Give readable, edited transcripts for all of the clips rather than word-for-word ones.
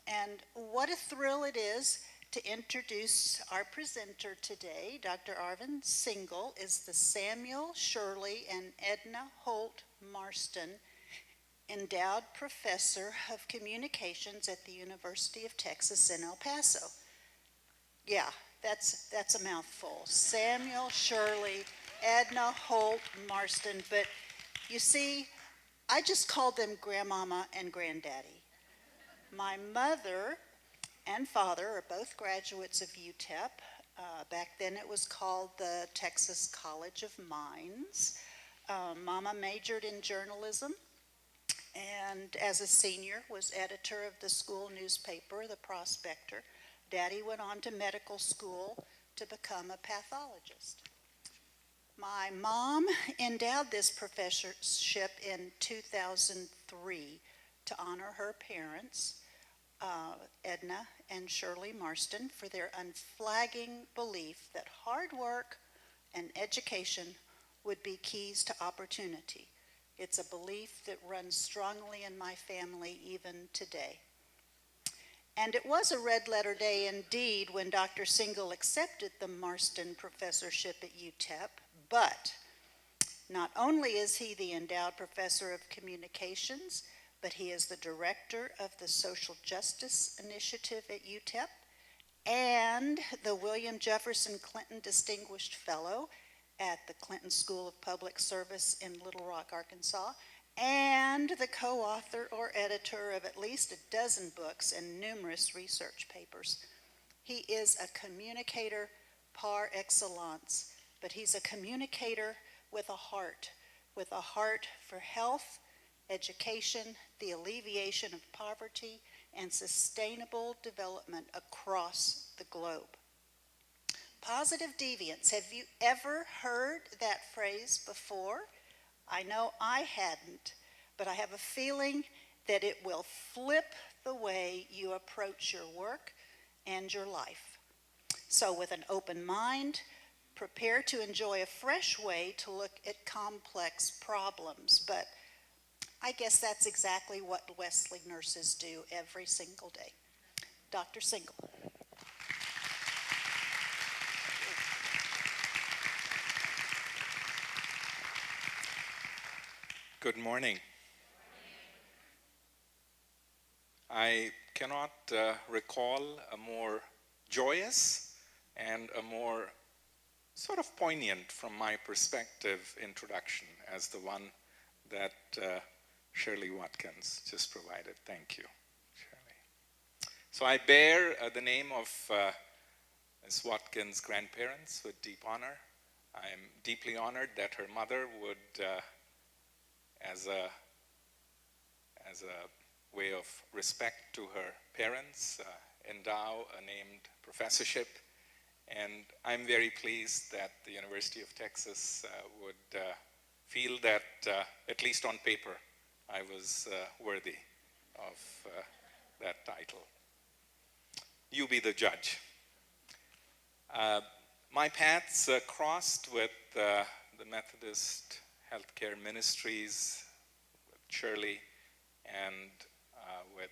And what a thrill it is to introduce our presenter today. Dr. Arvind Singh is the Samuel Shirley and Edna Holt Marston Endowed Professor of Communications at the University of Texas in El Paso. Yeah, that's a mouthful. Samuel Shirley, Edna Holt Marston. But you see, I just called them Grandmama and Granddaddy. My mother and father are both graduates of UTEP. Back then it was called the Texas College of Mines. Mama majored in journalism and as a senior was editor of the school newspaper, The Prospector. Daddy went on to medical school to become a pathologist. My mom endowed this professorship in 2003 to honor her parents, Edna and Shirley Marston, for their unflagging belief that hard work and education would be keys to opportunity. It's a belief that runs strongly in my family even today. And it was a red letter day indeed when Dr. Singh accepted the Marston Professorship at UTEP, but not only is he the endowed professor of communications, but he is the director of the Social Justice Initiative at UTEP and the William Jefferson Clinton Distinguished Fellow at the Clinton School of Public Service in Little Rock, Arkansas, and the co-author or editor of at least a dozen books and numerous research papers. He is a communicator par excellence, but he's a communicator with a heart for health, education, the alleviation of poverty, and sustainable development across the globe. Positive deviance. Have you ever heard that phrase before? I know I hadn't, but I have a feeling that it will flip the way you approach your work and your life. So with an open mind, prepare to enjoy a fresh way to look at complex problems. But I guess that's exactly what Wesley nurses do every single day. Dr. Singh. Good morning. I cannot recall a more joyous and a more sort of poignant from my perspective introduction as the one that Shirley Watkins just provided. Thank you, Shirley. So I bear the name of Ms. Watkins' grandparents with deep honor. I am deeply honored that her mother would as a way of respect to her parents, endow a named professorship. And I'm very pleased that the University of Texas would feel that, at least on paper, I was worthy of that title. You be the judge. My paths crossed with the Methodist Healthcare Ministries, with Shirley, and with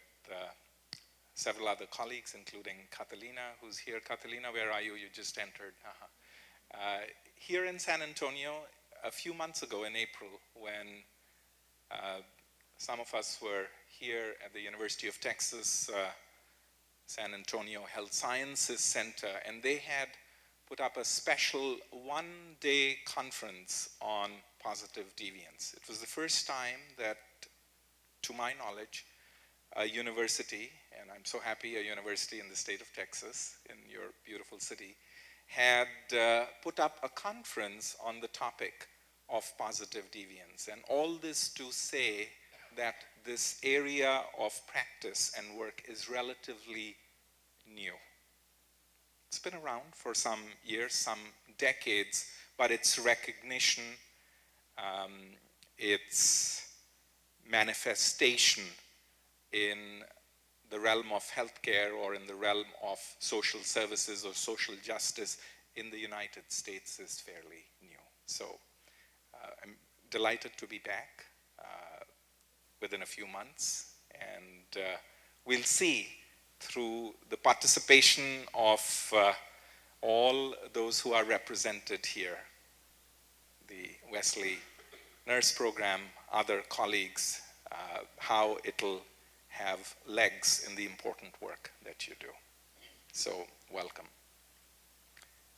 several other colleagues, including Catalina, who's here. Catalina, where are you? You just entered. Here in San Antonio, a few months ago in April, when some of us were here at the University of Texas, San Antonio Health Sciences Center, and they had put up a special one-day conference on positive deviance. It was the first time that, to my knowledge, a university, and I'm so happy a university in the state of Texas, in your beautiful city, had put up a conference on the topic of positive deviance. And all this to say that this area of practice and work is relatively new. It's been around for some years, some decades, but its recognition, its manifestation in the realm of healthcare or in the realm of social services or social justice in the United States is fairly new. So I'm delighted to be back within a few months, and we'll see through the participation of all those who are represented here, the Wesley Nurse Program, other colleagues, how it'll have legs in the important work that you do. So, welcome.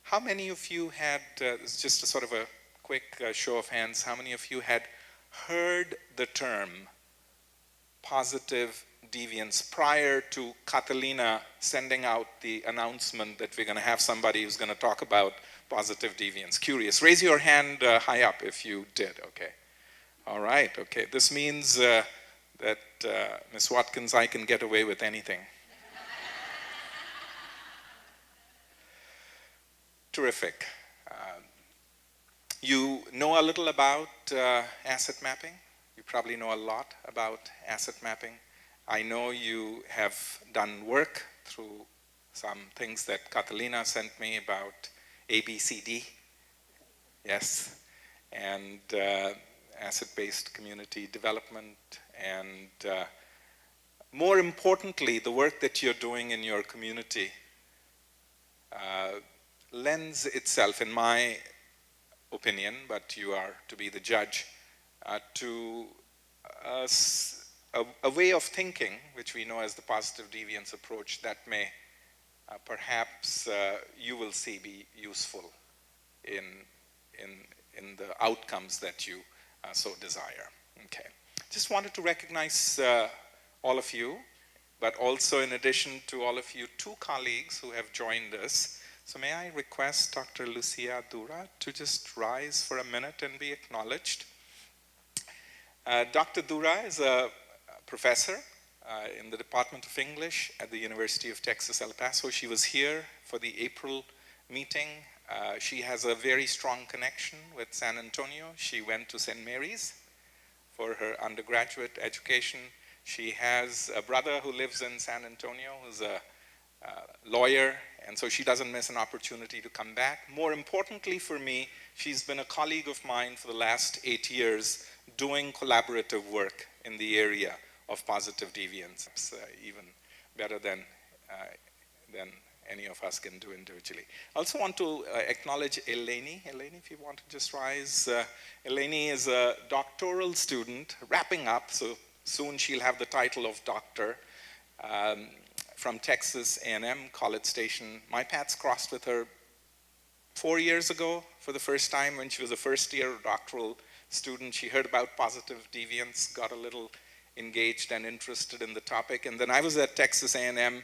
How many of you had, it's just a sort of a quick show of hands, how many of you had heard the term positive deviance prior to Catalina sending out the announcement that we're going to have somebody who's going to talk about positive deviance? Curious. Raise your hand high up if you did. Okay. All right. Okay. This means that Ms. Watkins, I can get away with anything. Terrific. You know a little about asset mapping. You probably know a lot about asset mapping. I know you have done work through some things that Catalina sent me about ABCD, yes, and asset-based community development, and more importantly, the work that you're doing in your community lends itself, in my opinion, but you are to be the judge, to a way of thinking, which we know as the positive deviance approach, that may perhaps you will see be useful in the outcomes that you so desire. Okay. Just wanted to recognize all of you, but also in addition to all of you, two colleagues who have joined us. So may I request Dr. Lucia Dura to just rise for a minute and be acknowledged. Dr. Dura is a professor in the Department of English at the University of Texas, El Paso. She was here for the April meeting. She has a very strong connection with San Antonio. She went to St. Mary's for her undergraduate education. She has a brother who lives in San Antonio who's a lawyer, and so she doesn't miss an opportunity to come back. More importantly for me, she's been a colleague of mine for the last 8 years doing collaborative work in the area of positive deviance. It's even better than any of us can do individually. I also want to acknowledge Eleni. Eleni, if you want to just rise. Eleni is a doctoral student, wrapping up, so soon she'll have the title of doctor, from Texas A&M, College Station. My paths crossed with her 4 years ago for the first time when she was a first-year doctoral student. She heard about positive deviance, got a little engaged and interested in the topic, and then I was at Texas A&M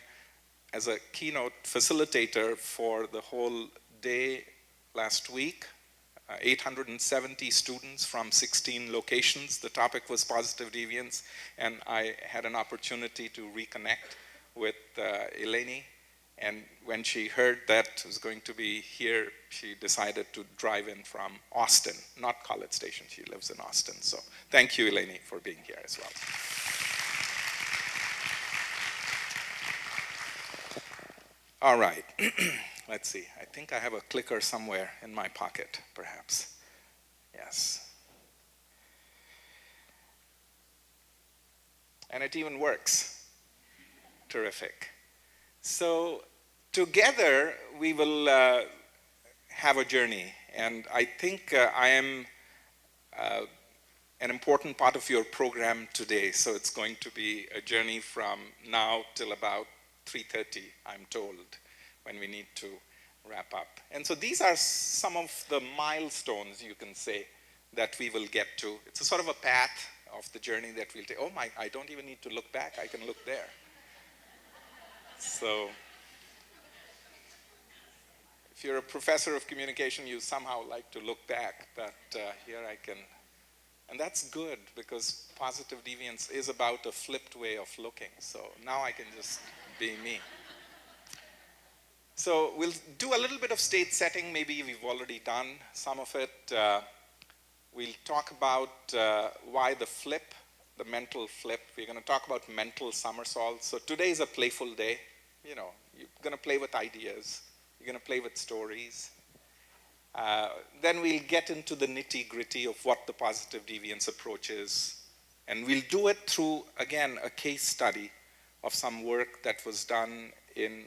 as a keynote facilitator for the whole day last week. 870 students from 16 locations. The topic was positive deviance, and I had an opportunity to reconnect with Eleni, and when she heard that it was going to be here, she decided to drive in from Austin, not College Station. She lives in Austin. So thank you, Eleni, for being here as well. All right, let's see. I think I have a clicker somewhere in my pocket, perhaps. Yes. And it even works. Terrific. So together we will have a journey, and I think I am an important part of your program today. So it's going to be a journey from now till about 3:30, I'm told, when we need to wrap up. And so these are some of the milestones, you can say, that we will get to. It's a sort of a path of the journey that we'll take. Oh my, I don't even need to look back, I can look there. So if you're a professor of communication, you somehow like to look back, but here I can, and that's good because positive deviance is about a flipped way of looking. So now I can just be me. So we'll do a little bit of stage setting. Maybe we've already done some of it. We'll talk about why the flip, the mental flip. We're going to talk about mental somersaults. So today is a playful day. You know, you're going to play with ideas. You're going to play with stories. Then we'll get into the nitty-gritty of what the positive deviance approach is. And we'll do it through, again, a case study of some work that was done in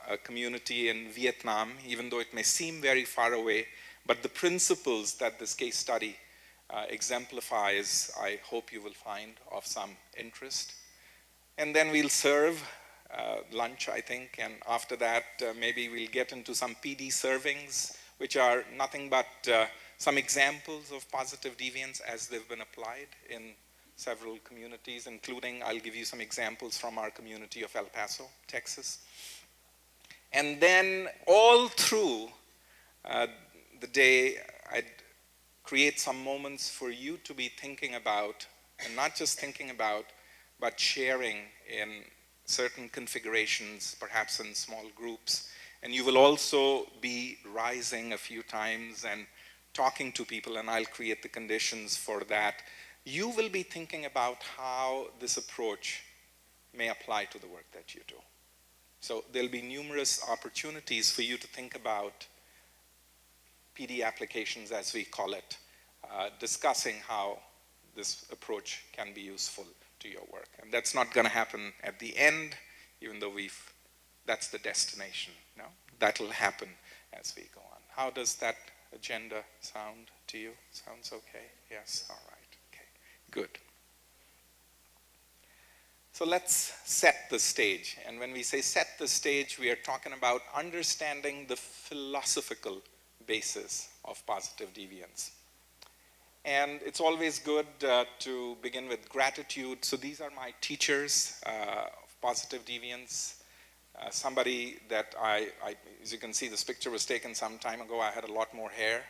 a community in Vietnam, even though it may seem very far away, but the principles that this case study exemplifies, I hope you will find of some interest. And then we'll serve lunch, I think, and after that, maybe we'll get into some PD servings, which are nothing but some examples of positive deviance as they've been applied in several communities, including, I'll give you some examples from our community of El Paso, Texas. And then all through the day, I'd create some moments for you to be thinking about, and not just thinking about, but sharing in certain configurations, perhaps in small groups. And you will also be rising a few times and talking to people, and I'll create the conditions for that. You will be thinking about how this approach may apply to the work that you do. So there'll be numerous opportunities for you to think about PD applications, as we call it, discussing how this approach can be useful to your work. And that's not going to happen at the end, even though that's the destination. No, that'll happen as we go on. How does that agenda sound to you? Sounds okay? Yes, all right, okay, good. So let's set the stage. And when we say set the stage, we are talking about understanding the philosophical basis of positive deviance. And it's always good to begin with gratitude. So these are my teachers of positive deviance. Somebody that as you can see, this picture was taken some time ago. I had a lot more hair.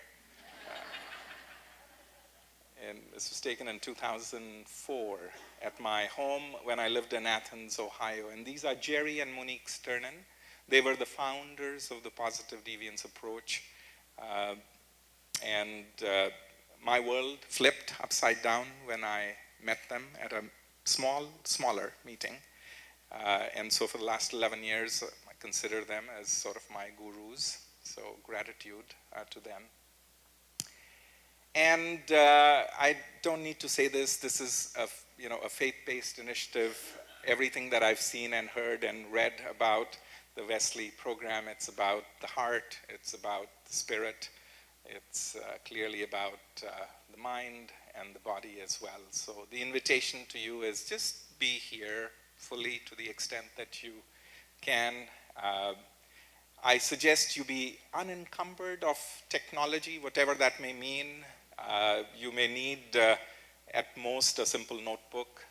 And this was taken in 2004 at my home when I lived in Athens, Ohio. And these are Jerry and Monique Sternin. They were the founders of the positive deviance approach. My world flipped upside down when I met them at a smaller meeting. And so for the last 11 years, I consider them as sort of my gurus. So gratitude to them. And I don't need to say this. This is a faith-based initiative. Everything that I've seen and heard and read about the Wesley program, it's about the heart, it's about the spirit, it's clearly about the mind and the body as well. So the invitation to you is just be here fully to the extent that you can. I suggest you be unencumbered of technology, whatever that may mean. You may need, at most, a simple notebook,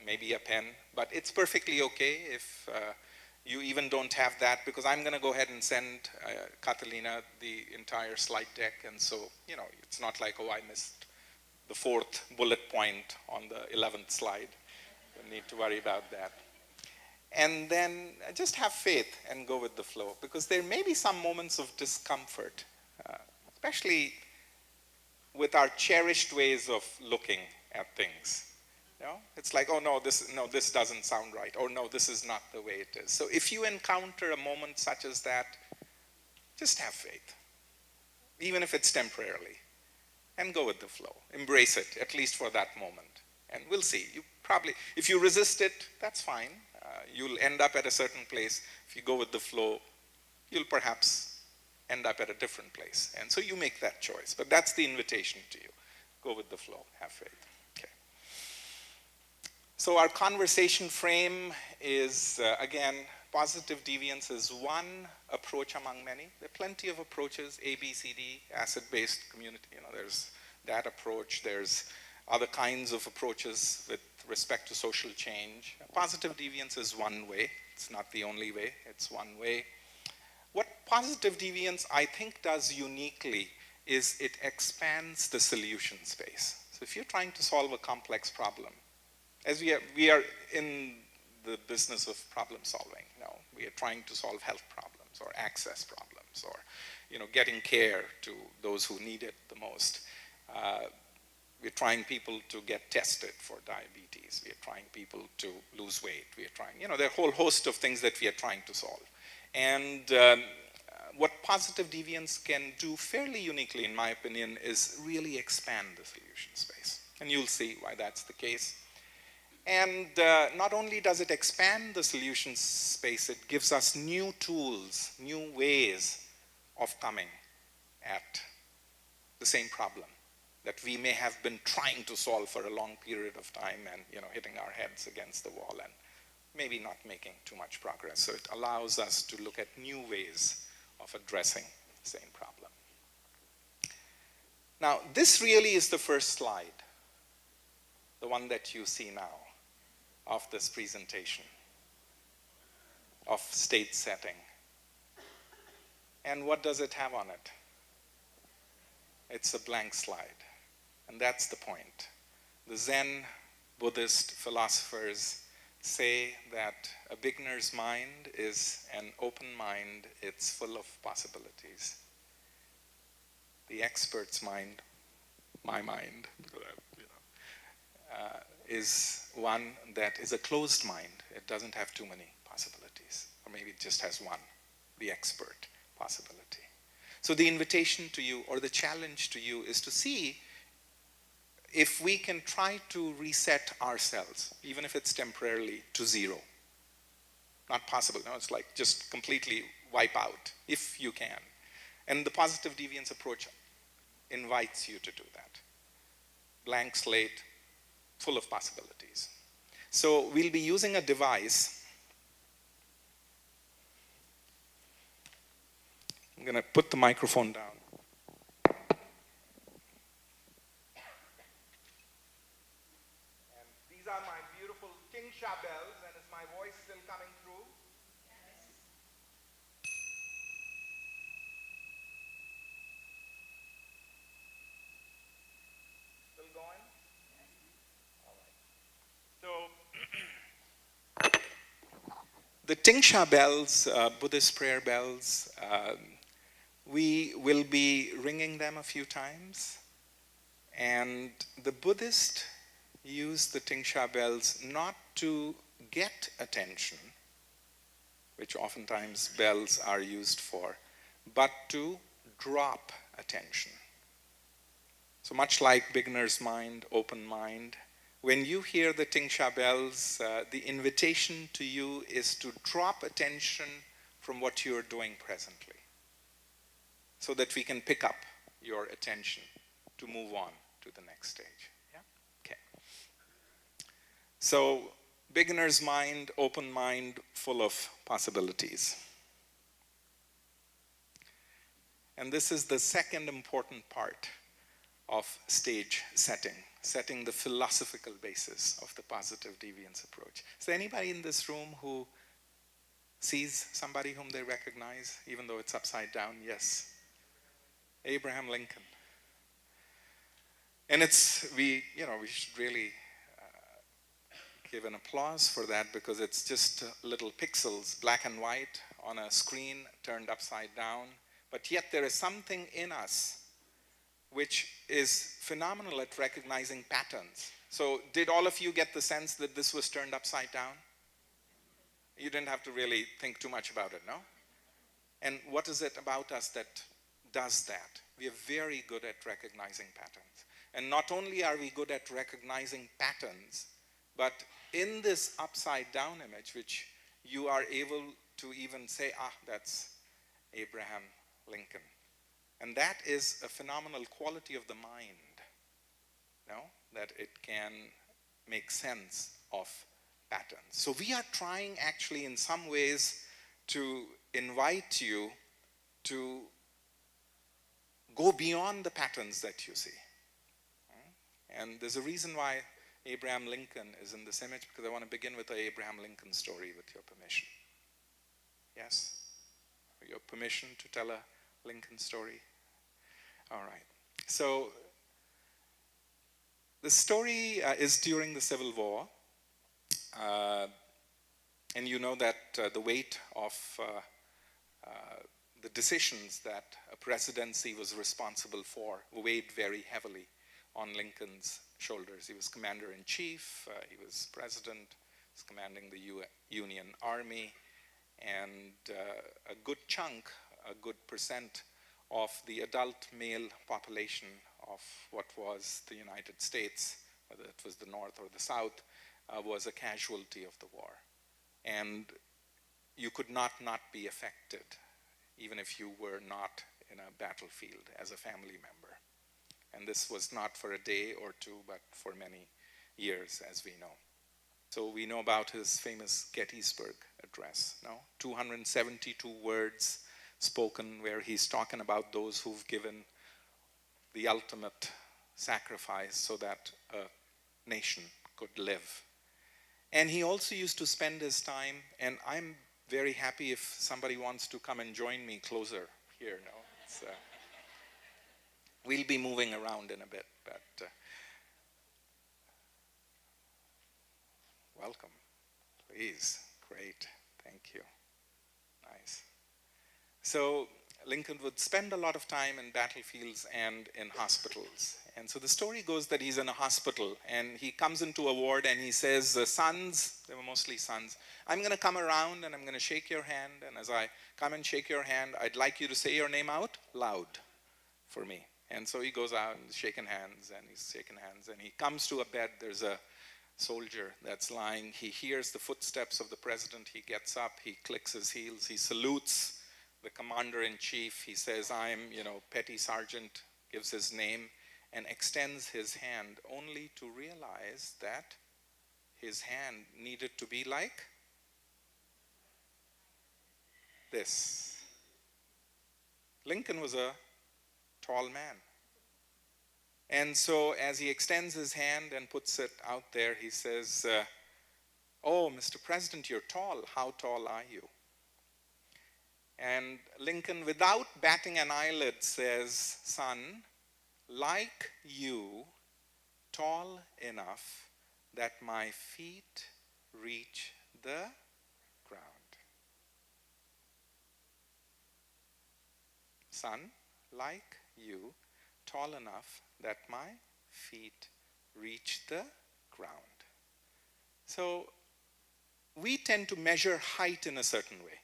maybe a pen, but it's perfectly okay if you even don't have that, because I'm going to go ahead and send Catalina the entire slide deck, and so, it's not like, oh, I missed the 4th bullet point on the 11th slide. Don't need to worry about that. And then just have faith and go with the flow, because there may be some moments of discomfort, especially with our cherished ways of looking at things. It's like, oh no, this doesn't sound right, or no, this is not the way it is. So if you encounter a moment such as that, just have faith, even if it's temporarily, and go with the flow. Embrace it, at least for that moment. And we'll see. You probably, if you resist it, that's fine. You'll end up at a certain place. If you go with the flow, you'll perhaps end up at a different place. And so you make that choice. But that's the invitation to you. Go with the flow. Have faith. Okay. So our conversation frame is, again, positive deviance is one approach among many. There are plenty of approaches, A, B, C, D, acid-based community. There's that approach. There's other kinds of approaches with respect to social change. Positive deviance is one way. It's not the only way. It's one way. What positive deviance, I think, does uniquely is it expands the solution space. So if you're trying to solve a complex problem, as we are in the business of problem solving, we are trying to solve health problems or access problems or getting care to those who need it the most. We're trying people to get tested for diabetes. We're trying people to lose weight. We're trying, there are a whole host of things that we are trying to solve. And what positive deviance can do fairly uniquely, in my opinion, is really expand the solution space. And you'll see why that's the case. And not only does it expand the solution space, it gives us new tools, new ways of coming at the same problem that we may have been trying to solve for a long period of time and hitting our heads against the wall and maybe not making too much progress. So it allows us to look at new ways of addressing the same problem. Now, this really is the first slide, the one that you see now of this presentation of state setting. And what does it have on it? It's a blank slide. And that's the point. The Zen Buddhist philosophers say that a beginner's mind is an open mind, it's full of possibilities. The expert's mind, my mind, is one that is a closed mind. It doesn't have too many possibilities, or maybe it just has one, the expert possibility. So the invitation to you, or the challenge to you, is to see if we can try to reset ourselves, even if it's temporarily, to zero. Not possible, no, it's like just completely wipe out, if you can. And the positive deviance approach invites you to do that. Blank slate, full of possibilities. So we'll be using a device. I'm going to put the microphone down. And these are my beautiful Tingsha bells, and is my voice still coming through? Yes. Still going? The Tingsha bells, Buddhist prayer bells, we will be ringing them a few times. And the Buddhists use the Tingsha bells not to get attention, which oftentimes bells are used for, but to drop attention. So much like beginner's mind, open mind, when you hear the Tingsha bells, the invitation to you is to drop attention from what you're doing presently, so that we can pick up your attention to move on to the next stage. Yeah? Okay. So, beginner's mind, open mind, full of possibilities. And this is the second important part of stage setting the philosophical basis of the positive deviance approach. Is there anybody in this room who sees somebody whom they recognize, even though it's upside down? Yes. Abraham Lincoln. And we should really give an applause for that, because it's just little pixels, black and white, on a screen turned upside down. But yet there is something in us which is phenomenal at recognizing patterns. So did all of you get the sense that this was turned upside down? You didn't have to really think too much about it, no? And what is it about us that does that? We are very good at recognizing patterns. And not only are we good at recognizing patterns, but in this upside down image, which you are able to even say, that's Abraham Lincoln. And that is a phenomenal quality of the mind, that it can make sense of patterns. So we are trying actually in some ways to invite you to go beyond the patterns that you see. And there's a reason why Abraham Lincoln is in this image, because I want to begin with the Abraham Lincoln story, with your permission. Yes? Your permission to tell a Lincoln story? All right. So the story is during the Civil War. And you know that the weight of the decisions that a presidency was responsible for weighed very heavily on Lincoln's shoulders. He was commander-in-chief, he was president, he was commanding the Union Army, and a good chunk, a good percent of the adult male population of what was the United States, whether it was the North or the South, was a casualty of the war. And you could not be affected, even if you were not in a battlefield as a family member. And this was not for a day or two, but for many years, as we know. So we know about his famous Gettysburg Address, no? 272 words spoken where he's talking about those who've given the ultimate sacrifice so that a nation could live. And he also used to spend his time, and I'm very happy if somebody wants to come and join me closer here, no? It's, we'll be moving around in a bit, but welcome, please. Great, thank you. Nice. So Lincoln would spend a lot of time in battlefields and in hospitals. And so the story goes that he's in a hospital and he comes into a ward and he says, sons, they were mostly sons, I'm going to come around and I'm going to shake your hand. And as I come and shake your hand, I'd like you to say your name out loud for me. And so he goes out and he's shaking hands and he comes to a bed. There's a soldier that's lying. He hears the footsteps of the president. He gets up, he clicks his heels, he salutes the commander-in-chief. He says, I'm, Petty Sergeant, gives his name and extends his hand, only to realize that his hand needed to be like this. Lincoln was a tall man. And so as he extends his hand and puts it out there, he says, oh, Mr. President, you're tall. How tall are you? And Lincoln, without batting an eyelid, says, son, like you, tall enough that my feet reach the ground. Son, like you, tall enough that my feet reach the ground. So we tend to measure height in a certain way.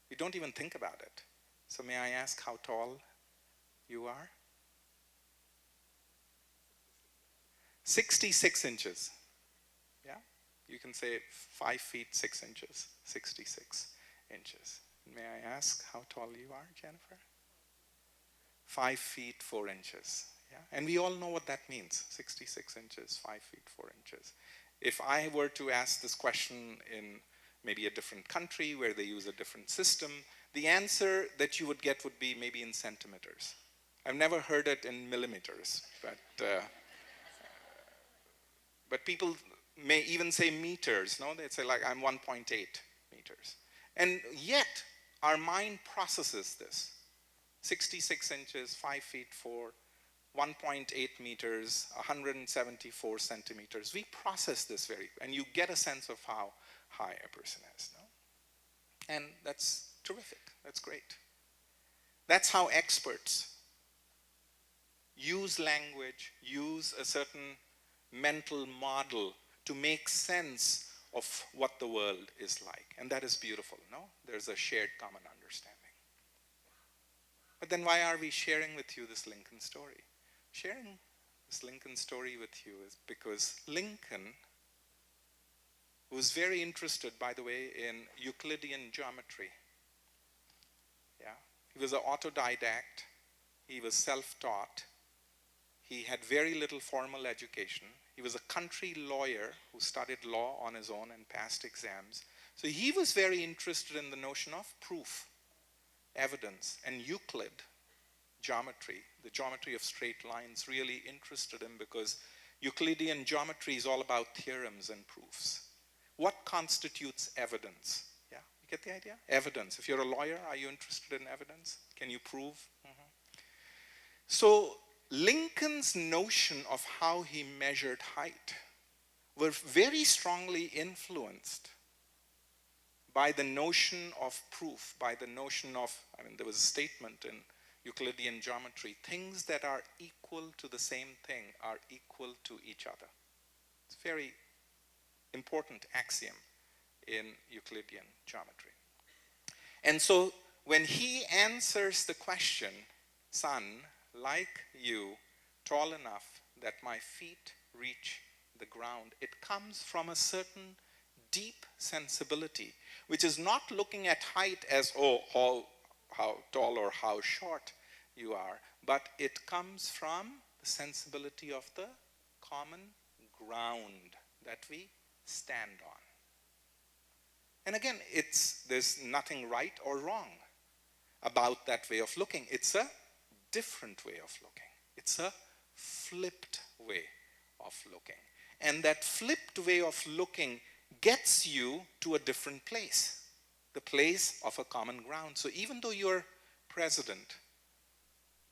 We don't even think about it. So may I ask how tall you are? 66 inches. Yeah? You can say 5 feet 6 inches, 66 inches. May I ask how tall you are, Jennifer? 5 feet 4 inches. Yeah? And we all know what that means, 66 inches, 5 feet 4 inches. If I were to ask this question in maybe a different country where they use a different system, the answer that you would get would be maybe in centimeters. I've never heard it in millimeters, but people may even say meters, no? They'd say like, I'm 1.8 meters. And yet, our mind processes this. 66 inches, 5 feet 4, 1.8 meters, 174 centimeters. We process this and you get a sense of how high a person is, no? And that's terrific, that's great. That's how experts use language, use a certain mental model to make sense of what the world is like. And that is beautiful, no? There's a shared common understanding. But then why are we sharing with you this Lincoln story? Sharing this Lincoln story with you is because Lincoln was very interested, by the way, in Euclidean geometry. Yeah, he was an autodidact. He was self-taught. He had very little formal education. He was a country lawyer who studied law on his own and passed exams. So he was very interested in the notion of proof, evidence, and Euclid geometry, the geometry of straight lines, really interested him because Euclidean geometry is all about theorems and proofs. What constitutes evidence? Yeah, you get the idea? Evidence. If you're a lawyer, are you interested in evidence? Can you prove? So Lincoln's notion of how he measured height were very strongly influenced by the notion of proof, by the notion of, there was a statement in Euclidean geometry, things that are equal to the same thing are equal to each other. It's a very important axiom in Euclidean geometry. And so when he answers the question, son, like you, tall enough that my feet reach the ground. It comes from a certain deep sensibility, which is not looking at height as, oh, how tall or how short you are, but it comes from the sensibility of the common ground that we stand on. And again, there's nothing right or wrong about that way of looking. It's a different way of looking. It's a flipped way of looking. And that flipped way of looking gets you to a different place, the place of a common ground. So even though you're president,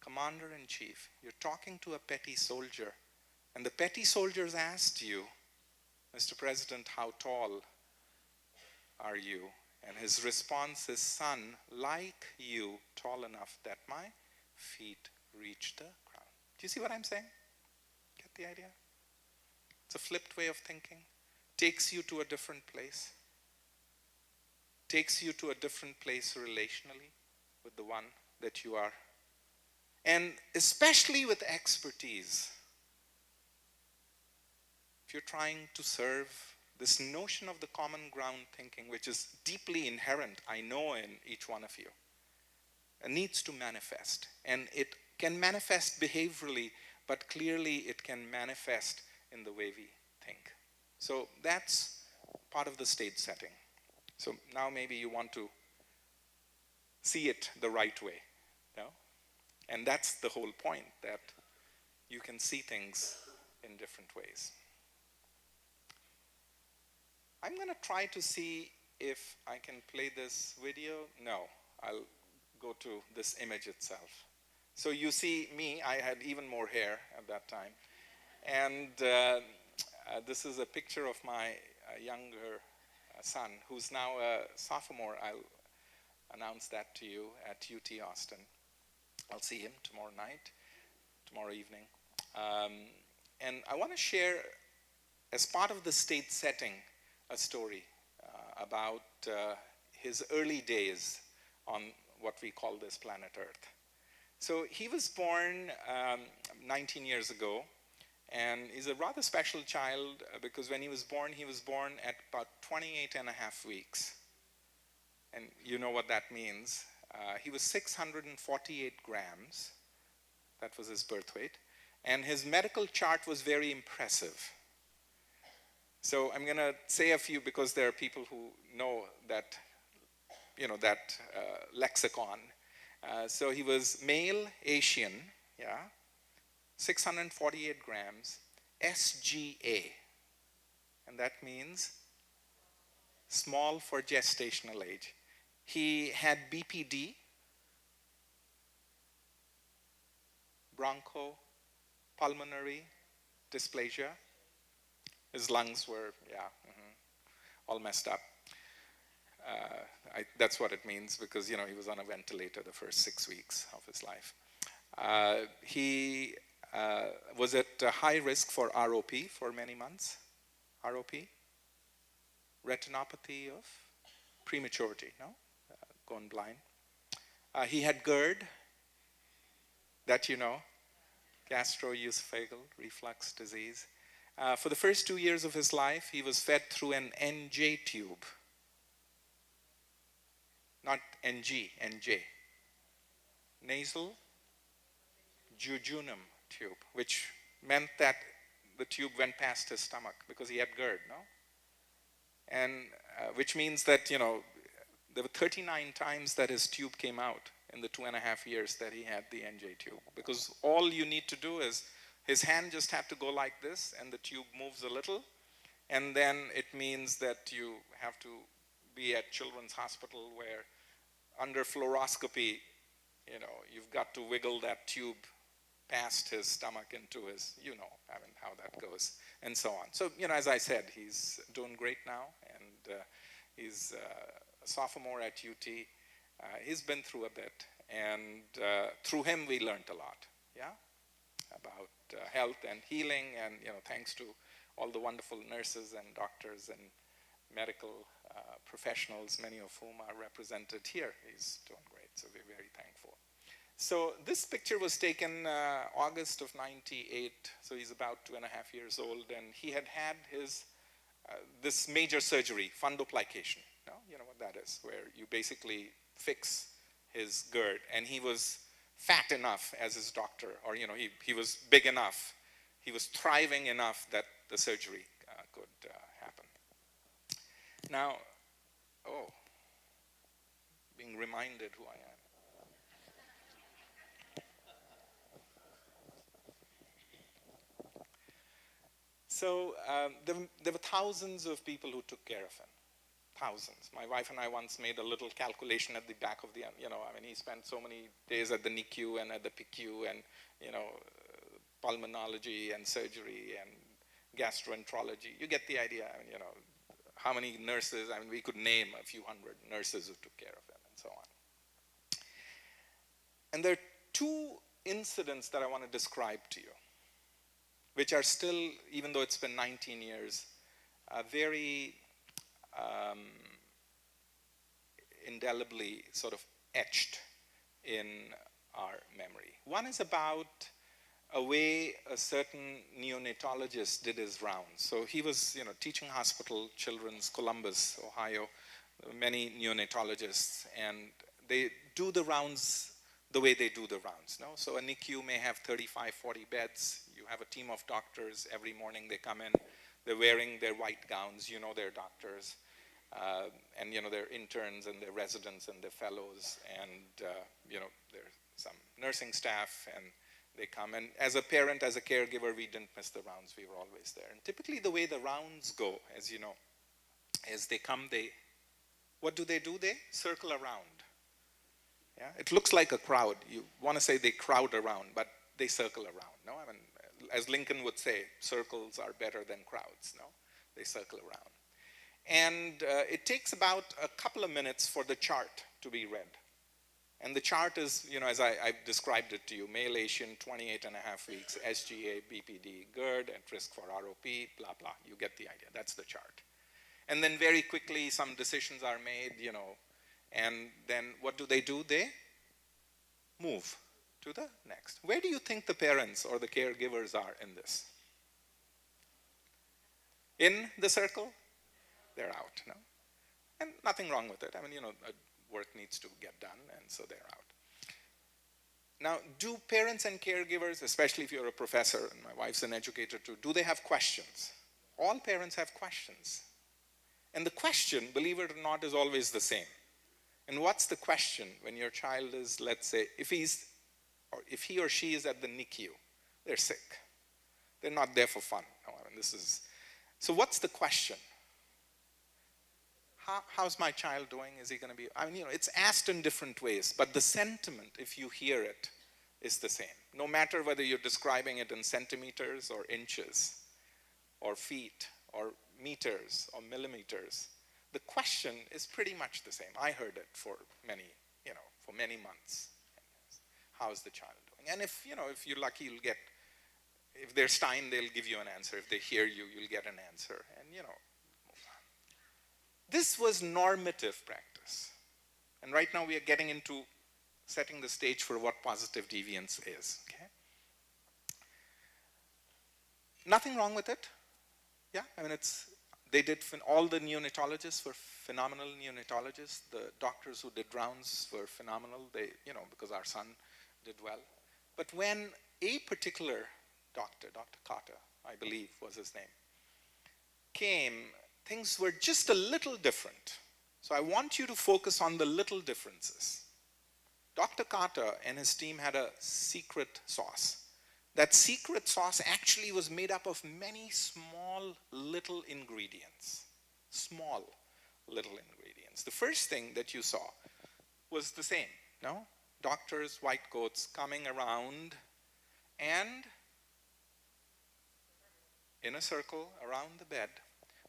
commander-in-chief, you're talking to a petty soldier, and the petty soldiers asked you, Mr. President, how tall are you? And his response is, son, like you, tall enough that my feet reach the ground. Do you see what I'm saying? Get the idea? It's a flipped way of thinking. Takes you to a different place. Takes you to a different place relationally with the one that you are. And especially with expertise. If you're trying to serve, this notion of the common ground thinking, which is deeply inherent, I know, in each one of you, needs to manifest. And it can manifest behaviorally, but clearly it can manifest in the way we think. So that's part of the stage setting. So now maybe you want to see it the right way, no? And that's the whole point, that you can see things in different ways. I'm going to try to see if I can play this video. No, I'll go to this image itself. So you see me, I had even more hair at that time. And this is a picture of my younger son, who's now a sophomore. I'll announce that to you at UT Austin. I'll see him tomorrow evening. And I want to share, as part of the stage setting, a story about his early days on what we call this planet Earth. So he was born 19 years ago, and he's a rather special child because when he was born at about 28 and a half weeks. And you know what that means. He was 648 grams. That was his birth weight. And his medical chart was very impressive. So I'm going to say a few because there are people who know that, lexicon. So he was male Asian, 648 grams, SGA. And that means small for gestational age. He had BPD, bronchopulmonary dysplasia. His lungs were, all messed up. That's what it means because, he was on a ventilator the first 6 weeks of his life. He was at high risk for ROP for many months. ROP, retinopathy of prematurity, going blind. He had GERD, that gastroesophageal reflux disease. For the first 2 years of his life, he was fed through an NJ tube. Not NG, NJ. Nasal jejunum tube, which meant that the tube went past his stomach because he had GERD, And which means that, there were 39 times that his tube came out in the 2.5 years that he had the NJ tube. Because all you need to do is, his hand just had to go like this, and the tube moves a little, and then it means that you have to be at Children's Hospital where under fluoroscopy, you've got to wiggle that tube past his stomach into his, how that goes, and so on. So, as I said, he's doing great now, and he's a sophomore at UT. He's been through a bit, and through him we learned a lot, about health and healing, and thanks to all the wonderful nurses and doctors and medical professionals, many of whom are represented here. He's doing great, so we're very thankful. So this picture was taken August of 98, so he's about 2.5 years old, and he had had his, this major surgery, fundoplication. No? You know what that is, where you basically fix his GERD, and he was fat enough as his doctor, or he was big enough, he was thriving enough that the surgery could happen. Now, being reminded who I am. So there were thousands of people who took care of him. Thousands. My wife and I once made a little calculation at the back of the, he spent so many days at the NICU and at the PICU and, pulmonology and surgery and gastroenterology. You get the idea. How many nurses, we could name a few hundred nurses who took care of him and so on. And there are two incidents that I want to describe to you, which are still, even though it's been 19 years, very indelibly sort of etched in our memory. One is about a way a certain neonatologist did his rounds. So he was, teaching hospital, Children's, Columbus, Ohio, many neonatologists, and they do the rounds the way they do the rounds. No? So a NICU may have 35, 40 beds. You have a team of doctors. Every morning they come in. They're wearing their white gowns. They're doctors. And, they're interns and they're residents and they're fellows. And, there's some nursing staff. And they come. And as a parent, as a caregiver, we didn't miss the rounds. We were always there. And typically the way the rounds go, as you know, is they come, what do? They circle around. Yeah? It looks like a crowd. You want to say they crowd around, but they circle around. No, as Lincoln would say, circles are better than crowds. No, they circle around. And it takes about a couple of minutes for the chart to be read. And the chart is, as I've described it to you, male Asian, 28.5 weeks, SGA, BPD, GERD, at risk for ROP, blah, blah. You get the idea. That's the chart. And then very quickly, some decisions are made, and then what do? They move to the next. Where do you think the parents or the caregivers are in this? In the circle? They're out, no? And nothing wrong with it. Work needs to get done, and so they're out. Now, do parents and caregivers, especially if you're a professor, and my wife's an educator too, do they have questions? All parents have questions. And the question, believe it or not, is always the same. And what's the question when your child is, let's say, if he or she is at the NICU, they're sick. They're not there for fun. No, so what's the question? How's my child doing? Is he going to be, it's asked in different ways, but the sentiment, if you hear it, is the same. No matter whether you're describing it in centimeters or inches or feet or meters or millimeters, the question is pretty much the same. I heard it for many months. How's the child doing? And if you're lucky, you'll get, if there's time, they'll give you an answer. If they hear you, you'll get an answer. And, this was normative practice. And right now we are getting into setting the stage for what positive deviance is, okay? Nothing wrong with it. Yeah, all the neonatologists were phenomenal neonatologists. The doctors who did rounds were phenomenal. Because our son did well. But when a particular doctor, Dr. Carter, I believe was his name, came, things were just a little different. So I want you to focus on the little differences. Dr. Carter and his team had a secret sauce. That secret sauce actually was made up of many small little ingredients. Small little ingredients. The first thing that you saw was the same, no? Doctors, white coats, coming around and in a circle around the bed.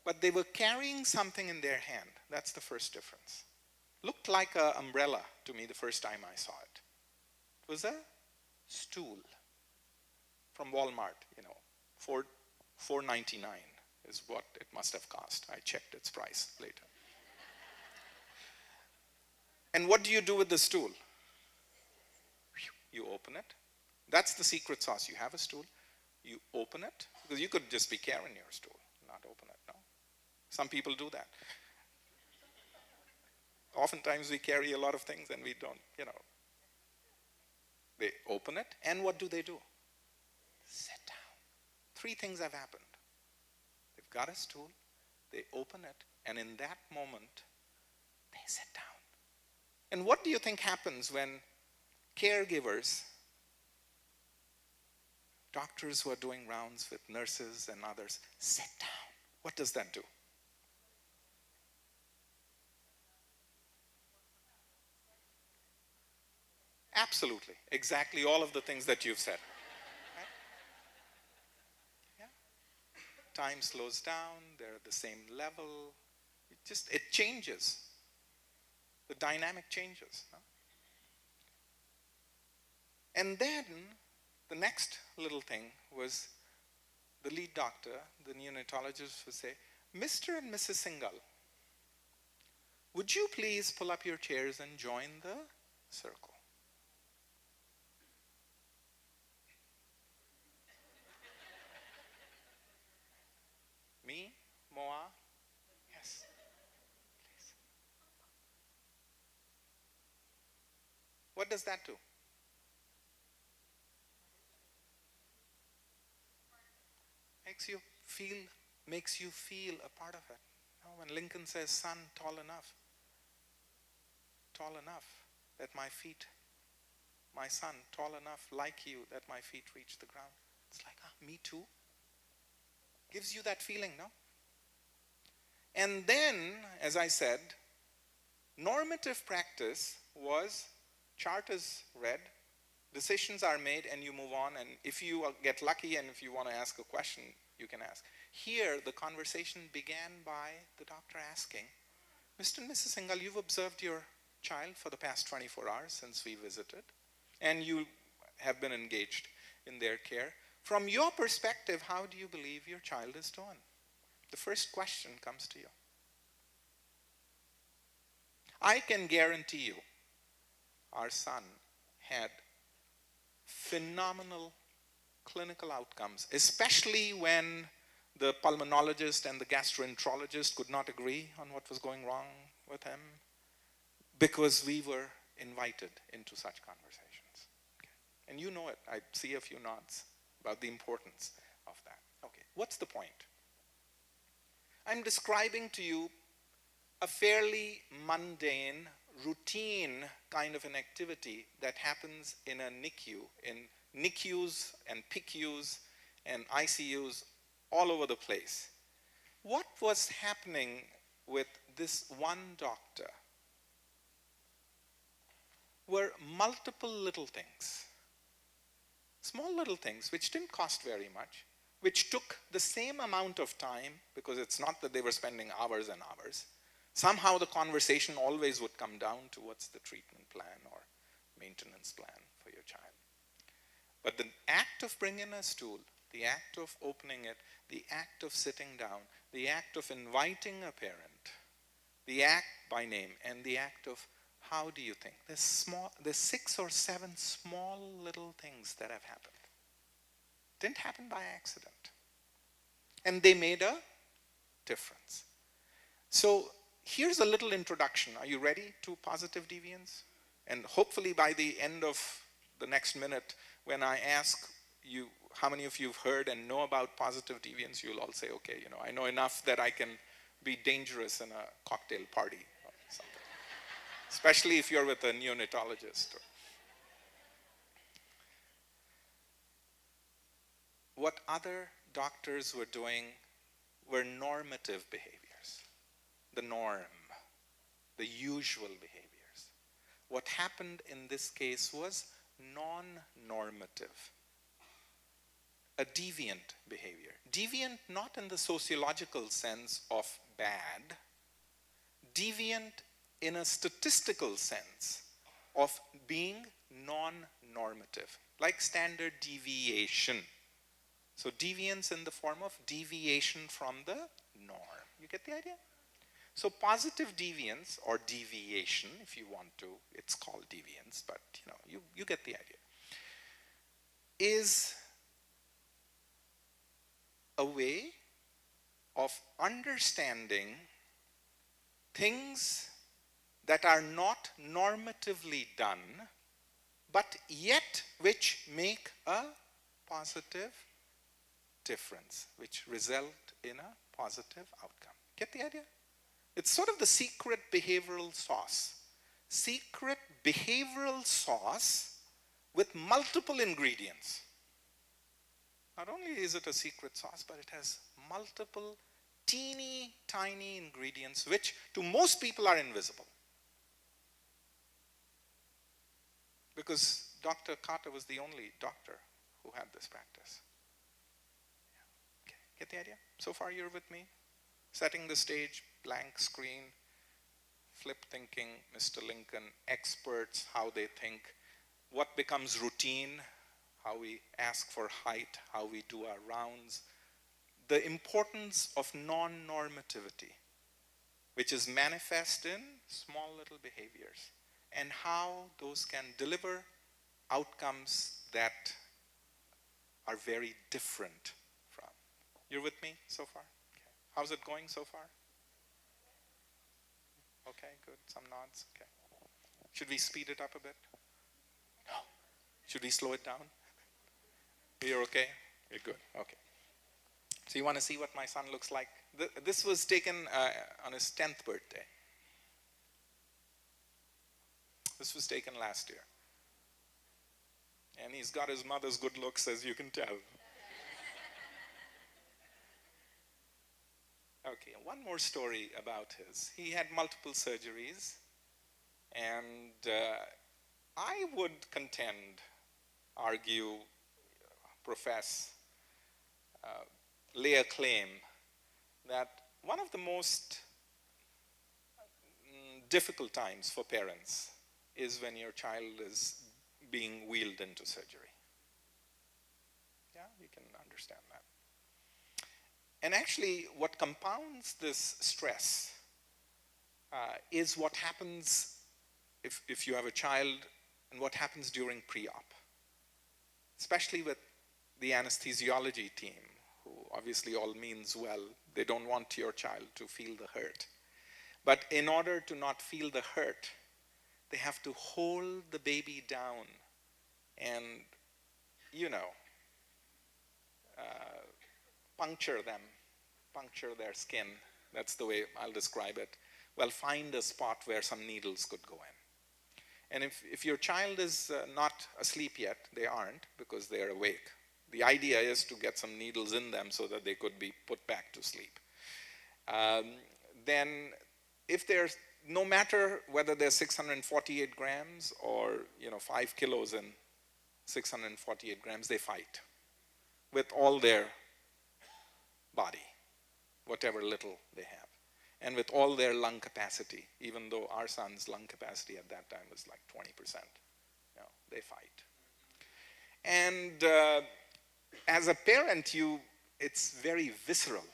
But they were carrying something in their hand. That's the first difference. Looked like an umbrella to me the first time I saw it. It was a stool from Walmart, $4.99 is what it must have cost. I checked its price later. And what do you do with the stool? you open it. That's the secret sauce. You have a stool, you open it, because you could just be carrying your stool, not open it, no? Some people do that. Oftentimes we carry a lot of things and we don't, They open it, and what do? Sit down. 3 things have happened. They've got a stool, they open it, and in that moment, they sit down. And what do you think happens when caregivers, doctors who are doing rounds with nurses and others, sit down? What does that do? Absolutely. Exactly all of the things that you've said. Right? Yeah. Time slows down, they're at the same level. It changes. The dynamic changes. No? And then the next little thing was the lead doctor, the neonatologist, would say, Mr. and Mrs. Singhal, would you please pull up your chairs and join the circle? Me, Moa, yes, please. What does that do? Makes you feel a part of it. When Lincoln says, son, tall enough that my son, tall enough like you that my feet reach the ground. It's like, me too. Gives you that feeling, no? And then, as I said, normative practice was chart is read, decisions are made, and you move on. And if you get lucky and if you want to ask a question, you can ask. Here, the conversation began by the doctor asking, Mr. and Mrs. Singhal, you've observed your child for the past 24 hours since we visited, and you have been engaged in their care. From your perspective, how do you believe your child is doing? The first question comes to you. I can guarantee you, our son had phenomenal clinical outcomes, especially when the pulmonologist and the gastroenterologist could not agree on what was going wrong with him, because we were invited into such conversations. Okay. And you know it. I see a few nods about the importance of that. Okay, what's the point? I'm describing to you a fairly mundane, routine kind of an activity that happens in a NICU, in NICUs and PICUs and ICUs all over the place. What was happening with this one doctor were multiple little things, small little things, which didn't cost very much, which took the same amount of time, because it's not that they were spending hours and hours. Somehow the conversation always would come down to what's the treatment plan or maintenance plan for your child. But the act of bringing a stool, the act of opening it, the act of sitting down, the act of inviting a parent, the act by name, and the act of how do you think? There's 6 or 7 small little things that have happened. Didn't happen by accident. And they made a difference. So here's a little introduction. Are you ready to positive deviance? And hopefully by the end of the next minute, when I ask you how many of you have heard and know about positive deviance, you'll all say, okay, I know enough that I can be dangerous in a cocktail party or something. Especially if you're with a neonatologist. What other doctors were doing were normative behaviors. The norm, the usual behaviors. What happened in this case was non-normative, a deviant behavior. Deviant not in the sociological sense of bad, deviant in a statistical sense of being non-normative, like standard deviation. So deviance in the form of deviation from the norm. You get the idea? So positive deviance, or deviation if you want to, it's called deviance, but you get the idea. is a way of understanding things that are not normatively done, but yet which make a positive difference, which result in a positive outcome. Get the idea? It's sort of the secret behavioral sauce. Secret behavioral sauce with multiple ingredients. Not only is it a secret sauce, but it has multiple teeny tiny ingredients which to most people are invisible. Because Dr. Carter was the only doctor who had this practice. Yeah. Okay. Get the idea? So far you're with me? Setting the stage, blank screen, flip thinking, Mr. Lincoln, experts, how they think, what becomes routine, how we ask for height, how we do our rounds, the importance of non-normativity, which is manifest in small little behaviors, and how those can deliver outcomes that are very different from. You're with me so far? Okay. How's it going so far? Okay, good. Some nods. Okay. Should we speed it up a bit? No. Should we slow it down? You're okay? You're good. Okay. So you want to see what my son looks like? This was taken on his 10th birthday. This was taken last year. And he's got his mother's good looks, as you can tell. Okay, one more story about his. He had multiple surgeries, and I would contend, argue, profess, lay a claim that one of the most difficult times for parents is when your child is being wheeled into surgery. Yeah, you can understand that. And actually, what compounds this stress is what happens if you have a child and what happens during pre-op, especially with the anesthesiology team, who obviously all means well. They don't want your child to feel the hurt. But in order to not feel the hurt, they have to hold the baby down and, you know, puncture them, puncture their skin. That's the way I'll describe it. Well, find a spot where some needles could go in. And if your child is not asleep yet, they aren't because they're awake. The idea is to get some needles in them so that they could be put back to sleep. Then if there's, no matter whether they're 648 grams or 5 kilos and 648 grams, they fight with all their body, whatever little they have, and with all their lung capacity, even though our son's lung capacity at that time was like 20%. They fight. And as a parent, it's very visceral,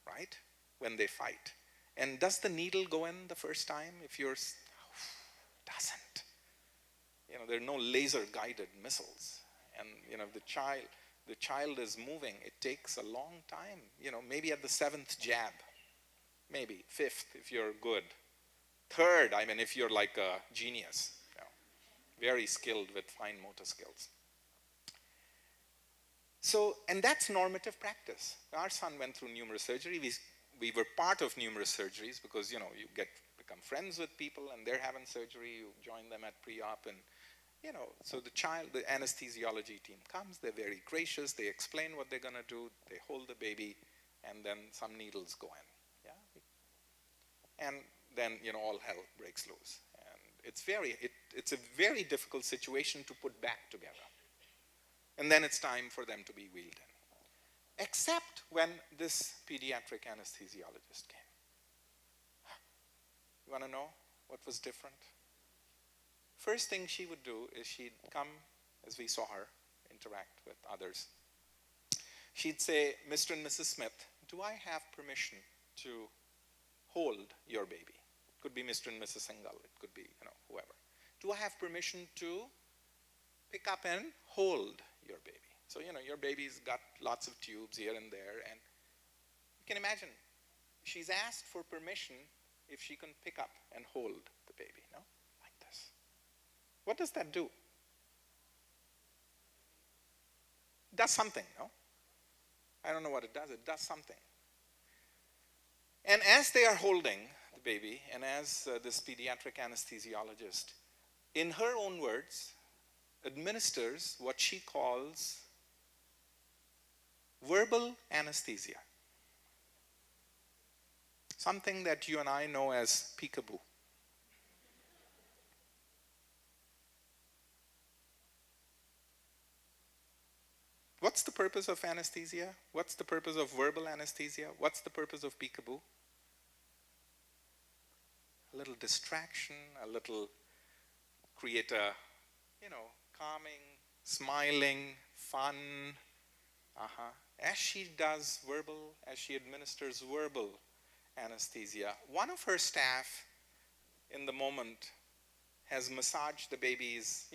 right, when they fight. And does the needle go in the first time? If yours doesn't. There are no laser-guided missiles. And the child is moving. It takes a long time. Maybe at the 7th jab. Maybe 5th if you're good. 3rd, if you're like a genius. Very skilled with fine motor skills. So, and that's normative practice. Our son went through numerous surgeries. We were part of numerous surgeries because, you become friends with people and they're having surgery, you join them at pre-op and, so the anesthesiology team comes, they're very gracious, they explain what they're going to do, they hold the baby, and then some needles go in, yeah? And then, all hell breaks loose. And it's a very difficult situation to put back together. And then it's time for them to be wheeled in. Except when this pediatric anesthesiologist came. You want to know what was different? First thing she would do is she'd come, as we saw her interact with others, she'd say, Mr. and Mrs. Smith, do I have permission to hold your baby? It could be Mr. and Mrs. Singhal, it could be, whoever. Do I have permission to pick up and hold your baby. So, your baby's got lots of tubes here and there, and you can imagine, she's asked for permission if she can pick up and hold the baby, no? Like this. What does that do? It does something, no? I don't know what it does. It does something. And as they are holding the baby, and as this pediatric anesthesiologist, in her own words, administers what she calls verbal anesthesia. Something that you and I know as peekaboo. What's the purpose of anesthesia? What's the purpose of verbal anesthesia? What's the purpose of peekaboo? A little distraction, a little create a, calming, smiling, fun. As she does verbal, as she administers verbal anesthesia, one of her staff in the moment has massaged the baby's,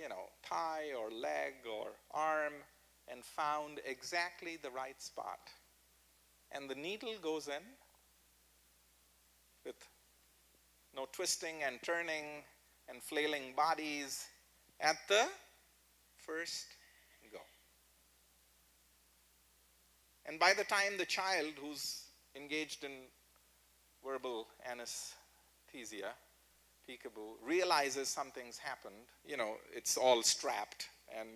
thigh or leg or arm and found exactly the right spot. And the needle goes in with no twisting and turning and flailing bodies at the first go. And by the time the child who's engaged in verbal anesthesia, peekaboo, realizes something's happened, it's all strapped and,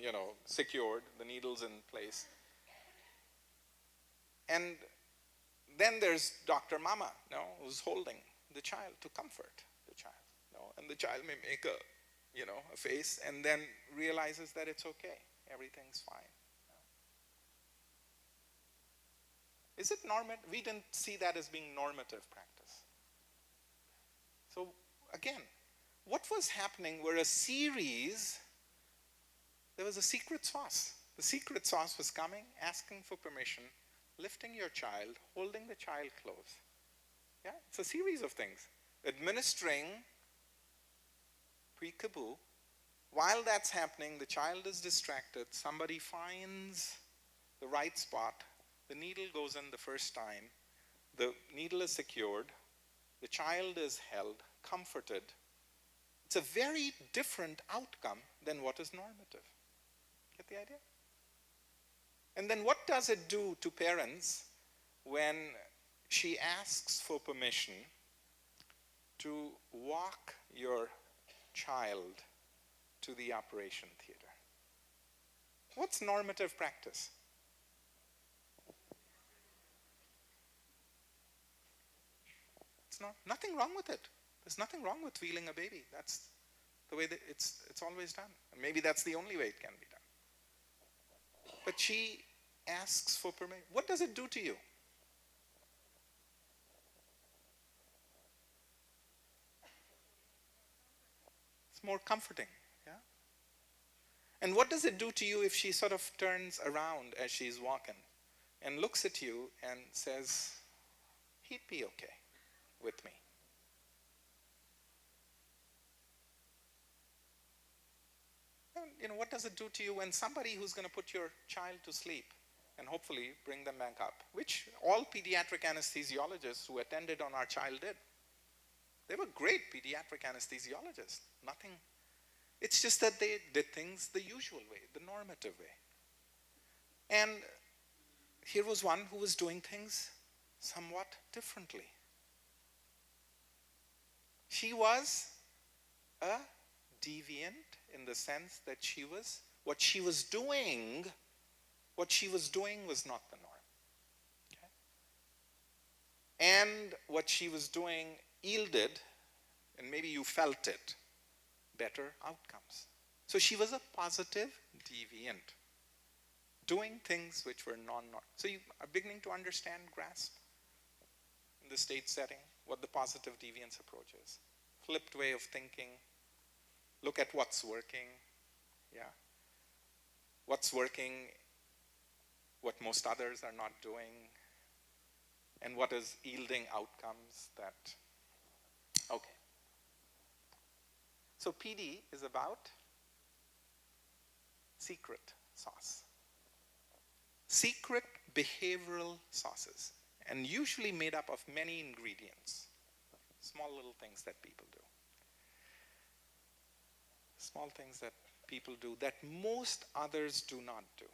secured, the needle's in place. And then there's Dr. Mama, who's holding the child to comfort the child. And the child may make a face and then realizes that it's okay, everything's fine. Is it normative? We didn't see that as being normative practice. So again, what was happening were a series, there was a secret sauce. The secret sauce was coming, asking for permission, lifting your child, holding the child close. Yeah, it's a series of things. Administering peekaboo. While that's happening, the child is distracted. Somebody finds the right spot. The needle goes in the first time. The needle is secured. The child is held, comforted. It's a very different outcome than what is normative. Get the idea? And then what does it do to parents when she asks for permission to walk your child to the operation theater? What's normative practice? Nothing wrong with it. There's nothing wrong with feeling a baby. That's the way that it's always done. And maybe that's the only way it can be done. But she asks for permission. What does it do to you? It's more comforting, yeah? And what does it do to you if she sort of turns around as she's walking and looks at you and says, he'd be okay with me? And, what does it do to you when somebody who's going to put your child to sleep and hopefully bring them back up, which all pediatric anesthesiologists who attended on our child did. They were great pediatric anesthesiologists. Nothing. It's just that they did things the usual way, the normative way. And here was one who was doing things somewhat differently. She was a deviant in the sense that what she was doing was not the norm. Okay? And what she was doing yielded, and maybe you felt it, better outcomes. So she was a positive deviant, doing things which were non-norm. So you are beginning to understand, grasp, in the state setting, what the positive deviance approach is. Flipped way of thinking. Look at what's working. Yeah. What's working, what most others are not doing, and what is yielding outcomes that, okay. So PD is about secret sauce. Secret behavioral sauces, and usually made up of many ingredients. Small little things that people do. Small things that people do that most others do not do.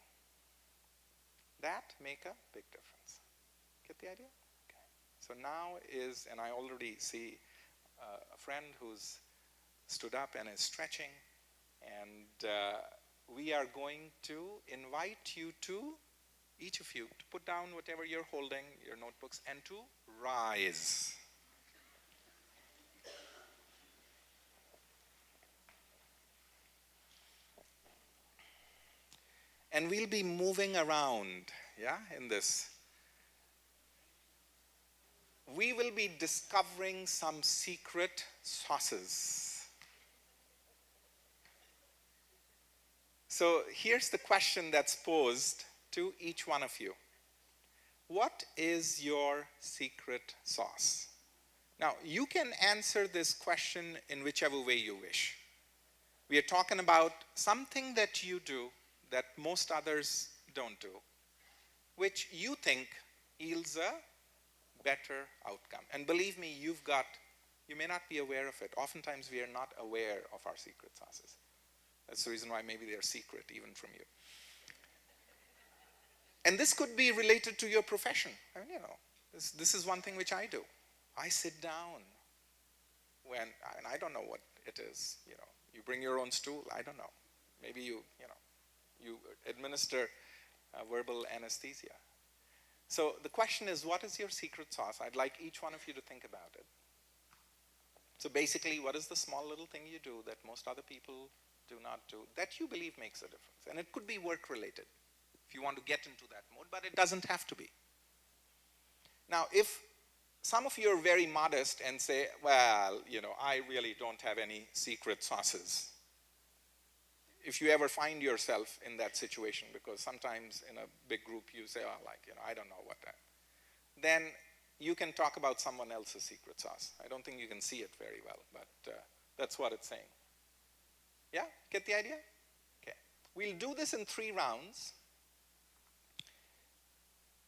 That make a big difference. Get the idea? Okay. So now is, and I already see a friend who's stood up and is stretching, and we are going to invite you to, each of you, to put down whatever you're holding, your notebooks, and to rise. And we'll be moving around, yeah, in this. We will be discovering some secret sauces. So here's the question that's posed to each one of you. What is your secret sauce? Now, you can answer this question in whichever way you wish. We are talking about something that you do that most others don't do, which you think yields a better outcome. And believe me, you may not be aware of it. Oftentimes we are not aware of our secret sauces. That's the reason why maybe they're secret even from you. And this could be related to your profession. I mean, this is one thing which I do. I sit down when, and I don't know what it is, you bring your own stool, I don't know. Maybe you administer verbal anesthesia. So the question is, what is your secret sauce? I'd like each one of you to think about it. So basically, what is the small little thing you do that most other people do not do, that you believe makes a difference? And it could be work-related, if you want to get into that mode, but it doesn't have to be. Now, if some of you are very modest and say, well, I really don't have any secret sauces. If you ever find yourself in that situation, because sometimes in a big group you say, I don't know what that. Then you can talk about someone else's secret sauce. I don't think you can see it very well, but that's what it's saying. Yeah, get the idea? Okay. We'll do this in 3 rounds.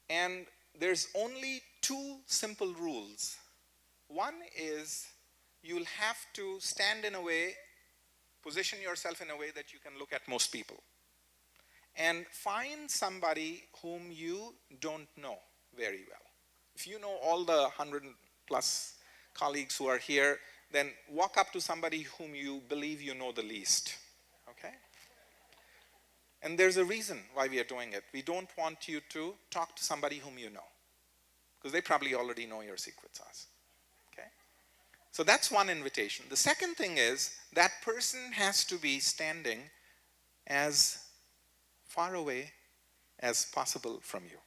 And there's only 2 simple rules. One is you'll have to stand in a way, position yourself in a way that you can look at most people. And find somebody whom you don't know very well. If you know all the 100+ colleagues who are here, then walk up to somebody whom you believe you know the least, okay? And there's a reason why we are doing it. We don't want you to talk to somebody whom you know, because they probably already know your secret sauce, okay? So that's one invitation. The second thing is that person has to be standing as far away as possible from you.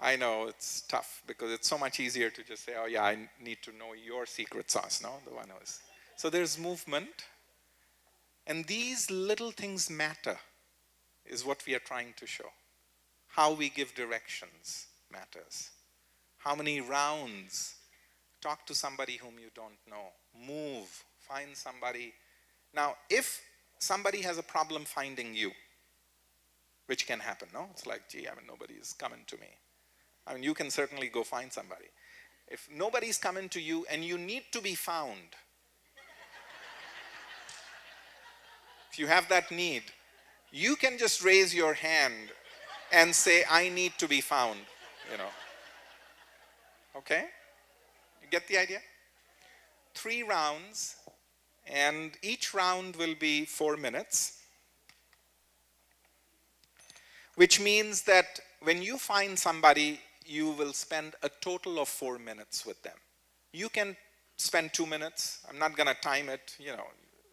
I know it's tough because it's so much easier to just say, oh yeah, I need to know your secret sauce, no? The one who is. So there's movement. And these little things matter, is what we are trying to show. How we give directions matters. How many rounds? Talk to somebody whom you don't know. Move. Find somebody. Now, if somebody has a problem finding you, which can happen, no? It's like, gee, nobody's coming to me. You can certainly go find somebody. If nobody's coming to you and you need to be found, if you have that need, you can just raise your hand and say, I need to be found, Okay? You get the idea? 3 rounds, and each round will be 4 minutes, which means that when you find somebody, you will spend a total of 4 minutes with them. You can spend 2 minutes. I'm not going to time it,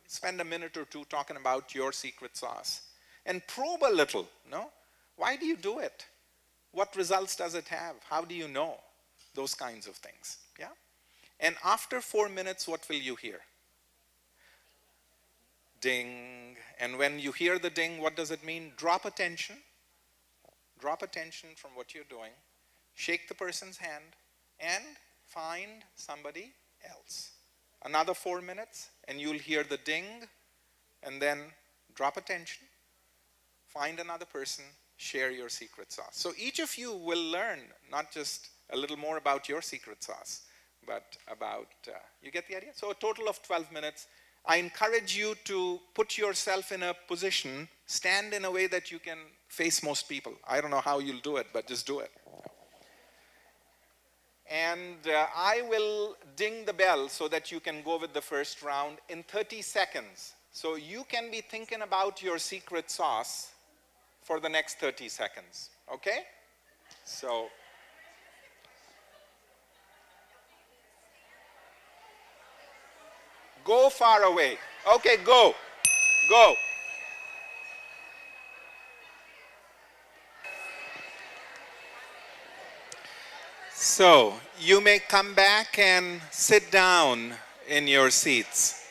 Spend a minute or 2 talking about your secret sauce. And probe a little, no? Why do you do it? What results does it have? How do you know? Those kinds of things, yeah? And after 4 minutes, what will you hear? Ding. And when you hear the ding, what does it mean? Drop attention. Drop attention from what you're doing. Shake the person's hand and find somebody else. Another 4 minutes and you'll hear the ding, and then drop attention, find another person, share your secret sauce. So each of you will learn not just a little more about your secret sauce, but about, you get the idea? So a total of 12 minutes. I encourage you to put yourself in a position, stand in a way that you can face most people. I don't know how you'll do it, but just do it. And I will ding the bell so that you can go with the first round in 30 seconds. So you can be thinking about your secret sauce for the next 30 seconds, okay? So, go far away. Okay, go, go. So, you may come back and sit down in your seats.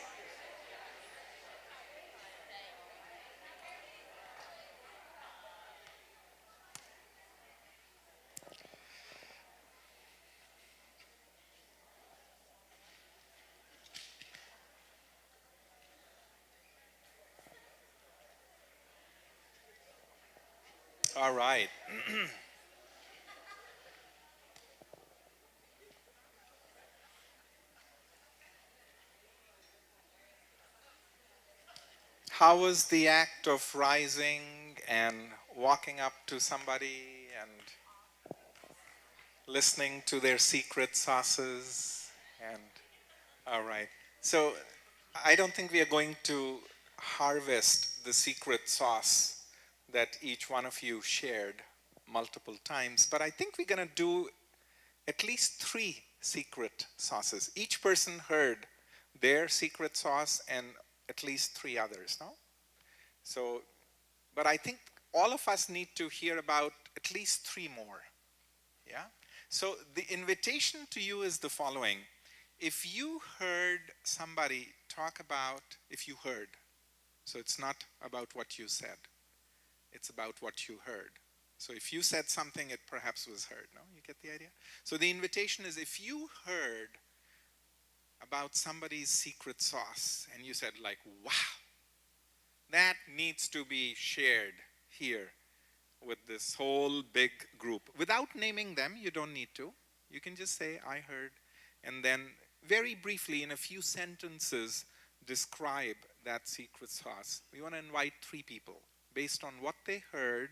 All right. How was the act of rising and walking up to somebody and listening to their secret sauces? And all right. So I don't think we are going to harvest the secret sauce that each one of you shared multiple times, but I think we're going to do at least 3 secret sauces. Each person heard their secret sauce and at least 3 others, no? So, but I think all of us need to hear about at least 3 more, yeah? So the invitation to you is the following. If you heard somebody talk about, if you heard, so it's not about what you said, it's about what you heard. So if you said something, it perhaps was heard, no? You get the idea? So the invitation is if you heard about somebody's secret sauce and you said like, wow, that needs to be shared here with this whole big group. Without naming them, you don't need to. You can just say, I heard, and then very briefly in a few sentences describe that secret sauce. We want to invite 3 people based on what they heard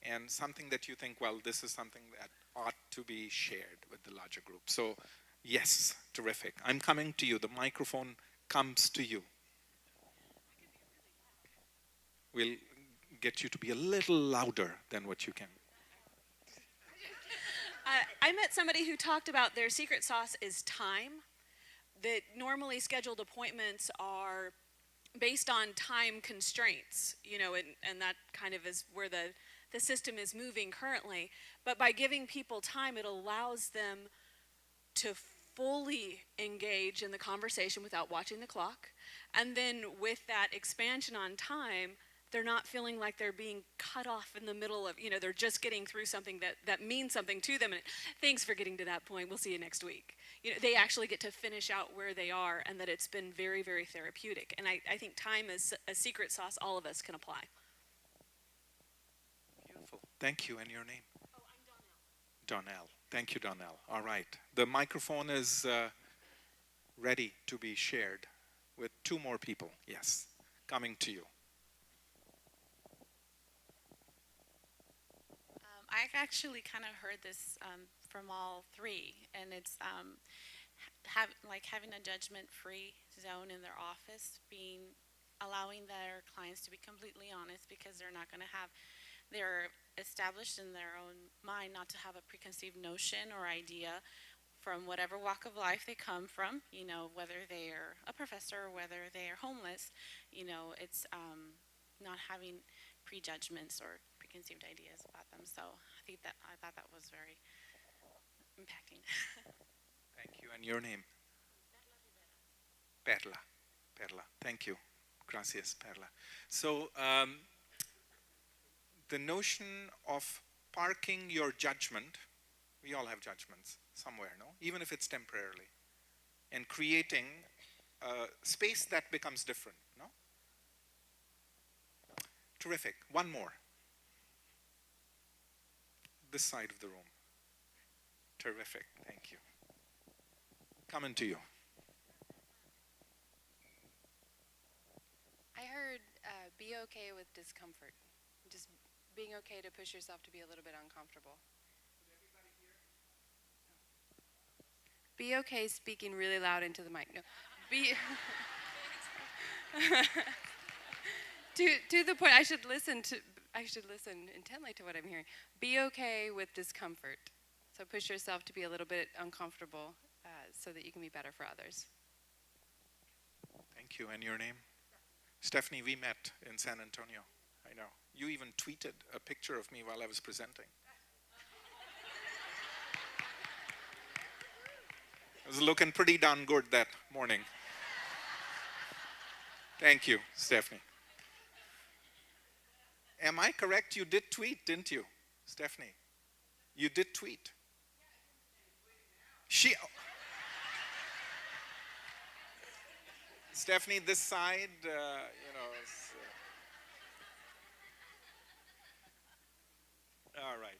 and something that you think, well, this is something that ought to be shared with the larger group. So, yes, terrific. I'm coming to you. The microphone comes to you. We'll get you to be a little louder than what you can. I met somebody who talked about their secret sauce is time. That normally scheduled appointments are based on time constraints, you know, and that kind of is where the system is moving currently. But by giving people time, it allows them to fully engage in the conversation without watching the clock. And then with that expansion on time, they're not feeling like they're being cut off in the middle of, you know, they're just getting through something that means something to them. And thanks for getting to that point. We'll see you next week. You know, they actually get to finish out where they are, and that it's been very, very therapeutic. And I think time is a secret sauce all of us can apply. Beautiful. Thank you. And your name? Oh, I'm Donnell. Donnell. Thank you, Donnell. All right. The microphone is ready to be shared with 2 more people. Yes. Coming to you. I actually kind of heard this from all 3, and it's having a judgment-free zone in their office, allowing their clients to be completely honest, because they're established in their own mind not to have a preconceived notion or idea from whatever walk of life they come from, you know, whether they are a professor or whether they are homeless, you know, it's not having prejudgments or preconceived ideas about them. So I thought that was very impacting. Thank you. And your name? Perla. Perla. Thank you. Gracias, Perla. So the notion of parking your judgment, we all have judgments somewhere, no? Even if it's temporarily, and creating a space that becomes different, no? terrific. One more. This side of the room. Terrific, thank you. Coming to you. I heard be okay with discomfort. Just being okay to push yourself to be a little bit uncomfortable. Be okay speaking really loud into the mic. No. Be to the point. I should listen intently to what I'm hearing. Be okay with discomfort. So push yourself to be a little bit uncomfortable so that you can be better for others. Thank you. And your name? Stephanie, we met in San Antonio. I know. You even tweeted a picture of me while I was presenting. I was looking pretty darn good that morning. Thank you, Stephanie. Am I correct? You did tweet, didn't you, Stephanie? You did tweet. Stephanie, this side, all right.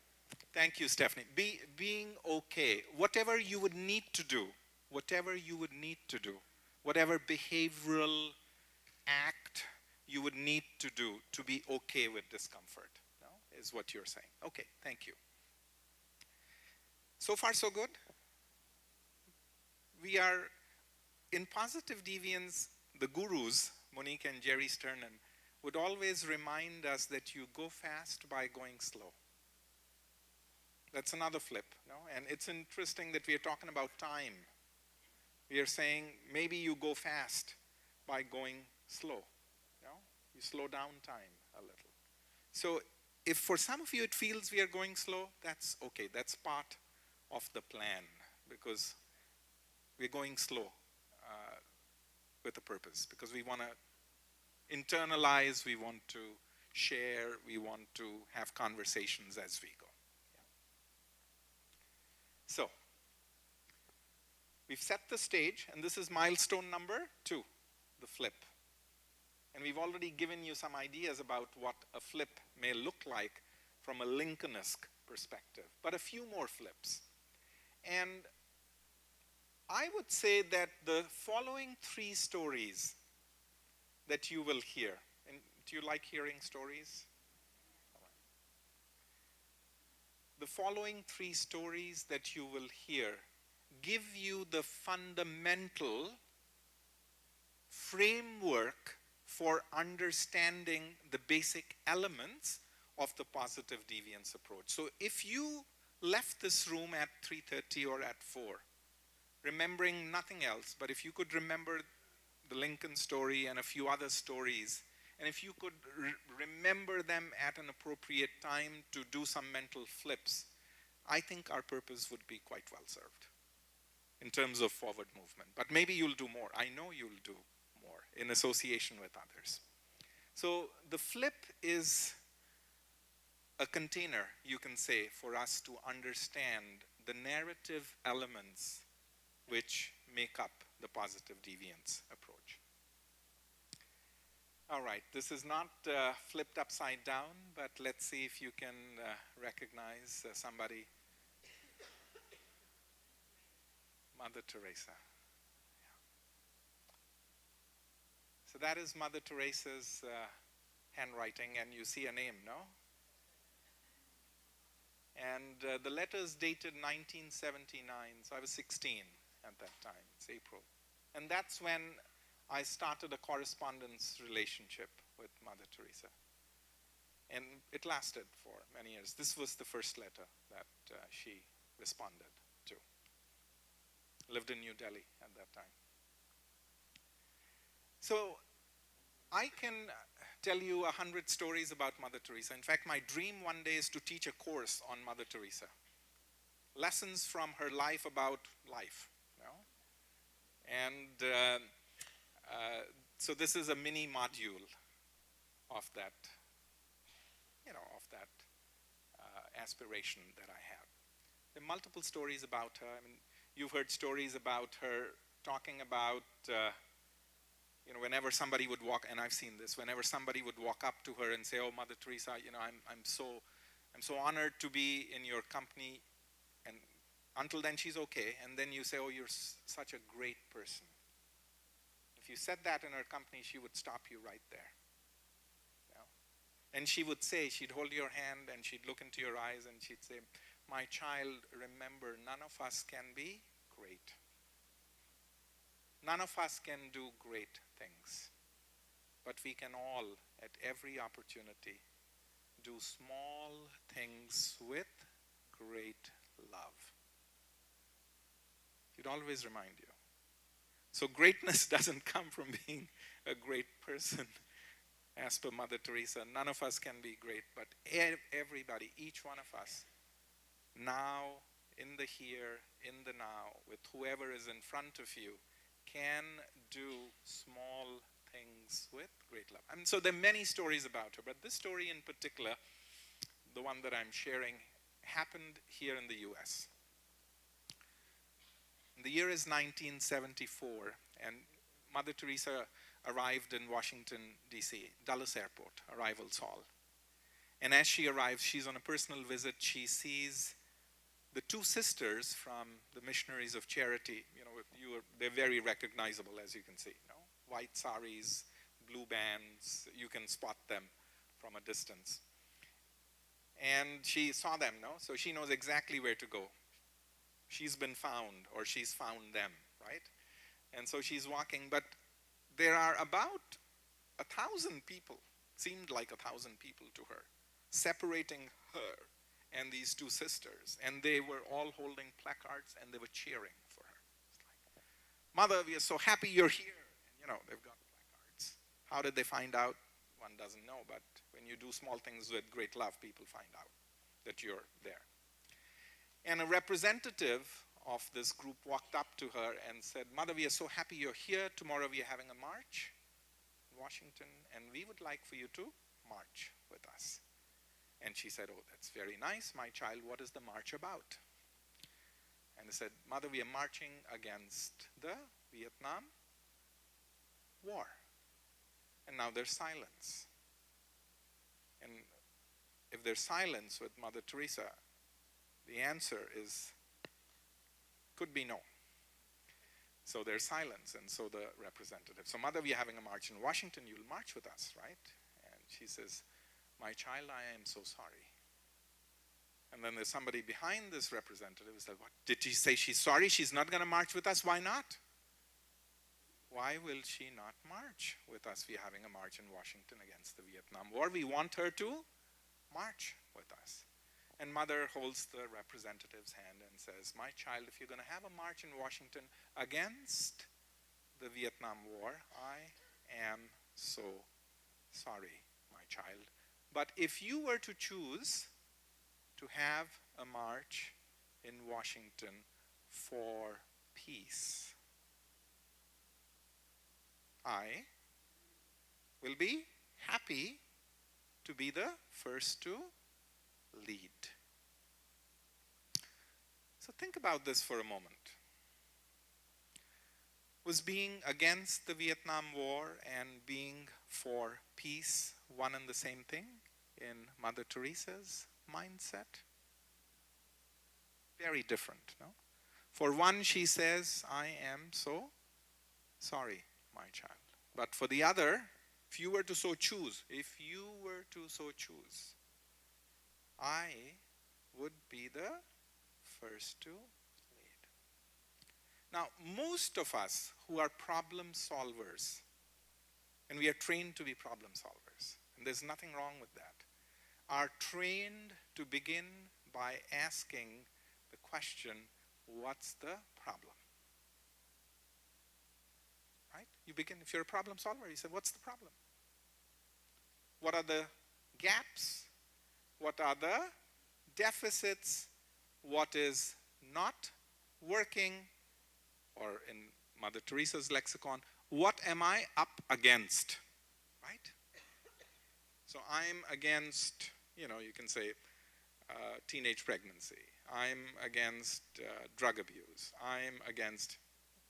Thank you, Stephanie. Being okay, whatever you would need to do, whatever behavioral act you would need to do to be okay with discomfort, no? Is what you're saying. Okay, thank you. So far, so good? We are, in positive deviance, the gurus, Monique and Jerry Sternan, would always remind us that you go fast by going slow. That's another flip, no? And it's interesting that we are talking about time. We are saying maybe you go fast by going slow, no? You slow down time a little. So if for some of you it feels we are going slow, that's okay. That's part of the plan because we're going slow with a purpose because we want to internalize, we want to share, we want to have conversations as we go. So, we've set the stage, and this is milestone number 2, the flip. And we've already given you some ideas about what a flip may look like from a Lincolnesque perspective, but a few more flips. And I would say that the following 3 stories that you will hear, and do you like hearing stories? The following 3 stories that you will hear give you the fundamental framework for understanding the basic elements of the positive deviance approach. So if you left this room at 3:30 or at 4, remembering nothing else, but if you could remember the Lincoln story and a few other stories, and if you could remember them at an appropriate time to do some mental flips, I think our purpose would be quite well served in terms of forward movement. But maybe you'll do more. I know you'll do more in association with others. So the flip is a container, you can say, for us to understand the narrative elements which make up the positive deviance approach. All right, this is not flipped upside down, but let's see if you can recognize somebody. Mother Teresa. Yeah. So that is Mother Teresa's handwriting, and you see a name, no? And the letter's dated 1979, so I was 16 at that time. It's April. And that's when I started a correspondence relationship with Mother Teresa. And it lasted for many years. This was the first letter that she responded to. Lived in New Delhi at that time. So I can tell you 100 stories about Mother Teresa. In fact, my dream one day is to teach a course on Mother Teresa. Lessons from her life about life. You know? And so this is a mini module of that, aspiration that I have. There are multiple stories about her. I mean, you've heard stories about her talking about, you know, whenever somebody would walk, and I've seen this, whenever somebody would walk up to her and say, "Oh, Mother Teresa, you know, I'm so honored to be in your company," and until then she's okay, and then you say, "Oh, you're such a great person." If you said that in her company, she would stop you right there. You know? And she would say, she'd hold your hand and she'd look into your eyes and she'd say, "My child, remember, none of us can be great. None of us can do great things, but we can all, at every opportunity, do small things with great love." She'd always remind you. So greatness doesn't come from being a great person. As per Mother Teresa, none of us can be great, but everybody, each one of us, now, in the here, in the now, with whoever is in front of you, can do small things with great love. And so there are many stories about her, but this story in particular, the one that I'm sharing, happened here in the US. The year is 1974, and Mother Teresa arrived in Washington, D.C., Dulles Airport, arrivals hall. And as she arrives, she's on a personal visit. She sees the two sisters from the Missionaries of Charity. You know, they're very recognizable, as you can see. You know? White saris, blue bands, you can spot them from a distance. And she saw them, no? So she knows exactly where to go. She's been found, or she's found them, right? And so she's walking, but there are about 1,000 people, seemed like 1,000 people to her, separating her and these two sisters. And they were all holding placards and they were cheering for her. It's like, "Mother, we are so happy you're here." And you know, they've got placards. How did they find out? One doesn't know, but when you do small things with great love, people find out that you're there. And a representative of this group walked up to her and said, "Mother, we are so happy you're here. Tomorrow we are having a march in Washington, and we would like for you to march with us." And she said, "Oh, that's very nice. My child, what is the march about?" And they said, "Mother, we are marching against the Vietnam War." And now there's silence. And if there's silence with Mother Teresa, the answer could be no. So there's silence, and so the representative. "So Mother, we are having a march in Washington. You'll march with us, right?" And she says, "My child, I am so sorry." And then there's somebody behind this representative who said, "What? Did she say she's sorry? She's not going to march with us? Why not?" "Why will she not march with us? We're having a march in Washington against the Vietnam War. We want her to march with us." And Mother holds the representative's hand and says, "My child, if you're going to have a march in Washington against the Vietnam War, I am so sorry, my child. But if you were to choose to have a march in Washington for peace, I will be happy to be the first to lead." So think about this for a moment. Was being against the Vietnam War and being for peace one and the same thing in Mother Teresa's mindset? Very different, no? For one, she says, "I am so sorry, my child." But for the other, if you were to so choose, I would be the first to lead. Now, most of us who are problem solvers, and we are trained to be problem solvers, and there's nothing wrong with that, are trained to begin by asking the question, what's the problem? Right? You begin, if you're a problem solver, you say, what's the problem? What are the gaps? What are the deficits? What is not working? Or in Mother Teresa's lexicon, what am I up against? Right? So I'm against, you can say teenage pregnancy. I'm against drug abuse.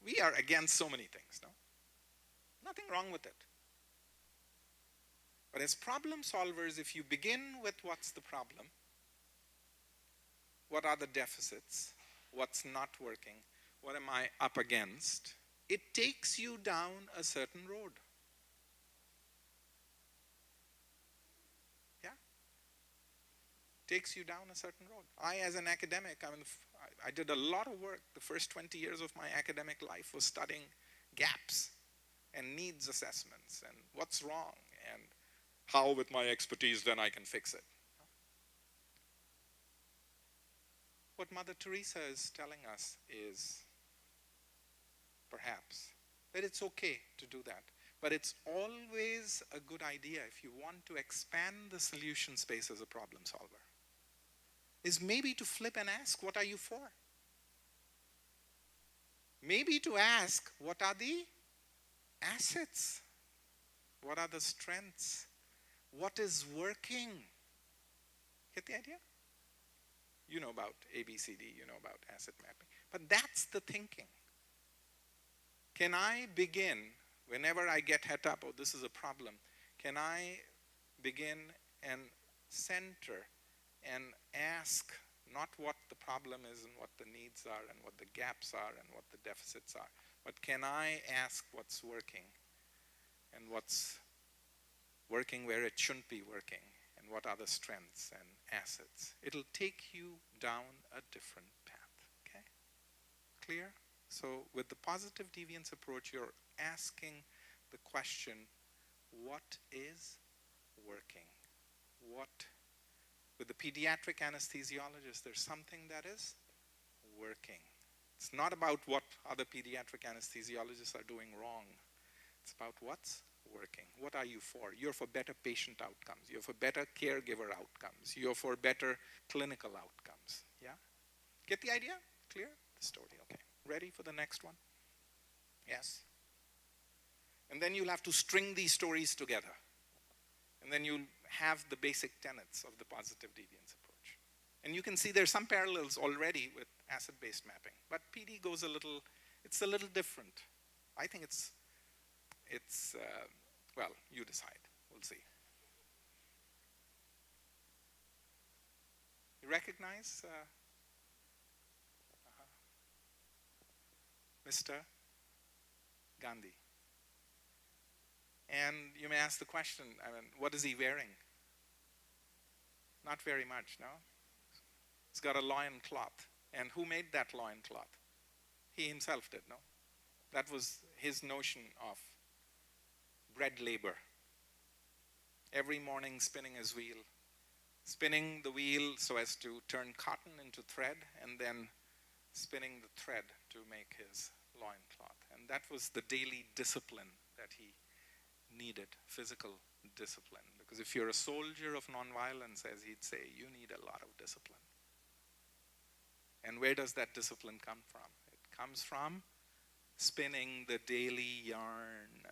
We are against so many things, no? Nothing wrong with it. But as problem solvers, if you begin with what's the problem, what are the deficits, what's not working, what am I up against, it takes you down a certain road. Yeah? Takes you down a certain road. I, as an academic, I did a lot of work. The first 20 years of my academic life was studying gaps and needs assessments and what's wrong and how with my expertise then I can fix it. What Mother Teresa is telling us is perhaps that it's okay to do that. But it's always a good idea if you want to expand the solution space as a problem solver, is maybe to flip and ask, what are you for? Maybe to ask, what are the assets? What are the strengths? What is working? Get the idea? You know about ABCD, you know about asset mapping. But that's the thinking. Can I begin, whenever I get het up, oh, this is a problem, can I begin and center and ask not what the problem is and what the needs are and what the gaps are and what the deficits are, but can I ask what's working and what's working where it shouldn't be working, and what are the strengths and assets. It'll take you down a different path, okay? Clear? So with the positive deviance approach, you're asking the question, what is working? With the pediatric anesthesiologist, there's something that is working. It's not about what other pediatric anesthesiologists are doing wrong. It's about what's working. What are you for? You're for better patient outcomes. You're for better caregiver outcomes. You're for better clinical outcomes. Yeah? Get the idea? Clear? The story. Okay. Ready for the next one? Yes? And then you'll have to string these stories together. And then you'll have the basic tenets of the positive deviance approach. And you can see there's some parallels already with asset-based mapping. But PD goes it's a little different. I think it's well, you decide. We'll see. You recognize Mr. Gandhi? And you may ask the question, what is he wearing? Not very much, no? He's got a loincloth. And who made that loincloth? He himself did, no? That was his notion of bread labor. Every morning spinning his wheel. Spinning the wheel so as to turn cotton into thread, and then spinning the thread to make his loincloth. And that was the daily discipline that he needed, physical discipline. Because if you're a soldier of nonviolence, as he'd say, you need a lot of discipline. And where does that discipline come from? It comes from spinning the daily yarn.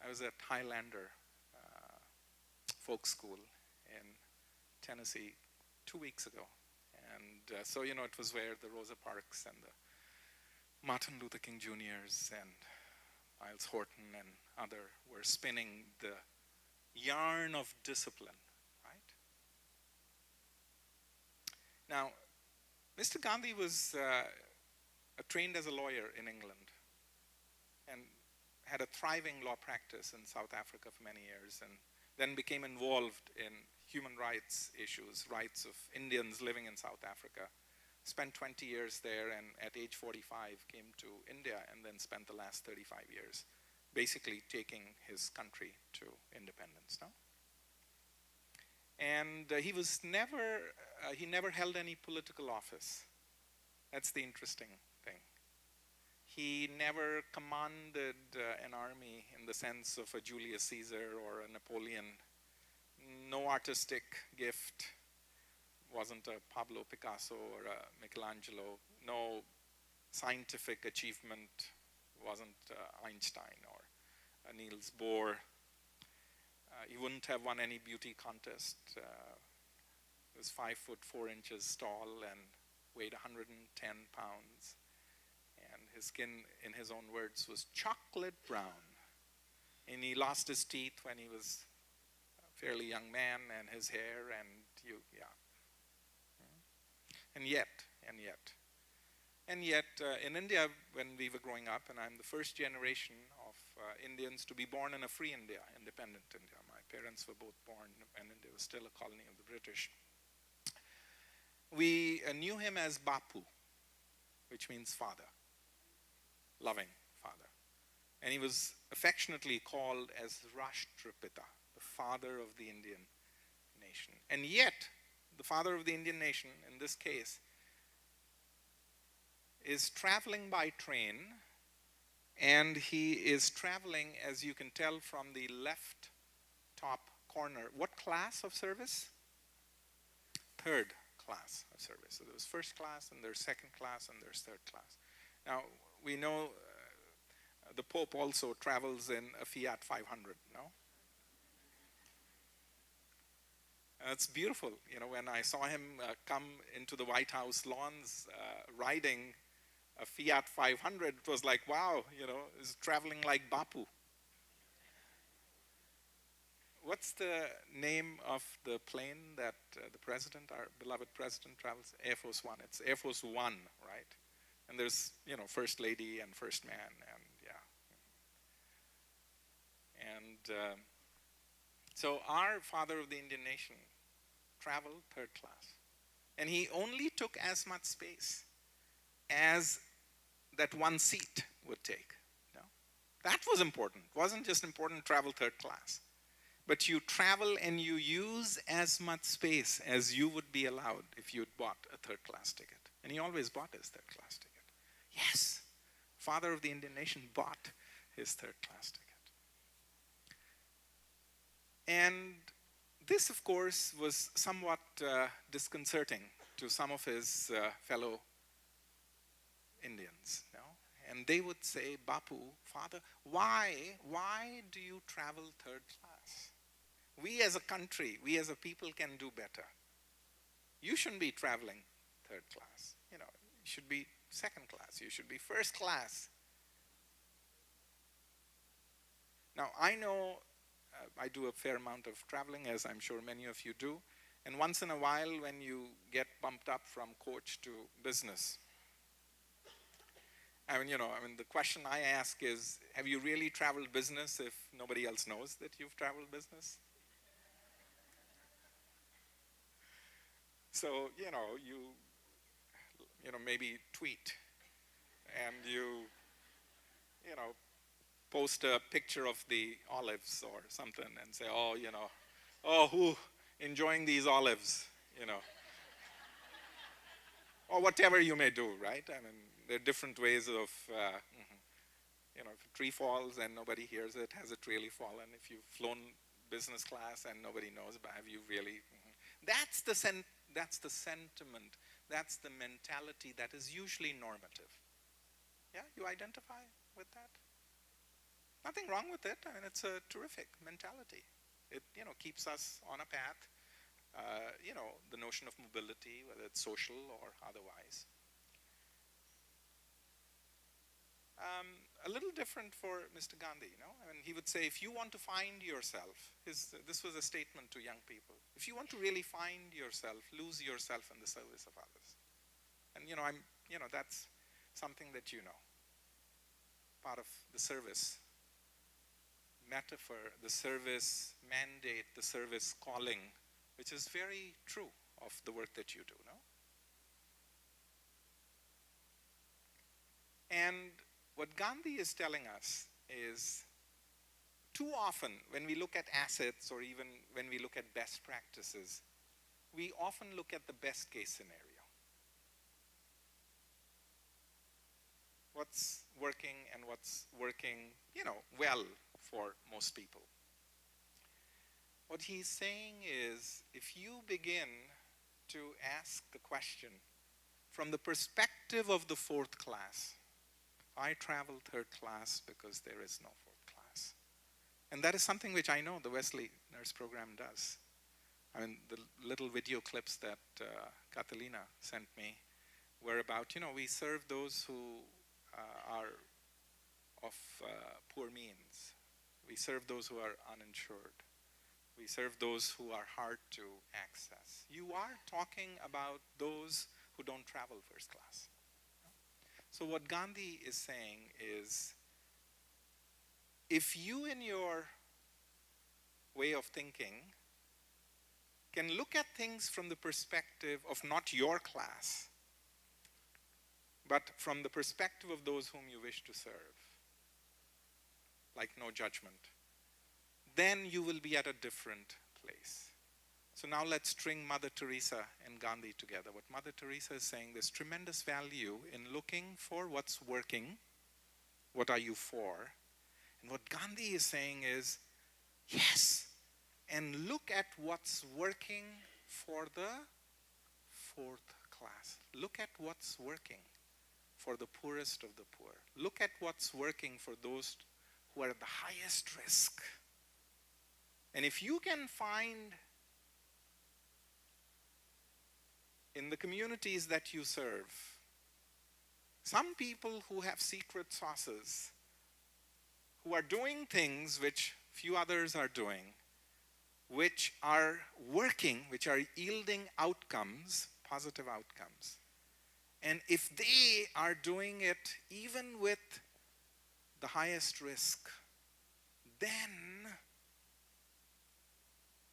I was at Highlander folk school in Tennessee 2 weeks ago. And so, it was where the Rosa Parks and the Martin Luther King Jr.'s and Miles Horton and other were spinning the yarn of discipline, right? Now, Mr. Gandhi was trained as a lawyer in England and had a thriving law practice in South Africa for many years, and then became involved in human rights issues, rights of Indians living in South Africa. Spent 20 years there, and at age 45 came to India, and then spent the last 35 years basically taking his country to independence. No? And he never held any political office. That's the interesting thing. He never commanded an army in the sense of a Julius Caesar or a Napoleon. No artistic gift. Wasn't a Pablo Picasso or a Michelangelo. No scientific achievement. Wasn't Einstein or Niels Bohr. He wouldn't have won any beauty contest. He was 5'4" tall and weighed 110 pounds. And His skin, in his own words, was chocolate brown. And he lost his teeth when he was a fairly young man, and his hair, and And yet, in India, when we were growing up, and I'm the first generation of Indians to be born in a free India, independent India. My parents were both born when India was still a colony of the British. We knew him as Bapu, which means father, loving father. And he was affectionately called as Rashtrapita, the father of the Indian nation. And yet, the father of the Indian nation, in this case, is traveling by train, and he is traveling, as you can tell from the left top corner. What class of service? Third class of service. So there was first class, and there's second class, and there's third class. Now, we know the Pope also travels in a Fiat 500, no? It's beautiful. You know, when I saw him come into the White House lawns riding a Fiat 500, it was like, wow, you know, he's traveling like Bapu. What's the name of the plane that the president, our beloved president, travels? Air Force One. It's Air Force One, right? And there's, you know, First Lady and First Man, and And so our father of the Indian nation traveled third class. And he only took as much space as that one seat would take. No? That was important. It wasn't just important to travel third class. But you travel and you use as much space as you would be allowed if you'd bought a third class ticket. And he always bought his third class ticket. Yes, father of the Indian nation bought his third class ticket. And this, of course, was somewhat disconcerting to some of his fellow Indians. You know? And they would say, Bapu, father, why do you travel third class? We as a country, we as a people can do better. You shouldn't be traveling third class. You know, you should be second class. You should be first class. Now, I know I do a fair amount of traveling, as I'm sure many of you do. And once in a while, when you get bumped up from coach to business, the question I ask is, have you really traveled business if nobody else knows that you've traveled business? So, you maybe tweet and you post a picture of the olives or something and say, who enjoying these olives, or whatever you may do, right? I mean, there are different ways of, if a tree falls and nobody hears it, has it really fallen? If you've flown business class and nobody knows, but have you really? That's the sentiment, that's the mentality that is usually normative. Yeah, you identify with that? Nothing wrong with it. I mean, it's a terrific mentality. It, keeps us on a path. The notion of mobility, whether it's social or otherwise. A little different for Mr. Gandhi, I mean, he would say, if you want to find yourself, this was a statement to young people. If you want to really find yourself, lose yourself in the service of others. And, that's something that part of the service metaphor, the service mandate, the service calling, which is very true of the work that you do, no? And what Gandhi is telling us is, too often when we look at assets or even when we look at best practices, we often look at the best case scenario. What's working and what's working, well for most people. What he's saying is, if you begin to ask the question from the perspective of the fourth class, I travel third class because there is no fourth class. And that is something which I know the Wesley Nurse Program does. I mean, the little video clips that Catalina sent me were about, we serve those who poor means. We serve those who are uninsured. We serve those who are hard to access. You are talking about those who don't travel first class. So what Gandhi is saying is, if you in your way of thinking can look at things from the perspective of not your class, but from the perspective of those whom you wish to serve, like no judgment, then you will be at a different place. So now let's string Mother Teresa and Gandhi together. What Mother Teresa is saying, there's tremendous value in looking for what's working. What are you for? And what Gandhi is saying is, yes, and look at what's working for the fourth class. Look at what's working for the poorest of the poor. Look at what's working for those who are at the highest risk. And if you can find in the communities that you serve some people who have secret sauces, who are doing things which few others are doing, which are working, which are yielding outcomes, positive outcomes. And if they are doing it even with the highest risk, then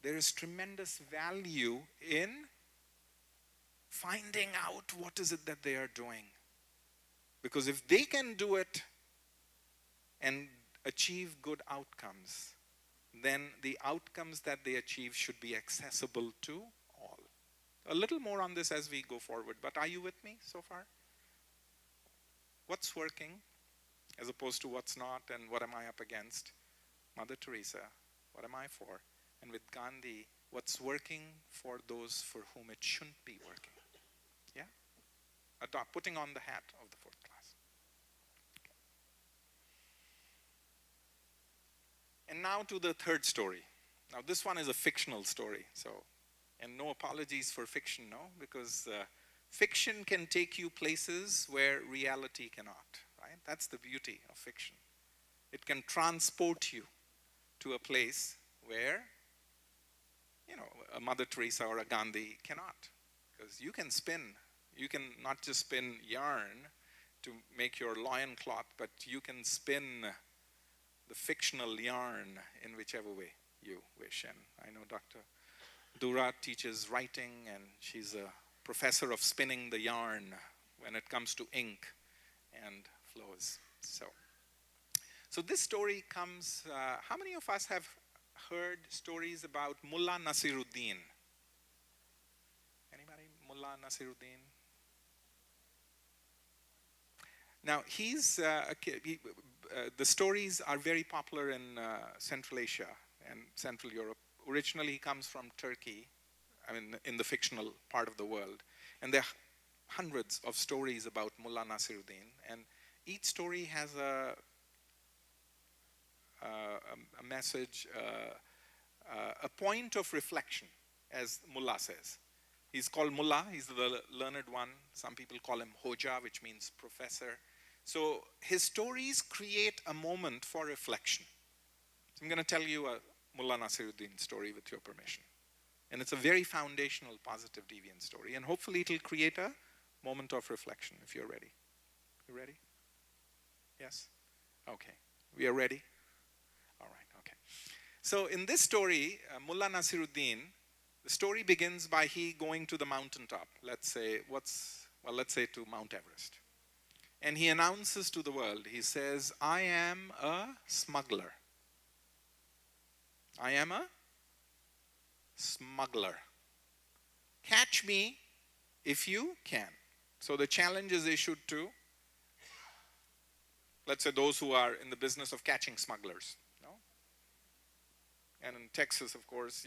there is tremendous value in finding out what is it that they are doing. Because if they can do it and achieve good outcomes, then the outcomes that they achieve should be accessible to all. A little more on this as we go forward, but are you with me so far? What's working as opposed to what's not, and what am I up against? Mother Teresa, what am I for? And with Gandhi, what's working for those for whom it shouldn't be working? Yeah? Putting on the hat of the fourth class. And now to the third story. Now this one is a fictional story, and no apologies for fiction, no, because fiction can take you places where reality cannot, right? That's the beauty of fiction. It can transport you to a place where, a Mother Teresa or a Gandhi cannot. Because you can not just spin yarn to make your loincloth, but you can spin the fictional yarn in whichever way you wish. And I know Dr. Dura teaches writing, and she's a professor of spinning the yarn when it comes to ink and flows. So this story comes, how many of us have heard stories about Mullah Nasiruddin? Anybody? Mullah Nasiruddin? Now, the stories are very popular in Central Asia and Central Europe. Originally, he comes from Turkey, in the fictional part of the world. And there are hundreds of stories about Mullah Nasiruddin. And each story has a message, a point of reflection, as Mullah says. He's called Mullah, he's the learned one. Some people call him Hoja, which means professor. So his stories create a moment for reflection. So I'm going to tell you a Mullah Nasiruddin story with your permission. And it's a very foundational positive deviance story. And hopefully it'll create a moment of reflection if you're ready. You ready? Yes? Okay. We are ready? All right, okay. So in this story, Mullah Nasiruddin, the story begins by he going to the mountaintop. Let's say to Mount Everest. And he announces to the world, he says, I am a smuggler. I am a smuggler. Catch me if you can. So the challenge is issued to, let's say, those who are in the business of catching smugglers. No? And in Texas, of course,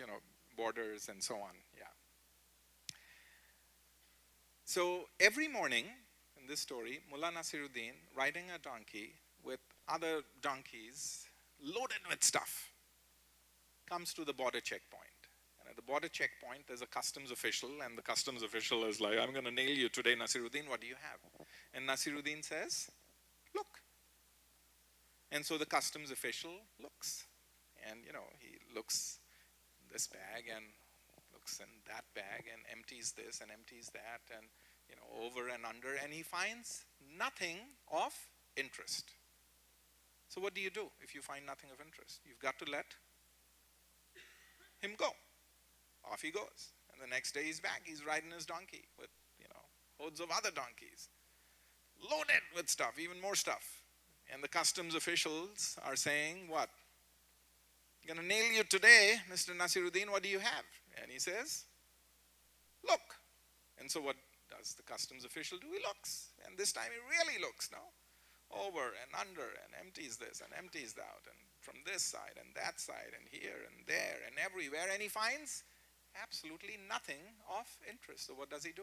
borders and so on, yeah. So every morning, in this story, Mullah Nasiruddin, riding a donkey with other donkeys loaded with stuff, comes to the border checkpoint. And at the border checkpoint, there's a customs official, and the customs official is like, I'm going to nail you today, Nasiruddin, what do you have? And Nasiruddin says, look. And so the customs official looks, and he looks in this bag and looks in that bag and empties this and empties that and over and under, and he finds nothing of interest. So what do you do if you find nothing of interest? You've got to let him go. Off he goes. And the next day he's back. He's riding his donkey with, hordes of other donkeys, loaded with stuff, even more stuff. And the customs officials are saying, what? I'm going to nail you today, Mr. Nasiruddin, what do you have? And he says, look. And so what does the customs official do? He looks. And this time he really looks, no? Over and under, and empties this and empties that, and from this side and that side and here and there and everywhere, and he finds absolutely nothing of interest. So what does he do?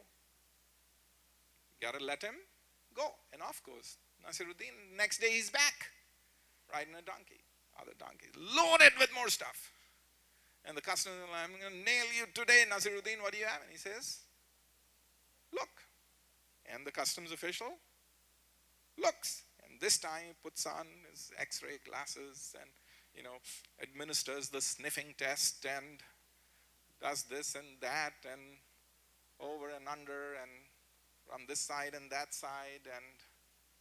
You gotta let him go, and off goes Nasiruddin. Next day he's back, riding a donkey, other donkeys, loaded with more stuff. And the customer, I'm gonna nail you today, Nasiruddin, what do you have? And he says, look. And the customs official looks. And this time he puts on his x-ray glasses and, administers the sniffing test and does this and that and over and under and from this side and that side, and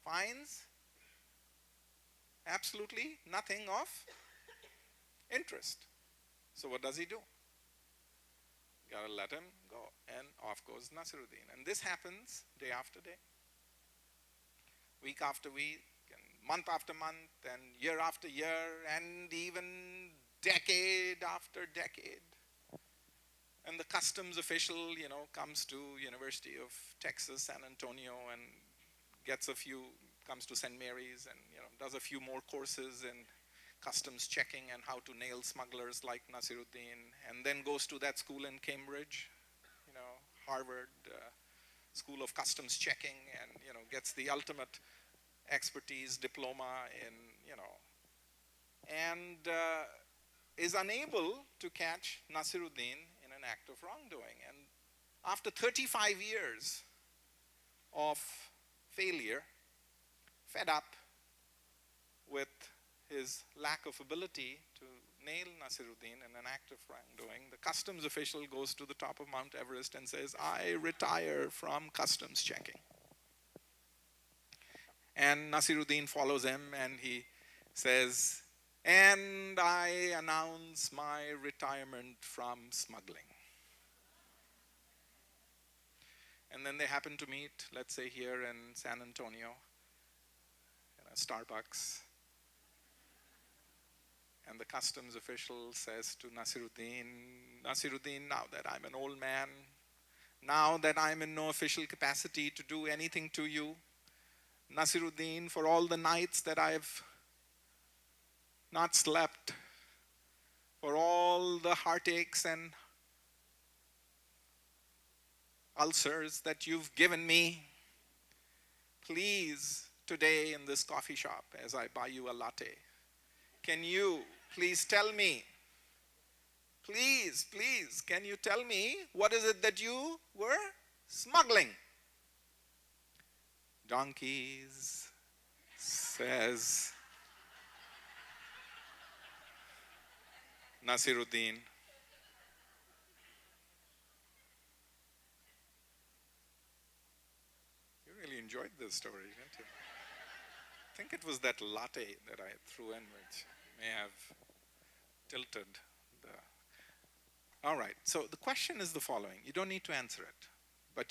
finds absolutely nothing of interest. So what does he do? You gotta let him go, and off goes Nasiruddin. And this happens day after day, week after week, and month after month, and year after year, and even decade after decade. And the customs official, comes to University of Texas, San Antonio, and comes to St. Mary's and, does a few more courses in customs checking and how to nail smugglers like Nasiruddin, and then goes to that school in Cambridge, Harvard School of Customs Checking, and, gets the ultimate expertise diploma in, and is unable to catch Nasiruddin in an act of wrongdoing. And after 35 years of failure, fed up with his lack of ability to nail Nasiruddin in an act of wrongdoing, the customs official goes to the top of Mount Everest and says, I retire from customs checking. And Nasiruddin follows him and he says, and I announce my retirement from smuggling. And then they happen to meet, let's say here in San Antonio, in a Starbucks. And the customs official says to Nasiruddin, Nasiruddin, now that I'm an old man, now that I'm in no official capacity to do anything to you, Nasiruddin, for all the nights that I've not slept, for all the heartaches and ulcers that you've given me, please, today in this coffee shop, as I buy you a latte, can you please tell me, please, can you tell me what is it that you were smuggling? Donkeys, says Nasiruddin. You really enjoyed this story, didn't you? I think it was that latte that I threw in which may have tilted the... All right, so the question is the following. You don't need to answer it, but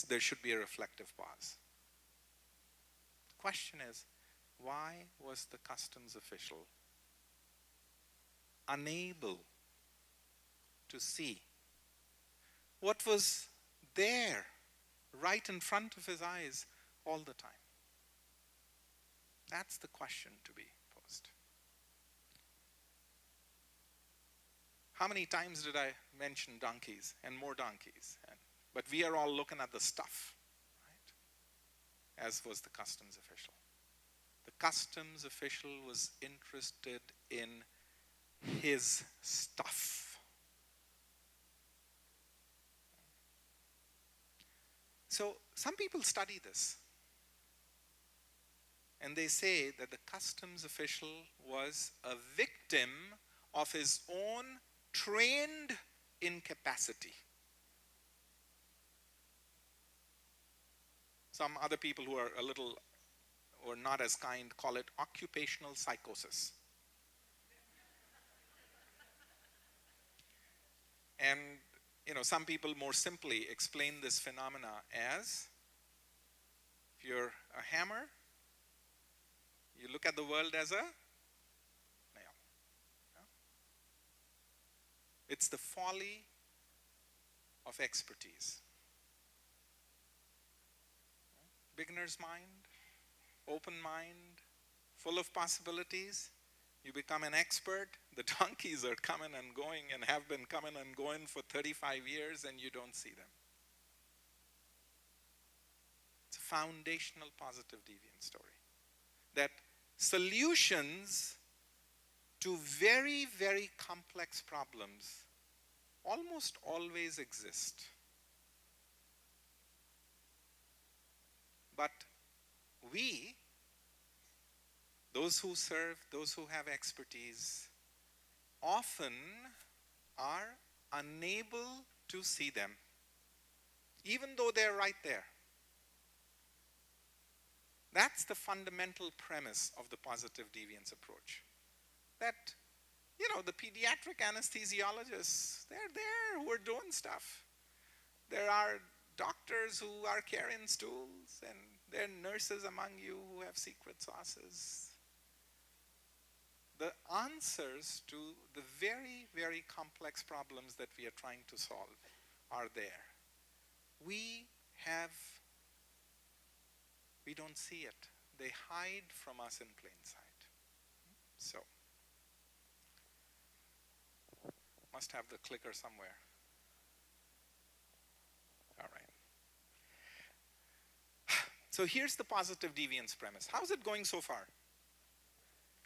there should be a reflective pause. The question is, why was the customs official unable to see what was there, right in front of his eyes all the time? That's the question to be posed. How many times did I mention donkeys and more donkeys? But we are all looking at the stuff, right? As was the customs official. The customs official was interested in his stuff. So some people study this. and they say that the customs official was a victim of his own trained incapacity. Some other people who are a little or not as kind call it occupational psychosis. And some people more simply explain this phenomena as, if you're a hammer, you look at the world as a nail. It's the folly of expertise. Beginner's mind, open mind, full of possibilities. You become an expert. The donkeys are coming and going and have been coming and going for 35 years and you don't see them. It's a foundational positive deviance story. That solutions to very, very complex problems almost always exist. But we, those who serve, those who have expertise, often are unable to see them, even though they're right there. That's the fundamental premise of the positive deviance approach. That, the pediatric anesthesiologists, they're there who are doing stuff. There are doctors who are carrying stools, and there are nurses among you who have secret sauces. The answers to the very, very complex problems that we are trying to solve are there. We don't see it. They hide from us in plain sight. So, must have the clicker somewhere. All right. So here's the positive deviance premise. How's it going so far?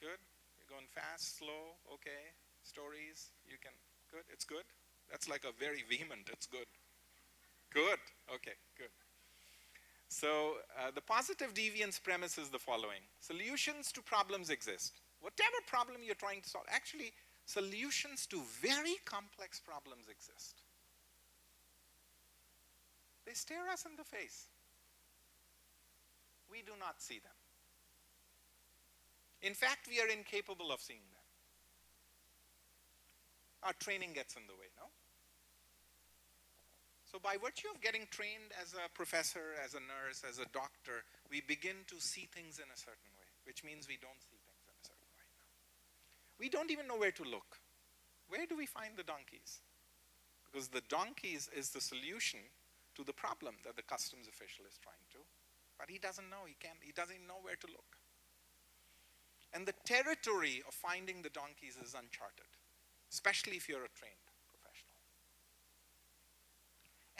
Good? You're going fast, slow, okay? Stories, good? It's good? That's like a very vehement, it's good. Good, okay, good. So the positive deviance premise is the following. Solutions to problems exist. Whatever problem you're trying to solve, actually, solutions to very complex problems exist. They stare us in the face. We do not see them. In fact, we are incapable of seeing them. Our training gets in the way, no? So by virtue of getting trained as a professor, as a nurse, as a doctor, we begin to see things in a certain way, which means we don't see things in a certain way now. We don't even know where to look. Where do we find the donkeys? Because the donkeys is the solution to the problem that the customs official is trying to, but he doesn't know, he doesn't even know where to look. And the territory of finding the donkeys is uncharted, especially if you're a trained professional.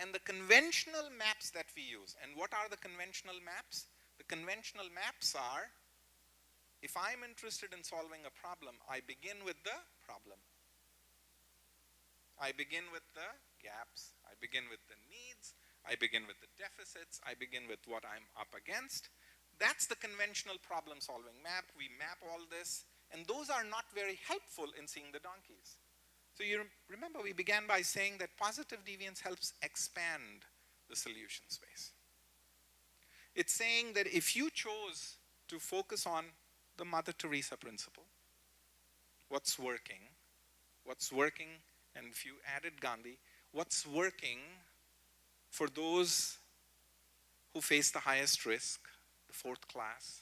And the conventional maps that we use, and what are the conventional maps? The conventional maps are, if I'm interested in solving a problem, I begin with the problem. I begin with the gaps, I begin with the needs, I begin with the deficits, I begin with what I'm up against. That's the conventional problem-solving map. We map all this, and those are not very helpful in seeing the donkeys. So you remember we began by saying that positive deviance helps expand the solution space. It's saying that if you chose to focus on the Mother Teresa principle, what's working, and if you added Gandhi, what's working for those who face the highest risk, the fourth class,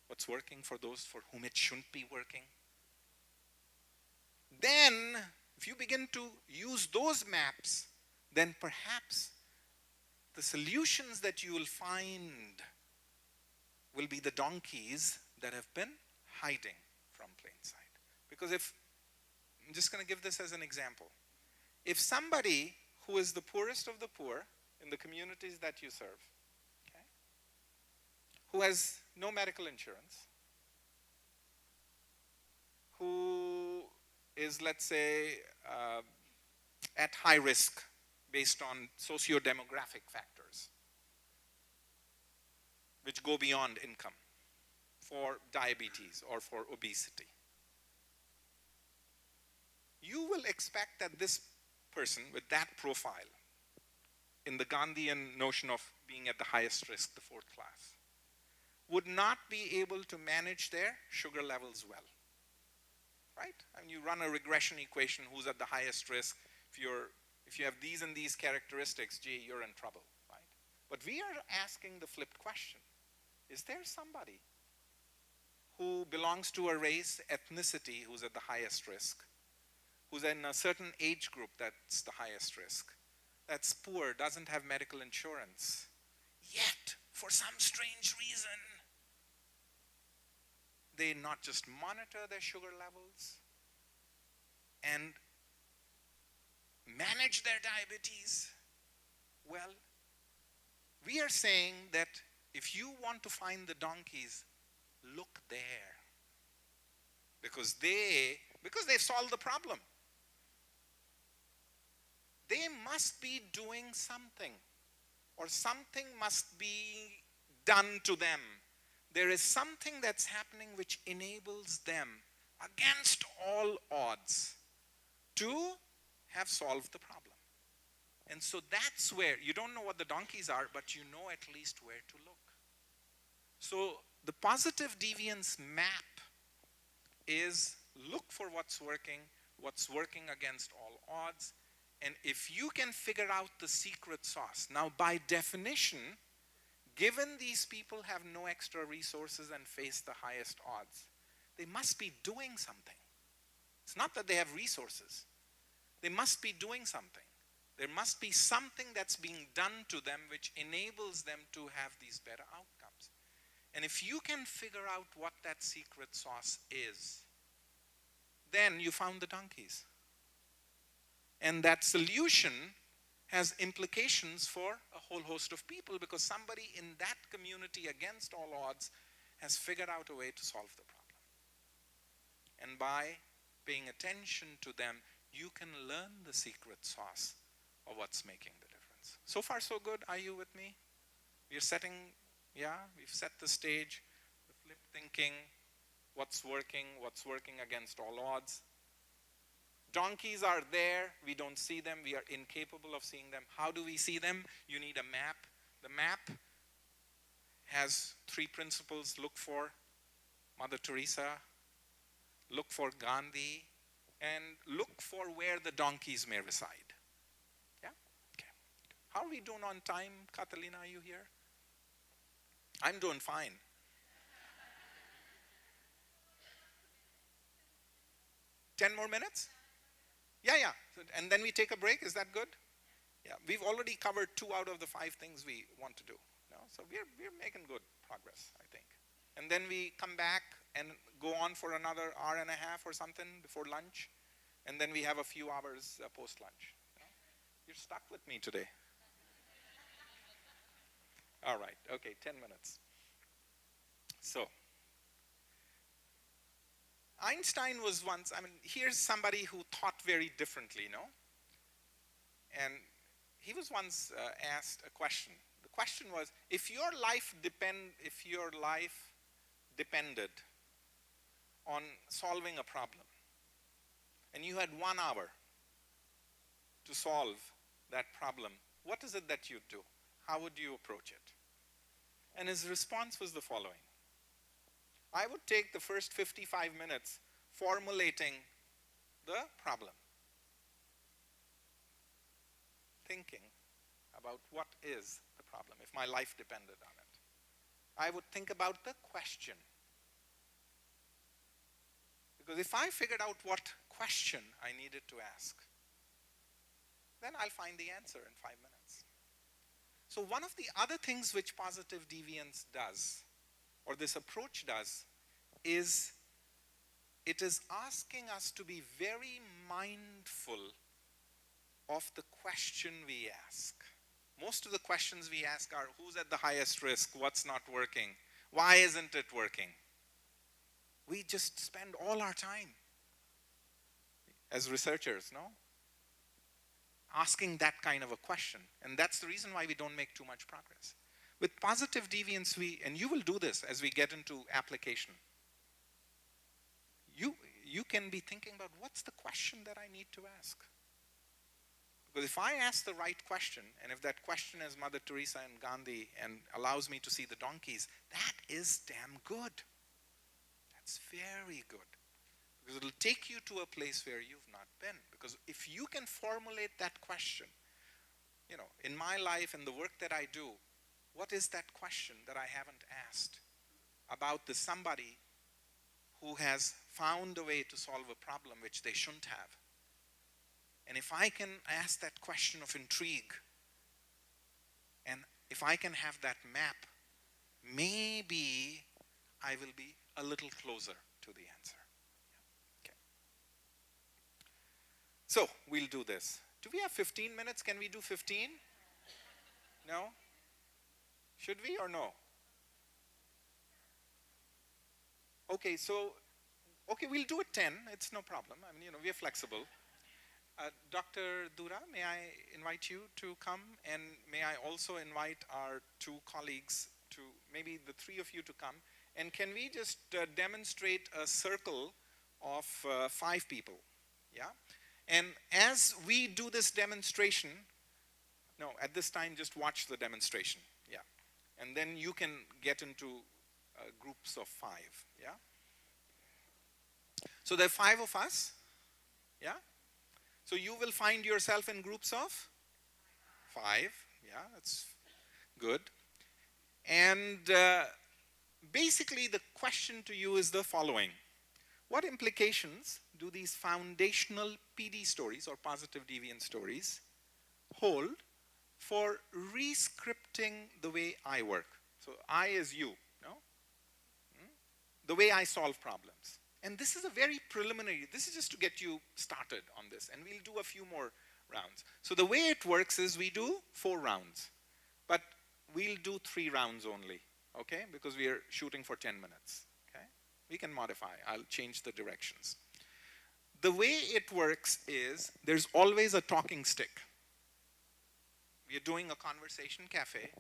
what's working for those for whom it shouldn't be working. Then, if you begin to use those maps, then perhaps the solutions that you will find will be the donkeys that have been hiding from plain sight. Because I'm just going to give this as an example. If somebody who is the poorest of the poor in the communities that you serve, okay, who has no medical insurance, who is, let's say, at high risk based on socio-demographic factors, which go beyond income. for diabetes or for obesity. You will expect that this person with that profile, in the Gandhian notion of being at the highest risk, the fourth class, would not be able to manage their sugar levels well, right? And you run a regression equation, who's at the highest risk. If you have these and these characteristics, gee, you're in trouble, right? But we are asking the flipped question. Is there somebody who belongs to a race, ethnicity, who's at the highest risk, who's in a certain age group that's the highest risk, that's poor, doesn't have medical insurance, yet, for some strange reason, they not just monitor their sugar levels and manage their diabetes well? We are saying that if you want to find the donkeys, look there. Because they've solved the problem. They must be doing something, or something must be done to them. There is something that's happening which enables them, against all odds, to have solved the problem. And so that's where, you don't know what the donkeys are, but you know at least where to look. So the positive deviance map is look for what's working against all odds, and if you can figure out the secret sauce. Now, by definition, given these people have no extra resources and face the highest odds, they must be doing something. It's not that they have resources. They must be doing something. There must be something that's being done to them which enables them to have these better outcomes. And if you can figure out what that secret sauce is, then you found the donkeys. And that solution has implications for a whole host of people, because somebody in that community, against all odds, has figured out a way to solve the problem. And by paying attention to them, you can learn the secret sauce of what's making the difference. So far, so good. Are you with me? We've set the stage, the flip thinking, what's working against all odds. Donkeys are there, we don't see them, we are incapable of seeing them. How do we see them? You need a map. The map has 3 principles. Look for Mother Teresa, look for Gandhi, and look for where the donkeys may reside. Yeah? Okay. How are we doing on time? Catalina, are you here? I'm doing fine. 10 more minutes? Yeah. And then we take a break, is that good? Yeah, we've already covered 2 out of the 5 things we want to do. No? So we're making good progress, I think. And then we come back and go on for another hour and a half or something before lunch. And then we have a few hours post-lunch. No? You're stuck with me today. All right, okay, 10 minutes. So, Einstein was once, here's somebody who thought very differently, no? And he was once asked a question. The question was, if your life depended on solving a problem, and you had 1 hour to solve that problem, what is it that you'd do? How would you approach it? And his response was the following. I would take the first 55 minutes formulating the problem, thinking about what is the problem, if my life depended on it. I would think about the question. Because if I figured out what question I needed to ask, then I'll find the answer in 5 minutes. So one of the other things which positive deviance does, or this approach does, is it is asking us to be very mindful of the question we ask. Most of the questions we ask are, who's at the highest risk? What's not working? Why isn't it working? We just spend all our time as researchers, no? Asking that kind of a question. And that's the reason why we don't make too much progress. With positive deviance, and you will do this as we get into application. You can be thinking about, what's the question that I need to ask? Because if I ask the right question, and if that question is Mother Teresa and Gandhi and allows me to see the donkeys, that is damn good. That's very good. Because it'll take you to a place where you've not been. Because if you can formulate that question, in my life and the work that I do, what is that question that I haven't asked about the somebody who has found a way to solve a problem which they shouldn't have? And if I can ask that question of intrigue, and if I can have that map, maybe I will be a little closer to the answer. Okay. So we'll do this. Do we have 15 minutes? Can we do 15? No? Should we or no? Okay, we'll do it 10. It's no problem. I mean, we are flexible. Dr. Dura, may I invite you to come, and may I also invite our two colleagues to, maybe the three of you to come, and can we just demonstrate a circle of 5 people, yeah? And as we do this demonstration, no, at this time just watch the demonstration, yeah? And then you can get into groups of 5, yeah? So there are 5 of us, yeah? So you will find yourself in groups of 5. Yeah, that's good. And basically the question to you is the following. What implications do these foundational PD stories or positive deviance stories hold for re-scripting the way I work? So I is you, no? The way I solve problems. And this is a very preliminary, this is just to get you started on this, and we'll do a few more rounds. So the way it works is we do 4 rounds, but we'll do 3 rounds only, okay? Because we are shooting for 10 minutes, okay? We can modify, I'll change the directions. The way it works is there's always a talking stick. We are doing a conversation cafe.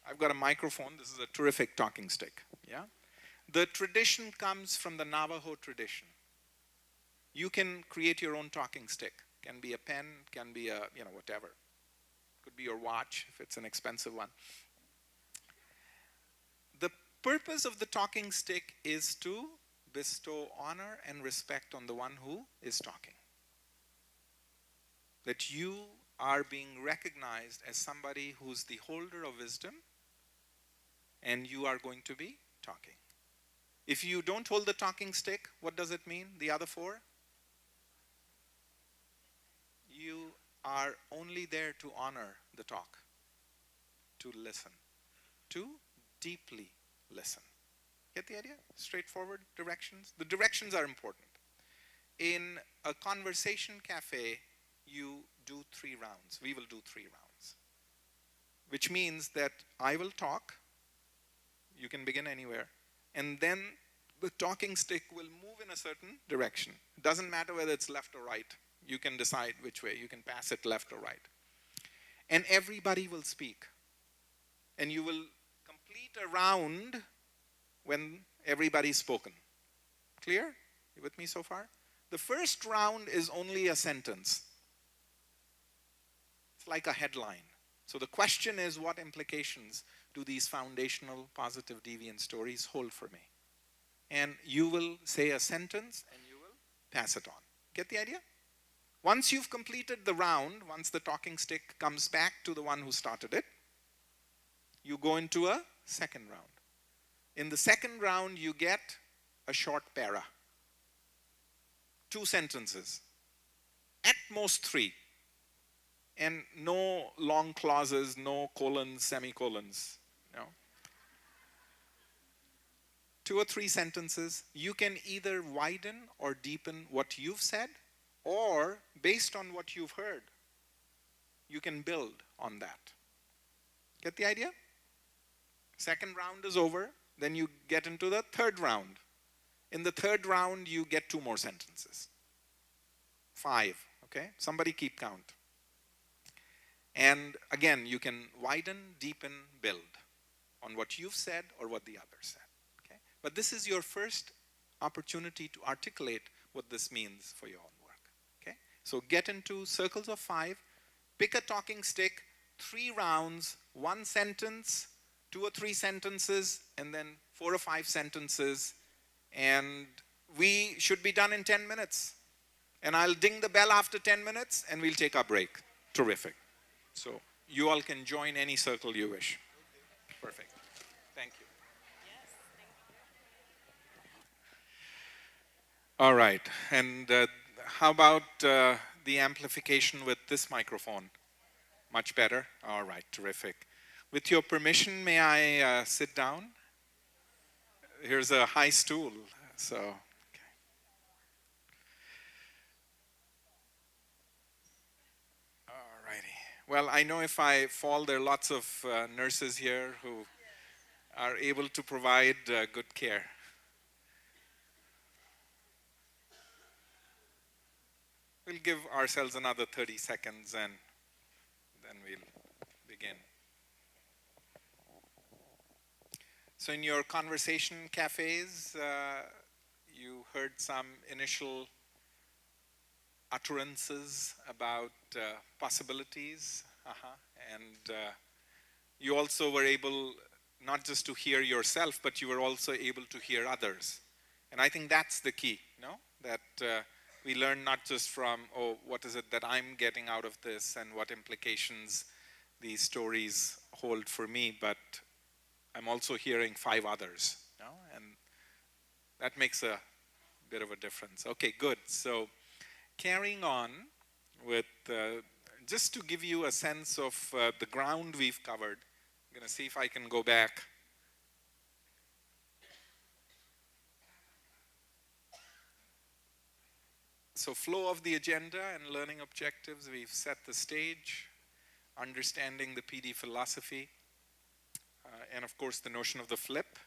I've got a microphone, this is a terrific talking stick, yeah? The tradition comes from the Navajo tradition. You can create your own talking stick. Can be a pen, can be a, whatever. Could be your watch if it's an expensive one. The purpose of the talking stick is to bestow honor and respect on the one who is talking. That you are being recognized as somebody who's the holder of wisdom, and you are going to be talking. If you don't hold the talking stick, what does it mean, the other 4? You are only there to honor the talk, to listen, to deeply listen. Get the idea? Straightforward directions. The directions are important. In a conversation cafe, you do 3 rounds. We will do 3 rounds. Which means that I will talk. You can begin anywhere. And then the talking stick will move in a certain direction. It doesn't matter whether it's left or right. You can decide which way. You can pass it left or right. And everybody will speak. And you will complete a round when everybody's spoken. Clear? You with me so far? The first round is only a sentence. It's like a headline. So the question is, what implications do these foundational positive deviance stories hold for me? And you will say a sentence and you will pass it on. Get the idea? Once you've completed the round, once the talking stick comes back to the one who started it, you go into a second round. In the second round, you get a short para. 2 sentences. At most 3. And no long clauses, no colons, semicolons. No. 2 or 3 sentences. You can either widen or deepen what you've said, or based on what you've heard, you can build on that. Get the idea? Second round is over. Then you get into the third round. In the third round, you get 2 more sentences. 5, okay? Somebody keep count. And again, you can widen, deepen, build. on what you've said or what the other said. Okay? But this is your first opportunity to articulate what this means for your own work. Okay? So get into circles of 5, pick a talking stick, 3 rounds, 1 sentence, 2 or 3 sentences, and then 4 or 5 sentences, and we should be done in 10 minutes. And I'll ding the bell after 10 minutes, and we'll take our break. Terrific. So you all can join any circle you wish. Perfect. Thank you. All right. And how about the amplification with this microphone? Much better? All right. Terrific. With your permission, may I sit down? Here's a high stool. So, okay. All righty. Well, I know if I fall, there are lots of nurses here who are able to provide good care. We'll give ourselves another 30 seconds and then we'll begin. So in your conversation cafes, you heard some initial utterances about possibilities, and you also were able not just to hear yourself, but you were also able to hear others. And I think that's the key, no? That we learn not just from, oh, what is it that I'm getting out of this and what implications these stories hold for me, but I'm also hearing 5 others, you know? And that makes a bit of a difference. Okay, good. So carrying on with, just to give you a sense of the ground we've covered, I'm going to see if I can go back. So flow of the agenda and learning objectives, we've set the stage, understanding the PD philosophy, and of course the notion of the flip,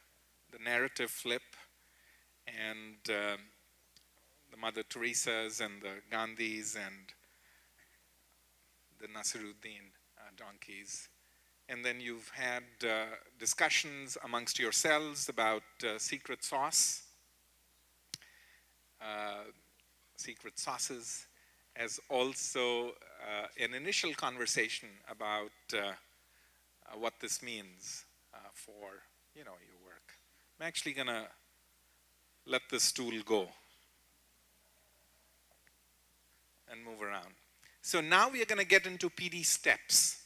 the narrative flip, and the Mother Teresas and the Gandhis and the Nasiruddin donkeys. And then you've had discussions amongst yourselves about secret sauce, secret sauces, as also an initial conversation about what this means for, you know, your work. I'm actually gonna let the stool go and move around. So now we are gonna get into PD steps.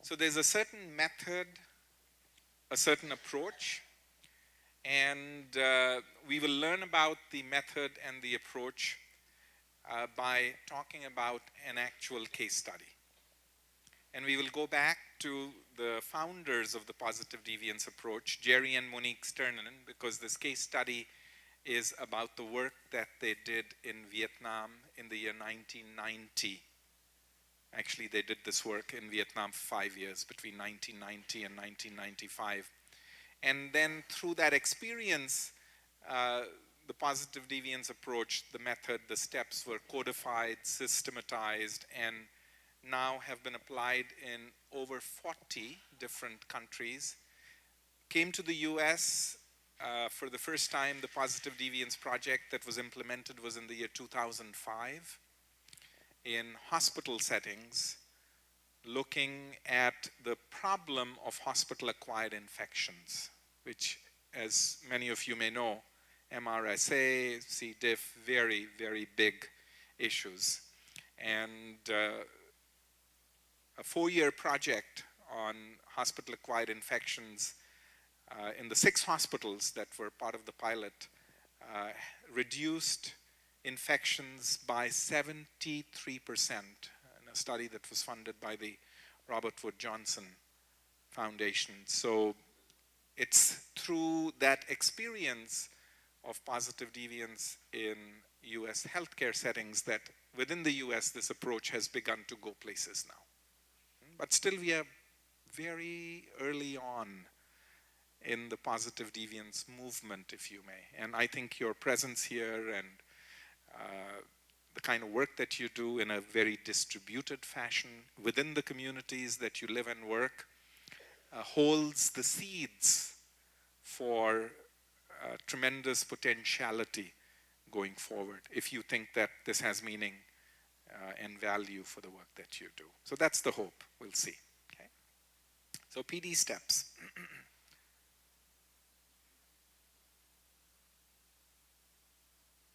So there's a certain method, a certain approach, and we will learn about the method and the approach by talking about an actual case study. And we will go back to the founders of the positive deviance approach, Jerry and Monique Sternen, because this case study is about the work that they did in Vietnam in the year 1990. Actually, they did this work in Vietnam for 5 years, between 1990 and 1995. And then through that experience, the positive deviance approach, the method, the steps were codified, systematized, and now have been applied in over 40 different countries. Came to the US for the first time. The positive deviance project that was implemented was in the year 2005 in hospital settings, looking at the problem of hospital-acquired infections, which, as many of you may know, MRSA, C. diff, very, very big issues. And a 4-year project on hospital-acquired infections in the 6 hospitals that were part of the pilot reduced infections by 73% in a study that was funded by the Robert Wood Johnson Foundation. So it's through that experience of positive deviance in US healthcare settings that within the US this approach has begun to go places now. But still we are very early on in the positive deviance movement, if you may. And I think your presence here and the kind of work that you do in a very distributed fashion within the communities that you live and work holds the seeds for tremendous potentiality going forward, if you think that this has meaning and value for the work that you do. So that's the hope. We'll see. Okay? So PD steps.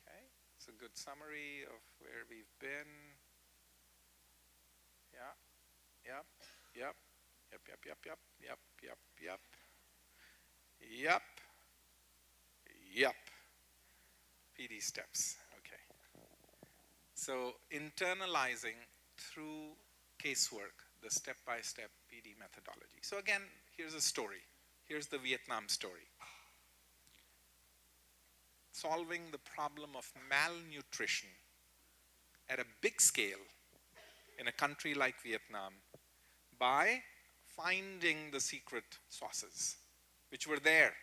Okay, it's a good summary of where we've been. Yeah, yep, yep, yep, yep, yep, yep, yep, yep, yep, yep, yep. PD steps, okay. So internalizing through casework the step-by-step PD methodology. So again, here's a story. Here's the Vietnam story. Solving the problem of malnutrition at a big scale in a country like Vietnam by finding the secret sauces, which were there,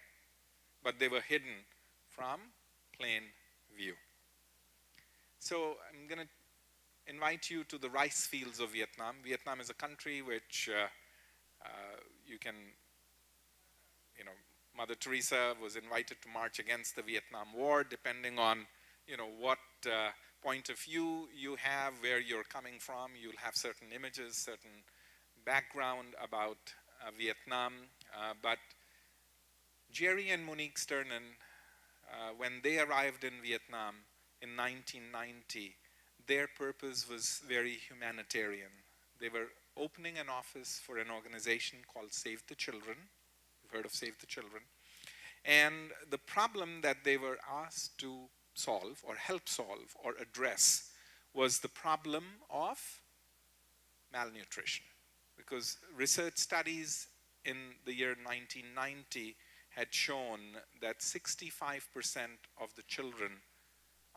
but they were hidden from plain view. So I'm going to invite you to the rice fields of Vietnam. Vietnam is a country which you can, Mother Teresa was invited to march against the Vietnam War, depending on, what point of view you have, where you're coming from. You'll have certain images, certain background about Vietnam. But Jerry and Monique Sternen, when they arrived in Vietnam in 1990, their purpose was very humanitarian. They were opening an office for an organization called Save the Children. You've heard of Save the Children. And the problem that they were asked to solve or help solve or address was the problem of malnutrition. Because research studies in the year 1990 had shown that 65% of the children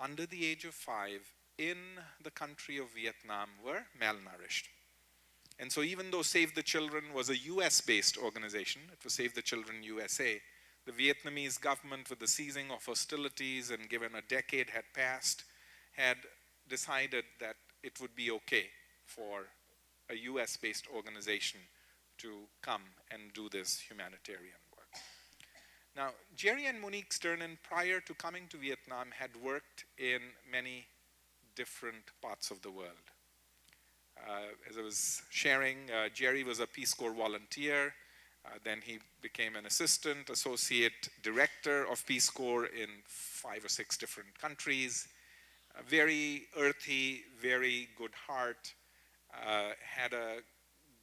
under the age of 5 in the country of Vietnam were malnourished. And so even though Save the Children was a US-based organization, it was Save the Children USA, the Vietnamese government, with the ceasing of hostilities and given a decade had passed, had decided that it would be okay for a US-based organization to come and do this humanitarian work. Now, Jerry and Monique Sternen, prior to coming to Vietnam, had worked in many different parts of the world. As I was sharing, Jerry was a Peace Corps volunteer. Then he became an assistant, associate director of Peace Corps in 5 or 6 different countries. Very earthy, very good heart, had a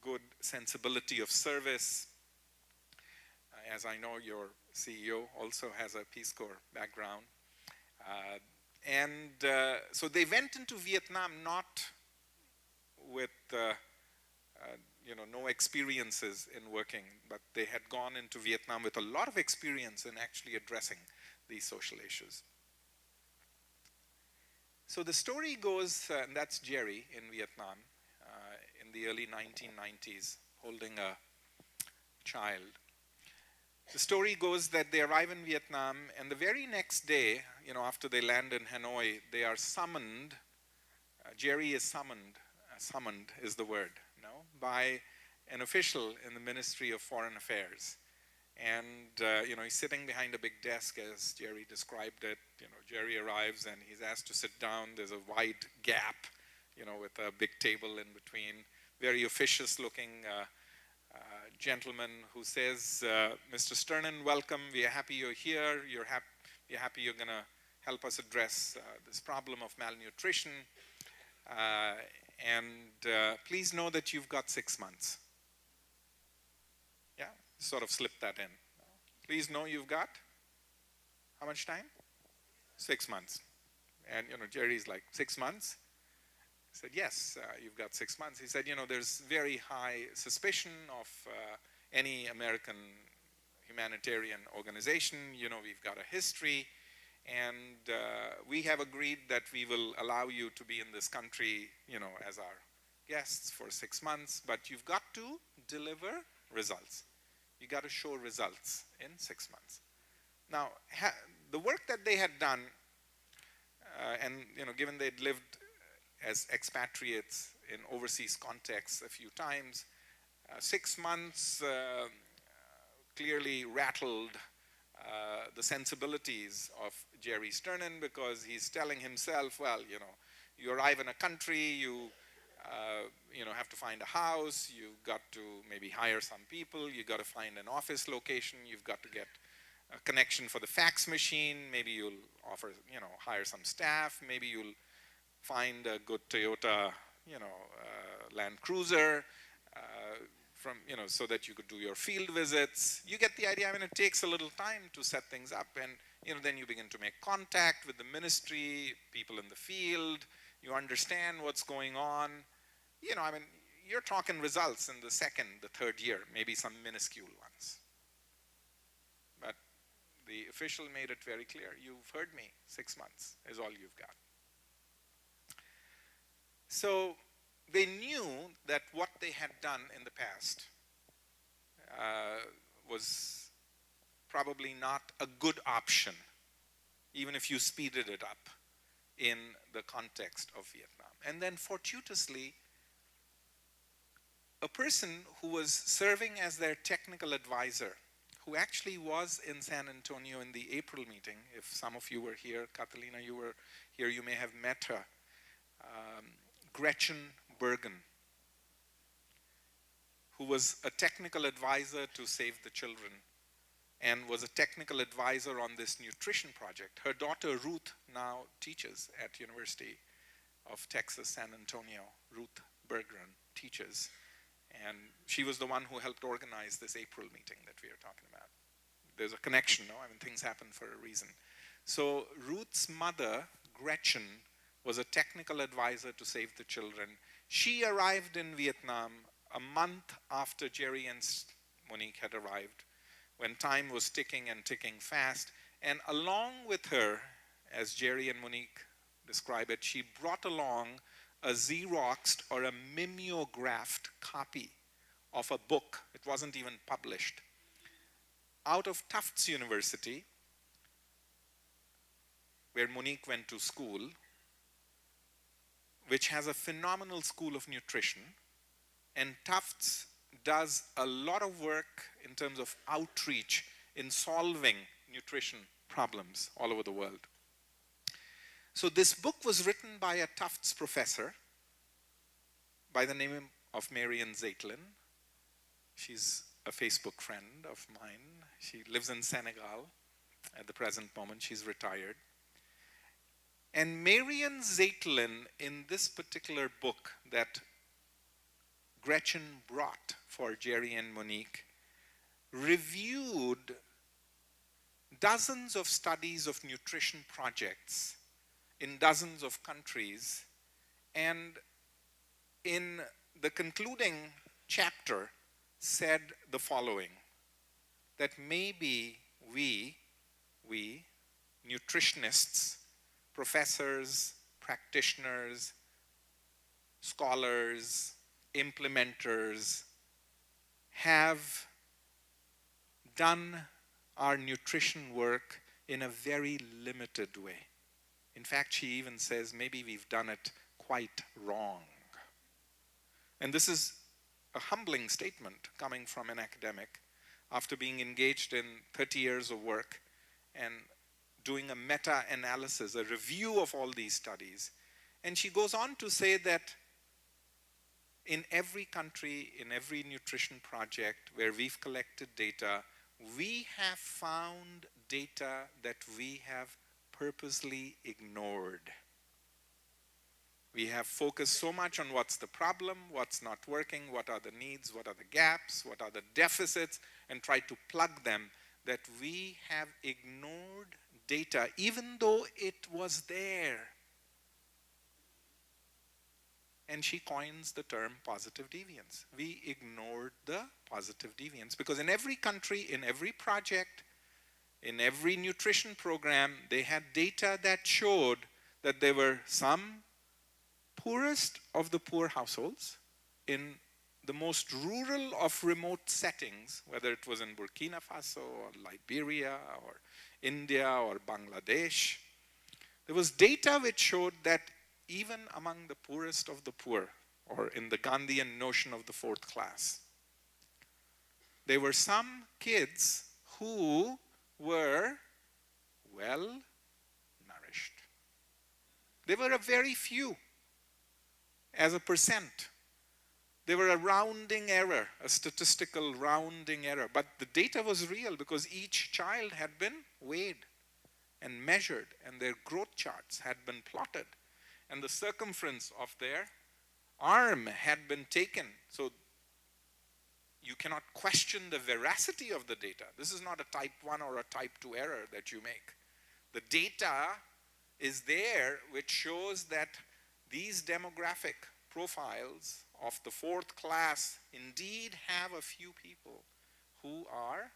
good sensibility of service. As I know, your CEO also has a Peace Corps background. So they went into Vietnam not with no experiences in working, but they had gone into Vietnam with a lot of experience in actually addressing these social issues. So the story goes, and that's Jerry in Vietnam in the early 1990s, holding a child. The story goes that they arrive in Vietnam, and the very next day, after they land in Hanoi, they are summoned. Jerry is summoned. Summoned is the word, by an official in the Ministry of Foreign Affairs. And, he's sitting behind a big desk, as Jerry described it. Jerry arrives and he's asked to sit down. There's a wide gap, with a big table in between. Very officious looking gentleman who says, Mr. Sternen, welcome. We are happy you're here. We're happy you're going to help us address this problem of malnutrition. Please know that you've got 6 months. Yeah, sort of slip that in. Please know you've got how much time? 6 months. And, Jerry's like, 6 months? I said, yes, you've got 6 months. He said, there's very high suspicion of any American humanitarian organization. We've got a history. And we have agreed that we will allow you to be in this country, as our guests for 6 months, but you've got to deliver results. You got to show results in 6 months. Now, the work that they had done, and given they'd lived as expatriates in overseas contexts a few times, 6 months clearly rattled the sensibilities of Jerry Sternin, because he's telling himself, well, you know, you arrive in a country, you have to find a house, you've got to maybe hire some people, you've got to find an office location, you've got to get a connection for the fax machine, maybe you'll offer, hire some staff, maybe you'll find a good Toyota, Land Cruiser, so that you could do your field visits. You get the idea. I mean, it takes a little time to set things up, and then you begin to make contact with the ministry, people in the field. You understand what's going on. I mean, you're talking results in the second, the third year, maybe some minuscule ones. But the official made it very clear. You've heard me. 6 months is all you've got. So they knew that what they had done in the past was probably not a good option, even if you speeded it up in the context of Vietnam. And then fortuitously, a person who was serving as their technical advisor, who actually was in San Antonio in the April meeting, if some of you were here, Catalina, you were here, you may have met her, Gretchen Bergen, who was a technical advisor to Save the Children and was a technical advisor on this nutrition project. Her daughter Ruth now teaches at University of Texas, San Antonio. Ruth Bergen teaches. And she was the one who helped organize this April meeting that we are talking about. There's a connection, no? I mean, things happen for a reason. So Ruth's mother, Gretchen, was a technical advisor to Save the Children. She arrived in Vietnam a month after Jerry and Monique had arrived, when time was ticking and ticking fast. And along with her, as Jerry and Monique describe it, she brought along a Xeroxed or a mimeographed copy of a book. It wasn't even published. Out of Tufts University, where Monique went to school, which has a phenomenal school of nutrition, and Tufts does a lot of work in terms of outreach in solving nutrition problems all over the world. So this book was written by a Tufts professor by the name of Marian Zeitlin. She's a Facebook friend of mine. She lives in Senegal at the present moment. She's retired. And Marian Zeitlin, in this particular book that Gretchen brought for Jerry and Monique, reviewed dozens of studies of nutrition projects in dozens of countries, and in the concluding chapter said the following, that maybe we nutritionists, professors, practitioners, scholars, implementers, have done our nutrition work in a very limited way. In fact, she even says maybe we've done it quite wrong. And this is a humbling statement coming from an academic after being engaged in 30 years of work and doing a meta-analysis, a review of all these studies. And she goes on to say that in every country, in every nutrition project where we've collected data, we have found data that we have purposely ignored. We have focused so much on what's the problem, what's not working, what are the needs, what are the gaps, what are the deficits, and tried to plug them, that we have ignored data even though it was there. And she coins the term positive deviance. We ignored the positive deviance because in every country, in every project, in every nutrition program, they had data that showed that there were some poorest of the poor households in the most rural of remote settings, whether it was in Burkina Faso or Liberia or India or Bangladesh. There was data which showed that even among the poorest of the poor, or in the Gandhian notion of the fourth class, there were some kids who were well nourished. There were a very few as a percent. There were a rounding error, a statistical rounding error. But the data was real because each child had been weighed and measured, and their growth charts had been plotted. And the circumference of their arm had been taken. So you cannot question the veracity of the data. This is not a type 1 or a type 2 error that you make. The data is there, which shows that these demographic profiles of the 4th class indeed have a few people who are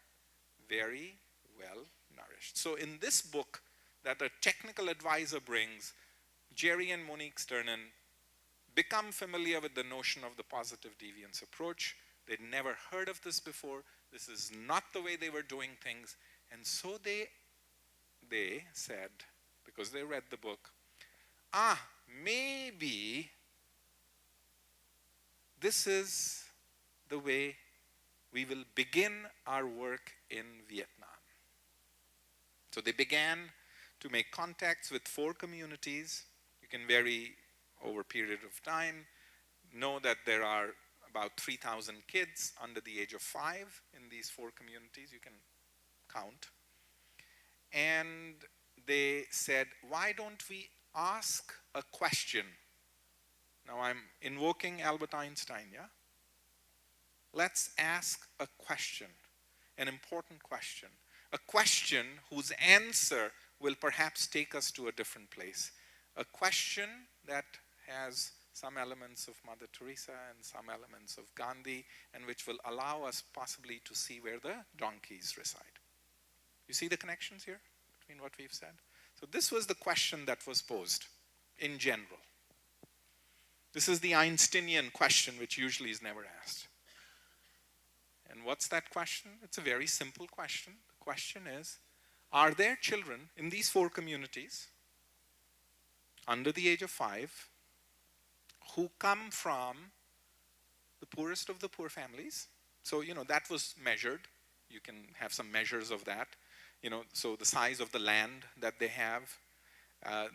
very well nourished. So in this book that a technical advisor brings, Jerry and Monique Sternen become familiar with the notion of the positive deviance approach. They'd never heard of this before. This is not the way they were doing things. And so they said, because they read the book, maybe this is the way we will begin our work in Vietnam. So they began to make contacts with 4 communities. You can vary over a period of time. Know that there are about 3,000 kids under the age of 5 in these 4 communities. You can count. And they said, why don't we ask a question? Now I'm invoking Albert Einstein, yeah? Let's ask a question, an important question. A question whose answer will perhaps take us to a different place. A question that has some elements of Mother Teresa and some elements of Gandhi, and which will allow us possibly to see where the donkeys reside. You see the connections here between what we've said? So this was the question that was posed in general. This is the Einsteinian question, which usually is never asked. And what's that question? It's a very simple question. The question is, are there children in these 4 communities under the age of 5 who come from the poorest of the poor families? So, that was measured. You can have some measures of that. So the size of the land that they have,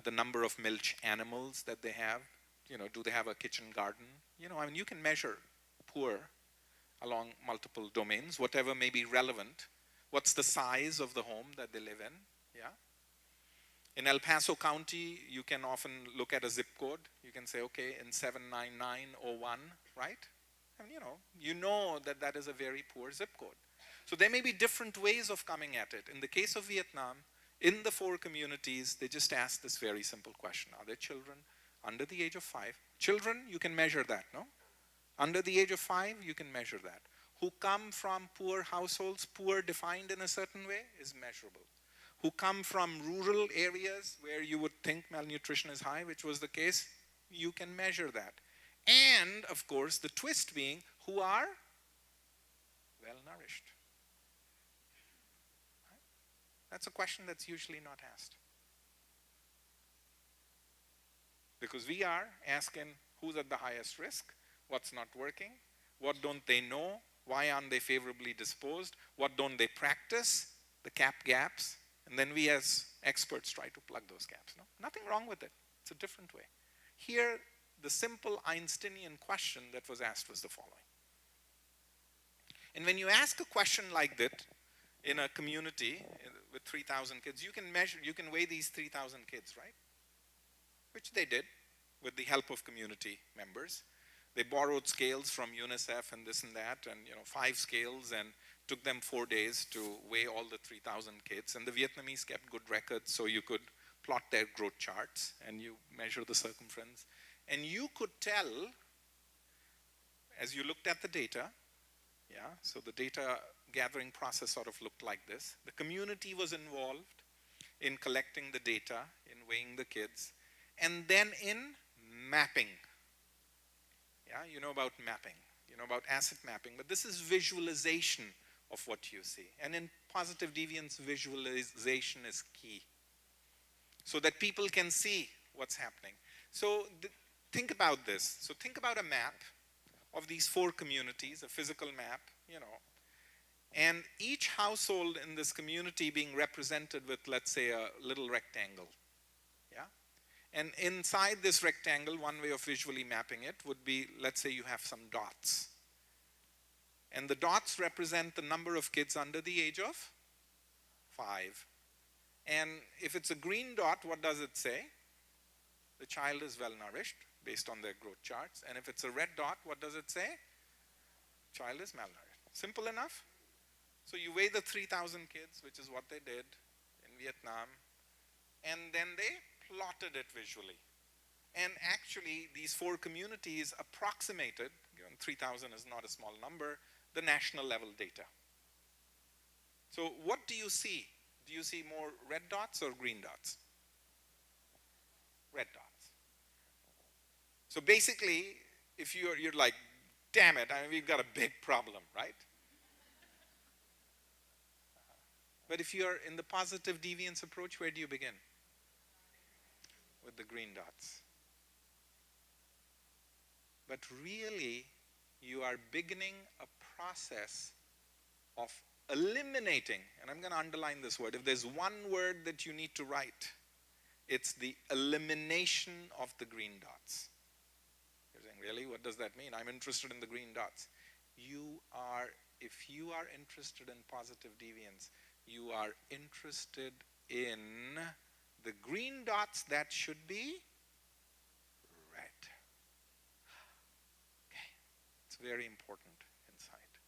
the number of milch animals that they have, do they have a kitchen garden? You can measure poor along multiple domains, whatever may be relevant. What's the size of the home that they live in? Yeah. In El Paso County, you can often look at a zip code. You can say, okay, in 79901, right? And you know that that is a very poor zip code. So there may be different ways of coming at it. In the case of Vietnam, in the 4 communities, they just asked this very simple question. Are there children under the age of 5? Children, you can measure that, no? Under the age of 5, you can measure that. Who come from poor households, poor defined in a certain way, is measurable. Who come from rural areas where you would think malnutrition is high, which was the case, you can measure that. And, of course, the twist being, who are well nourished. Right? That's a question that's usually not asked. Because we are asking who's at the highest risk, what's not working, what don't they know, why aren't they favorably disposed, what don't they practice, the gaps, and then we as experts try to plug those gaps. No? Nothing wrong with it. It's a different way. Here, the simple Einsteinian question that was asked was the following. And when you ask a question like that in a community with 3,000 kids, you can weigh these 3,000 kids, right? Which they did with the help of community members. They borrowed scales from UNICEF and this and that, and 5 scales, and took them 4 days to weigh all the 3,000 kids. And the Vietnamese kept good records, so you could plot their growth charts, and you measure the circumference. And you could tell, as you looked at the data, so the data gathering process sort of looked like this. The community was involved in collecting the data, in weighing the kids, and then in mapping. You know about mapping, you know about asset mapping, but this is visualization of what you see. And in positive deviance, visualization is key, so that people can see what's happening. So think about this. So think about a map of these 4 communities, a physical map, And each household in this community being represented with, let's say, a little rectangle. Yeah? And inside this rectangle, one way of visually mapping it would be, let's say you have some dots. And the dots represent the number of kids under the age of 5. And if it's a green dot, what does it say? The child is well nourished based on their growth charts. And if it's a red dot, what does it say? Child is malnourished. Simple enough. So you weigh the 3,000 kids, which is what they did in Vietnam, and then they plotted it visually. And actually, these 4 communities approximated, 3,000 is not a small number, the national level data. So what do you see? Do you see more red dots or green dots? Red dots. So basically, if you're like, damn it, I mean, we've got a big problem, right? But if you're in the positive deviance approach, where do you begin? With the green dots. But really, you are beginning a process of eliminating, and I'm going to underline this word. If there's one word that you need to write, it's the elimination of the green dots. You're saying, really? What does that mean? I'm interested in the green dots. If you are interested in positive deviance, you are interested in the green dots that should be red. Okay, it's very important inside.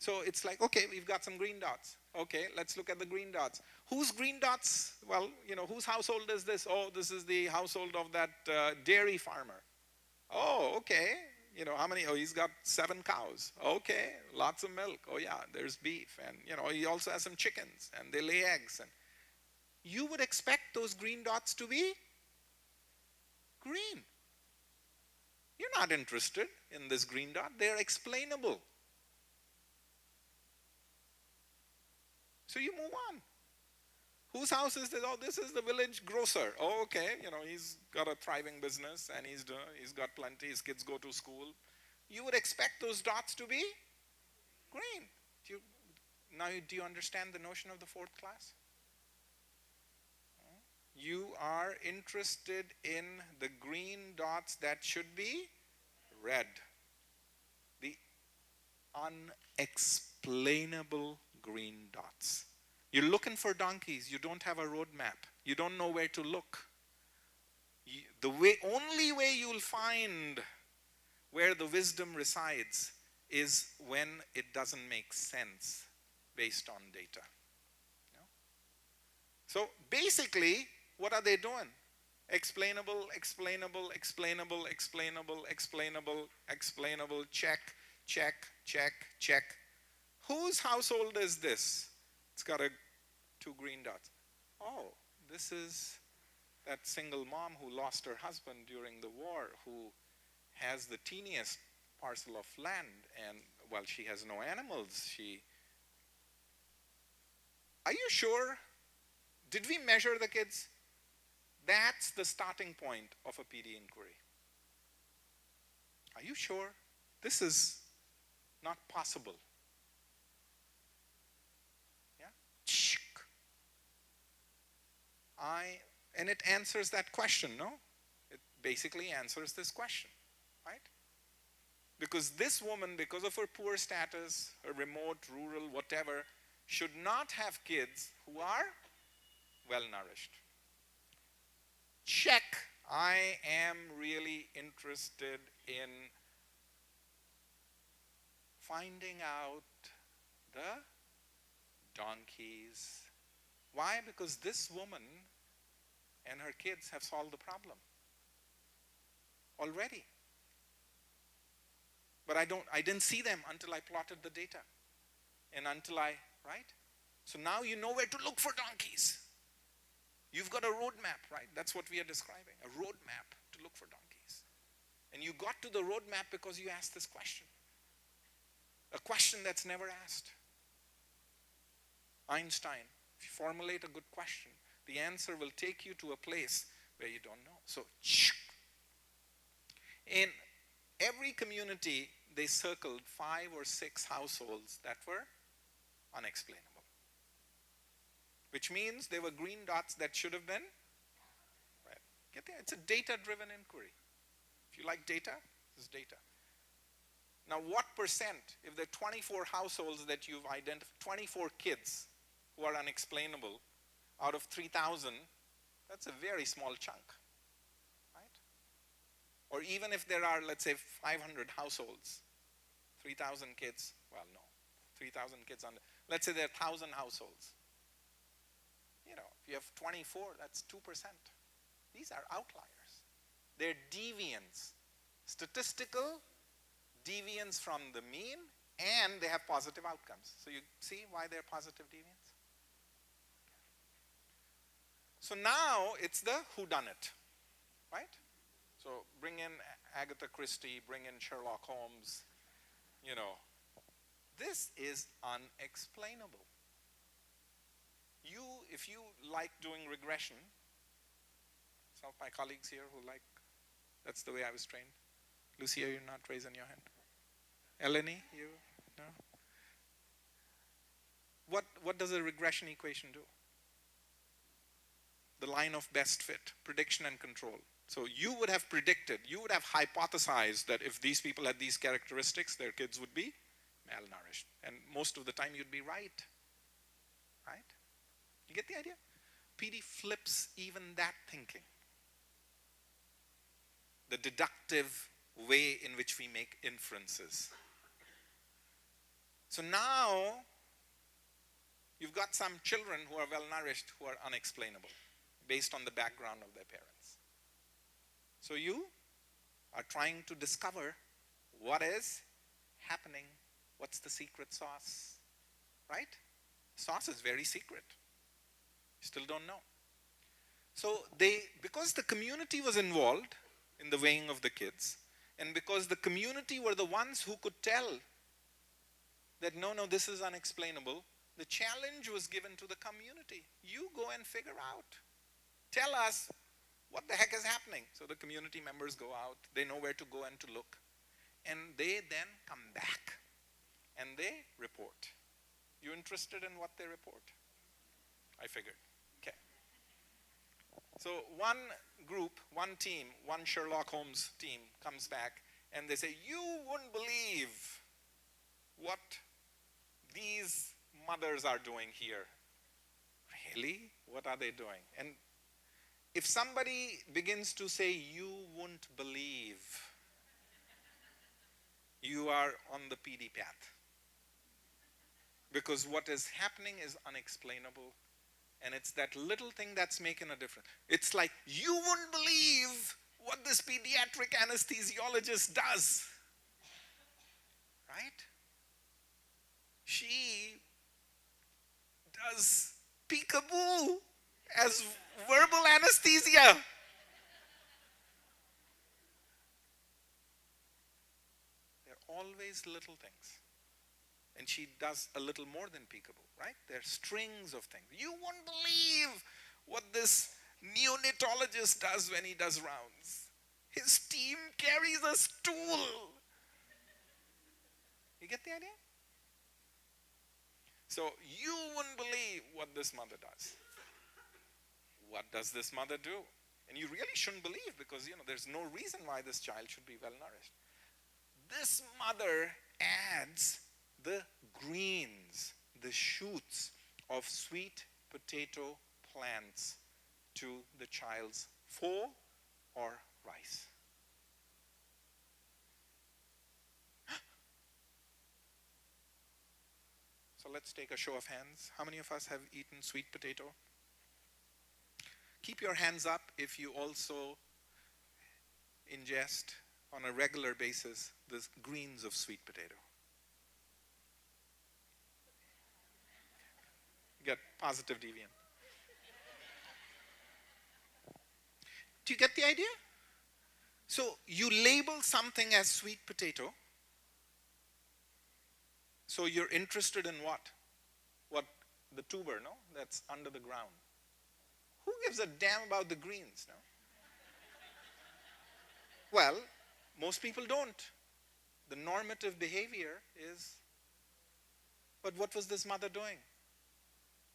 So it's like, okay, we've got some green dots. Okay, let's look at the green dots. Whose green dots? Well, whose household is this? Oh, this is the household of that dairy farmer. Oh, okay. How many? Oh, he's got 7 cows. Okay, lots of milk. Oh yeah, there's beef. And, he also has some chickens and they lay eggs. And you would expect those green dots to be green. You're not interested in this green dot. They're explainable. So you move on. Whose house is this? Oh, this is the village grocer. Oh, okay. He's got a thriving business and he's got plenty. His kids go to school. You would expect those dots to be green. Do you understand the notion of the 4th class? You are interested in the green dots that should be red. The unexplainable green dots. You're looking for donkeys. You don't have a road map. You don't know where to look. The only way you'll find where the wisdom resides is when it doesn't make sense based on data. So basically, what are they doing? Explainable, explainable, explainable, explainable, explainable, explainable, check, check, check, check. Whose household is this? It's got 2 green dots. Oh, this is that single mom who lost her husband during the war, who has the teeniest parcel of land, and well, she has no animals. Are you sure? Did we measure the kids? That's the starting point of a PD inquiry. Are you sure? This is not possible. And it answers that question, no? It basically answers this question, right? Because this woman, because of her poor status, her remote, rural, whatever, should not have kids who are well-nourished. Check. I am really interested in finding out the donkeys. Why? Because this woman and her kids have solved the problem already. But I didn't see them until I plotted the data. And right? So now you know where to look for donkeys. You've got a roadmap, right? That's what we are describing, a roadmap to look for donkeys. And you got to the roadmap because you asked this question. A question that's never asked. Einstein, if you formulate a good question, the answer will take you to a place where you don't know. So, in every community, they circled 5 or 6 households that were unexplainable. Which means they were green dots that should have been red. Get there? It's a data-driven inquiry. If you like data, this is data. Now what percent, if there are 24 households that you've identified, 24 kids who are unexplainable out of 3,000, that's a very small chunk, right? Or even if there are, let's say, 500 households, 3,000 kids, well, no, 3,000 kids under, let's say there are 1,000 households. You know, if you have 24, that's 2%. These are outliers. They're deviance, statistical deviance from the mean, and they have positive outcomes. So you see why they're positive deviance? So now it's the whodunit, right? So bring in Agatha Christie, bring in Sherlock Holmes, you know. This is unexplainable. If you like doing regression, some of my colleagues here who like, that's the way I was trained. Lucia, you're not raising your hand. Eleni, you? No? What does a regression equation do? The line of best fit, prediction and control. So you would have predicted, you would have hypothesized that if these people had these characteristics, their kids would be malnourished. And most of the time you'd be right. Right? You get the idea? PD flips even that thinking. The deductive way in which we make inferences. So now, you've got some children who are well-nourished who are unexplainable based on the background of their parents. So you are trying to discover what is happening, what's the secret sauce, right? Sauce is very secret. You still don't know. So because the community was involved in the weighing of the kids, and because the community were the ones who could tell that no, this is unexplainable, the challenge was given to the community. You go and figure out. Tell us what the heck is happening. So the community members go out, they know where to go and to look. And they then come back and they report. You interested in what they report? I figured. Okay. So one group, one team, one Sherlock Holmes team comes back and they say, you wouldn't believe what these mothers are doing here. Really? What are they doing? And if somebody begins to say, you won't believe, you are on the PD path. Because what is happening is unexplainable. And it's that little thing that's making a difference. It's like, you wouldn't believe what this pediatric anesthesiologist does. Right? She does peekaboo as verbal anesthesia. They're always little things. And she does a little more than peekaboo, right? There are strings of things. You won't believe what this neonatologist does when he does rounds. His team carries a stool. You get the idea? So you wouldn't believe what this mother does. What does this mother do? And you really shouldn't believe because, there's no reason why this child should be well nourished. This mother adds the greens, the shoots of sweet potato plants to the child's pho or rice. So let's take a show of hands. How many of us have eaten sweet potato? Keep your hands up if you also ingest on a regular basis the greens of sweet potato. Get positive deviant. Do you get the idea? So you label something as sweet potato. So you're interested in what? What? The tuber, no? That's under the ground. Who gives a damn about the greens, no? Well, most people don't. The normative behavior is But what was this mother doing?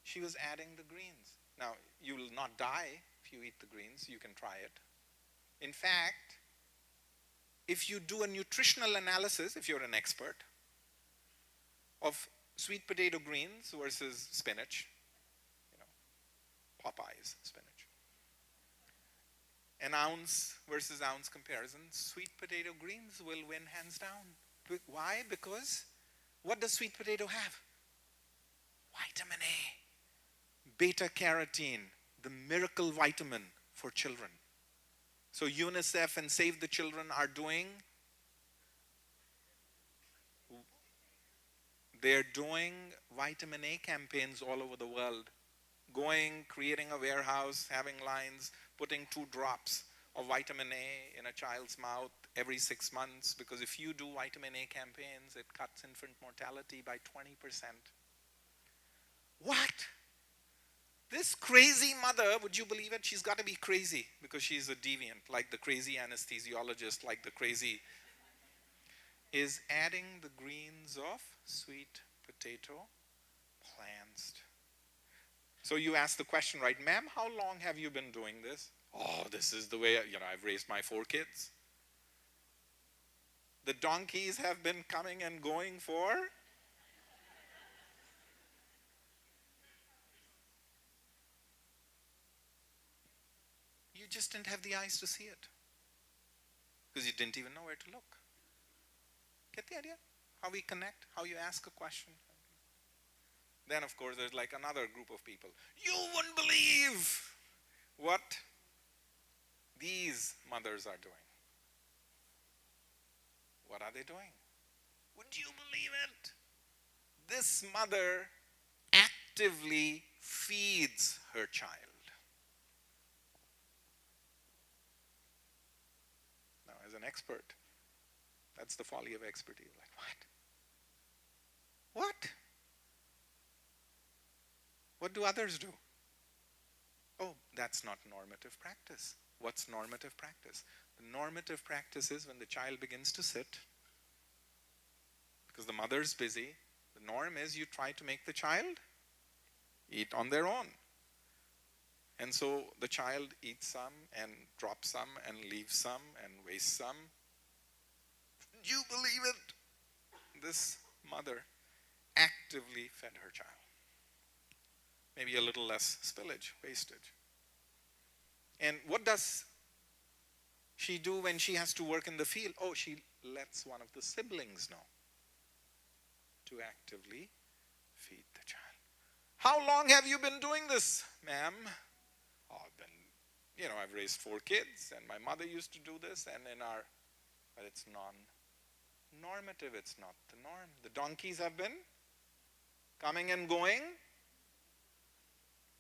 She was adding the greens. Now, you will not die if you eat the greens. You can try it. In fact, if you do a nutritional analysis, if you're an expert, of sweet potato greens versus spinach, Popeye's spinach, an ounce versus ounce comparison, sweet potato greens will win hands down. Why? Because what does sweet potato have? Vitamin A, beta carotene, the miracle vitamin for children. So UNICEF and Save the Children are doing, they're doing vitamin A campaigns all over the world. Going, creating a warehouse, having lines, putting 2 drops of vitamin A in a child's mouth every 6 months, because if you do vitamin A campaigns, it cuts infant mortality by 20%. What? This crazy mother, would you believe it? She's got to be crazy because she's a deviant, like the crazy anesthesiologist, like the crazy, is adding the greens of sweet potato plants. So you ask the question, right, ma'am, how long have you been doing this? Oh, this is the way, I've raised my 4 kids. The donkeys have been coming and going for? You just didn't have the eyes to see it. Because you didn't even know where to look. Get the idea? How we connect, how you ask a question. Then, of course, there's like another group of people. You wouldn't believe what these mothers are doing. What are they doing? Would you believe it? This mother actively feeds her child. Now, as an expert, that's the folly of expertise. Like, what? What? What do others do? Oh, that's not normative practice. What's normative practice? The normative practice is when the child begins to sit, because the mother's busy, the norm is you try to make the child eat on their own. And so the child eats some and drops some and leaves some and wastes some. Do you believe it? This mother actively fed her child. Maybe a little less spillage, wastage. And what does she do when she has to work in the field? Oh, she lets one of the siblings know to actively feed the child. How long have you been doing this, ma'am? Oh, I've raised 4 kids, and my mother used to do this, but it's non-normative, it's not the norm. The donkeys have been coming and going,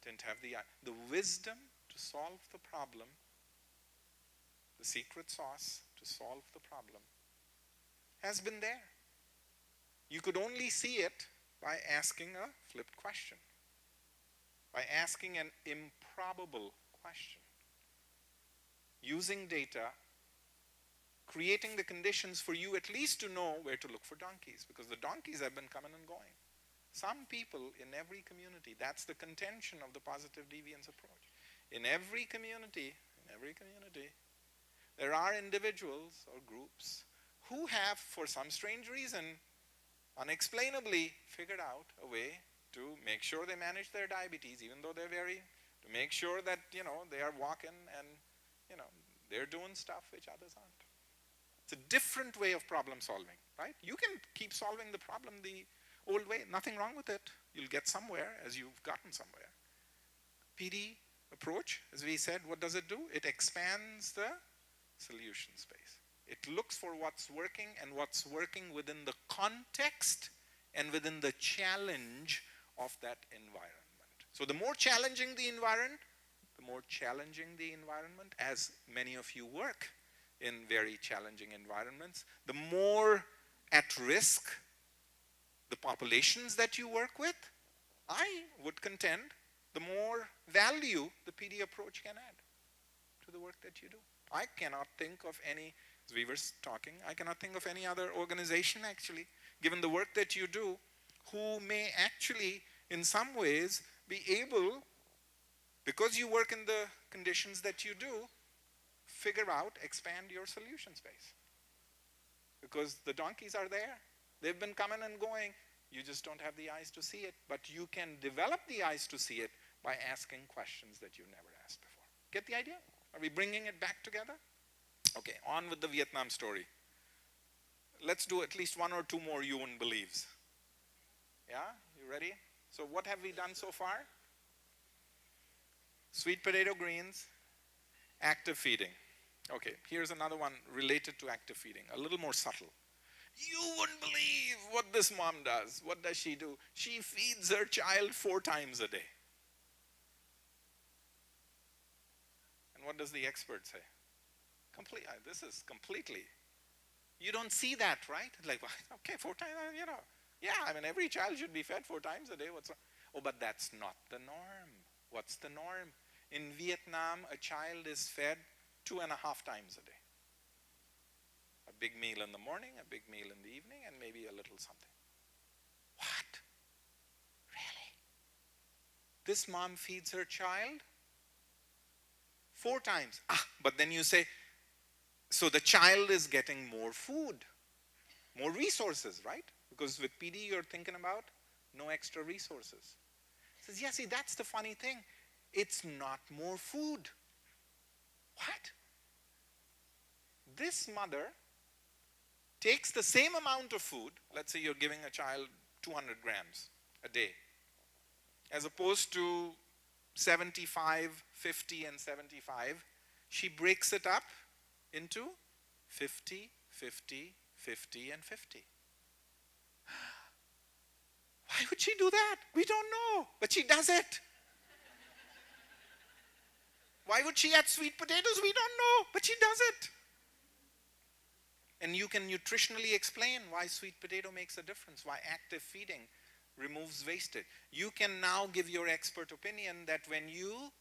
didn't have the wisdom to solve the problem, the secret sauce to solve the problem has been there. You could only see it by asking a flipped question, by asking an improbable question, using data, creating the conditions for you at least to know where to look for donkeys, because the donkeys have been coming and going. Some people in every community, that's the contention of the positive deviance approach. In every community, there are individuals or groups who have, for some strange reason, unexplainably figured out a way to make sure they manage their diabetes, even though to make sure that, they are walking and, they're doing stuff which others aren't. It's a different way of problem solving, right? You can keep solving the problem the old way, nothing wrong with it. You'll get somewhere as you've gotten somewhere. PD approach, as we said, what does it do? It expands the solution space. It looks for what's working and what's working within the context and within the challenge of that environment. So the more challenging the environment, as many of you work in very challenging environments, the more at risk the populations that you work with, I would contend, the more value the PD approach can add to the work that you do. I cannot think of any, as we were talking, I cannot think of any other organization actually, given the work that you do, who may actually, in some ways, be able, because you work in the conditions that you do, figure out, expand your solution space. Because the donkeys are there. They've been coming and going. You just don't have the eyes to see it. But you can develop the eyes to see it by asking questions that you've never asked before. Get the idea? Are we bringing it back together? Okay, on with the Vietnam story. Let's do at least one or two more you wouldn't believes. Yeah, you ready? So what have we done so far? Sweet potato greens, active feeding. Okay, here's another one related to active feeding, a little more subtle. You wouldn't believe what this mom does. What does she do? She feeds her child 4 times a day. And what does the expert say? This is completely, you don't see that, right? Like, okay, 4 times, yeah, I mean, every child should be fed 4 times a day. What's wrong? Oh, but that's not the norm. What's the norm? In Vietnam, a child is fed 2.5 times a day. A big meal in the morning, a big meal in the evening, and maybe a little something. What? Really? This mom feeds her child 4 times. But then you say, so the child is getting more food, more resources, right? Because with PD you're thinking about no extra resources. Says, yeah, see, that's the funny thing. It's not more food. What? This mother takes the same amount of food, let's say you're giving a child 200 grams a day, as opposed to 75, 50, and 75, she breaks it up into 50, 50, 50, and 50. Why would she do that? We don't know, but she does it. Why would she add sweet potatoes? We don't know, but she does it. And you can nutritionally explain why sweet potato makes a difference, why active feeding removes wastage. You can now give your expert opinion that when you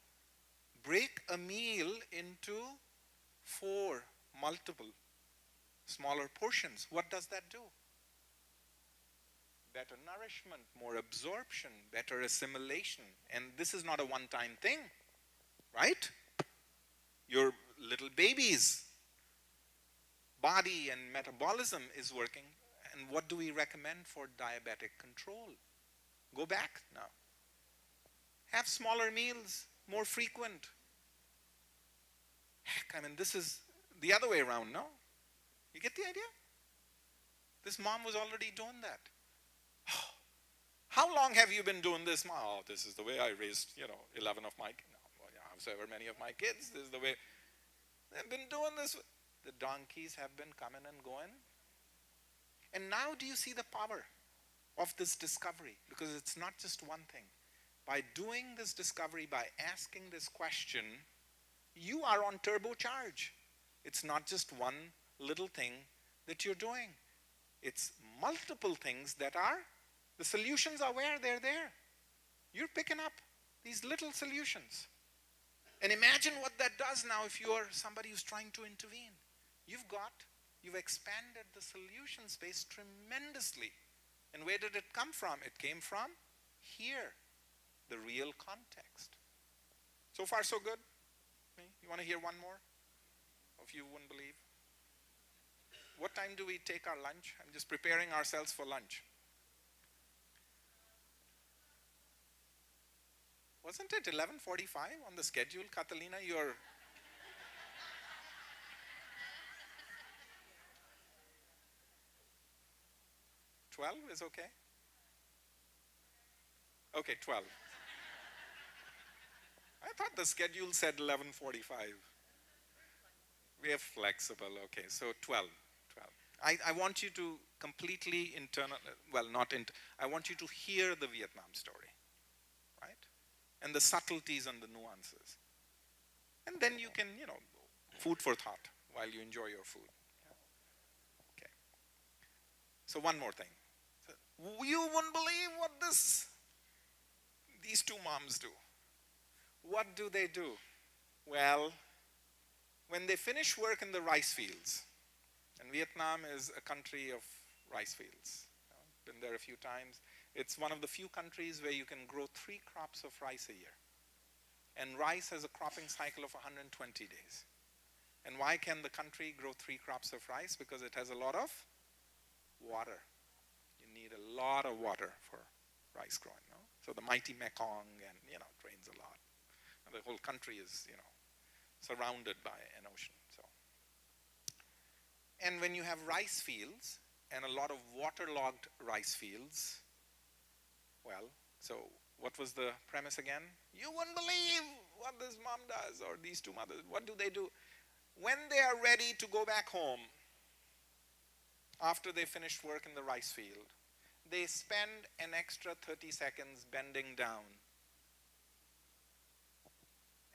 break a meal into 4 multiple smaller portions, what does that do? Better nourishment, more absorption, better assimilation. And this is not a one-time thing, right? Your little baby's body and metabolism is working. And what do we recommend for diabetic control? Go back now. Have smaller meals, more frequent. Heck, I mean, this is the other way around, no? You get the idea? This mom was already doing that. How long have you been doing this? Oh, this is the way I raised, 11 of my, however many of my kids. This is the way. They've been doing this. The donkeys have been coming and going. And now do you see the power of this discovery? Because it's not just one thing. By doing this discovery, by asking this question, you are on turbocharge. It's not just one little thing that you're doing. It's multiple things that are, the solutions are where they're there. You're picking up these little solutions. And imagine what that does now if you are somebody who's trying to intervene. You've expanded the solution space tremendously. And where did it come from? It came from here, the real context. So far, so good? You want to hear one more? If you wouldn't believe. What time do we take our lunch? I'm just preparing ourselves for lunch. Wasn't it 11:45 on the schedule, Catalina? You're 12 is okay? Okay, 12. I thought the schedule said 11:45. We are flexible, okay, so 12. I want you to completely I want you to hear the Vietnam story, right? And the subtleties and the nuances. And then you can, food for thought while you enjoy your food. Yeah. Okay. So one more thing. So, you wouldn't believe what these 2 moms do. What do they do? Well, when they finish work in the rice fields, and Vietnam is a country of rice fields. Been there a few times. It's one of the few countries where you can grow 3 crops of rice a year. And rice has a cropping cycle of 120 days. And why can the country grow 3 crops of rice? Because it has a lot of water. You need a lot of water for rice growing, no? So the mighty Mekong, and it rains a lot. And the whole country is, surrounded by an ocean. So, and when you have rice fields and a lot of waterlogged rice fields, well, so what was the premise again? You wouldn't believe what this mom does, or these 2 mothers. What do? When they are ready to go back home, after they finished work in the rice field, they spend an extra 30 seconds bending down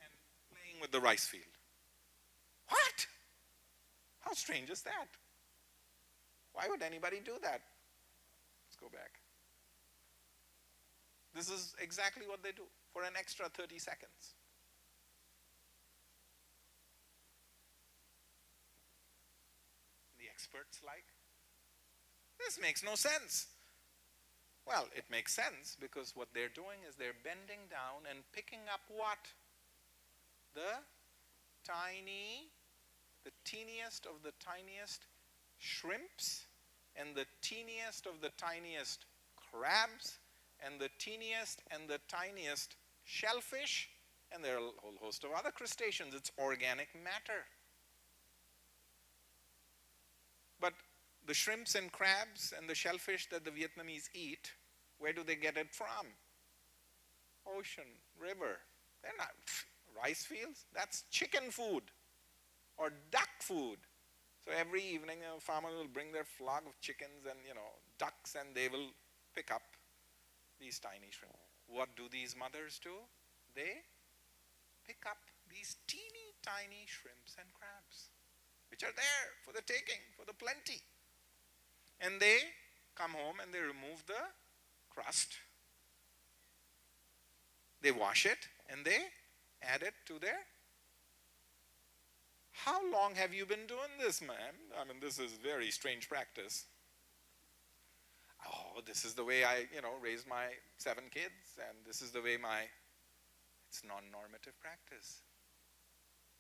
and playing with the rice field. What? How strange is that? Why would anybody do that? Let's go back. This is exactly what they do for an extra 30 seconds. The experts like, this makes no sense. Well, it makes sense because what they're doing is they're bending down and picking up what? The teeniest of the tiniest shrimps, and the teeniest of the tiniest crabs, and the teeniest and the tiniest shellfish, and there are a whole host of other crustaceans. It's organic matter. But the shrimps and crabs and the shellfish that the Vietnamese eat, where do they get it from? Ocean, river. They're not rice fields. That's chicken food or duck food. So every evening a farmer will bring their flock of chickens and ducks, and they will pick up these tiny shrimp. What do these mothers do? They pick up these teeny tiny shrimps and crabs, which are there for the taking, for the plenty. And they come home and they remove the crust. They wash it and they add it to their. How long have you been doing this, ma'am? I mean, this is very strange practice. Oh, this is the way I, raised my 7 kids, and this is the way it's non-normative practice.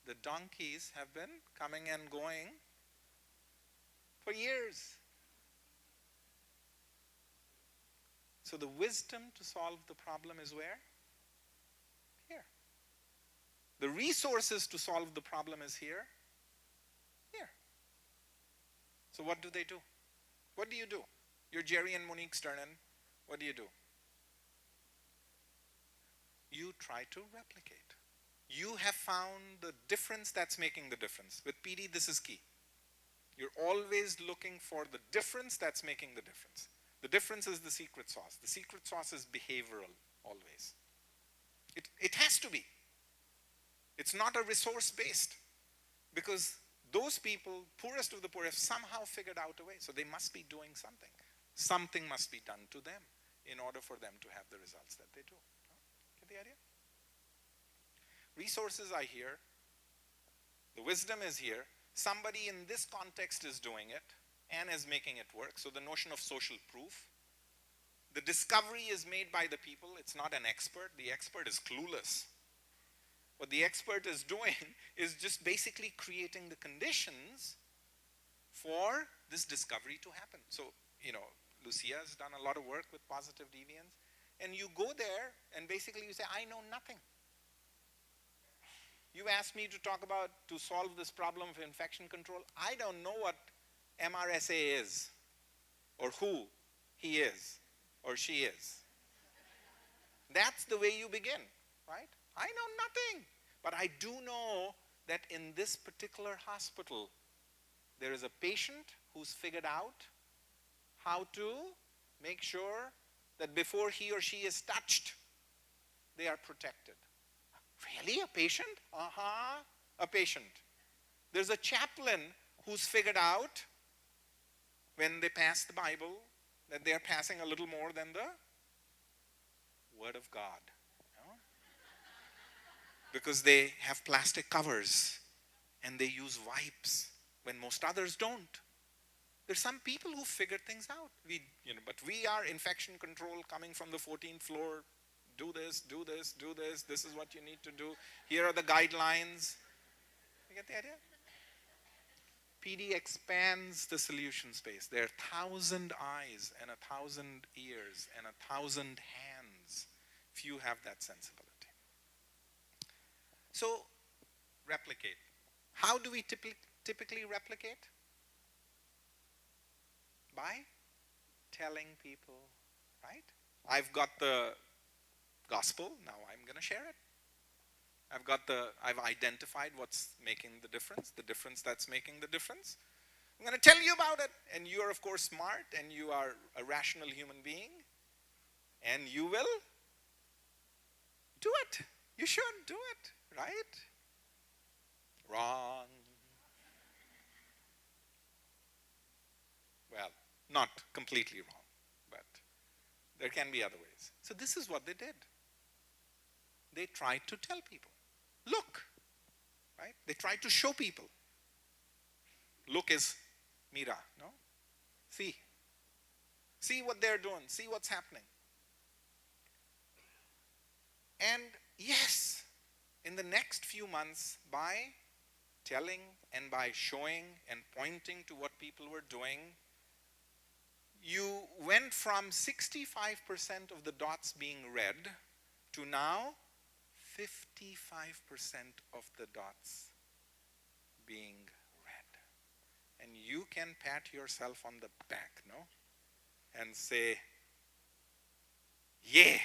The donkeys have been coming and going for years. So the wisdom to solve the problem is where? Here. The resources to solve the problem is here. Here. So what do they do? What do you do? You're Jerry and Monique Sternen. What do? You try to replicate. You have found the difference that's making the difference. With PD, this is key. You're always looking for the difference that's making the difference. The difference is the secret sauce. The secret sauce is behavioral, always. It has to be. It's not a resource-based, because those people, poorest of the poor, have somehow figured out a way. So they must be doing something. Something must be done to them in order for them to have the results that they do. Get the idea? Resources are here. The wisdom is here. Somebody in this context is doing it and is making it work. So the notion of social proof. The discovery is made by the people. It's not an expert. The expert is clueless. What the expert is doing is just basically creating the conditions for this discovery to happen. So, Lucia has done a lot of work with positive deviance, and you go there and basically you say, I know nothing. You asked me to solve this problem of infection control. I don't know what MRSA is, or who he is, or she is. That's the way you begin, right? I know nothing, but I do know that in this particular hospital, there is a patient who's figured out how to make sure that before he or she is touched, they are protected. Really? A patient? A patient. There's a chaplain who's figured out when they pass the Bible that they're passing a little more than the Word of God. Because they have plastic covers and they use wipes when most others don't. There's some people who figured things out. But we are infection control coming from the 14th floor. Do this, do this, do this. This is what you need to do. Here are the guidelines. You get the idea? PD expands the solution space. There are 1,000 eyes and 1,000 ears and 1,000 hands if you have that sensibility. So, replicate. How do we typically replicate? By telling people, right? I've got the gospel, now I'm going to share it. I've identified what's making the difference that's making the difference. I'm going to tell you about it. And you are, of course, smart, and you are a rational human being, and you will do it. You should do it, right? Wrong. Well, not completely wrong, but there can be other ways. So this is what they did. They tried to tell people, look, right? They tried to show people. Look is mira, no? See. See what they're doing. See what's happening. And yes, in the next few months, by telling and by showing and pointing to what people were doing, you went from 65% of the dots being red to now 55% of the dots being red. And you can pat yourself on the back, no? And say, yeah,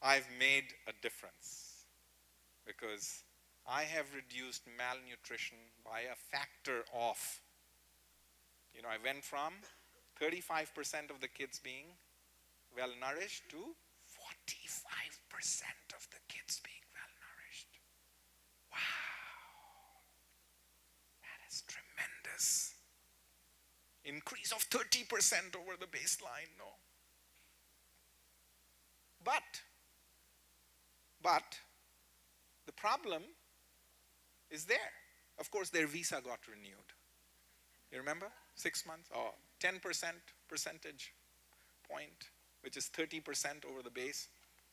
I've made a difference. Because I have reduced malnutrition by a factor of, I went from 35% of the kids being well nourished to 45% of the kids being well nourished. Wow. That is tremendous. Increase of 30% over the baseline, no? But the problem is there. Of course, their visa got renewed. You remember? 6 months? 10% percentage point, which is 30% over the base.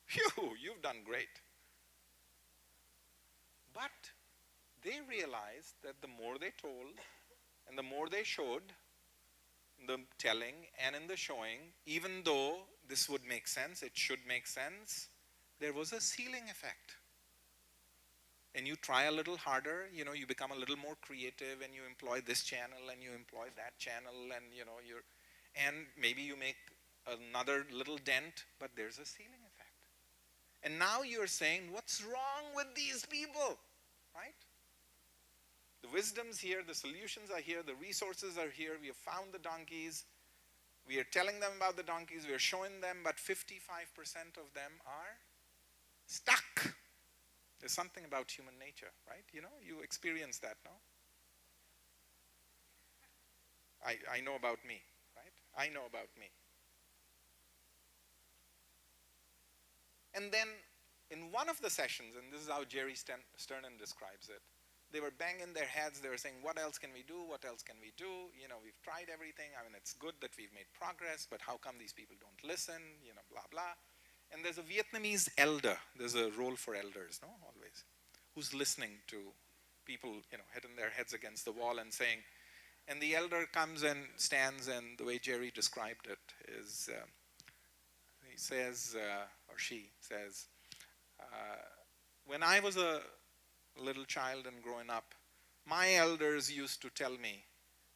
Phew, you've done great. But they realized that the more they told and the more they showed, the telling and in the showing, even though this would make sense, it should make sense, there was a ceiling effect. And you try a little harder, you become a little more creative, and you employ this channel and you employ that channel, and and maybe you make another little dent, but there's a ceiling effect. And now you're saying, what's wrong with these people, right? The wisdom's here, the solutions are here, the resources are here, we have found the donkeys, we are telling them about the donkeys, we are showing them, but 55% of them are stuck. There's something about human nature, right? You experience that, no? I know about me, right? I know about me. And then in one of the sessions, and this is how Jerry Sternan describes it, they were banging their heads, they were saying, what else can we do? What else can we do? We've tried everything. It's good that we've made progress, but how come these people don't listen? Blah, blah. And there's a Vietnamese elder. There's a role for elders, no? Always. Who's listening to people, hitting their heads against the wall and saying, and the elder comes and stands, and the way Jerry described it is, he says, or she says, when I was a little child and growing up, my elders used to tell me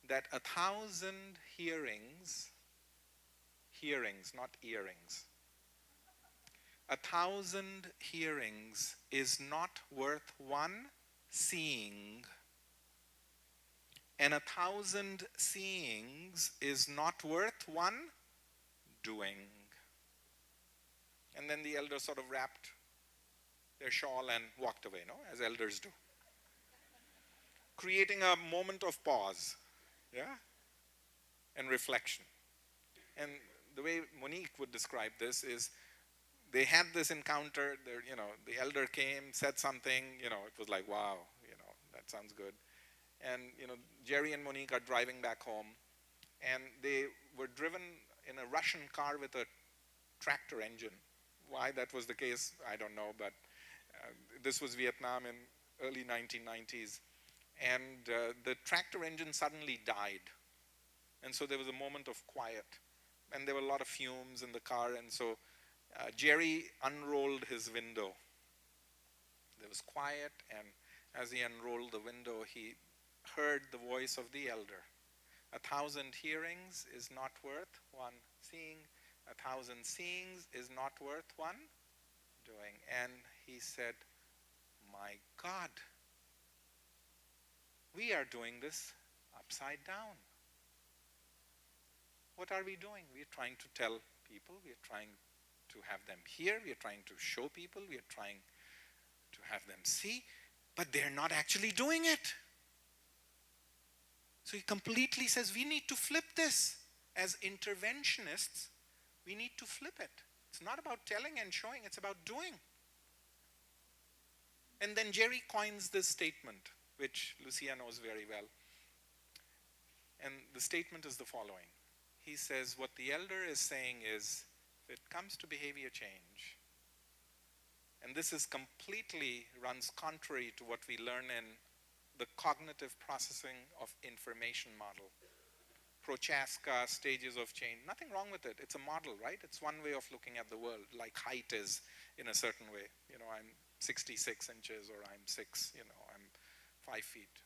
that 1,000 hearings, not earrings, 1,000 hearings is not worth one seeing, and 1,000 seeings is not worth one doing. And then the elder sort of wrapped their shawl and walked away, no? As elders do. Creating a moment of pause, yeah? And reflection. And the way Monique would describe this is, they had this encounter, the elder came, said something, it was like, wow, that sounds good. And, Jerry and Monique are driving back home, and they were driven in a Russian car with a tractor engine. Why that was the case, I don't know, but this was Vietnam in early 1990s. And the tractor engine suddenly died. And so there was a moment of quiet. And there were a lot of fumes in the car, and so Jerry unrolled his window. There was quiet, and as he unrolled the window, he heard the voice of the elder. 1,000 hearings is not worth one seeing. 1,000 seeings is not worth one doing. And he said, my God, we are doing this upside down. What are we doing? We are trying to tell people, we are trying to have them hear, we are trying to show people, we are trying to have them see, but they're not actually doing it. So he completely says we need to flip this. As interventionists, we need to flip it. It's not about telling and showing, it's about doing. And then Jerry coins this statement, which Lucia knows very well. And the statement is the following. He says, what the elder is saying is, if it comes to behavior change, and this is completely runs contrary to what we learn in the cognitive processing of information model. Prochaska, stages of change, nothing wrong with it. It's a model, right? It's one way of looking at the world, like height is in a certain way. You know, I'm 66 inches or I'm 6, you know, I'm 5 feet.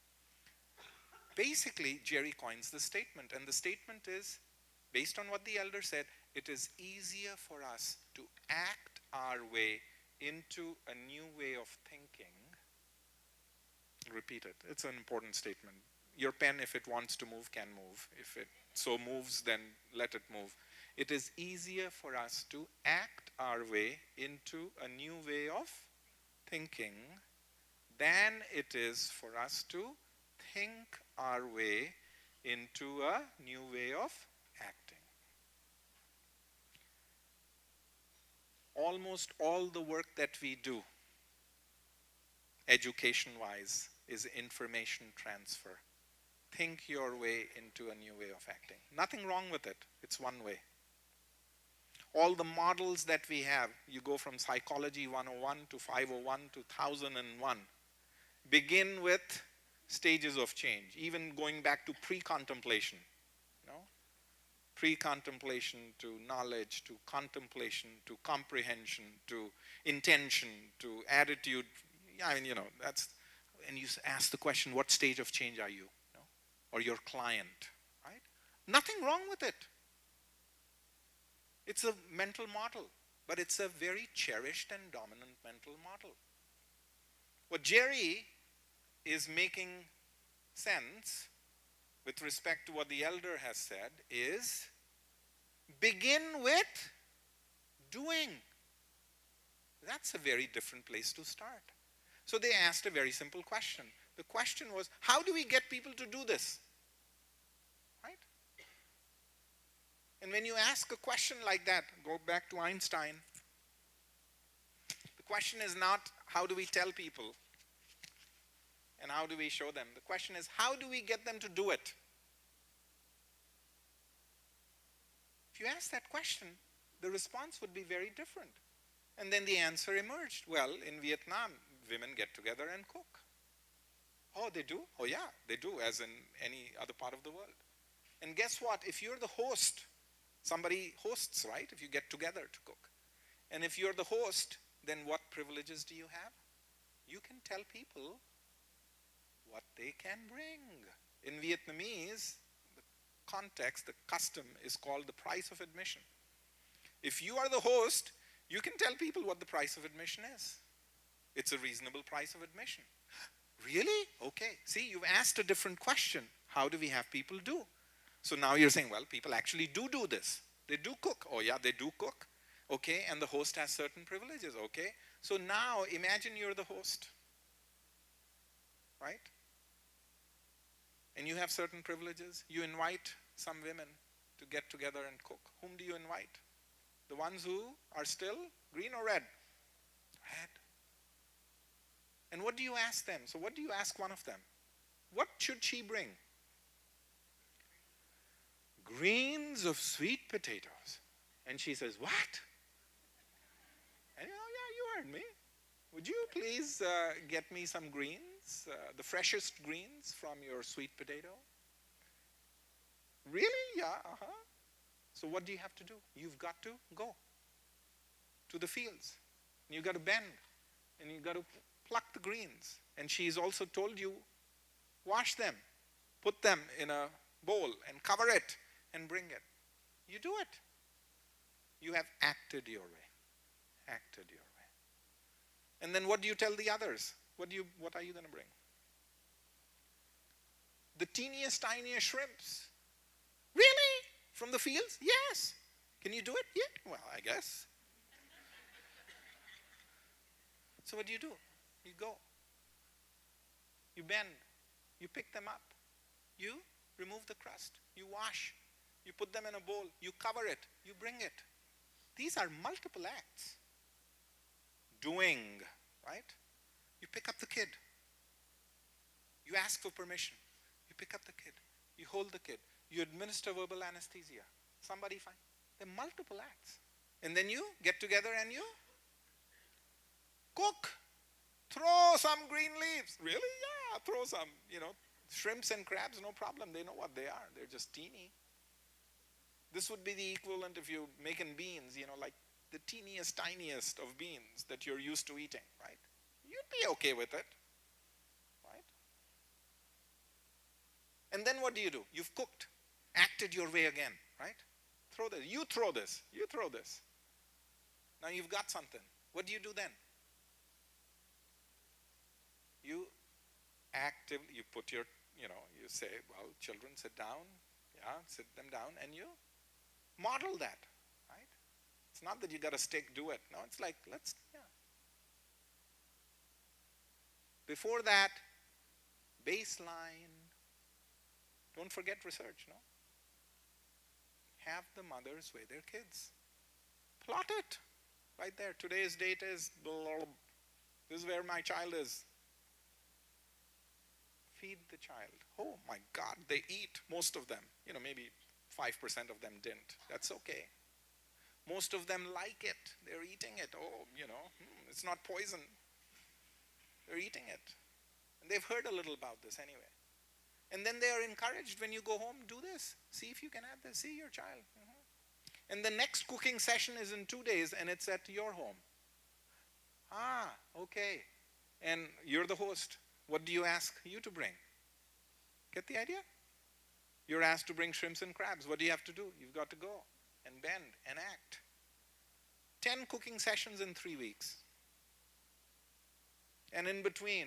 Basically, Jerry coins the statement, and the statement is, based on what the elder said, it is easier for us to act our way into a new way of thinking. Repeat it. It's an important statement. Your pen, if it wants to move, can move. If it so moves, then let it move. It is easier for us to act our way into a new way of thinking than it is for us to think our way into a new way of acting. Almost all the work that we do, education-wise, is information transfer. Think your way into a new way of acting. Nothing wrong with it. It's one way. All the models that we have, you go from Psychology 101 to 501 to 1001, begin with stages of change, even going back to pre-contemplation. Pre-contemplation to knowledge, to contemplation, to comprehension, to intention, to attitude. I mean, that's, and you ask the question, what stage of change are you? Or your client, right? Nothing wrong with it. It's a mental model, but it's a very cherished and dominant mental model. What Jerry is making sense with respect to what the elder has said is, begin with doing. That's a very different place to start. So they asked a very simple question. The question was, how do we get people to do this? Right? And when you ask a question like that, go back to Einstein. The question is not, how do we tell people? And how do we show them? The question is, how do we get them to do it? If you ask that question, the response would be very different. And then the answer emerged. Well, in Vietnam, women get together and cook. Oh, they do? Oh, yeah, they do, as in any other part of the world. And guess what? If you're the host, somebody hosts, right? If you get together to cook. And if you're the host, then what privileges do you have? You can tell people what they can bring. In Vietnamese, the context, the custom is called the price of admission. If you are the host, you can tell people what the price of admission is. It's a reasonable price of admission. Really? Okay. See, you've asked a different question. How do we have people do? So now you're saying, well, people actually do this. They do cook. Oh yeah, they do cook. Okay, and the host has certain privileges. Okay. So now imagine you're the host. Right? And you have certain privileges. You invite some women to get together and cook. Whom do you invite? The ones who are still green or red? Red. And what do you ask them? So what do you ask one of them? What should she bring? greens of sweet potatoes. And she says, what? And yeah, you heard me. Would you please get me some greens, the freshest greens from your sweet potato? Really? Yeah, So what do you have to do? You've got to go to the fields. And you've got to bend. And you've got to pluck the greens. And she's also told you, wash them. Put them in a bowl and cover it and bring it. You do it. You have acted your way. Acted your way. And then what do you tell the others? What are you going to bring? The teeniest, tiniest shrimps. Really? From the fields? Yes. Can you do it? Yeah. Well, I guess. So what do? You go. You bend. You pick them up. You remove the crust. You wash. You put them in a bowl. You cover it. You bring it. These are multiple acts. Doing, right? You pick up the kid. You ask for permission. You pick up the kid. You hold the kid. You administer verbal anesthesia. Somebody find. There are multiple acts. And then you get together and you cook. Throw some green leaves. Really? Yeah, throw some, shrimps and crabs, no problem. They know what they are. They're just teeny. This would be the equivalent if you're making beans, like the teeniest, tiniest of beans that you're used to eating, right? You'd be okay with it, right? And then what do? You've cooked, acted your way again, right? Throw this. You throw this. You throw this. Now you've got something. What do you do then? You actively, you put your, you say, well, children, sit down. Yeah, sit them down, and you model that, right? It's not that you got a stick, do it. No, it's like, Before that, baseline. Don't forget research, no? Have the mothers weigh their kids. Plot it right there. Today's date is, this is where my child is. Feed the child. Oh my God, they eat, most of them. Maybe 5% of them didn't. That's okay. Most of them like it. They're eating it. Oh, it's not poison. They're eating it. And they've heard a little about this anyway. And then they are encouraged when you go home, do this. See if you can add this. See your child. And the next cooking session is in 2 days and it's at your home. Okay. And you're the host. What do you ask you to bring? Get the idea? You're asked to bring shrimps and crabs. What do you have to do? You've got to go and bend and act. 10 cooking sessions in 3 weeks. And in between,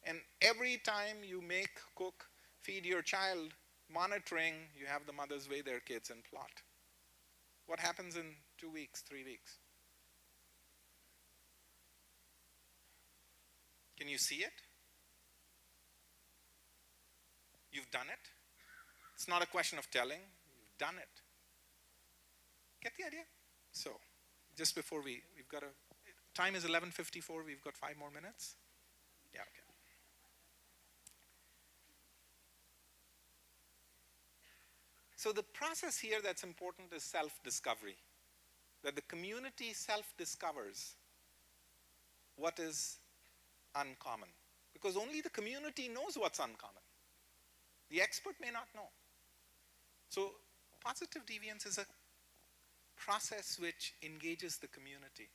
and every time you make, cook, feed your child, monitoring, you have the mothers weigh their kids and plot. What happens in 2 weeks, 3 weeks? Can you see it? You've done it. It's not a question of telling. You've done it. Get the idea? So, just before we've got time is 11:54. We've got 5 more minutes. Yeah, okay. So the process here that's important is self-discovery. That the community self-discovers what is uncommon. Because only the community knows what's uncommon. The expert may not know. So positive deviance is a process which engages the community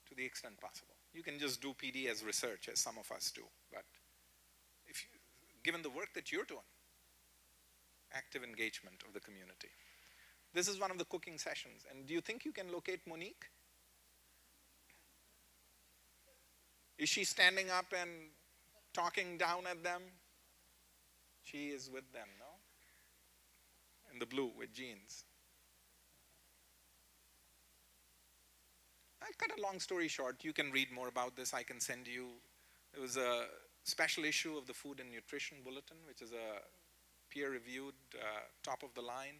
to the extent possible. You can just do PD as research, as some of us do. But given the work that you're doing, active engagement of the community. This is one of the cooking sessions. And do you think you can locate Monique? Is she standing up and talking down at them? She is with them, no? In the blue with jeans. I cut a long story short. You can read more about this. I can send you. It was a special issue of the Food and Nutrition Bulletin, which is a peer-reviewed, top-of-the-line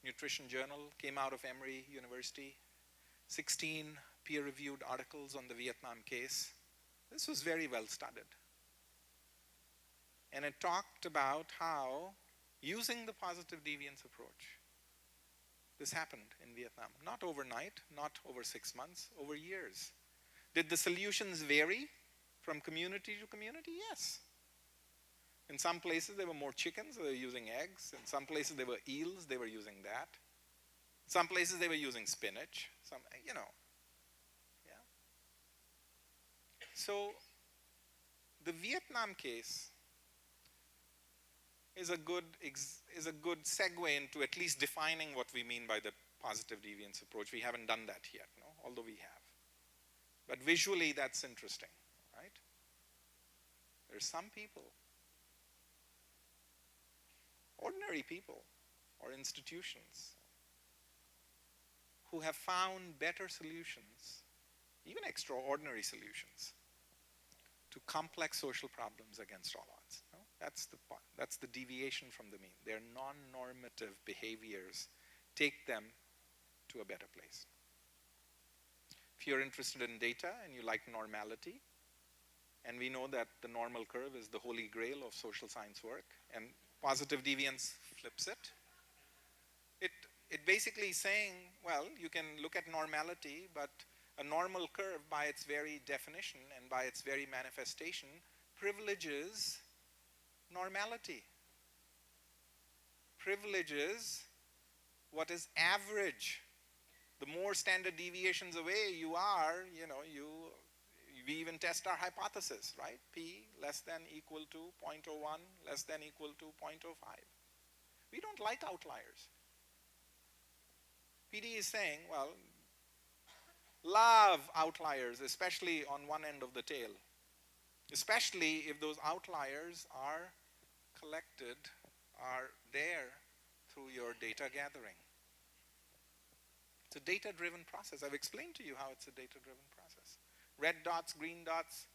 nutrition journal. Came out of Emory University. 16 peer-reviewed articles on the Vietnam case. This was very well studied. And it talked about how, using the positive deviance approach, this happened in Vietnam. Not overnight, not over 6 months, over years. Did the solutions vary from community to community? Yes. In some places there were more chickens, they were using eggs. In some places there were eels, they were using that. Some places they were using spinach. Some, you know, yeah. So the Vietnam case is a good segue into at least defining what we mean by the positive deviance approach. We haven't done that yet, no? Although we have. But visually that's interesting, right? There's some people, ordinary people or institutions, who have found better solutions, even extraordinary solutions, to complex social problems against all odds. No? That's the deviation from the mean. Their non-normative behaviors take them to a better place. If you're interested in data and you like normality, and we know that the normal curve is the holy grail of social science work, and positive deviance flips it, it basically is saying, well, you can look at normality, but a normal curve by its very definition and by its very manifestation privileges normality, privileges what is average. The more standard deviations away you are, we even test our hypothesis, right? P less than equal to 0.01, less than equal to 0.05. We don't like outliers. PD is saying, well, love outliers, especially on one end of the tail, especially if those outliers are collected, are there through your data gathering. It's a data-driven process. I've explained to you how it's a data-driven process. Red dots, green dots,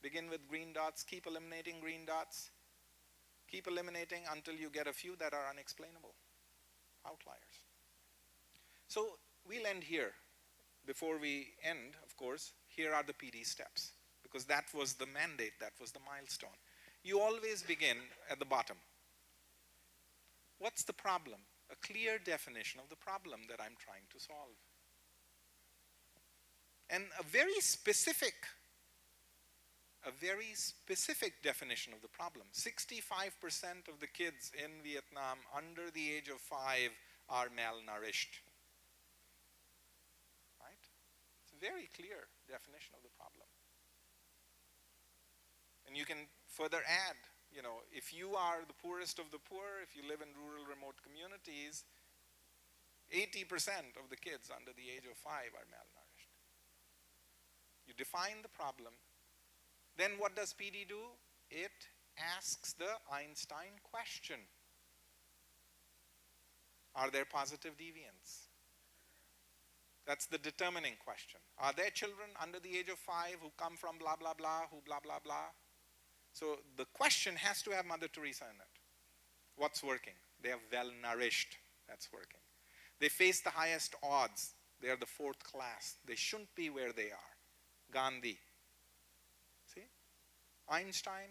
begin with green dots, keep eliminating green dots, keep eliminating until you get a few that are unexplainable, outliers. So we'll end here. Before we end, of course, here are the PD steps, because that was the mandate, that was the milestone. You always begin at the bottom. What's the problem? A clear definition of the problem that I'm trying to solve. And a very specific definition of the problem. 65% of the kids in Vietnam under the age of 5 are malnourished. Right? It's a very clear definition of the problem. And you can further add, if you are the poorest of the poor, if you live in rural, remote communities, 80% of the kids under the age of 5 are malnourished. You define the problem. Then what does PD do? It asks the Einstein question. Are there positive deviants? That's the determining question. Are there children under the age of 5 who come from blah, blah, blah, who blah, blah, blah? So the question has to have Mother Teresa in it. What's working? They are well nourished. That's working. They face the highest odds. They are the 4th class. They shouldn't be where they are. Gandhi. See? Einstein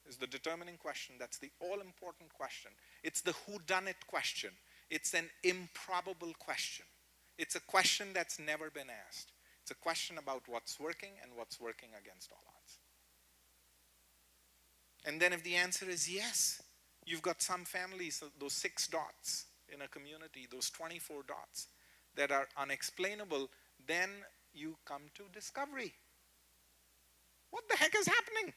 is the determining question. That's the all-important question. It's the whodunit question. It's an improbable question. It's a question that's never been asked. It's a question about what's working and what's working against all odds. And then if the answer is yes, you've got some families, those 6 dots in a community, those 24 dots that are unexplainable, then you come to discovery. What the heck is happening?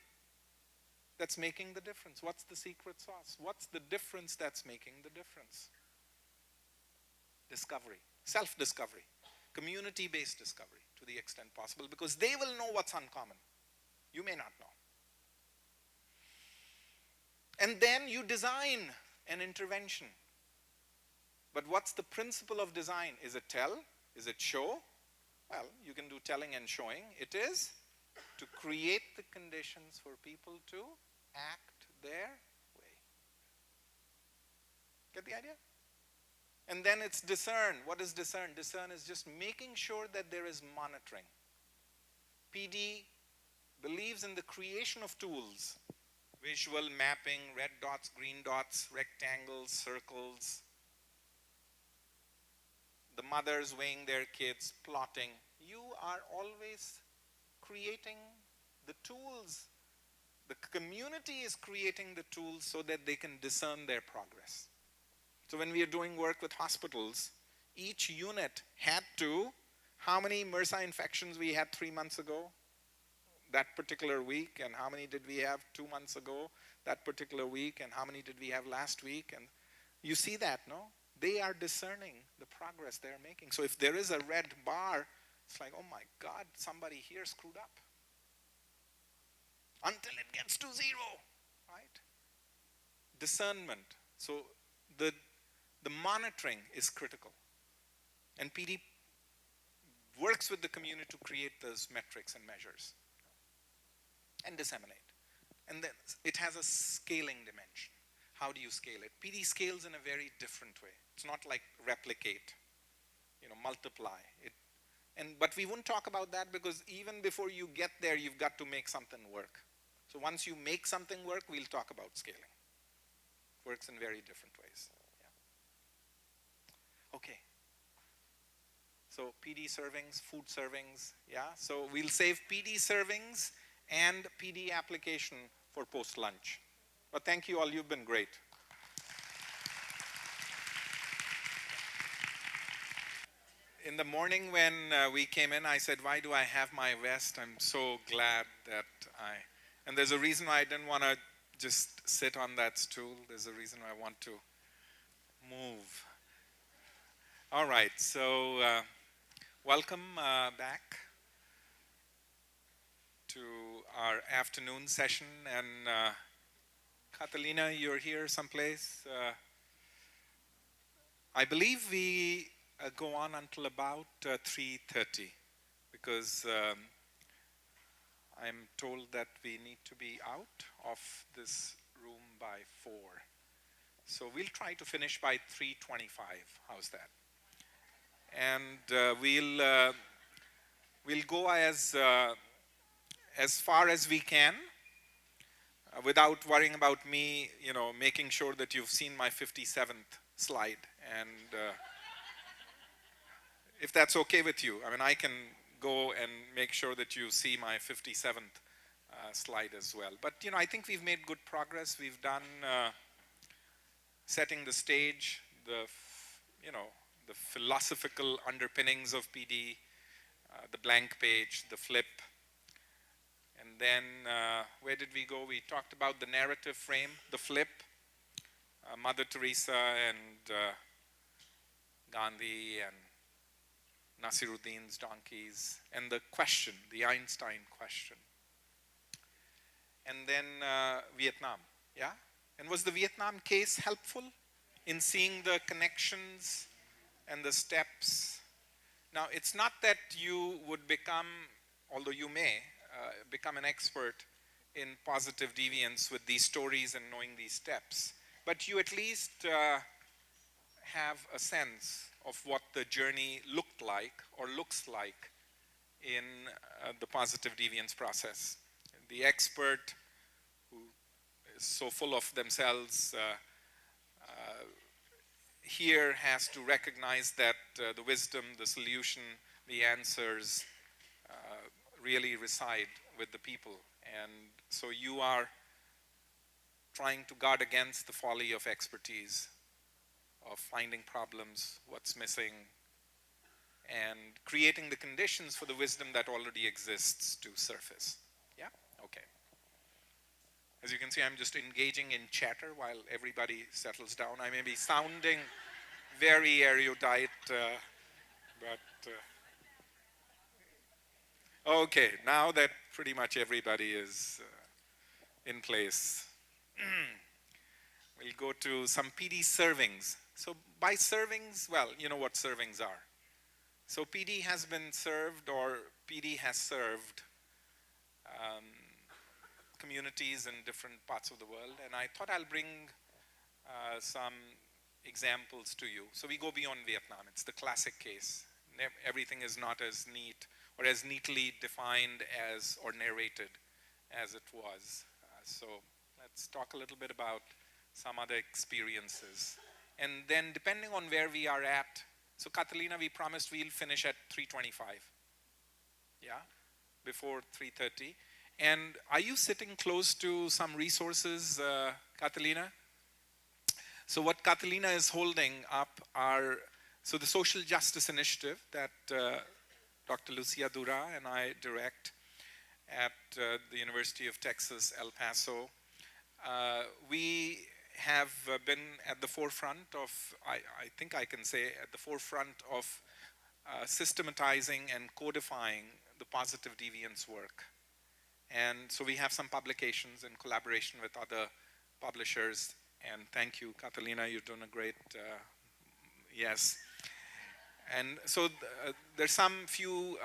That's making the difference. What's the secret sauce? What's the difference that's making the difference? Discovery, self-discovery, community-based discovery to the extent possible, because they will know what's uncommon. You may not know. And then you design an intervention. But what's the principle of design? Is it tell? Is it show? Well, you can do telling and showing. It is to create the conditions for people to act their way. Get the idea? And then it's discern. What is discern? Discern is just making sure that there is monitoring. PD believes in the creation of tools. Visual mapping, red dots, green dots, rectangles, circles. the mothers weighing their kids, plotting. You are always creating the tools. The community is creating the tools so that they can discern their progress. So when we are doing work with hospitals, each unit had to, how many MRSA infections we had 3 months ago, that particular week, and how many did we have 2 months ago, that particular week, and how many did we have last week? And you see that, no? They are discerning the progress they're making. So if there is a red bar, it's like, oh my God, somebody here screwed up. Until it gets to 0, right? Discernment. So the monitoring is critical. And PD works with the community to create those metrics and measures and disseminate. And then it has a scaling dimension. How do you scale it? PD scales in a very different way. It's not like replicate, multiply. But we won't talk about that because even before you get there, you've got to make something work. So once you make something work, we'll talk about scaling. It works in very different ways. Yeah. Okay. So PD servings, food servings, yeah. So we'll save PD servings and PD application for post-lunch. But thank you all, you've been great. In the morning when we came in, I said, why do I have my vest? I'm so glad that and there's a reason why I didn't want to just sit on that stool. There's a reason I want to move. All right, so welcome back to our afternoon session. And Catalina, you're here someplace. I believe we go on until about 3:30 because I'm told that we need to be out of this room by 4. So we'll try to finish by 3:25. How's that? And we'll go as far as we can without worrying about me, making sure that you've seen my 57th slide. And if that's okay with you, I mean, I can go and make sure that you see my 57th slide as well. But, I think we've made good progress. We've done setting the stage, the philosophical underpinnings of PD, the blank page, the flip. And then where did we go? We talked about the narrative frame, the flip, Mother Teresa and Gandhi and Nasiruddin's donkeys, and the question, the Einstein question. And then Vietnam, yeah? And was the Vietnam case helpful in seeing the connections and the steps? Now, it's not that you would become, although you may, become an expert in positive deviance with these stories and knowing these steps, but you at least have a sense of what the journey looked like or looks like in the positive deviance process. The expert who is so full of themselves here has to recognize that the wisdom, the solution, the answers really reside with the people. And so you are trying to guard against the folly of expertise, of finding problems, what's missing, and creating the conditions for the wisdom that already exists to surface. Yeah? Okay. As you can see, I'm just engaging in chatter while everybody settles down. I may be sounding very erudite, but okay, now that pretty much everybody is in place, we'll go to some PD servings. So by servings, well, you know what servings are. So PD has been served, or PD has served communities in different parts of the world, and I thought I'll bring some examples to you. So we go beyond Vietnam. It's the classic case. Everything is not as neat or as neatly defined as or narrated as it was. So let's talk a little bit about some other experiences. And then depending on where we are at, So Catalina, we promised we'll finish at 3:25. Yeah, before 3:30. And are you sitting close to some resources, Catalina? So what Catalina is holding up are, so the Social Justice Initiative that Dr. Lucia Dura and I direct at the University of Texas, El Paso. We have been at the forefront of, I think I can say, at the forefront of systematizing and codifying the positive deviance work. And so we have some publications in collaboration with other publishers. And thank you, Catalina, you're doing a great, yes. And so there's some few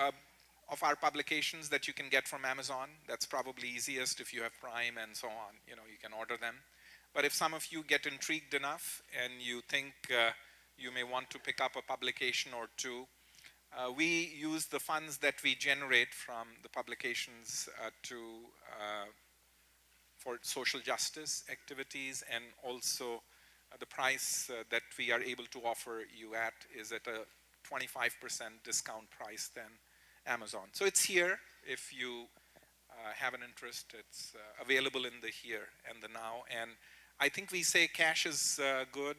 of our publications that you can get from Amazon. That's probably easiest if you have Prime and so on. You know, you can order them. But if some of you get intrigued enough and you think you may want to pick up a publication or two, we use the funds that we generate from the publications for social justice activities, and also the price that we are able to offer you at is at a 25% discount price than Amazon. So it's here if you have an interest. It's available in the here and the now. And I think we say cash is good.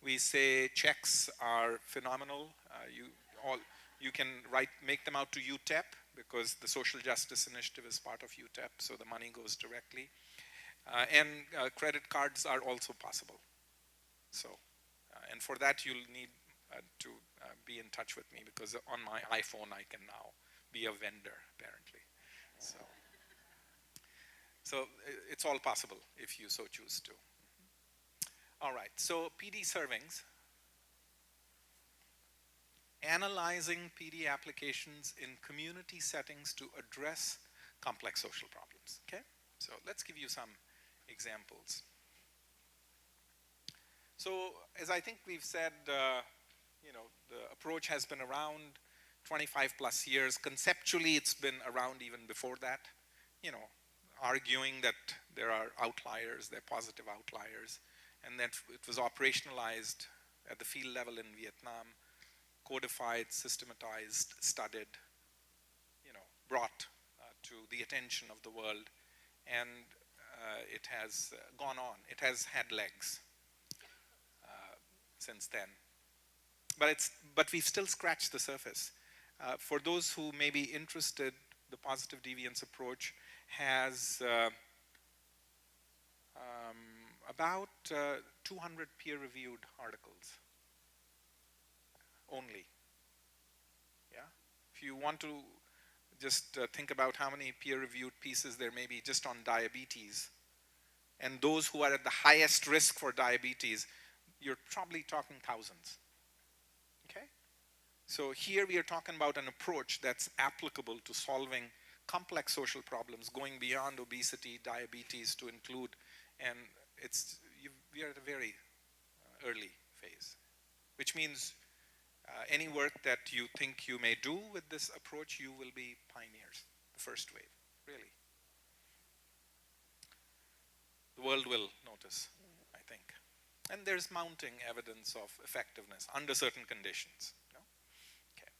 We say checks are phenomenal. You can make them out to UTEP because the Social Justice Initiative is part of UTEP, so the money goes directly. And credit cards are also possible. So, and for that you'll need to be in touch with me, because on my iPhone I can now be a vendor, apparently. So it's all possible if you so choose to. All right, so PD servings. Analyzing PD applications in community settings to address complex social problems, okay? So let's give you some examples. So as I think we've said, you know, the approach has been around 25 plus years. Conceptually, it's been around even before that, you know, arguing that there are outliers, there are positive outliers, and that it was operationalized at the field level in Vietnam, codified, systematized, studied, you know, brought to the attention of the world, and it has gone on. It has had legs since then. But we've still scratched the surface. For those who may be interested, the positive deviance approach has about 200 peer-reviewed articles only. Yeah? If you want to just think about how many peer-reviewed pieces there may be just on diabetes, and those who are at the highest risk for diabetes, you're probably talking thousands. Okay? So here we are talking about an approach that's applicable to solving complex social problems, going beyond obesity, diabetes to include, and we are at a very early phase, which means any work that you think you may do with this approach, you will be pioneers, the first wave, really. The world will notice, I think. And there's mounting evidence of effectiveness under certain conditions. You know? Okay.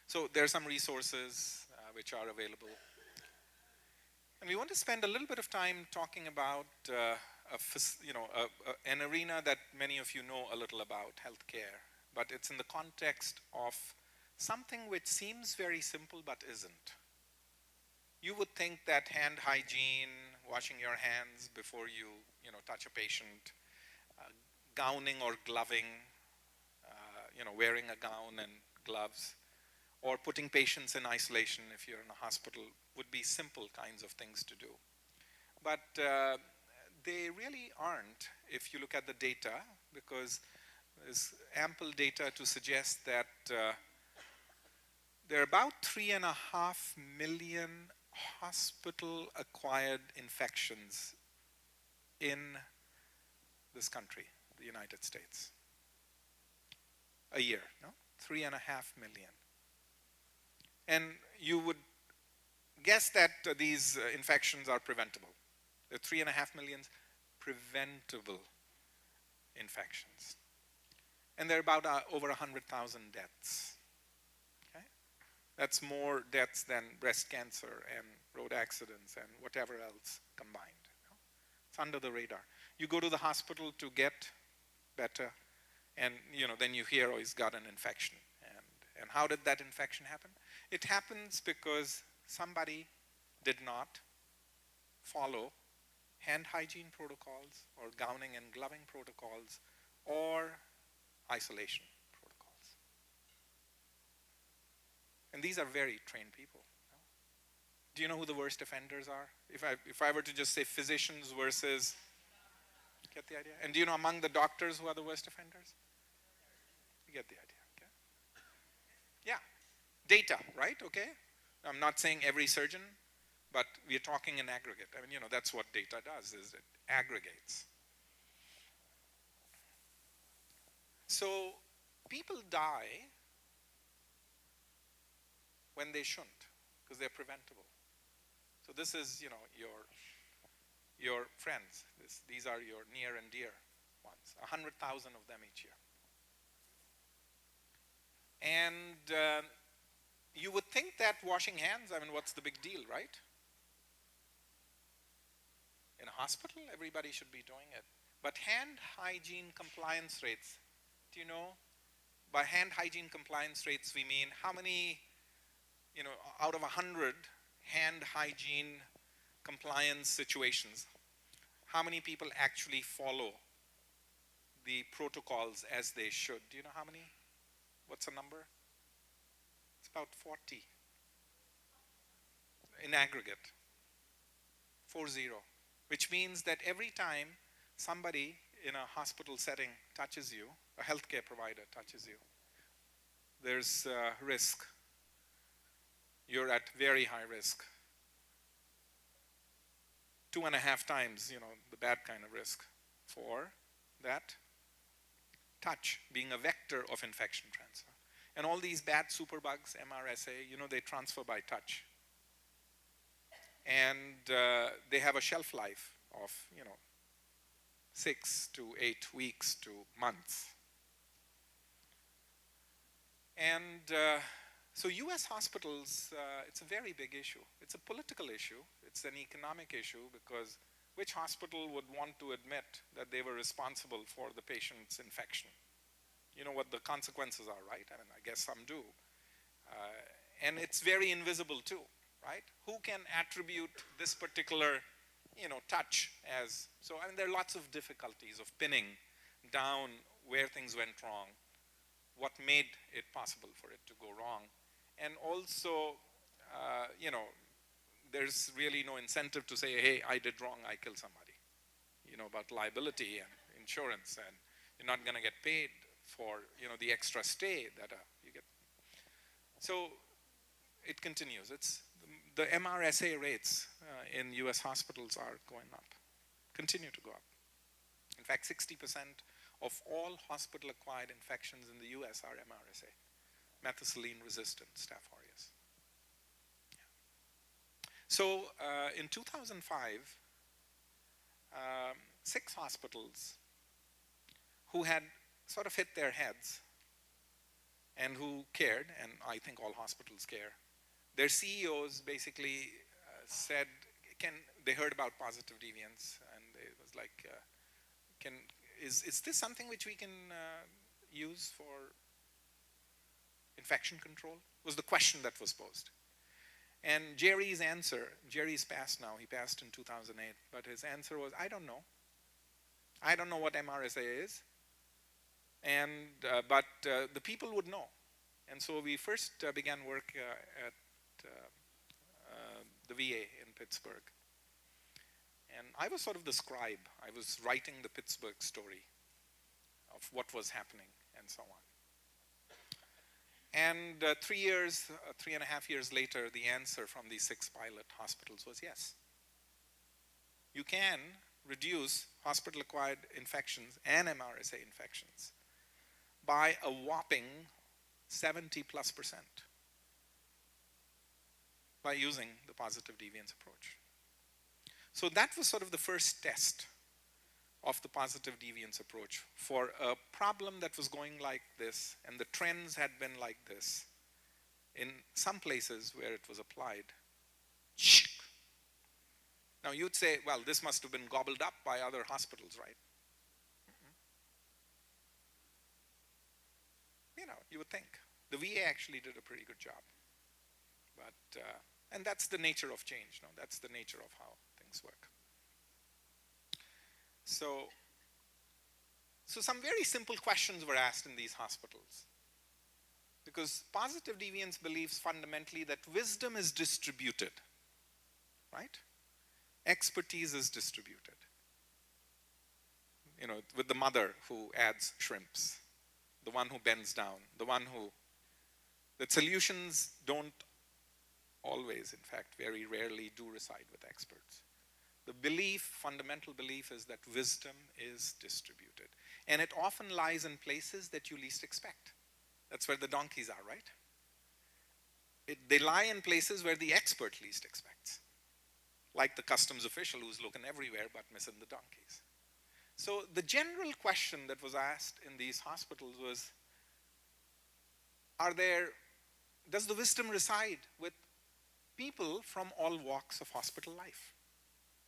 So there are some resources which are available. And we want to spend a little bit of time talking about an arena that many of you know a little about, healthcare. But it's in the context of something which seems very simple but isn't. You would think that hand hygiene, washing your hands before you touch a patient, gowning or gloving, wearing a gown and gloves, or putting patients in isolation if you're in a hospital would be simple kinds of things to do. But they really aren't if you look at the data, because there's ample data to suggest that there are about 3.5 million hospital-acquired infections in this country, the United States, a year, no? 3.5 million. And you would guess that these infections are preventable. There are 3.5 million preventable infections. And there are about over 100,000 deaths. Okay? That's more deaths than breast cancer and road accidents and whatever else combined. It's under the radar. You go to the hospital to get better, and then you hear, oh, he's got an infection. And how did that infection happen? It happens because somebody did not follow hand hygiene protocols or gowning and gloving protocols or isolation protocols. And these are very trained people. Do you know who the worst offenders are? If I were to just say physicians versus, get the idea? And do you know among the doctors who are the worst offenders? You get the idea, okay? Yeah, data, right, okay? I'm not saying every surgeon, but we're talking in aggregate. I mean, that's what data does, is it aggregates. So people die when they shouldn't, because they're preventable. So this is, your friends. These are your near and dear ones. 100,000 of them each year. And you would think that washing hands, I mean, what's the big deal, right? In a hospital, everybody should be doing it. But hand hygiene compliance rates, do you know? By hand hygiene compliance rates, we mean how many, out of 100 hand hygiene compliance situations, how many people actually follow the protocols as they should? Do you know how many? What's the number? It's about 40 in aggregate, 40, which means that every time somebody in a hospital setting touches you, a healthcare provider touches you, there's risk. You're at very high risk. 2.5 times, the bad kind of risk for that touch being a vector of infection transfer. And all these bad superbugs, MRSA, they transfer by touch. And they have a shelf life of, 6 to 8 weeks to months. And so US hospitals, it's a very big issue. It's a political issue. It's an economic issue, because which hospital would want to admit that they were responsible for the patient's infection? You know what the consequences are, right? I mean, I guess some do. And it's very invisible too, right? Who can attribute this particular, touch as, so I mean, there are lots of difficulties of pinning down where things went wrong, what made it possible for it to go wrong. And also, there's really no incentive to say, hey, I did wrong, I killed somebody. About liability and insurance, and you're not going to get paid for, the extra stay that you get. So it continues. The MRSA rates in US hospitals are going up, continue to go up. In fact, 60% of all hospital-acquired infections in the US are MRSA, methicillin-resistant Staph aureus. Yeah. So in 2005, 6 hospitals who had sort of hit their heads and who cared, and I think all hospitals care, their CEOs basically said, they heard about positive deviance, and it was like, is this something which we can use for infection control? Was the question that was posed. And Jerry's answer, Jerry's passed now, he passed in 2008, but his answer was, I don't know. I don't know what MRSA is, and but the people would know. And so we first began work at the VA in Pittsburgh. And I was sort of the scribe. I was writing the Pittsburgh story of what was happening and so on. And 3.5 years later, the answer from these 6 pilot hospitals was yes. You can reduce hospital-acquired infections and MRSA infections by a whopping 70+% by using the positive deviance approach. So that was sort of the first test of the positive deviance approach for a problem that was going like this, and the trends had been like this, in some places where it was applied, now you'd say, well, this must have been gobbled up by other hospitals, right? You know, you would think. The VA actually did a pretty good job. But, and that's the nature of change, no? That's the nature of how things work. So some very simple questions were asked in these hospitals. Because positive deviance believes fundamentally that wisdom is distributed, right? Expertise is distributed. You know, with the mother who adds shrimps, the one who bends down, the one who, that solutions don't always, in fact, very rarely do reside with experts. The belief, fundamental belief, is that wisdom is distributed. And it often lies in places that you least expect. That's where the donkeys are, right? They lie in places where the expert least expects. Like the customs official who's looking everywhere but missing the donkeys. So the general question that was asked in these hospitals was, does the wisdom reside with people from all walks of hospital life?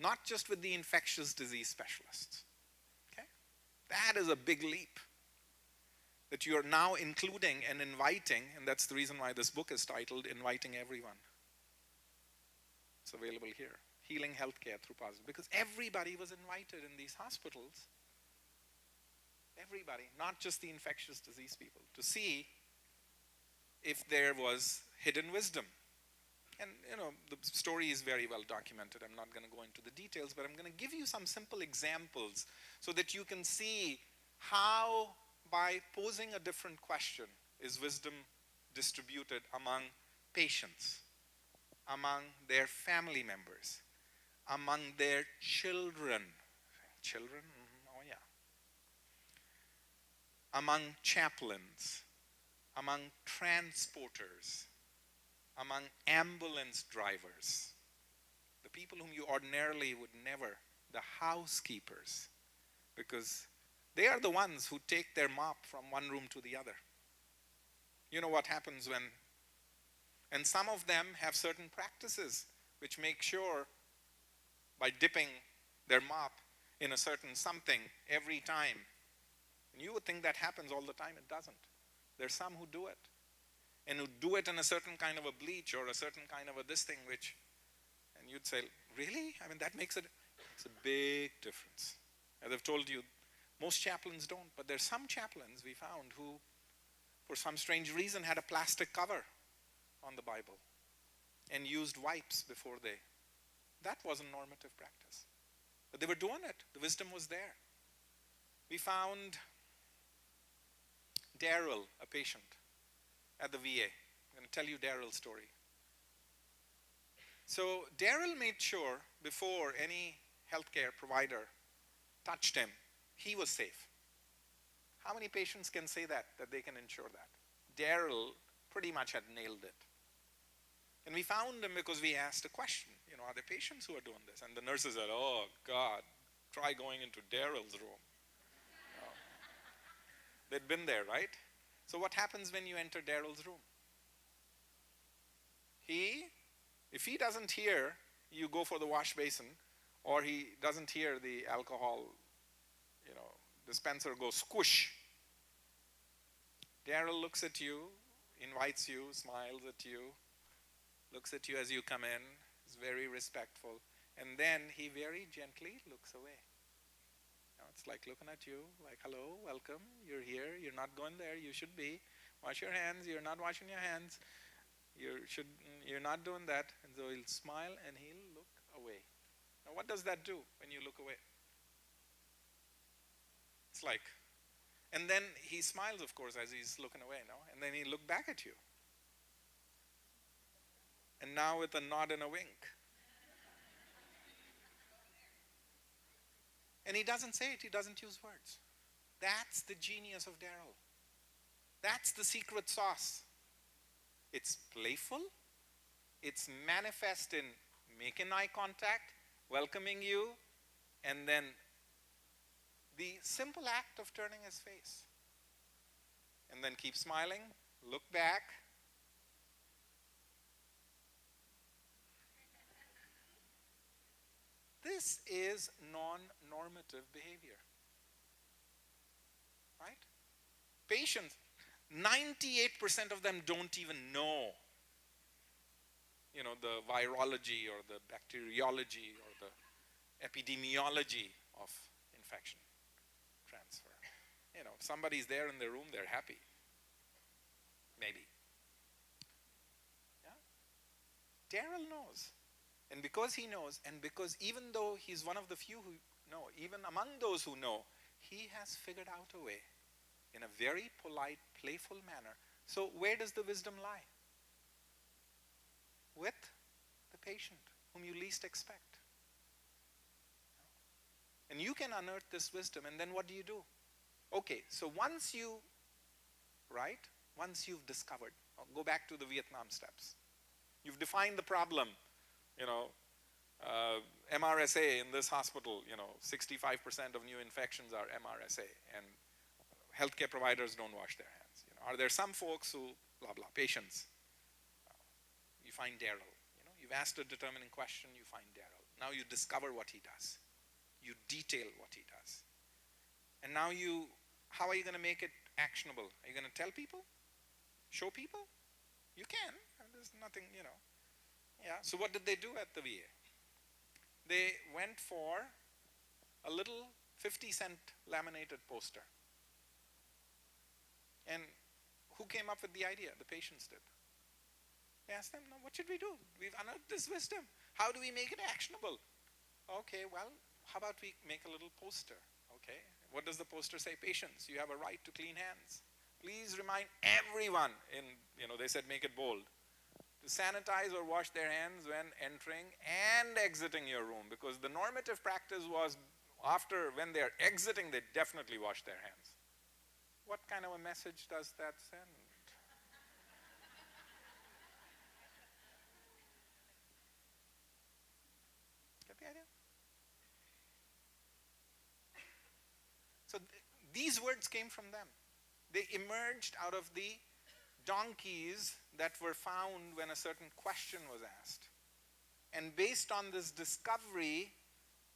Not just with the infectious disease specialists, okay? That is a big leap that you are now including and inviting, and that's the reason why this book is titled Inviting Everyone. It's available here. Healing Healthcare Through Positive, because everybody was invited in these hospitals. Everybody, not just the infectious disease people, to see if there was hidden wisdom. And you know, the story is very well documented. I'm not going to go into the details, but I'm going to give you some simple examples so that you can see how, by posing a different question, is wisdom distributed among patients, among their family members, among their children. Children? Oh yeah. Among chaplains, among transporters, among ambulance drivers, the people whom you ordinarily would never, the housekeepers, because they are the ones who take their mop from one room to the other. You know what happens when, and some of them have certain practices which make sure by dipping their mop in a certain something every time. And you would think that happens all the time. It doesn't. There's some who do it. And who do it in a certain kind of a bleach or a certain kind of a this thing which, and you'd say, really? I mean, that makes a big difference. As I've told you, most chaplains don't, but there's some chaplains we found who, for some strange reason, had a plastic cover on the Bible and used wipes before they. That wasn't normative practice. But they were doing it. The wisdom was there. We found Daryl, a patient, at the VA. I'm going to tell you Daryl's story. So Daryl made sure before any healthcare provider touched him, he was safe. How many patients can say that they can ensure that? Daryl pretty much had nailed it. And we found him because we asked a question, you know, are there patients who are doing this? And the nurses said, oh God, try going into Daryl's room. You know. They'd been there, right? So what happens when you enter Daryl's room? If he doesn't hear you go for the wash basin, or he doesn't hear the alcohol, you know, dispenser go squish, Daryl looks at you, invites you, smiles at you, looks at you as you come in, is very respectful, and then he very gently looks away. You know, it's like looking at you, like, hello, welcome, you're here, you're not going there, you should be. Wash your hands, you're not washing your hands. You're not doing that. And so he'll smile and he'll look away. Now what does that do when you look away? It's like, and then he smiles, of course, as he's looking away, no? And then he'll look back at you. And now with a nod and a wink. And he doesn't say it, he doesn't use words. That's the genius of Daryl. That's the secret sauce. It's playful, it's manifest in making eye contact, welcoming you, and then The simple act of turning his face. And then keep smiling, look back. This is non-normative behavior. Right? Patients, 98% of them don't even know, the virology or the bacteriology or the epidemiology of infection transfer. If somebody's there in the room, they're happy. Maybe. Yeah? Daryl knows. And because he knows, and because even though he's one of the few who know, even among those who know, he has figured out a way in a very polite, playful manner. So where does the wisdom lie? With the patient, whom you least expect. And you can unearth this wisdom, and then what do you do? Okay, so once you've discovered, I'll go back to the Vietnam steps. You've defined the problem, MRSA in this hospital, 65% of new infections are MRSA, and healthcare providers don't wash their hands. Are there some folks who, blah, blah, patients? You find Daryl. You've asked a determining question, you find Daryl. Now you discover what he does. You detail what he does. And now how are you going to make it actionable? Are you going to tell people? Show people? You can. There's nothing, Yeah, so what did they do at the VA? They went for a little 50-cent laminated poster. And who came up with the idea? The patients did. They asked them, what should we do? We've unearthed this wisdom. How do we make it actionable? Okay, well, how about we make a little poster? Okay, what does the poster say? Patients, you have a right to clean hands. Please remind everyone they said make it bold, to sanitize or wash their hands when entering and exiting your room, because the normative practice was when they're exiting, they definitely wash their hands. What kind of a message does that send? Get the idea? So these words came from them. They emerged out of the donkeys that were found when a certain question was asked. And based on this discovery,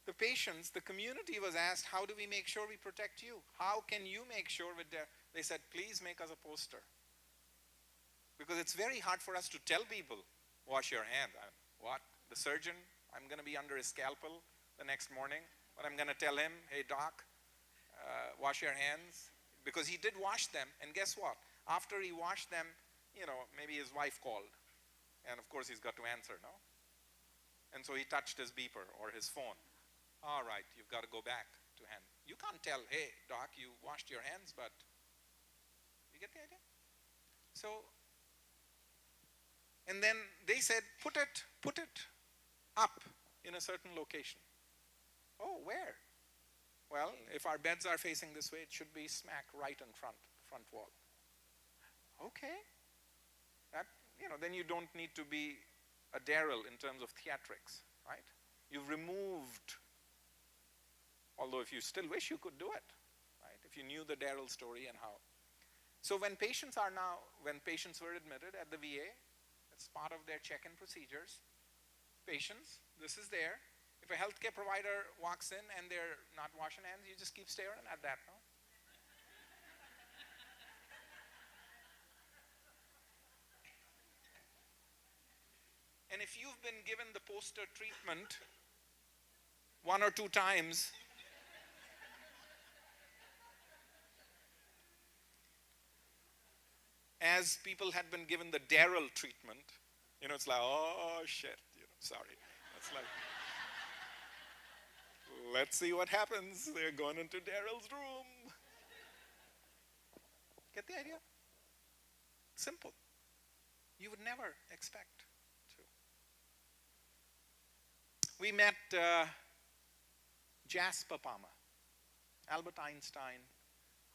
the patients, the community was asked, how do we make sure we protect you? How can you make sure they said, please make us a poster. Because it's very hard for us to tell people, wash your hand. What? The surgeon, I'm going to be under his scalpel the next morning, but I'm going to tell him, hey doc, wash your hands. Because he did wash them, and guess what? After he washed them, maybe his wife called. And of course he's got to answer, no? And so he touched his beeper or his phone. All right, you've got to go back to hand. You can't tell, hey, doc, you washed your hands, but you get the idea? So, and then they said, put it up in a certain location. Oh, where? Well, if our beds are facing this way, it should be smack right in front wall. Okay. Then you don't need to be a Daryl in terms of theatrics, right? You've removed, although if you still wish, you could do it, right? If you knew the Daryl story and how. So when patients were admitted at the VA, it's part of their check-in procedures. Patients, this is there. If a healthcare provider walks in and they're not washing hands, you just keep staring at that, no? And if you've been given the poster treatment 1 or 2 times, as people had been given the Daryl treatment, it's like, oh shit, sorry. It's like, let's see what happens. They're going into Daryl's room. Get the idea? Simple. You would never expect to. We met Jasper Palmer, Albert Einstein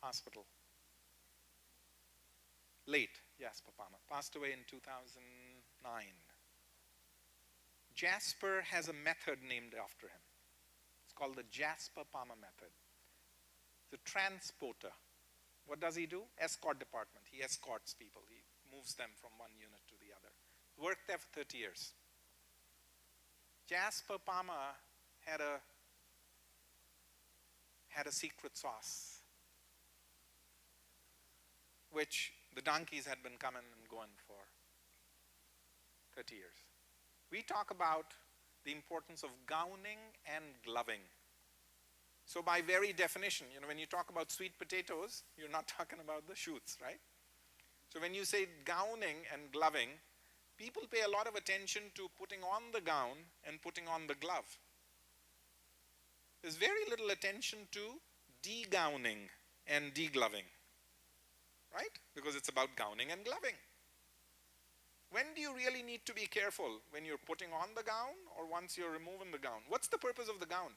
Hospital. Late Jasper Palmer, passed away in 2009. Jasper has a method named after him. It's called the Jasper Palmer method. the transporter. What does he do? Escort department. He escorts people. He moves them from one unit to the other. Worked there for 30 years. Jasper Palmer had a secret sauce, which the donkeys had been coming and going for 30 years. We talk about the importance of gowning and gloving. So by very definition, when you talk about sweet potatoes, you're not talking about the shoots, right? So when you say gowning and gloving, people pay a lot of attention to putting on the gown and putting on the glove. There's very little attention to de-gowning and de-gloving, right? Because it's about gowning and gloving. When do you really need to be careful? When you're putting on the gown or once you're removing the gown? What's the purpose of the gown?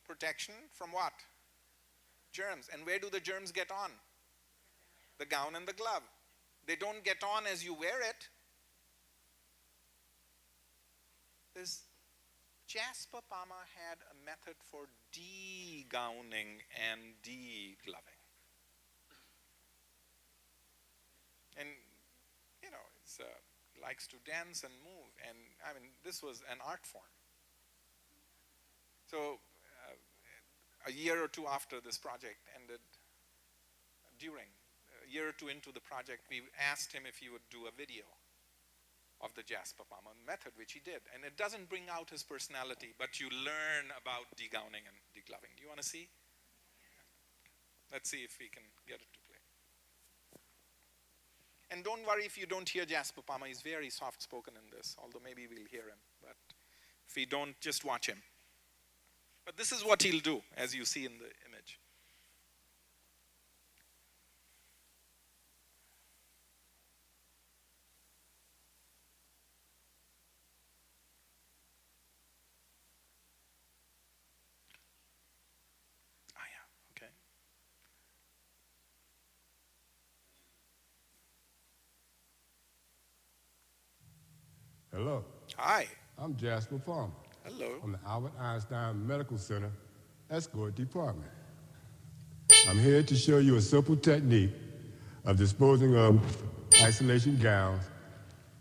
Protection from what? Germs. And where do the germs get on? The gown and the glove. They don't get on as you wear it. Jasper Palmer had a method for de-gowning and de-gloving. And, he likes to dance and move. And, this was an art form. So, a year or two after this project ended, a year or two into the project, we asked him if he would do a video of the Jasper Palmer method, which he did. And it doesn't bring out his personality, but you learn about de-gowning and de-gloving. Do you want to see? Let's see if we can get it to play. And don't worry if you don't hear Jasper Palmer. He's very soft-spoken in this, although maybe we'll hear him. But if we don't, just watch him. But this is what he'll do, as you see in the image. Okay. Hello. Hi. I'm Jasper Palmer. Hello. From the Albert Einstein Medical Center Escort Department. I'm here to show you a simple technique of disposing of isolation gowns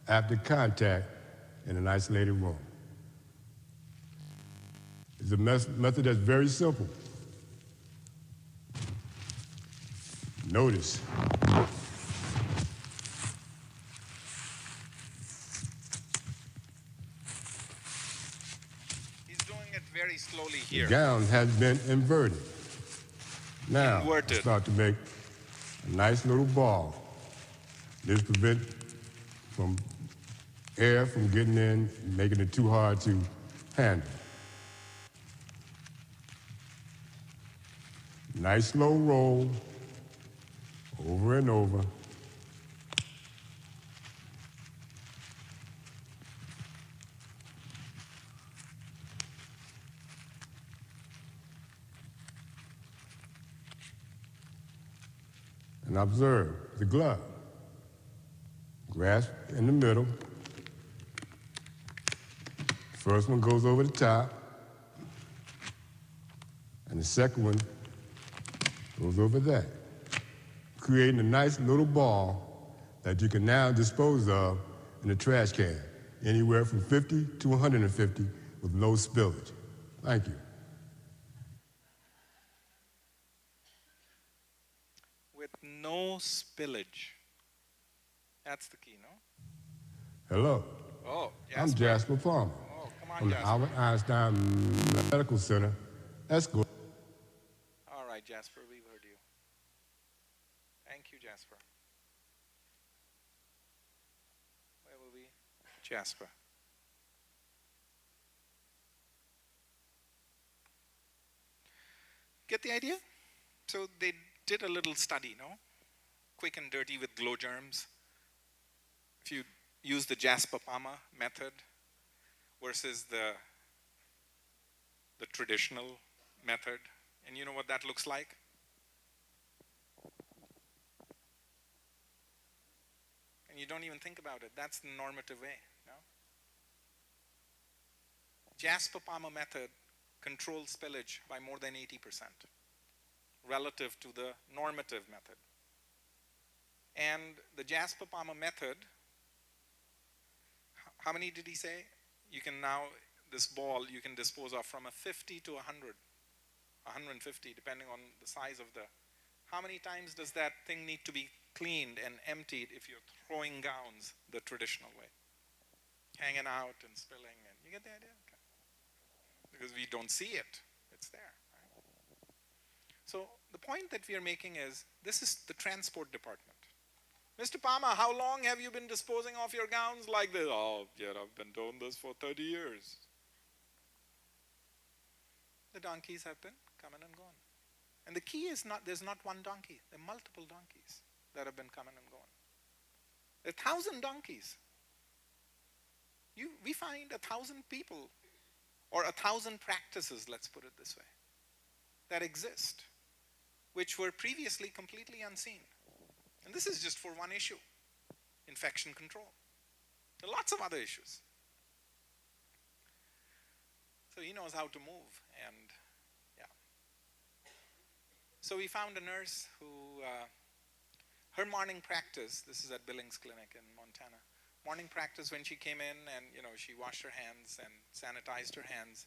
after contact in an isolated room. It's a method that's very simple. Notice. He's doing it very slowly here. The gown has been inverted. Now, Inverted. I start to make a nice little ball. This prevents air from getting in, making it too hard to handle. Nice slow roll, over and over. And observe the glove. Grasp in the middle. First one goes over the top, and the second one goes over that, creating a nice little ball that you can now dispose of in a trash can, anywhere from 50 to 150 with low spillage. Thank you. With no spillage. That's the key, no? Hello. Oh, I'm Jasper Palmer. Oh, come on, From the Jasper. Albert Einstein Medical Center Escort. All right, Jasper, we've heard you. Thank you, Jasper. Where were we? Jasper. Get the idea? So they did a little study, no? Quick and dirty with glow germs. If you use the Jasper Palmer method versus the traditional method, and you know what that looks like? And you don't even think about it. That's the normative way, no? Jasper Palmer method control spillage by more than 80% relative to the normative method. And the Jasper Palmer method, how many did he say? You can now, this ball, you can dispose of from a 50 to 100, 150, depending on the size of the, how many times does that thing need to be cleaned and emptied if you're throwing gowns the traditional way? Hanging out and spilling, and you get the idea? Okay. Because we don't see it, it's there. Right? So the point that we are making is, this is the transport department. Mr. Palmer, how long have you been disposing of your gowns like this? Oh, yeah, I've been doing this for 30 years. The donkeys have been coming and gone. And the key is not, there's not one donkey. There are multiple donkeys that have been coming and going. There are 1,000 donkeys. We find 1,000 people, or 1,000 practices, let's put it this way, that exist, which were previously completely unseen. And this is just for one issue, infection control. There are lots of other issues. So he knows how to move, and yeah. So we found a nurse who, her morning practice, this is at Billings Clinic in Montana, morning practice when she came in and she washed her hands and sanitized her hands,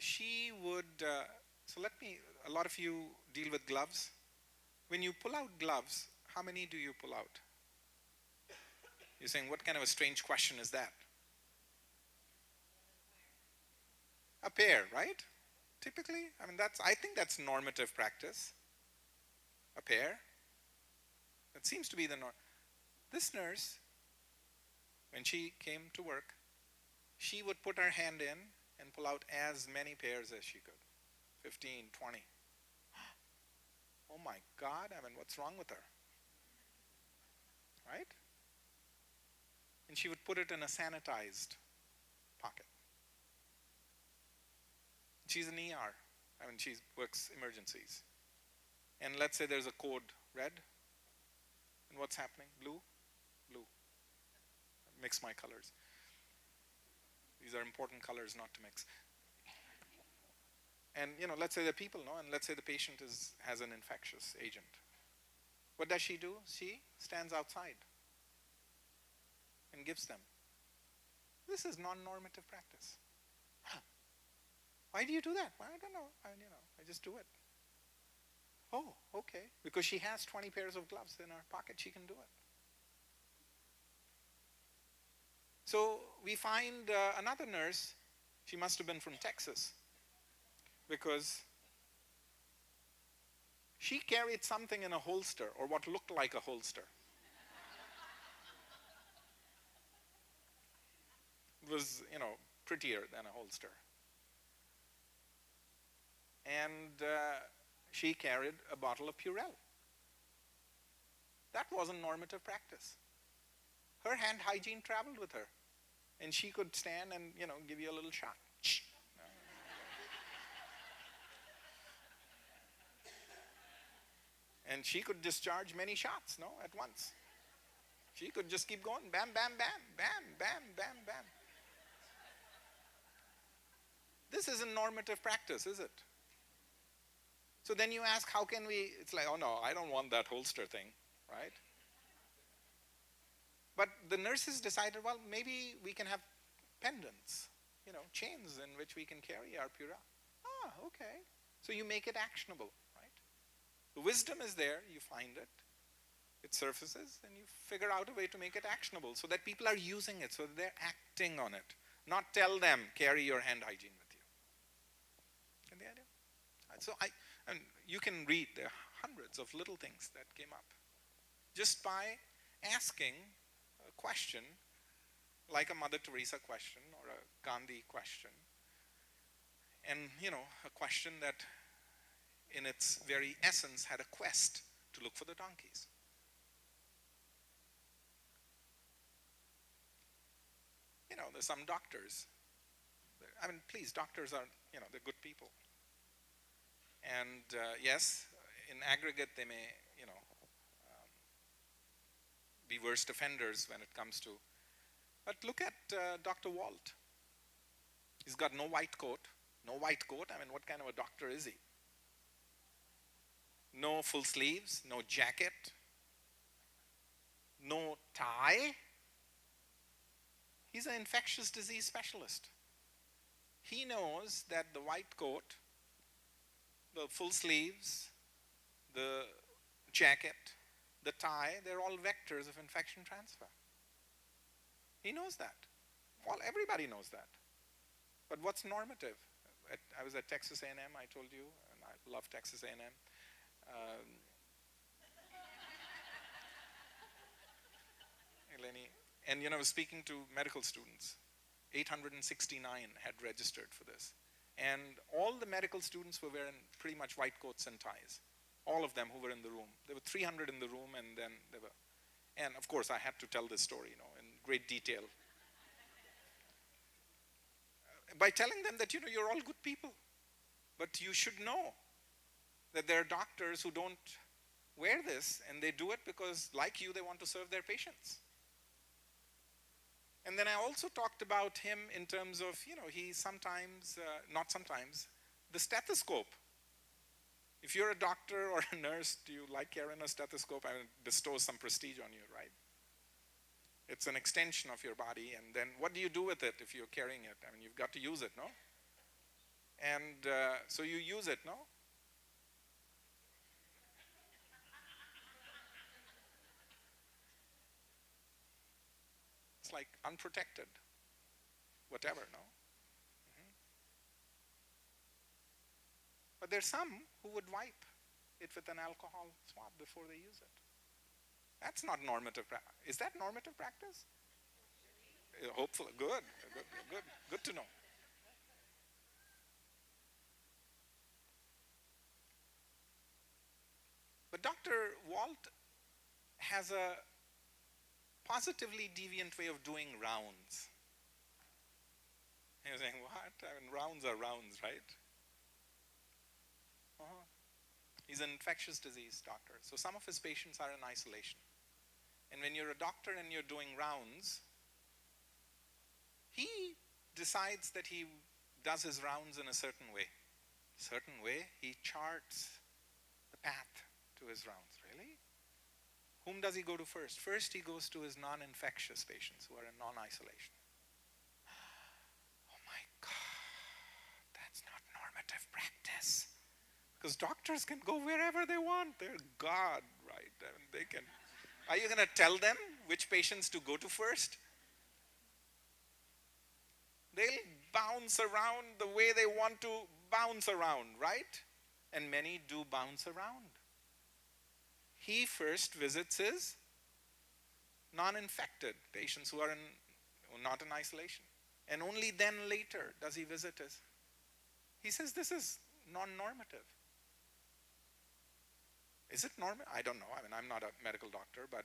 she would, a lot of you deal with gloves. When you pull out gloves, how many do you pull out? You're saying, what kind of a strange question is that? A pair, right? Typically, I think that's normative practice. A pair. That seems to be the norm. This nurse, when she came to work, she would put her hand in and pull out as many pairs as she could. 15, 20. Oh my God, what's wrong with her? Right? And she would put it in a sanitized pocket. She's an ER. She works emergencies. And let's say there's a code red. And what's happening? Blue? Blue. Mix my colors. These are important colors not to mix. And let's say the people know, and let's say the patient has an infectious agent. What does she do? She stands outside and gives them. This is non-normative practice. Why do you do that? Well, I don't know. I just do it. Oh, okay. Because she has 20 pairs of gloves in her pocket, she can do it. So we find another nurse. She must have been from Texas, because she carried something in a holster, or what looked like a holster. It was, prettier than a holster. And she carried a bottle of Purell. That wasn't normative practice. Her hand hygiene traveled with her. And she could stand and, give you a little shot. And she could discharge many shots, at once. She could just keep going, bam, bam, bam, bam, bam, bam, bam. This isn't normative practice, is it? So then you ask, how can we, it's like, oh no, I don't want that holster thing, right? But the nurses decided, well, maybe we can have pendants, chains in which we can carry our Purell. Ah, okay. So you make it actionable, right? The wisdom is there, you find it, it surfaces, and you figure out a way to make it actionable so that people are using it, so that they're acting on it. Not tell them, carry your hand hygiene with you. Get the idea? So and you can read, there are hundreds of little things that came up just by asking a question, like a Mother Teresa question or a Gandhi question, and a question that in its very essence had a quest to look for the donkeys. There's some doctors. Please, doctors are, they're good people. And yes, in aggregate, they may, be worst offenders when it comes to. But look at Dr. Walt. He's got no white coat. No white coat? I mean, what kind of a doctor is he? No full sleeves, no jacket, no tie. He's an infectious disease specialist. He knows that the white coat, the full sleeves, the jacket, the tie, they're all vectors of infection transfer. He knows that. Well, everybody knows that. But what's normative? I was at Texas A&M, I told you, and I love Texas A&M. Eleni, and I was speaking to medical students. 869 had registered for this. And all the medical students were wearing pretty much white coats and ties. All of them who were in the room. There were 300 in the room, and then there were, and of course I had to tell this story, in great detail. By telling them that, you're all good people. But you should know that there are doctors who don't wear this, and they do it because, like you, they want to serve their patients. And then I also talked about him in terms of, he sometimes, not sometimes, the stethoscope. If you're a doctor or a nurse, do you like carrying a stethoscope? I mean, it bestows some prestige on you, right? It's an extension of your body, and then what do you do with it if you're carrying it? I mean, you've got to use it, no? And so you use it, no? It's like unprotected, whatever, no? But there's some who would wipe it with an alcohol swab before they use it. That's not normative practice. Is that normative practice? Hopefully, good to know. But Dr. Walt has a positively deviant way of doing rounds. You're saying, what? I mean, rounds are rounds, right? He's an infectious disease doctor. So some of his patients are in isolation. And when you're a doctor and you're doing rounds, he decides that he does his rounds in a certain way. He charts the path to his rounds, really? Whom does he go to first? First, he goes to his non-infectious patients who are in non-isolation. Oh my God, that's not normative practice. Because doctors can go wherever they want. They're God, right? I mean, they can. Are you going to tell them which patients to go to first? They'll bounce around the way they want to bounce around, right? And many do bounce around. He first visits his non-infected patients who are not in isolation. And only then later does he visit his. He says this is non-normative. Is it normal? I don't know. I mean, I'm not a medical doctor, but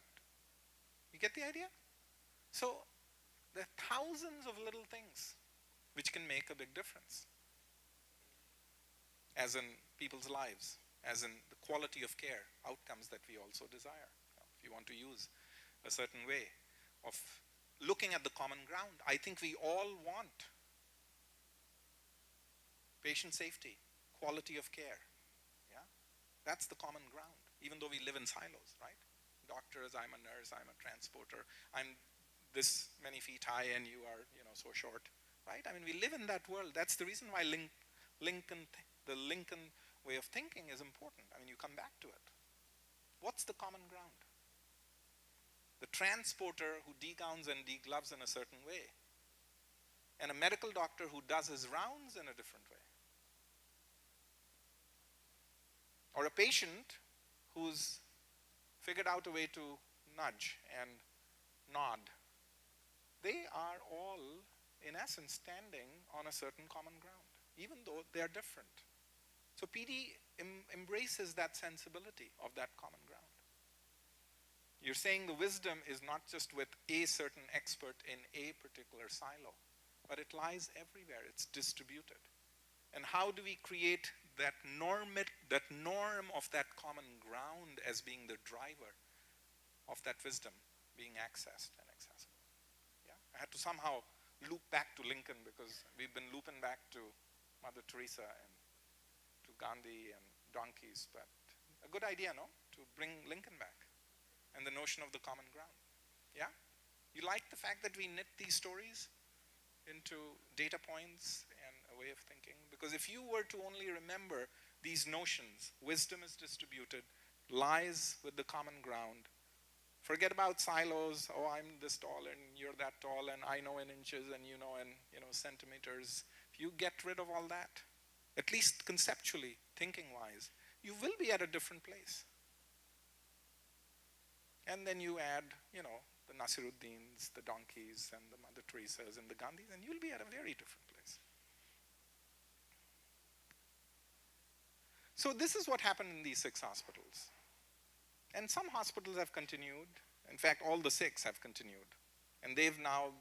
you get the idea? So there are thousands of little things which can make a big difference, as in people's lives, as in the quality of care, outcomes that we also desire. If you want to use a certain way of looking at the common ground, I think we all want patient safety, quality of care. Yeah, that's the common ground, even though we live in silos, right? Doctors, I'm a nurse, I'm a transporter, I'm this many feet high and you are, so short, right? I mean, we live in that world. That's the reason why the Lincoln way of thinking is important. I mean, you come back to it. What's the common ground? The transporter who degowns and degloves in a certain way, and a medical doctor who does his rounds in a different way. Or a patient who's figured out a way to nudge and nod. They are all, in essence, standing on a certain common ground, even though they are different. So PD embraces that sensibility of that common ground. You're saying the wisdom is not just with a certain expert in a particular silo, but it lies everywhere. It's distributed. And how do we create that norm of that common ground as being the driver of that wisdom being accessed and accessible? Yeah, I had to somehow loop back to Lincoln because we've been looping back to Mother Teresa and to Gandhi and donkeys, but a good idea, no? To bring Lincoln back and the notion of the common ground. Yeah? You like the fact that we knit these stories into data points and a way of thinking? Because if you were to only remember these notions, wisdom is distributed, lies with the common ground, forget about silos, oh, I'm this tall and you're that tall and I know in inches and you know in centimeters. If you get rid of all that, at least conceptually, thinking-wise, you will be at a different place. And then you add, the Nasiruddins, the donkeys, and the Mother Teresas, and the Gandhis, and you'll be at a very different place. So this is what happened in these 6 hospitals. And some hospitals have continued. In fact, all the 6 have continued. And they've now,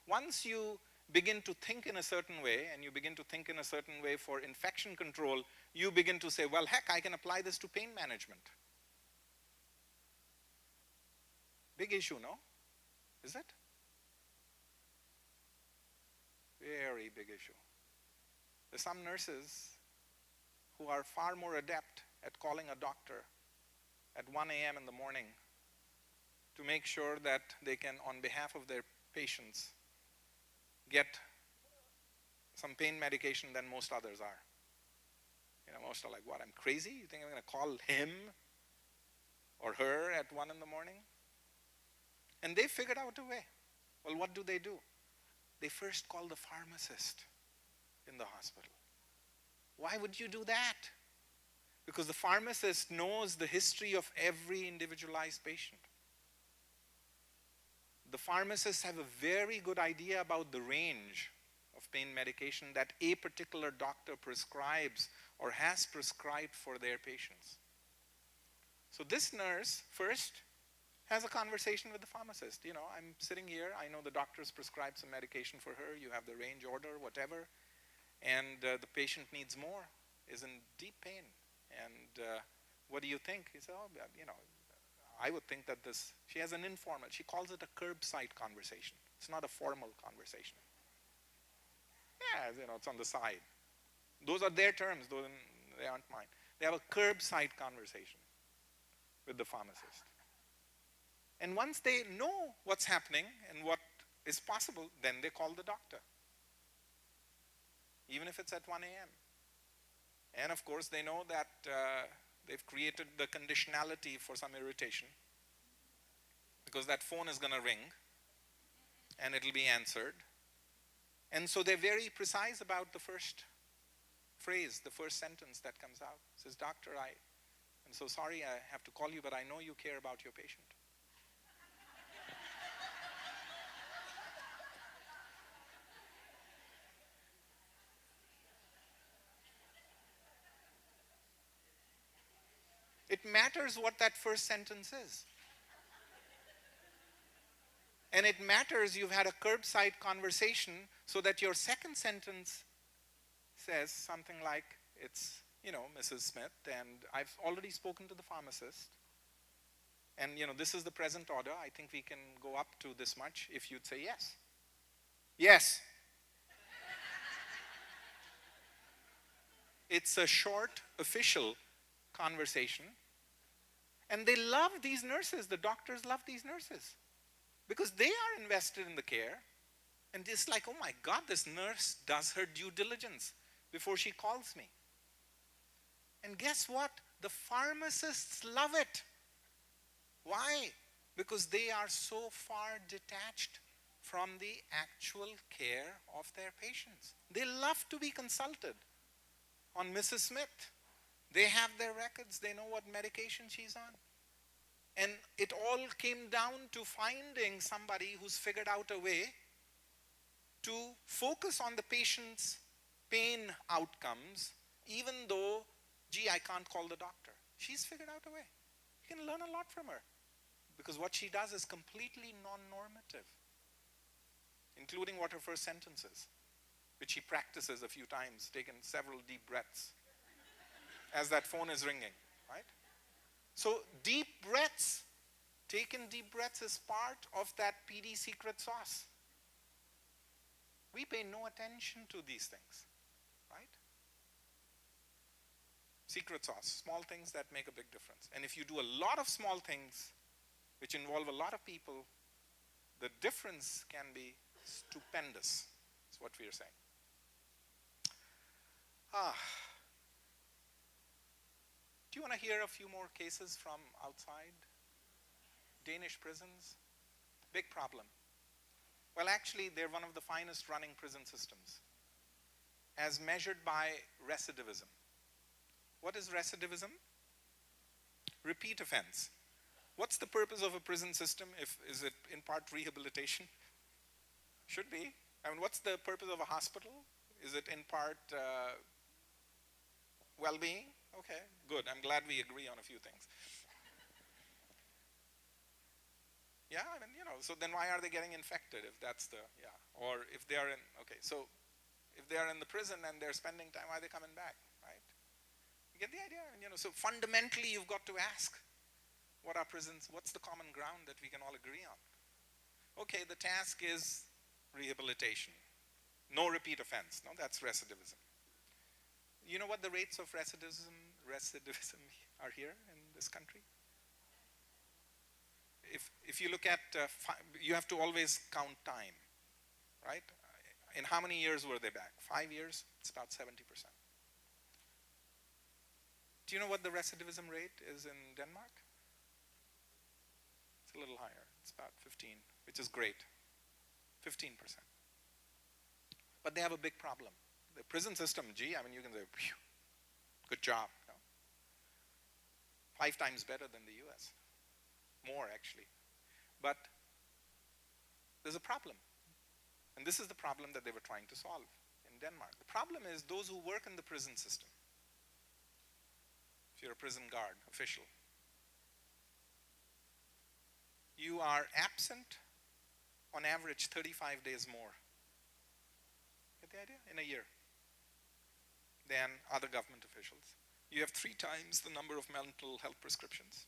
once you begin to think in a certain way, and you begin to think in a certain way for infection control, you begin to say, well, heck, I can apply this to pain management. Big issue, no? Is it? Very big issue. There's some nurses who are far more adept at calling a doctor at 1 a.m. in the morning to make sure that they can, on behalf of their patients, get some pain medication than most others are. Most are like, what, I'm crazy? You think I'm going to call him or her at 1 in the morning? And they figured out a way. Well, what do? They first call the pharmacist in the hospital. Why would you do that? Because the pharmacist knows the history of every individualized patient. The pharmacists have a very good idea about the range of pain medication that a particular doctor prescribes or has prescribed for their patients. So this nurse first has a conversation with the pharmacist. I'm sitting here, I know the doctor's prescribed some medication for her, you have the range order, whatever, and the patient needs more, is in deep pain. And what do you think? He said, I would think that she has an informal, she calls it a curbside conversation. It's not a formal conversation. Yeah, it's on the side. Those are their terms, they aren't mine. They have a curbside conversation with the pharmacist. And once they know what's happening and what is possible, then they call the doctor. Even if it's at 1 a.m. And of course, they know that they've created the conditionality for some irritation, because that phone is going to ring and it'll be answered. And so they're very precise about the first phrase, the first sentence that comes out. It says, Doctor, I'm so sorry I have to call you, but I know you care about your patient. It matters what that first sentence is. And it matters you've had a curbside conversation so that your second sentence says something like, it's, Mrs. Smith, and I've already spoken to the pharmacist. And, this is the present order. I think we can go up to this much if you'd say yes. Yes. It's a short, official conversation. And they love these nurses. The doctors love these nurses because they are invested in the care. And it's like, oh my God, this nurse does her due diligence before she calls me. And guess what? The pharmacists love it. Why? Because they are so far detached from the actual care of their patients. They love to be consulted on Mrs. Smith. They have their records. They know what medication she's on. And it all came down to finding somebody who's figured out a way to focus on the patient's pain outcomes, even though, I can't call the doctor. She's figured out a way. You can learn a lot from her because what she does is completely non-normative, including what her first sentence is, which she practices a few times, taking several deep breaths as that phone is ringing, right? So deep breaths, taking deep breaths is part of that PD secret sauce. We pay no attention to these things, right? Secret sauce, small things that make a big difference. And if you do a lot of small things, which involve a lot of people, the difference can be stupendous, is what we are saying. Do you want to hear a few more cases from outside? Danish prisons, big problem. Well, actually, they're one of the finest running prison systems, as measured by recidivism. What is recidivism? Repeat offense. What's the purpose of a prison system? Is it in part rehabilitation? Should be. I mean, what's the purpose of a hospital? Is it in part well-being? Okay, good. I'm glad we agree on a few things. Yeah, I mean, so then why are they getting infected if that's the, or if they are in, okay, so if they are in the prison and they're spending time, why are they coming back, right? You get the idea? I mean, so fundamentally you've got to ask, what are prisons, what's the common ground that we can all agree on? Okay, the task is rehabilitation. No repeat offense, no, that's recidivism. You know what the rates of recidivism are here in this country? If you look at, you have to always count time, right? In how many years were they back? 5 years? It's about 70%. Do you know what the recidivism rate is in Denmark? It's a little higher. It's about 15, which is great. 15%. But they have a big problem. The prison system, gee, I mean, you can say, phew, good job. 5 times better than the US. More, actually. But there's a problem. And this is the problem that they were trying to solve in Denmark. The problem is those who work in the prison system. If you're a prison guard, official, you are absent on average 35 days more. Get the idea? In a year than other government officials. You have 3 times the number of mental health prescriptions.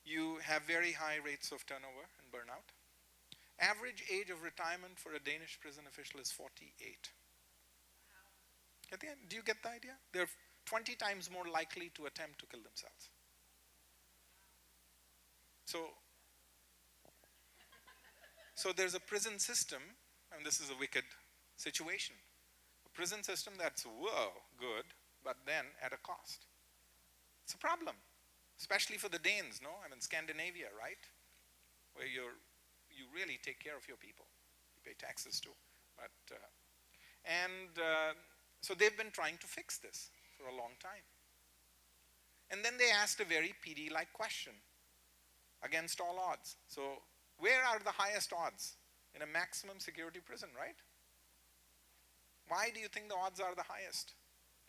You have very high rates of turnover and burnout. Average age of retirement for a Danish prison official is 48. Get the, do you get the idea? They're 20 times more likely to attempt to kill themselves. So there's a prison system, and this is a wicked situation. A prison system that's, whoa, good, but then at a cost. It's a problem, especially for the Danes, no? I mean, Scandinavia, right? Where you really take care of your people. You pay taxes too. But, so they've been trying to fix this for a long time. And then they asked a very PD-like question, against all odds. So where are the highest odds? In a maximum security prison, right? Why do you think the odds are the highest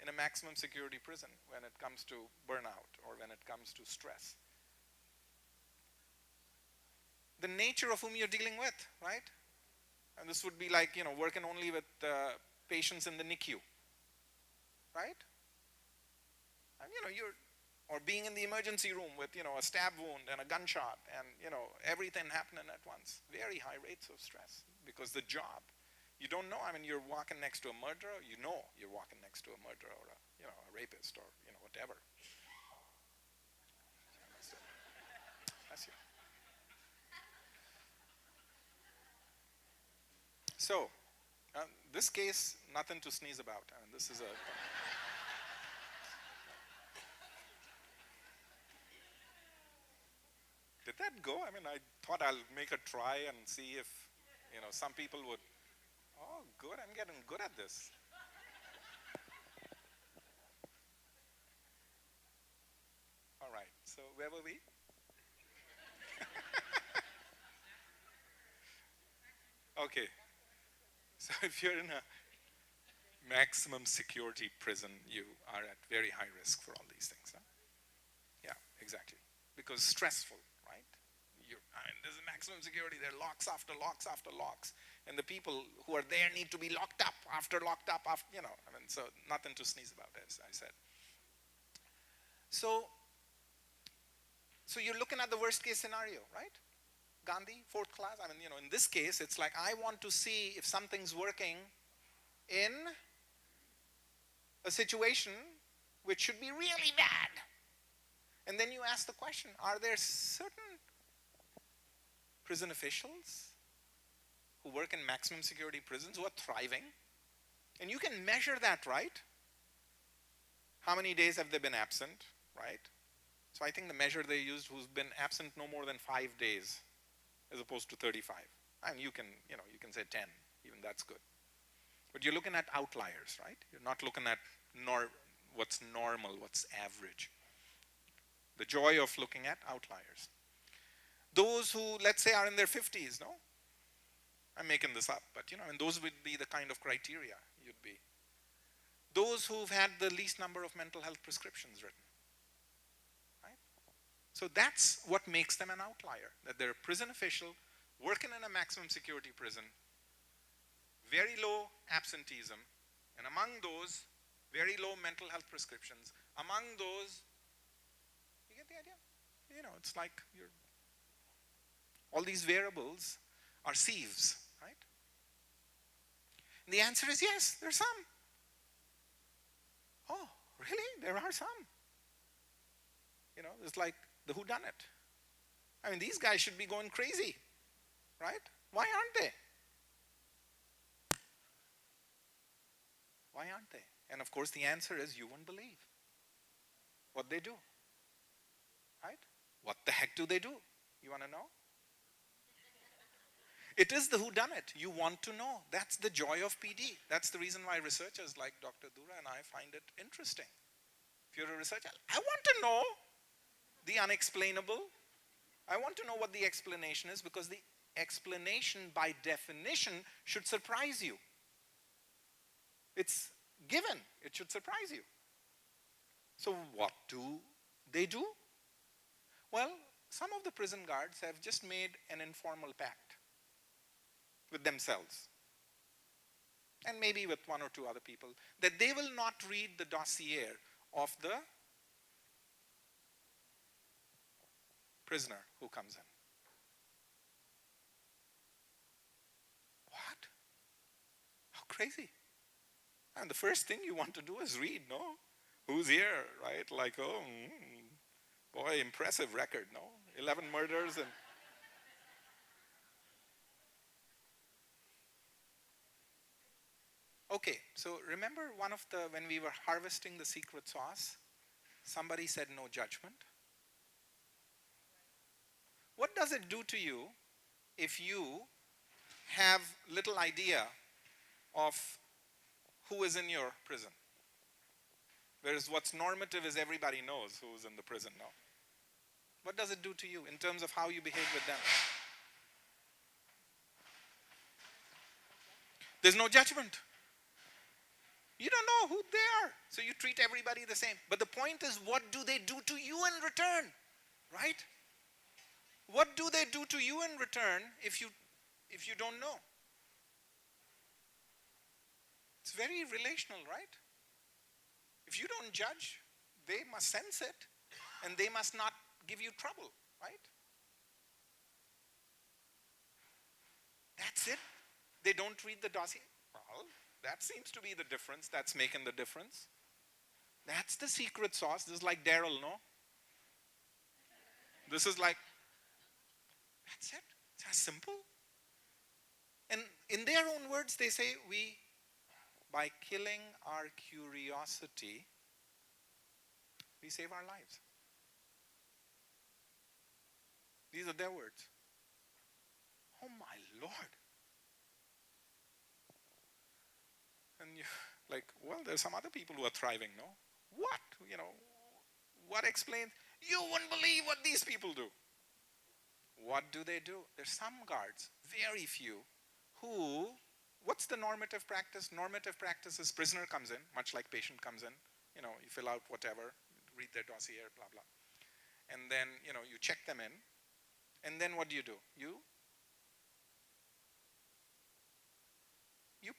in a maximum security prison when it comes to burnout or when it comes to stress? The nature of whom you're dealing with, right? And this would be like, working only with patients in the NICU, right? And or being in the emergency room with, a stab wound and a gunshot and, everything happening at once. Very high rates of stress because the job. You don't know, I mean, you're walking next to a murderer, you're walking next to a murderer or a rapist or, whatever. That's you. So, this case, nothing to sneeze about. I mean, this is a... Did that go? I mean, I thought I'll make a try and see if, some people would, oh, good, I'm getting good at this. All right, so where were we? Okay, so if you're in a maximum security prison, you are at very high risk for all these things. Huh? Yeah, exactly. Because stressful. There's a maximum security, there are locks after locks after locks. And the people who are there need to be locked up after, so nothing to sneeze about, as I said. So you're looking at the worst case scenario, right? Gandhi, 4th class, in this case, it's like I want to see if something's working in a situation which should be really bad. And then you ask the question, are there certain prison officials who work in maximum security prisons who are thriving? And you can measure that, right? How many days have they been absent, right? So I think the measure they used, who's been absent no more than 5 days, as opposed to 35. And you can say 10, even that's good. But you're looking at outliers, right? You're not looking at what's normal, what's average. The joy of looking at outliers. Those who, let's say, are in their 50s, no? I'm making this up, but and those would be the kind of criteria you'd be. Those who've had the least number of mental health prescriptions written, right? So that's what makes them an outlier, that they're a prison official working in a maximum security prison, very low absenteeism, and among those, very low mental health prescriptions. Among those, you get the idea? It's like all these variables are sieves, right? And the answer is yes, there's some. Oh, really? There are some. It's like the whodunit. I mean, these guys should be going crazy, right? Why aren't they? Why aren't they? And of course, the answer is you won't believe what they do, right? What the heck do they do? You want to know? It is the whodunit. You want to know. That's the joy of PD. That's the reason why researchers like Dr. Dura and I find it interesting. If you're a researcher, I want to know the unexplainable. I want to know what the explanation is, because the explanation by definition should surprise you. It's given. It should surprise you. So what do they do? Well, some of the prison guards have just made an informal pact with themselves, and maybe with one or two other people, that they will not read the dossier of the prisoner who comes in. What? How crazy. And the first thing you want to do is read, no? Who's here, right? Like, oh, boy, impressive record, no? 11 murders and... Okay, so remember when we were harvesting the secret sauce, somebody said no judgment? What does it do to you if you have little idea of who is in your prison? Whereas what's normative is everybody knows who's in the prison now. What does it do to you in terms of how you behave with them? There's no judgment. You don't know who they are, so you treat everybody the same. But the point is, what do they do to you in return, right? What do they do to you in return if you don't know? It's very relational, right? If you don't judge, they must sense it, and they must not give you trouble, right? That's it. They don't read the dossier. Well, that seems to be the difference. That's making the difference. That's the secret sauce. This is like Daryl, no? This is like, that's it. It's as simple. And in their own words, they say, by killing our curiosity, we save our lives. These are their words. Oh my Lord. And you're like, well, there's some other people who are thriving, no? What? What explains? You wouldn't believe what these people do. What do they do? There's some guards, very few, who, what's the normative practice? Normative practice is prisoner comes in, much like patient comes in. You fill out whatever, read their dossier, blah, blah. And then, you check them in. And then what do? You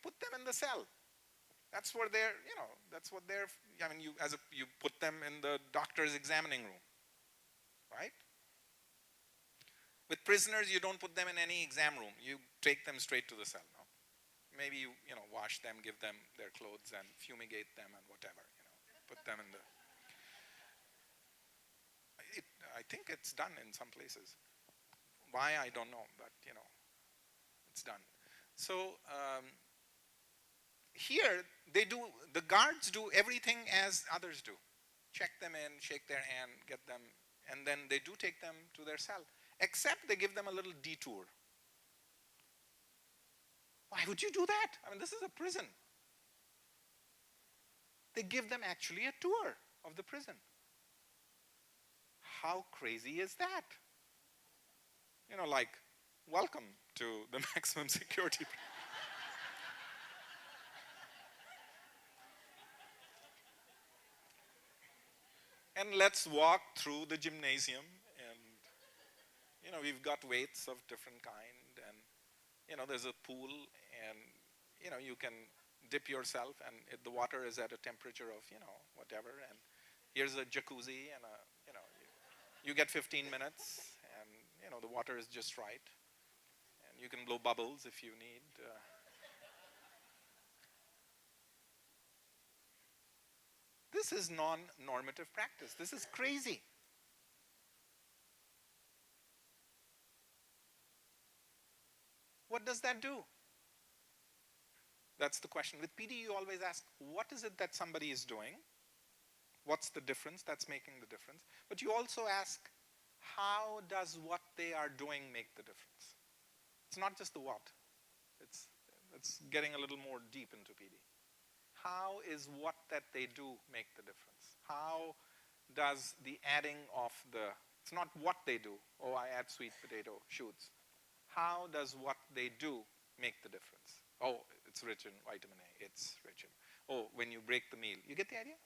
put them in the cell. That's where they're, you put them in the doctor's examining room, right? With prisoners, you don't put them in any exam room. You take them straight to the cell, no? maybe you know, wash them, give them their clothes and fumigate them and whatever, you know, put them in the, I think it's done in some places. Why, I don't know, but you know, it's done. So here, the guards do everything as others do. Check them in, shake their hand, get them, and then they do take them to their cell. Except they give them a little detour. Why would you do that? I mean, this is a prison. They give them actually a tour of the prison. How crazy is that? You know, like, welcome to the maximum security. And let's walk through the gymnasium, and you know, we've got weights of different kind, and you know, there's a pool, and you know, you can dip yourself, and the water is at a temperature of, you know, whatever, and here's a jacuzzi, and you know, you get 15 minutes, and you know, the water is just right, and you can blow bubbles if you need. This is non-normative practice. This is crazy. What does that do? That's the question. With PD, you always ask, what is it that somebody is doing? What's the difference that's making the difference? But you also ask, how does what they are doing make the difference? It's not just the what. It's getting a little more deep into PD. How is what that they do make the difference? How does the adding of it's not what they do. Oh, I add sweet potato shoots. How does what they do make the difference? Oh, it's rich in vitamin A. It's rich in, oh, when you break the meal. You get the idea?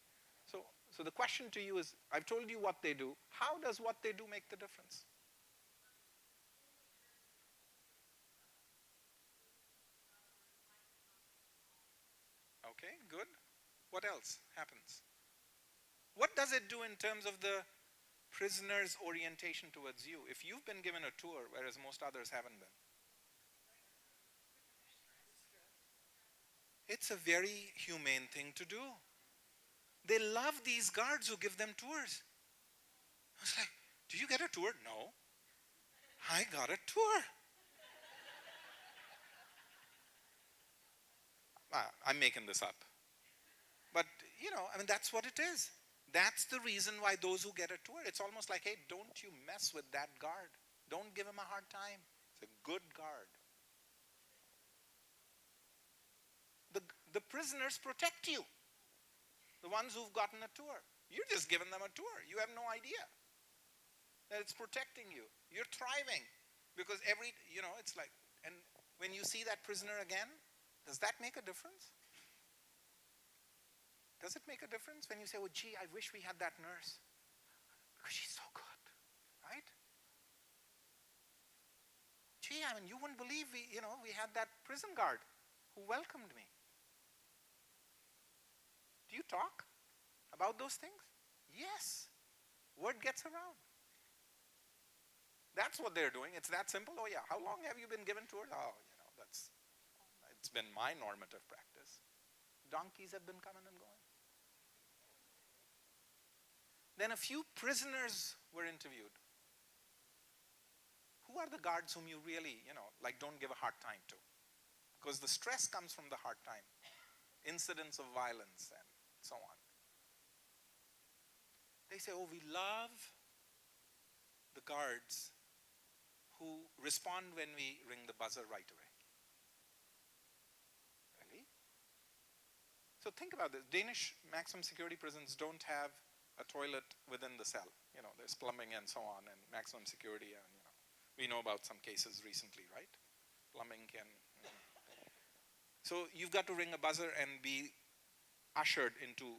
So the question to you is, I've told you what they do. How does what they do make the difference? Okay, good. What else happens? What does it do in terms of the prisoner's orientation towards you? If you've been given a tour, whereas most others haven't been. It's a very humane thing to do. They love these guards who give them tours. I was like, do you get a tour? No. I got a tour. I'm making this up. But, you know, I mean, that's what it is. That's the reason why those who get a tour, it's almost like, hey, don't you mess with that guard. Don't give him a hard time. It's a good guard. The prisoners protect you. The ones who've gotten a tour. You're just giving them a tour. You have no idea that it's protecting you. You're thriving. Because you know, it's like, and when you see that prisoner again, does that make a difference? Does it make a difference when you say, oh, gee, I wish we had that nurse? Because she's so good, right? Gee, I mean, you wouldn't believe we had that prison guard who welcomed me. Do you talk about those things? Yes. Word gets around. That's what they're doing. It's that simple. Oh yeah, how long have you been given tours? Oh, you know, it's been my normative practice. Donkeys have been coming and going. Then a few prisoners were interviewed. Who are the guards whom you really, like don't give a hard time to? Because the stress comes from the hard time. Incidents of violence and so on. They say, oh, we love the guards who respond when we ring the buzzer right away. Really? So think about this. Danish maximum security prisons don't have a toilet within the cell. There's plumbing and so on, and maximum security, and we know about some cases recently, right? Plumbing can. So you've got to ring a buzzer and be ushered into,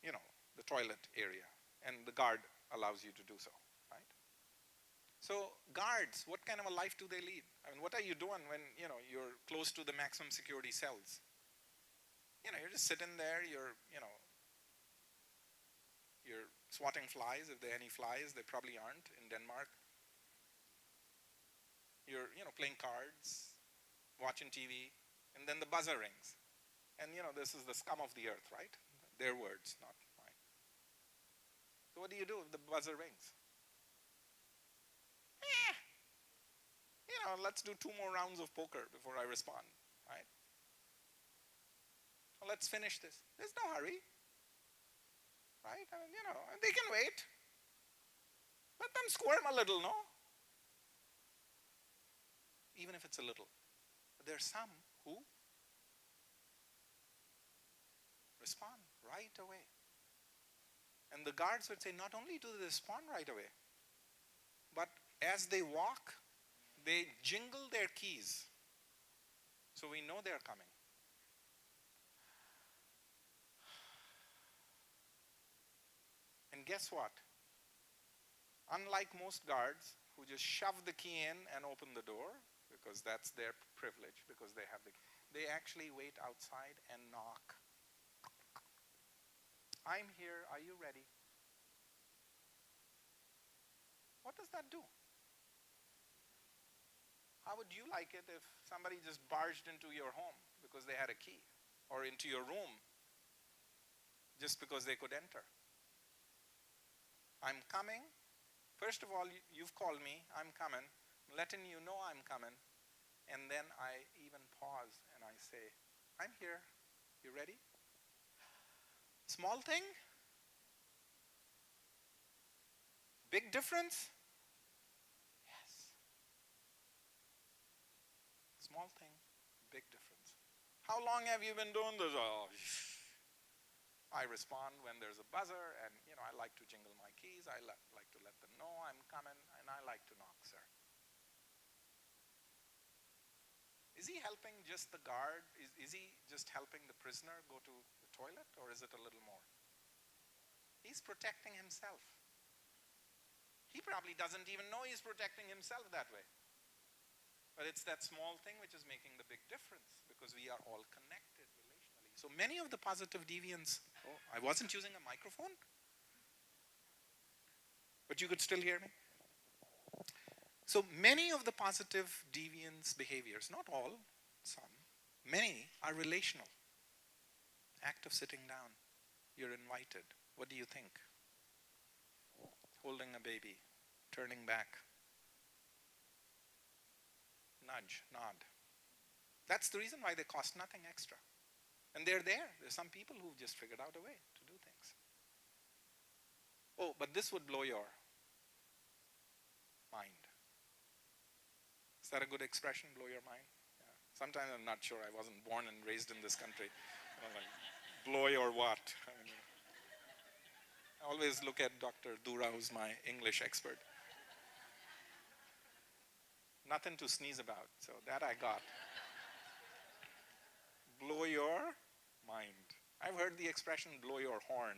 the toilet area, and the guard allows you to do so, right? So guards, what kind of a life do they lead? I mean, what are you doing when, you're close to the maximum security cells? You're just sitting there, you're swatting flies, if there are any flies. There probably aren't in Denmark. You're, playing cards, watching TV, And then the buzzer rings. And this is the scum of the earth, right? Their words, not mine. So what do you do if the buzzer rings? Let's do 2 more rounds of poker before I respond, right? Well, let's finish this. There's no hurry, right? I mean, they can wait. Let them squirm a little, no? Even if it's a little. But there are some who respond right away. And the guards would say, not only do they respond right away, but as they walk, they jingle their keys. So we know they're coming. And guess what? Unlike most guards who just shove the key in and open the door, because that's their privilege, because they have the key, they actually wait outside and knock. I'm here, are you ready? What does that do? How would you like it if somebody just barged into your home because they had a key, or into your room just because they could enter? I'm coming. First of all, you've called me, I'm coming. I'm letting you know I'm coming. And then I even pause and I say, I'm here, you ready? Small thing? Big difference? Yes. Small thing, big difference. How long have you been doing this? Oh, I respond when there's a buzzer, and I like to jingle my keys. I like to let them know I'm coming, and I like to knock, sir. Is he helping just the guard? Is he just helping the prisoner go to the toilet, or is it a little more? He's protecting himself. He probably doesn't even know he's protecting himself that way. But it's that small thing which is making the big difference, because we are all connected relationally. So many of the positive deviants, I wasn't using a microphone, but you could still hear me. So many of the positive deviance behaviors, not all, some, many are relational. Act of sitting down, you're invited. What do you think? Holding a baby, turning back, nudge, nod. That's the reason why they cost nothing extra. And they're there. There's some people who've just figured out a way to do things. Oh, but this would blow your mind. Is that a good expression, blow your mind? Yeah. Sometimes I'm not sure. I wasn't born and raised in this country. Blow your what? I always look at Dr. Dura, who's my English expert. Nothing to sneeze about, so that I got. Blow your mind. I've heard the expression blow your horn.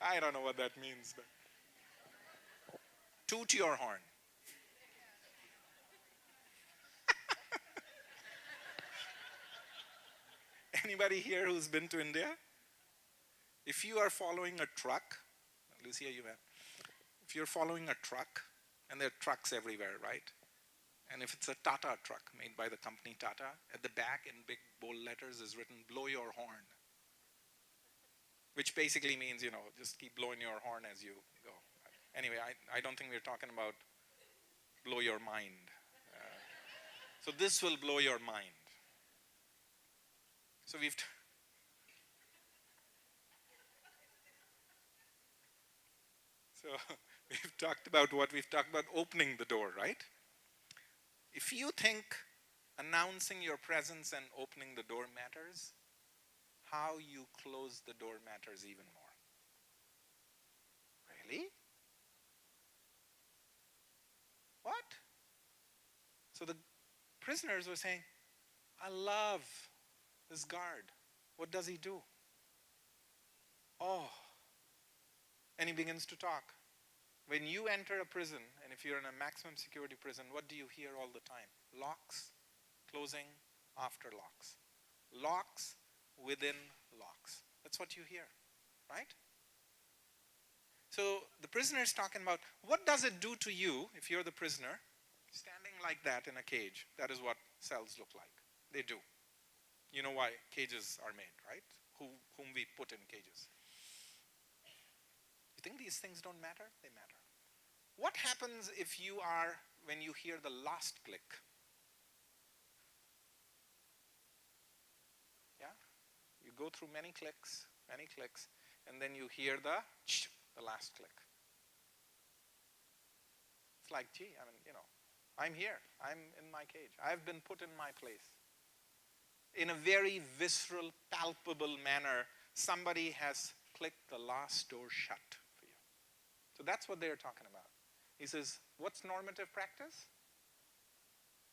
I don't know what that means, but toot your horn. Anybody here who's been to India? If you are following a truck, Lucia, you have. If you're following a truck, and there are trucks everywhere, right? And if it's a Tata truck made by the company Tata, at the back in big bold letters is written, blow your horn. Which basically means, just keep blowing your horn as you go. Anyway, I don't think we're talking about blow your mind. So this will blow your mind. So we've talked about what we've talked about, opening the door, right? If you think announcing your presence and opening the door matters, how you close the door matters even more. Really? What? So the prisoners were saying, I love this guard. What does he do? Oh. And he begins to talk. When you enter a prison, and if you're in a maximum security prison, what do you hear all the time? Locks, closing, after locks. Locks within locks. That's what you hear, right? So the prisoner is talking about, what does it do to you, if you're the prisoner, Standing like that in a cage, that is what cells look like. They do. You know why cages are made, right? Whom we put in cages. You think these things don't matter? They matter. What happens if you are, when you hear the last click? Yeah? You go through many clicks, and then you hear the last click. It's like, gee, I mean, you know, I'm here. I'm in my cage. I've been put in my place. In a very visceral, palpable manner, somebody has clicked the last door shut for you. So that's what they're talking about. He says, what's normative practice?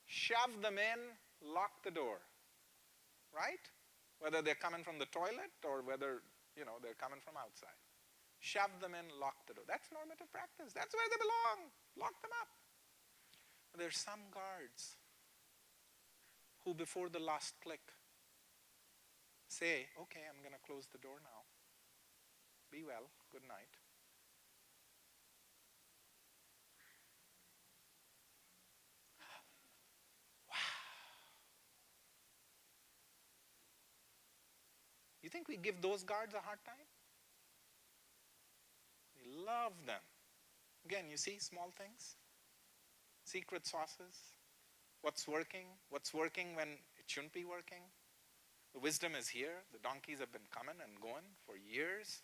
Shove them in, lock the door. Right? Whether they're coming from the toilet or whether, you know, they're coming from outside. Shove them in, lock the door. That's normative practice. That's where they belong. Lock them up. There's some guards who, before the last click, say, okay, I'm going to close the door now. Be well. Good night. Wow. You think we give those guards a hard time? We love them. Again, you see small things? Secret sauces. What's working when it shouldn't be working. The wisdom is here. The donkeys have been coming and going for years.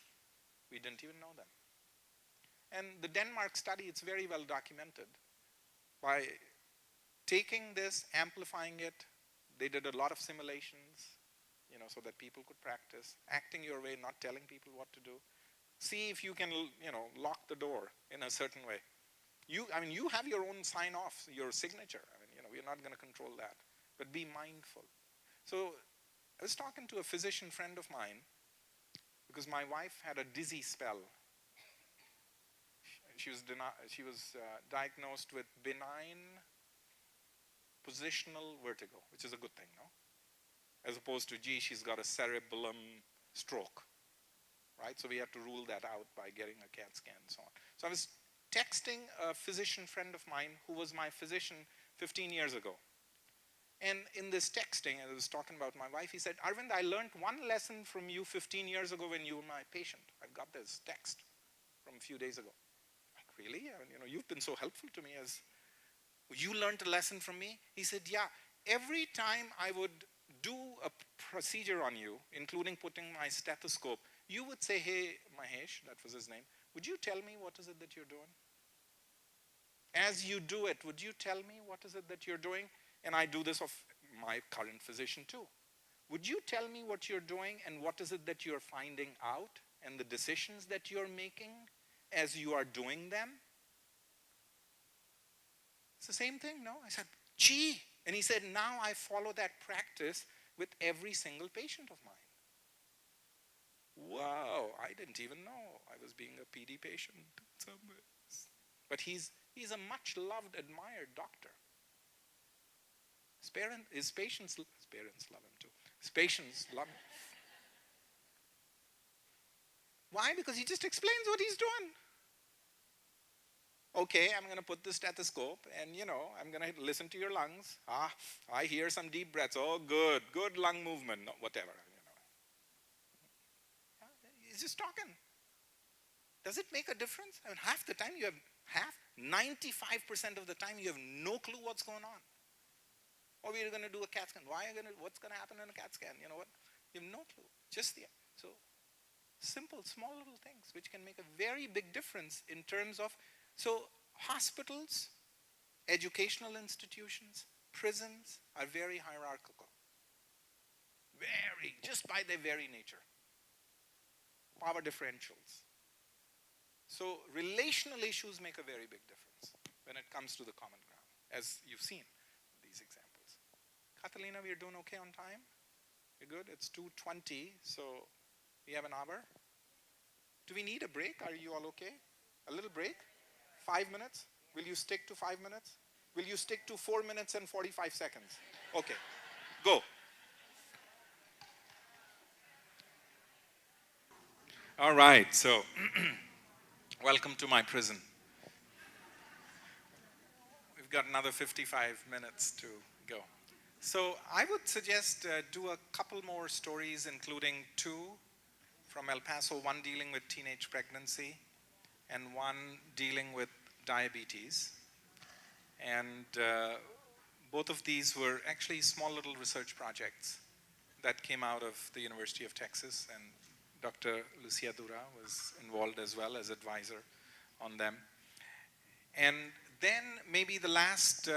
We didn't even know them. And the Denmark study, it's very well documented. By taking this, amplifying it, they did a lot of simulations, you know, so that people could practice, acting your way, not telling people what to do. See if you can, you know, lock the door in a certain way. You have your own sign off, your signature. I mean, you know, we're not going to control that. But be mindful. So I was talking to a physician friend of mine because my wife had a dizzy spell. She was diagnosed with benign positional vertigo, which is a good thing, no? As opposed to, gee, she's got a cerebellum stroke, right? So we had to rule that out by getting a CAT scan and so on. So I was texting a physician friend of mine who was my physician 15 years ago. And in this texting, I was talking about my wife, he said, Arvind, I learned one lesson from you 15 years ago when you were my patient. I've got this text from a few days ago. Like, really? I mean, you know, you've been so helpful to me. You learned a lesson from me? He said, yeah, every time I would do a procedure on you, including putting my stethoscope, you would say, hey, Mahesh, that was his name, would you tell me what is it that you're doing? As you do it, would you tell me what is it that you're doing? And I do this of my current physician too. Would you tell me what you're doing and what is it that you're finding out and the decisions that you're making as you are doing them? It's the same thing, no? I said, gee. And he said, now I follow that practice with every single patient of mine. Wow, I didn't even know I was being a PD patient in some ways. But he's a much loved, admired doctor. His patients love him too. His patients love him. Why? Because he just explains what he's doing. Okay, I'm going to put the stethoscope and, you know, I'm going to listen to your lungs. I hear some deep breaths. Oh, good lung movement, no, whatever. You know. He's just talking. Does it make a difference? I mean, half the time you have 95% of the time you have no clue what's going on. Or we're going to do a CAT scan. What's going to happen in a CAT scan? You know what? You have no clue. So simple, small little things which can make a very big difference in terms of, so hospitals, educational institutions, prisons are very hierarchical. Just by their very nature. Power differentials. So relational issues make a very big difference when it comes to the common ground, as you've seen these examples. Catalina, we're doing okay on time? We're good? It's 2:20, so we have an hour. Do we need a break? Are you all okay? A little break? 5 minutes? Will you stick to 5 minutes? Will you stick to 4 minutes and 45 seconds? Okay, go. All right, so welcome to my prison. got another 55 minutes to go. So I would suggest do a couple more stories, including two from El Paso, one dealing with teenage pregnancy and one dealing with diabetes. And both of these were actually small little research projects that came out of the University of Texas, and Dr. Lucia Dura was involved as well as advisor on them. And then maybe the last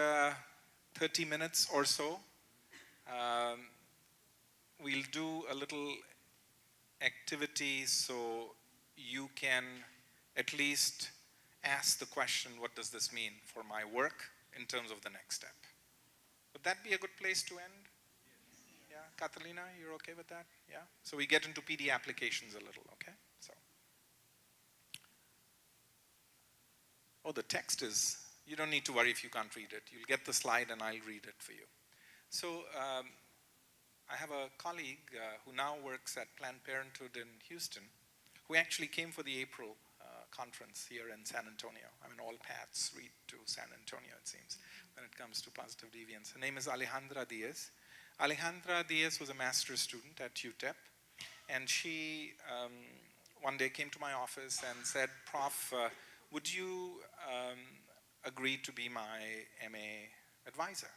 30 minutes or so, we'll do a little activity so you can at least ask the question, what does this mean for my work in terms of the next step? Would that be a good place to end? Yeah, Catalina, you're okay with that? Yeah? So we get into PD applications a little, okay? So. Oh, the text is, you don't need to worry if you can't read it. You'll get the slide and I'll read it for you. So I have a colleague who now works at Planned Parenthood in Houston, who actually came for the April conference here in San Antonio. I mean, all paths lead to San Antonio, it seems, when it comes to positive deviance. Her name is Alejandra Diaz. Alejandra Diaz was a master's student at UTEP, and she one day came to my office and said, Prof, would you agree to be my MA advisor?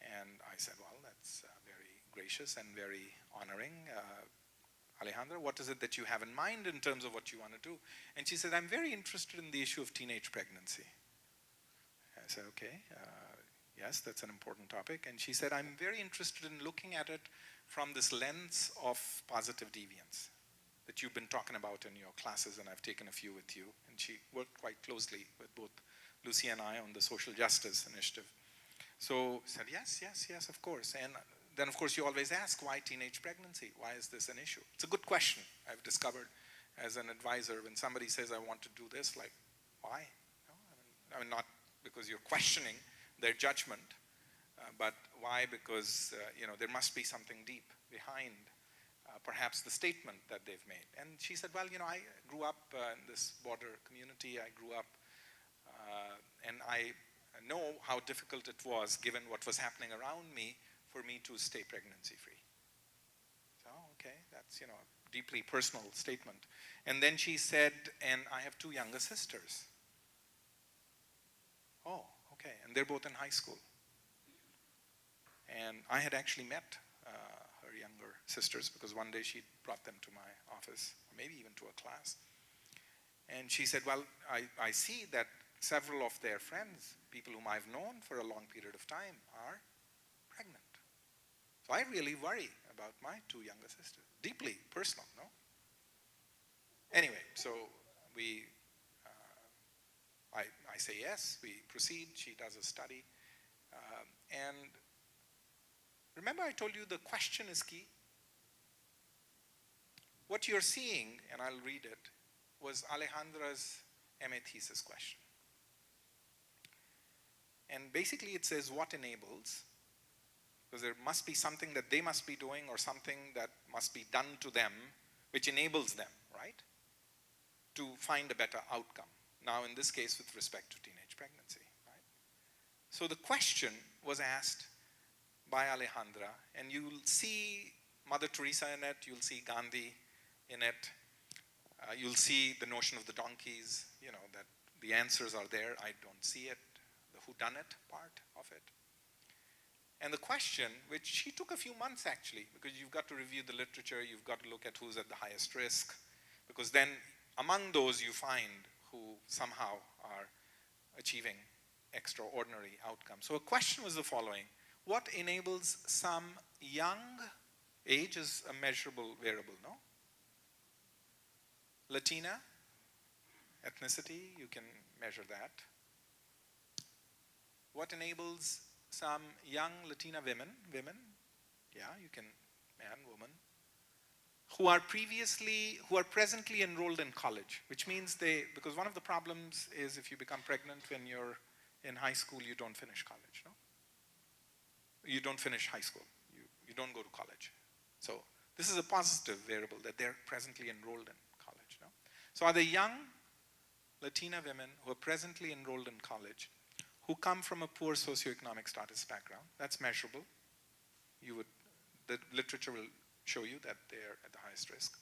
And I said, well, that's very gracious and very honoring. Alejandra, what is it that you have in mind in terms of what you want to do? And she said, I'm very interested in the issue of teenage pregnancy. I said, okay, yes, that's an important topic. And she said, I'm very interested in looking at it from this lens of positive deviance that you've been talking about in your classes, and I've taken a few with you. And she worked quite closely with both Lucy and I on the social justice initiative. So I said, yes, yes, yes, of course. And then, of course, you always ask, why teenage pregnancy? Why is this an issue? It's a good question, I've discovered as an advisor. When somebody says, I want to do this, like, why? No, I mean, not because you're questioning their judgment, but why? Because, there must be something deep behind perhaps the statement that they've made. And she said, well, I grew up in this border community. I grew up, and I know how difficult it was, given what was happening around me, for me to stay pregnancy-free. So, okay, that's, a deeply personal statement. And then she said, and I have two younger sisters. Oh, okay, and they're both in high school. And I had actually met her younger sisters, because one day she brought them to my office, or maybe even to a class. And she said, well, I see that several of their friends, people whom I've known for a long period of time, are pregnant. So I really worry about my two younger sisters. Deeply personal, no? Anyway, so I say yes, we proceed, she does a study. And remember I told you the question is key? What you're seeing, and I'll read it, was Alejandra's MA thesis question. And basically it says, what enables? Because there must be something that they must be doing, or something that must be done to them, which enables them, right, to find a better outcome. Now, in this case, with respect to teenage pregnancy, right? So the question was asked by Alejandra, and you'll see Mother Teresa in it, you'll see Gandhi in it, you'll see the notion of the donkeys, that the answers are there. I don't see it, the whodunit part of it. And the question, which she took a few months actually, because you've got to review the literature, you've got to look at who's at the highest risk, because then among those you find who somehow are achieving extraordinary outcomes. So a question was the following: what enables some young, age is a measurable variable, no? Latina, ethnicity, you can measure that. What enables some young Latina women, yeah, you can, man, woman, who are presently enrolled in college, which means because one of the problems is if you become pregnant when you're in high school, you don't finish college, no? You don't finish high school, you don't go to college. So this is a positive variable, that they're presently enrolled in college, no? So are there young Latina women who are presently enrolled in college, who come from a poor socioeconomic status background. That's measurable. The literature will show you that they're at the highest risk.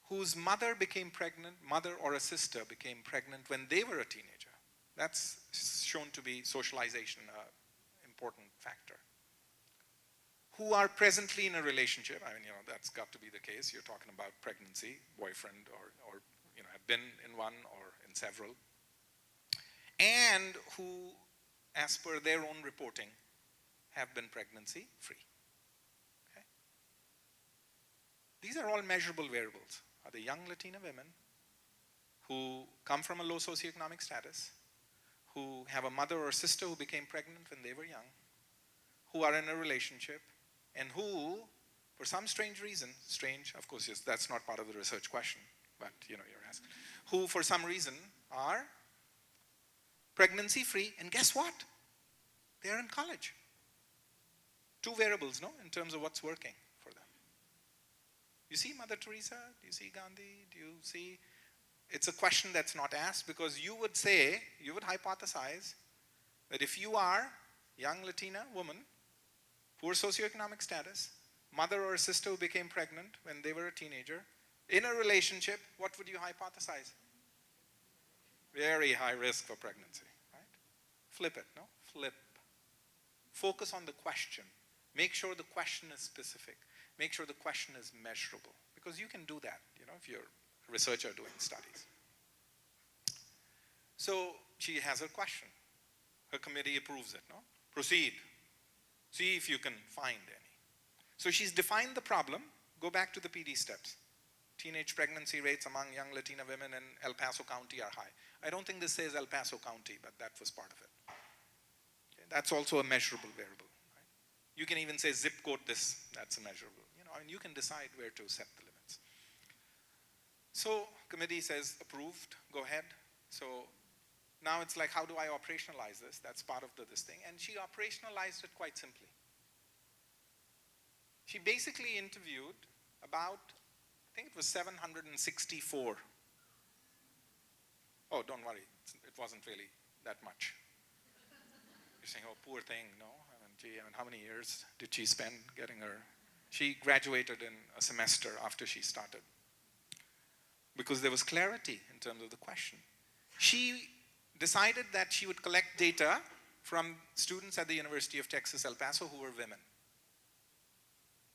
Whose mother became pregnant, mother or a sister became pregnant when they were a teenager. That's shown to be socialization, an important factor. Who are presently in a relationship, I mean, that's got to be the case. You're talking about pregnancy, boyfriend, or have been in one or in several. And who, as per their own reporting, have been pregnancy free. Okay? These are all measurable variables. Are the young Latina women who come from a low socioeconomic status, who have a mother or sister who became pregnant when they were young, who are in a relationship, and who, for some strange reason, of course, yes, that's not part of the research question, but you're asking, who for some reason are pregnancy free, and guess what? They're in college. Two variables, no, in terms of what's working for them. You see Mother Teresa? Do you see Gandhi? Do you see? It's a question that's not asked because you would hypothesize that if you are a young Latina woman, poor socioeconomic status, mother or sister who became pregnant when they were a teenager, in a relationship, what would you hypothesize? Very high risk for pregnancy, right? Flip it, no? Flip. Focus on the question. Make sure the question is specific. Make sure the question is measurable. Because you can do that, if you're a researcher doing studies. So she has her question. Her committee approves it, no? Proceed. See if you can find any. So she's defined the problem. Go back to the PD steps. Teenage pregnancy rates among young Latina women in El Paso County are high. I don't think this says El Paso County, but that was part of it. Okay, that's also a measurable variable. Right? You can even say zip code this, that's a measurable. You can decide where to set the limits. So committee says approved, go ahead. So now it's like, how do I operationalize this? That's part of this thing. And she operationalized it quite simply. She basically interviewed about, I think it was 764. Oh, don't worry, it wasn't really that much. You're saying, oh, poor thing, no? How many years did she spend getting her? She graduated in a semester after she started. Because there was clarity in terms of the question. She decided that she would collect data from students at the University of Texas, El Paso, who were women.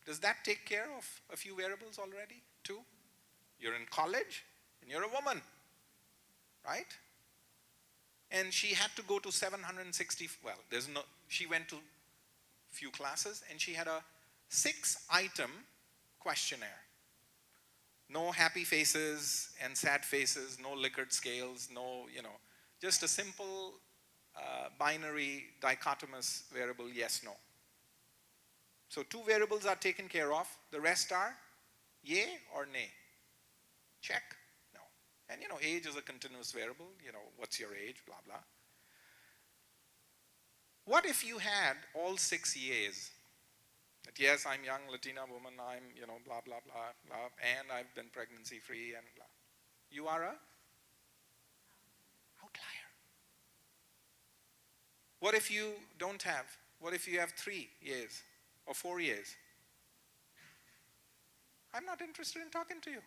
Does that take care of a few variables already, too? You're in college, and you're a woman, right? And she had to go to 760, she went to a few classes, and she had a 6-item questionnaire. No happy faces and sad faces, no Likert scales, no, just a simple binary dichotomous variable, yes, no. So 2 variables are taken care of. The rest are yay or nay. Check, no. And age is a continuous variable. What's your age, blah, blah. What if you had all 6 yays? That yes, I'm young, Latina woman, I'm, blah, blah, blah, blah, and I've been pregnancy free and blah. You are a outlier. What if you don't have? What if you have 3 yays or 4 yays? I'm not interested in talking to you.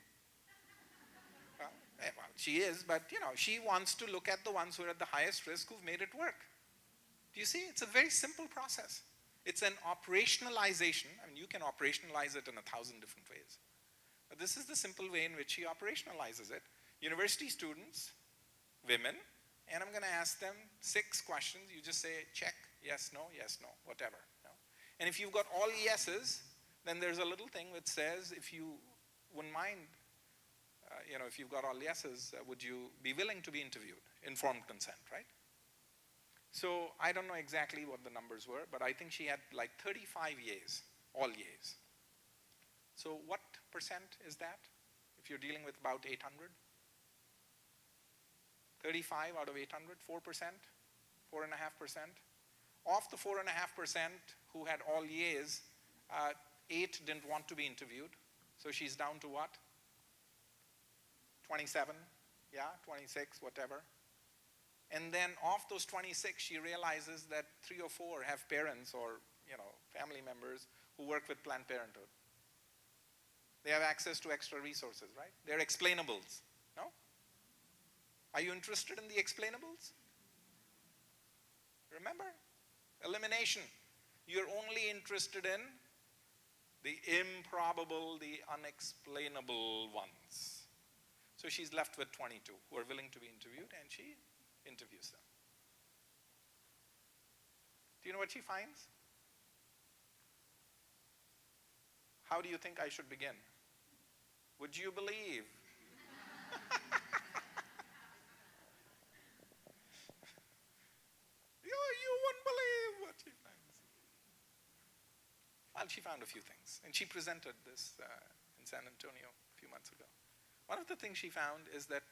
Well, she is, but she wants to look at the ones who are at the highest risk who've made it work. Do you see? It's a very simple process. It's an operationalization. You can operationalize it in 1,000 different ways. But this is the simple way in which she operationalizes it. University students, women, and I'm going to ask them 6 questions. You just say, check, yes, no, whatever. No? And if you've got all yeses, then there's a little thing which says, if you wouldn't mind, if you've got all yeses, would you be willing to be interviewed? Informed consent, right? So I don't know exactly what the numbers were, but I think she had like 35 yays, all yays. So what percent is that if you're dealing with about 800? 35 out of 800, 4%, 4.5%. Of the 4.5% who had all yays, 8 didn't want to be interviewed. So she's down to what? 27, 26, whatever. And then of those 26, she realizes that 3 or 4 have parents or, family members who work with Planned Parenthood. They have access to extra resources, right? They're explainables, no? Are you interested in the explainables? Remember? Elimination. You're only interested in the improbable, the unexplainable ones. So she's left with 22 who are willing to be interviewed, and she interviews them. Do you know what she finds? How do you think I should begin? Would you believe? You wouldn't believe what she finds. Well, she found a few things, and she presented this in San Antonio a few months ago. One of the things she found is that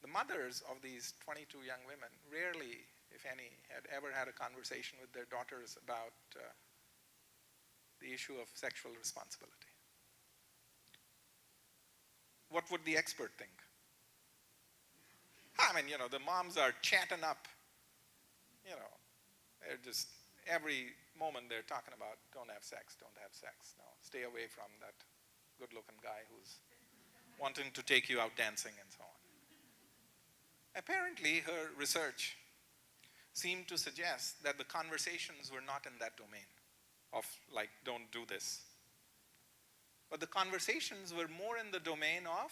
the mothers of these 22 young women rarely, if any, had ever had a conversation with their daughters about the issue of sexual responsibility. What would the expert think? I mean, the moms are chatting up. They're just, every moment they're talking about, don't have sex, no, stay away from that good-looking guy who's wanting to take you out dancing and so on. Apparently, her research seemed to suggest that the conversations were not in that domain of, like, don't do this. But the conversations were more in the domain of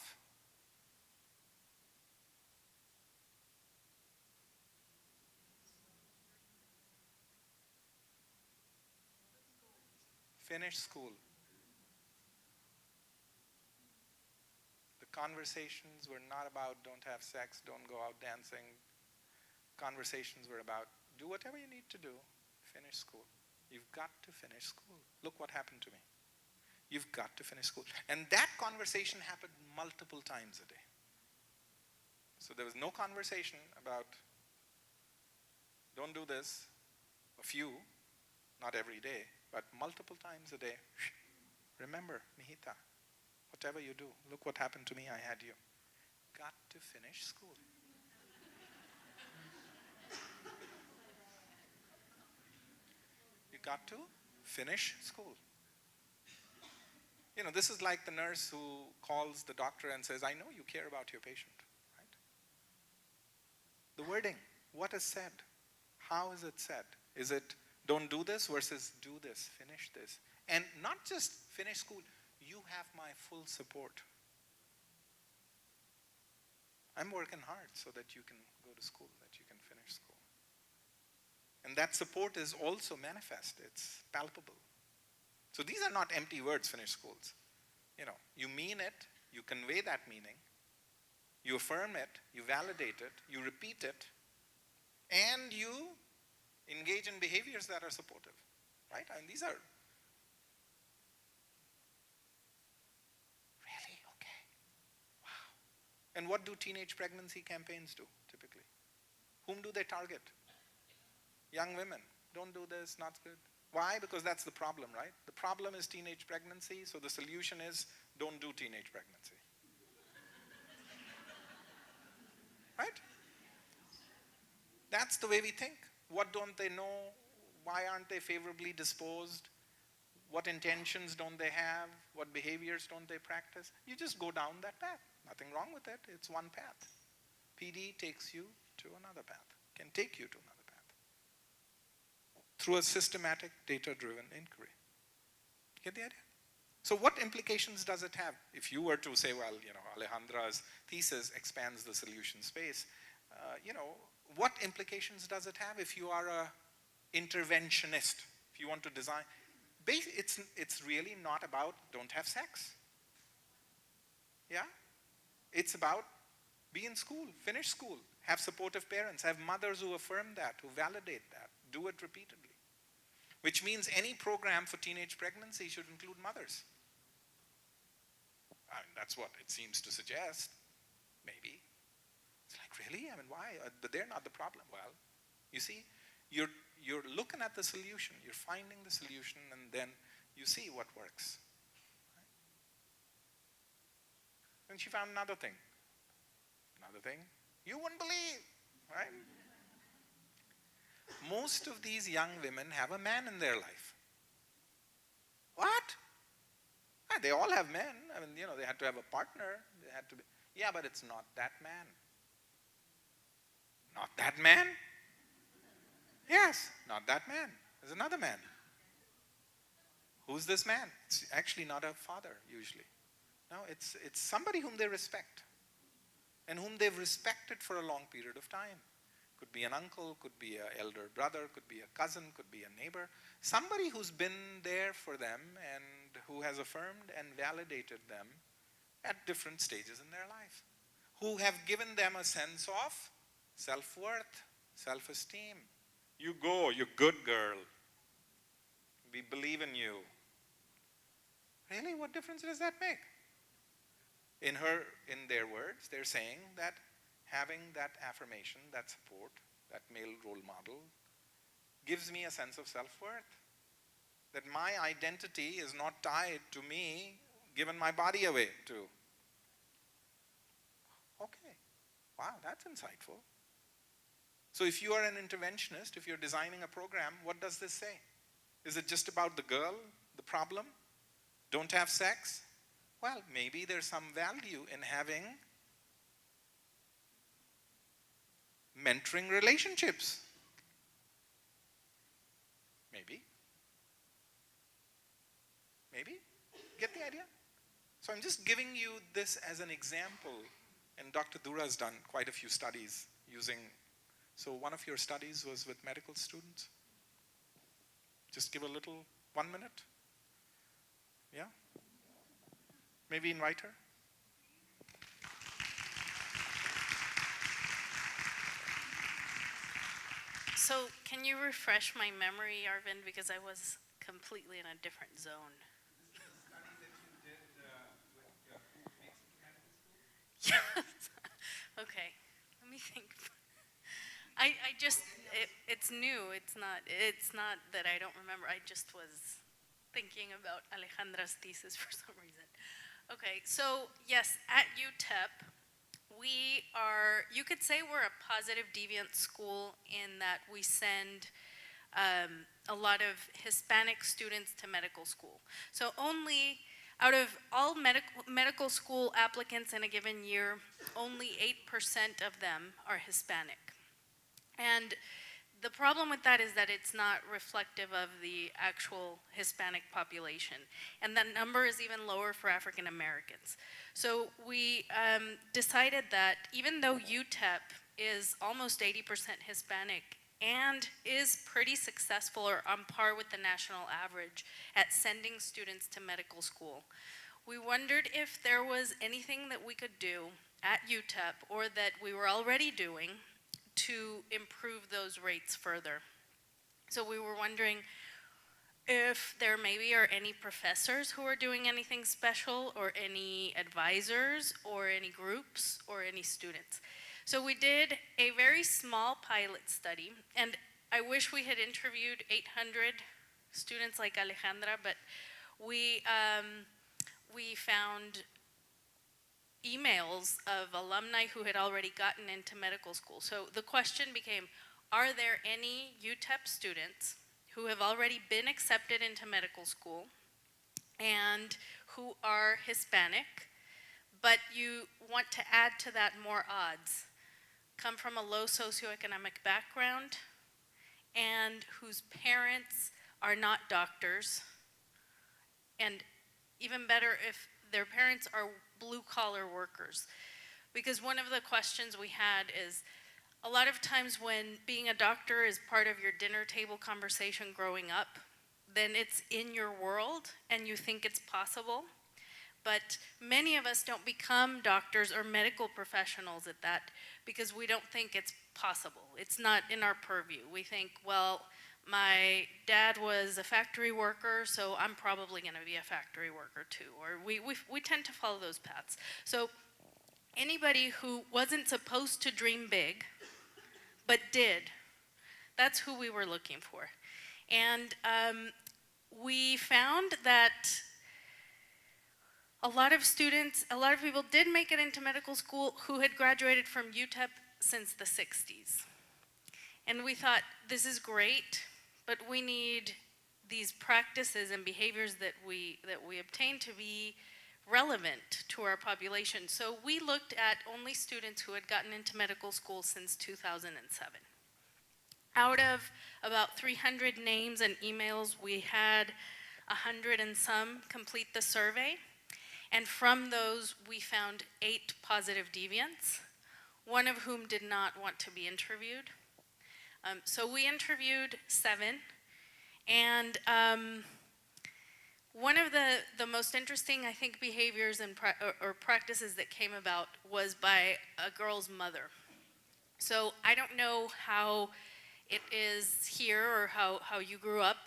finish school. The conversations were not about don't have sex, don't go out dancing. Conversations were about do whatever you need to do, finish school. You've got to finish school. Look what happened to me. You've got to finish school. And that conversation happened multiple times a day. So there was no conversation about don't do this, a few, not every day, but multiple times a day. Remember, Mihita, whatever you do, look what happened to me, I had you. Got to finish school. You got to finish school. This is like the nurse who calls the doctor and says, I know you care about your patient, right? The wording, what is said? How is it said? Is it don't do this versus do this, finish this? And not just finish school, you have my full support. I'm working hard so that you can go to school, that you can finish school. And that support is also manifest, it's palpable. So these are not empty words, finish schools. You mean it, you convey that meaning, you affirm it, you validate it, you repeat it, and you engage in behaviors that are supportive, right? And these are really okay. Wow. And what do teenage pregnancy campaigns do, typically? Whom do they target? Young women. Don't do this, not good. Why? Because that's the problem, right? The problem is teenage pregnancy, so the solution is don't do teenage pregnancy. Right? That's the way we think. What don't they know? Why aren't they favorably disposed? What intentions don't they have? What behaviors don't they practice? You just go down that path. Nothing wrong with it. It's one path. PD takes you to another path, can take you to another path through a systematic, data-driven inquiry. Get the idea? So what implications does it have? If you were to say, well, Alejandra's thesis expands the solution space, what implications does it have if you are a interventionist, if you want to design? It's really not about don't have sex. Yeah? It's about be in school, finish school, have supportive parents, have mothers who affirm that, who validate that, do it repeatedly. Which means any program for teenage pregnancy should include mothers. I mean, that's what it seems to suggest, maybe. It's like, really? I mean, why? But they're not the problem. Well, you see, you're looking at the solution, you're finding the solution, and then you see what works. Right? And she found another thing. Another thing, You wouldn't believe, right? Most of these young women have a man in their life. What? Ah, they all have men. I mean, they had to have a partner. They had to be. Yeah, but it's not that man. Not that man? Yes, not that man. There's another man. Who's this man? It's actually not a father, usually. No, it's somebody whom they respect and whom they've respected for a long period of time. Could be an uncle, could be an elder brother, could be a cousin, could be a neighbor. Somebody who's been there for them and who has affirmed and validated them at different stages in their life. Who have given them a sense of self-worth, self-esteem. You go, you're good girl. We believe in you. Really, what difference does that make? In their words, they're saying that having that affirmation, that support, that male role model, gives me a sense of self-worth. That my identity is not tied to me giving my body away to. Okay, wow, that's insightful. So if you are an interventionist, if you're designing a program, what does this say? Is it just about the girl, the problem? Don't have sex? Well, maybe there's some value in having mentoring relationships. Maybe. Maybe? Get the idea? So I'm just giving you this as an example. And Dr. Dura's done quite a few studies using. So one of your studies was with medical students? Just give a little, 1 minute? Yeah? Maybe invite her? So can you refresh my memory, Arvind, because I was completely in a different zone. This is the study that you did with who makes it to medical school? Yes. Okay, let me think. I just, it's new, it's not that I don't remember, I just was thinking about Alejandra's thesis for some reason. Okay, so yes, at UTEP, we are, you could say we're a positive deviant school in that we send a lot of Hispanic students to medical school. So only, out of all medical school applicants in a given year, only 8% of them are Hispanic. And the problem with that is that it's not reflective of the actual Hispanic population. And that number is even lower for African Americans. So we decided that even though UTEP is almost 80% Hispanic and is pretty successful or on par with the national average at sending students to medical school, we wondered if there was anything that we could do at UTEP or that we were already doing to improve those rates further. So we were wondering if there maybe are any professors who are doing anything special, or any advisors, or any groups, or any students. So we did a very small pilot study, and I wish we had interviewed 800 students like Alejandra, but we found emails of alumni who had already gotten into medical school. So the question became, are there any UTEP students who have already been accepted into medical school and who are Hispanic, but you want to add to that more odds, come from a low socioeconomic background, and whose parents are not doctors, and even better if their parents are blue-collar workers. Because one of the questions we had is, a lot of times when being a doctor is part of your dinner table conversation growing up, then it's in your world and you think it's possible. But many of us don't become doctors or medical professionals at that because we don't think it's possible. It's not in our purview. We think, well, my dad was a factory worker, so I'm probably going to be a factory worker too. Or we tend to follow those paths. So anybody who wasn't supposed to dream big, but did, that's who we were looking for. And we found that a lot of students, a lot of people did make it into medical school who had graduated from UTEP since the 60s. And we thought, this is great, but we need these practices and behaviors that we obtain to be relevant to our population. So we looked at only students who had gotten into medical school since 2007. Out of about 300 names and emails, we had 100 and some complete the survey. And from those, we found 8 positive deviants, one of whom did not want to be interviewed. So we interviewed 7, and one of the most interesting, I think, behaviors and or practices that came about was by a girl's mother. So I don't know how it is here or how you grew up.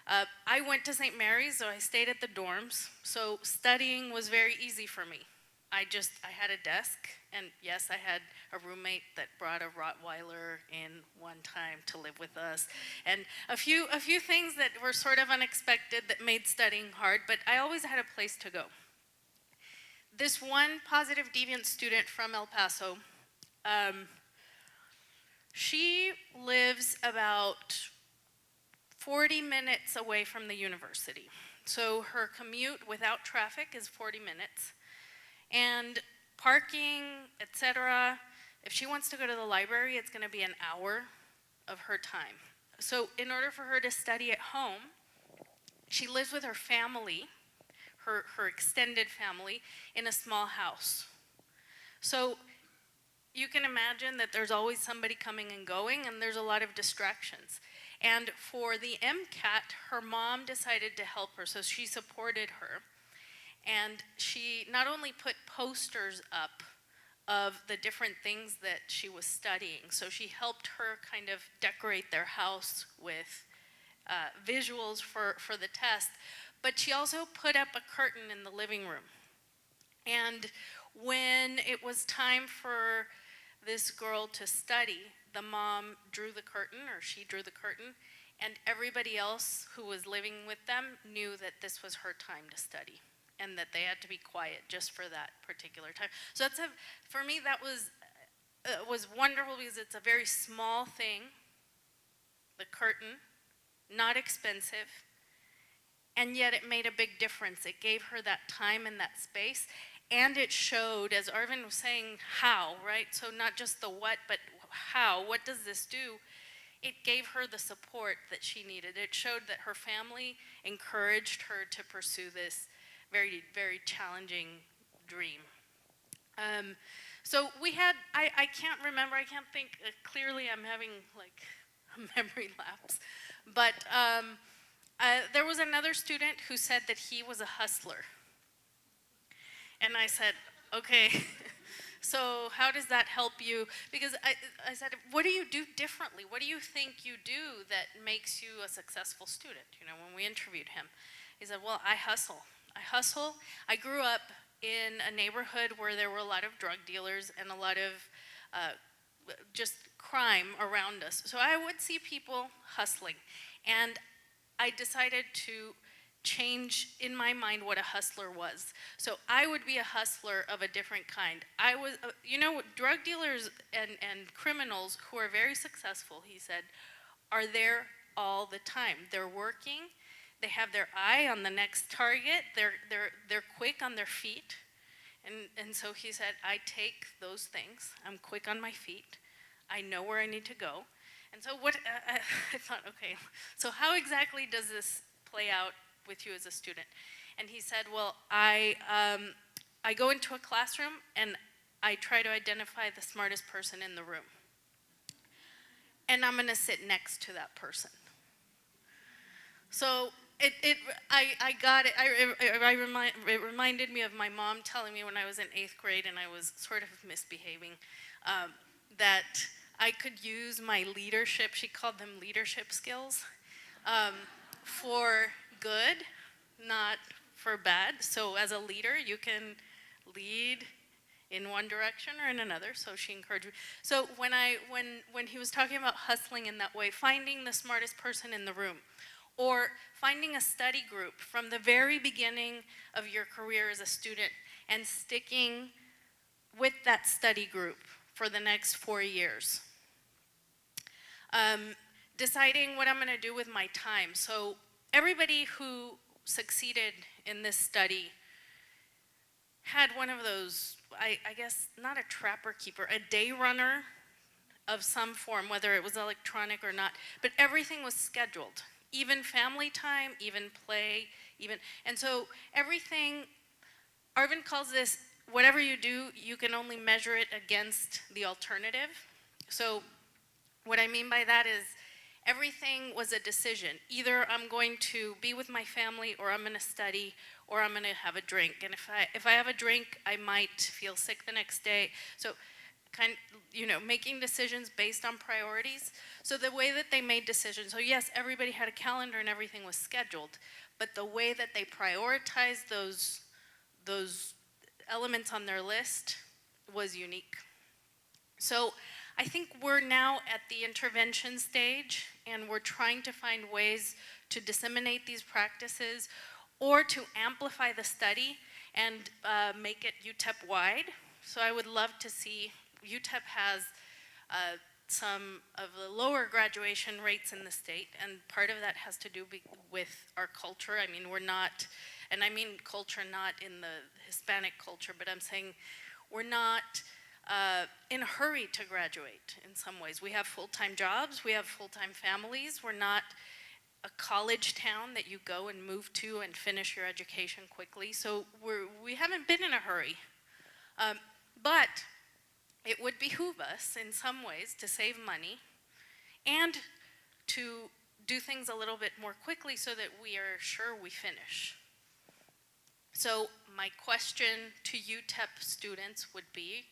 I went to St. Mary's, so I stayed at the dorms. So studying was very easy for me. I had a desk, and yes, I had a roommate that brought a Rottweiler in one time to live with us, and a few things that were sort of unexpected that made studying hard, but I always had a place to go. This one positive deviant student from El Paso, she lives about 40 minutes away from the university. So her commute without traffic is 40 minutes. And parking, etc., if she wants to go to the library, it's going to be an hour of her time. So in order for her to study at home, she lives with her family, her extended family, in a small house. So you can imagine that there's always somebody coming and going, and there's a lot of distractions. And for the MCAT, her mom decided to help her, so she supported her. And she not only put posters up of the different things that she was studying, so she helped her kind of decorate their house with visuals for the test, but she also put up a curtain in the living room. And when it was time for this girl to study, the mom drew the curtain, or she drew the curtain, and everybody else who was living with them knew that this was her time to study, and that they had to be quiet just for that particular time. So for me, that was wonderful, because it's a very small thing, the curtain, not expensive, and yet it made a big difference. It gave her that time and that space, and it showed, as Arvind was saying, how, right? So not just the what, but how. What does this do? It gave her the support that she needed. It showed that her family encouraged her to pursue this very, very challenging dream. So we had, I can't remember, I can't think clearly, I'm having like a memory lapse, but there was another student who said that he was a hustler. And I said, okay, so how does that help you? Because I said, what do you do differently? What do you think you do that makes you a successful student? You know, when we interviewed him, he said, well, I hustle. I grew up in a neighborhood where there were a lot of drug dealers and a lot of just crime around us. So I would see people hustling. And I decided to change in my mind what a hustler was. So I would be a hustler of a different kind. I was, you know, drug dealers and criminals who are very successful, he said, are there all the time. They're working. They have their eye on the next target. They're quick on their feet. And so he said, I take those things. I'm quick on my feet. I know where I need to go. And so I thought, okay, so how exactly does this play out with you as a student? And he said, well, I go into a classroom and I try to identify the smartest person in the room. And I'm gonna sit next to that person. So I got it. It reminded me of my mom telling me when I was in 8th grade and I was sort of misbehaving, that I could use my leadership, she called them leadership skills, for good, not for bad. So as a leader, you can lead in one direction or in another, so she encouraged me. So when he was talking about hustling in that way, finding the smartest person in the room, or finding a study group from the very beginning of your career as a student and sticking with that study group for the next 4 years. Deciding what I'm going to do with my time. So everybody who succeeded in this study had one of those, I guess, not a trapper keeper, a day runner of some form, whether it was electronic or not, but everything was scheduled. Even family time, even play, and so everything, Arvind calls this, whatever you do, you can only measure it against the alternative. So what I mean by that is everything was a decision. Either I'm going to be with my family, or I'm going to study, or I'm going to have a drink. And if I have a drink, I might feel sick the next day. So making decisions based on priorities. So the way that they made decisions, so yes, everybody had a calendar and everything was scheduled, but the way that they prioritized those elements on their list was unique. So I think we're now at the intervention stage, and we're trying to find ways to disseminate these practices or to amplify the study and make it UTEP-wide. So I would love to see, UTEP has some of the lower graduation rates in the state, and part of that has to do with our culture. I mean, we're not, and I mean culture not in the Hispanic culture, but I'm saying we're not in a hurry to graduate in some ways. We have full-time jobs, we have full-time families, we're not a college town that you go and move to and finish your education quickly, so we haven't been in a hurry. But it would behoove us in some ways to save money and to do things a little bit more quickly so that we are sure we finish. So my question to UTEP students would be,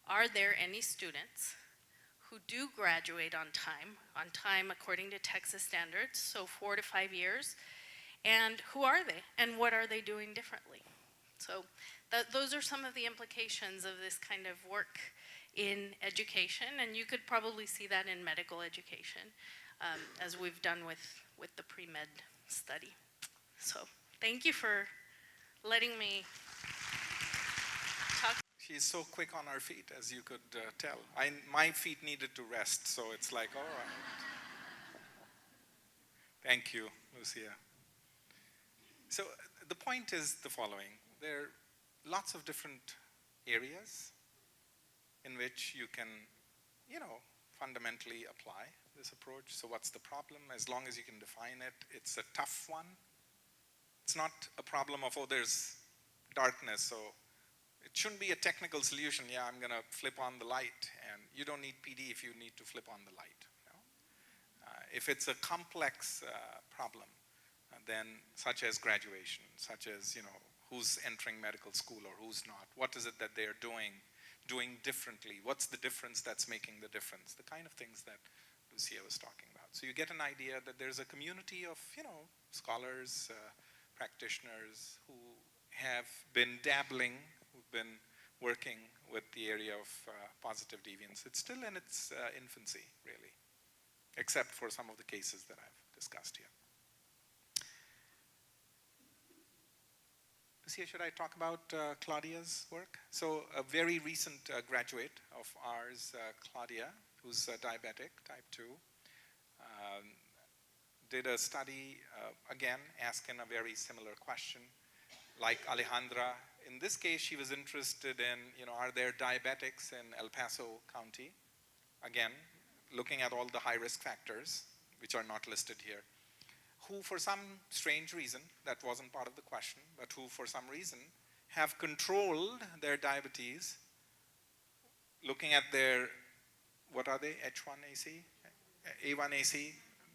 are there any students who do graduate on time according to Texas standards, so 4 to 5 years, and who are they, and what are they doing differently? So those are some of the implications of this kind of work in education, and you could probably see that in medical education, as we've done with the pre-med study. So thank you for letting me talk. She's so quick on her feet, as you could tell. My feet needed to rest, so it's like, all right. Thank you, Lucia. So the point is the following. There are lots of different areas in which you can, fundamentally apply this approach. So what's the problem? As long as you can define it, it's a tough one. It's not a problem of, there's darkness, so it shouldn't be a technical solution. Yeah, I'm going to flip on the light, and you don't need PD if you need to flip on the light. If it's a complex problem, then such as graduation, such as, who's entering medical school or who's not, what is it that they're doing differently, what's the difference that's making the difference, the kind of things that Lucia was talking about. So you get an idea that there's a community of, scholars, practitioners who have been dabbling, who've been working with the area of positive deviance. It's still in its infancy, really, except for some of the cases that I've discussed here. Lucia, should I talk about Claudia's work? So a very recent graduate of ours, Claudia, who's diabetic, type 2, did a study, again, asking a very similar question, like Alejandra. In this case, she was interested in, are there diabetics in El Paso County? Again, looking at all the high-risk factors, which are not listed here, who for some strange reason, that wasn't part of the question, but who for some reason have controlled their diabetes, looking at their, what are they, H1AC? A1AC,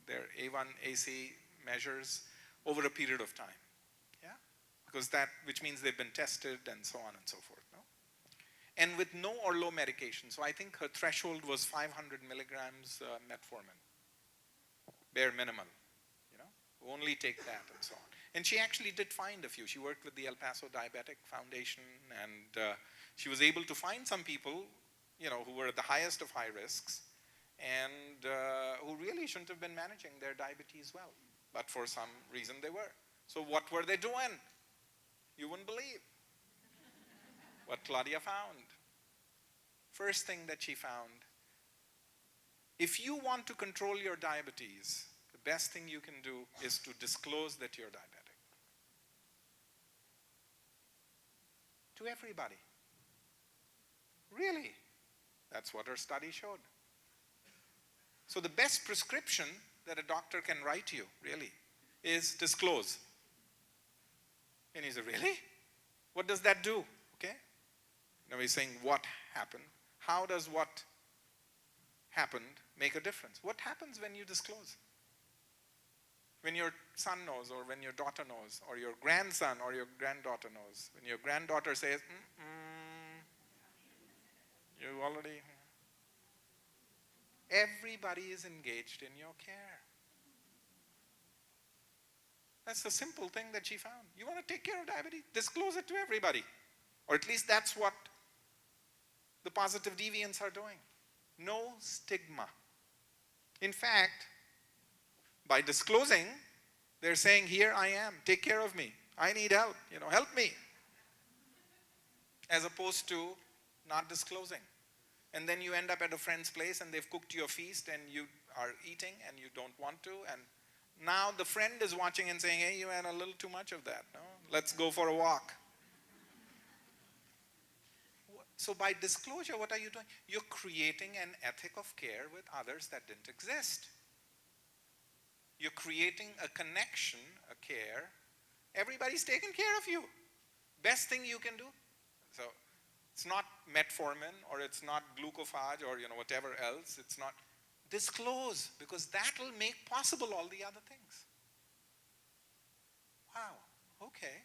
their A1AC measures over a period of time, yeah? Because which means they've been tested and so on and so forth, no? And with no or low medication. So I think her threshold was 500 milligrams metformin, bare minimum. Only take that and so on. And she actually did find a few. She worked with the El Paso Diabetic Foundation, and she was able to find some people, who were at the highest of high risks, and who really shouldn't have been managing their diabetes well. But for some reason they were. So what were they doing? You wouldn't believe what Claudia found. First thing that she found, if you want to control your diabetes, the best thing you can do is to disclose that you're diabetic. To everybody. Really. That's what her study showed. So the best prescription that a doctor can write you, really, is disclose. And he said, really? What does that do? Okay? Now he's saying what happened. How does what happened make a difference? What happens when you disclose? When your son knows, or when your daughter knows, or your grandson or your granddaughter knows. When your granddaughter says, you already... Everybody is engaged in your care. That's the simple thing that she found. You want to take care of diabetes? Disclose it to everybody. Or at least that's what the positive deviants are doing. No stigma. In fact, by disclosing, they're saying, here I am, take care of me. I need help, help me. As opposed to not disclosing. And then you end up at a friend's place and they've cooked you a feast and you are eating and you don't want to. And now the friend is watching and saying, hey, you had a little too much of that. No? Let's go for a walk. So by disclosure, what are you doing? You're creating an ethic of care with others that didn't exist. You're creating a connection, a care. Everybody's taking care of you. Best thing you can do. So it's not metformin or it's not glucophage or whatever else. It's not. Disclose, because that will make possible all the other things. Wow, okay.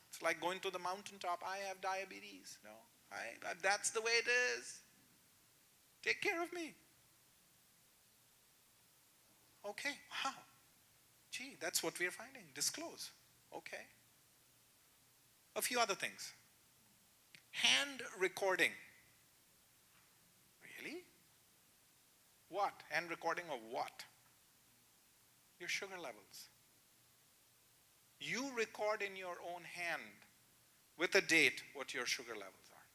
It's like going to the mountaintop. I have diabetes. No, that's the way it is. Take care of me. Okay, wow. Gee, that's what we're finding. Disclose. Okay. A few other things. Hand recording. Really? What? Hand recording of what? Your sugar levels. You record in your own hand with a date what your sugar levels are.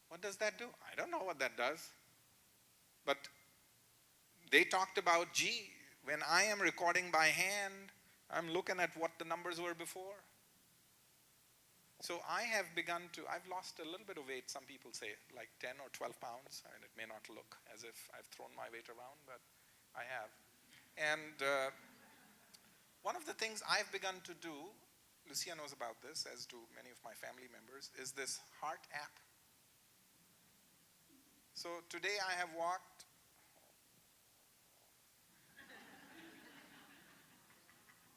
What does that do? I don't know what that does. But they talked about, gee, when I am recording by hand, I'm looking at what the numbers were before. So I have begun to, I've lost a little bit of weight, some people say, like 10 or 12 pounds. I mean, it may not look as if I've thrown my weight around, but I have. And one of the things I've begun to do, Lucia knows about this, as do many of my family members, is this heart app. So today I have walked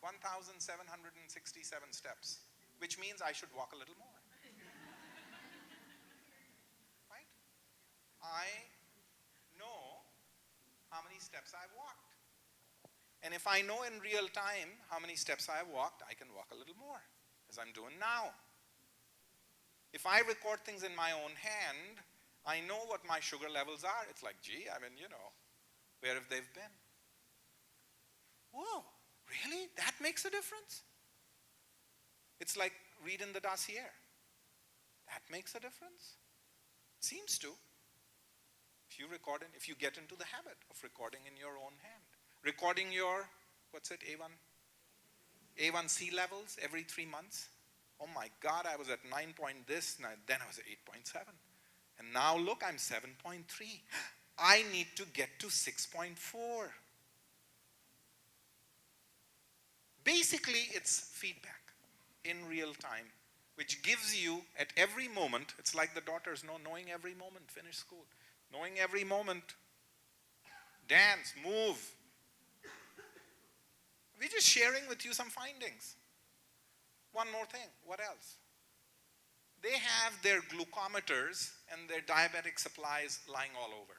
1,767 steps. Which means I should walk a little more. Right? I know how many steps I've walked. And if I know in real time how many steps I've walked, I can walk a little more, as I'm doing now. If I record things in my own hand, I know what my sugar levels are. It's like, gee, I mean, where have they been? Whoa, really? That makes a difference? It's like reading the dossier. That makes a difference? Seems to. If you get into the habit of recording in your own hand. Recording your, A1C levels every 3 months. Oh my God, I was at 9 point this, then I was at 8.7. And now look, I'm 7.3. I need to get to 6.4. Basically, it's feedback in real time, which gives you at every moment, it's like the daughters knowing every moment, finish school, knowing every moment, dance, move. We're just sharing with you some findings. One more thing, what else? They have their glucometers and their diabetic supplies lying all over.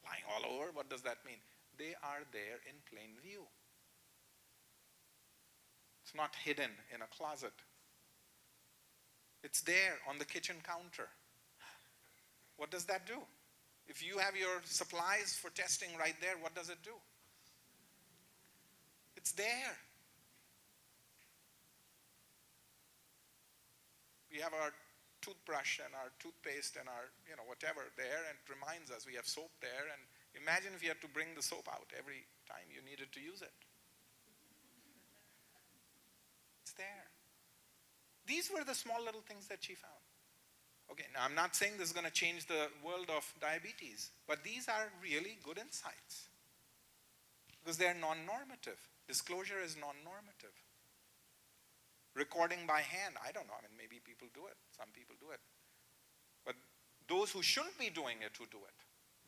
Lying all over, what does that mean? They are there in plain view. It's not hidden in a closet. It's there on the kitchen counter. What does that do? If you have your supplies for testing right there, what does it do? It's there. We have our toothbrush and our toothpaste and our, whatever there, and it reminds us we have soap there. And imagine if you had to bring the soap out every time you needed to use it. It's there. These were the small little things that she found. Okay, now I'm not saying this is going to change the world of diabetes, but these are really good insights because they're non-normative. Disclosure is non-normative. Recording by hand, I don't know. I mean, maybe people do it. Some people do it. But those who shouldn't be doing it, who do it.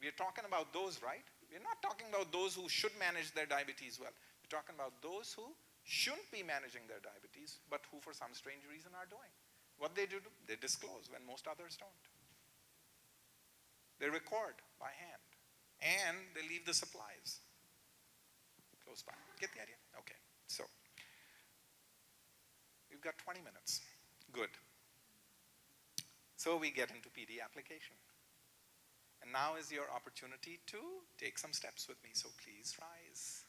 We're talking about those, right? We're not talking about those who should manage their diabetes well. We're talking about those who shouldn't be managing their diabetes, but who for some strange reason are doing. What they do, they disclose when most others don't. They record by hand. And they leave the supplies close by. Get the idea? Okay, so we've got 20 minutes. Good. So we get into PD application. And now is your opportunity to take some steps with me. So please rise.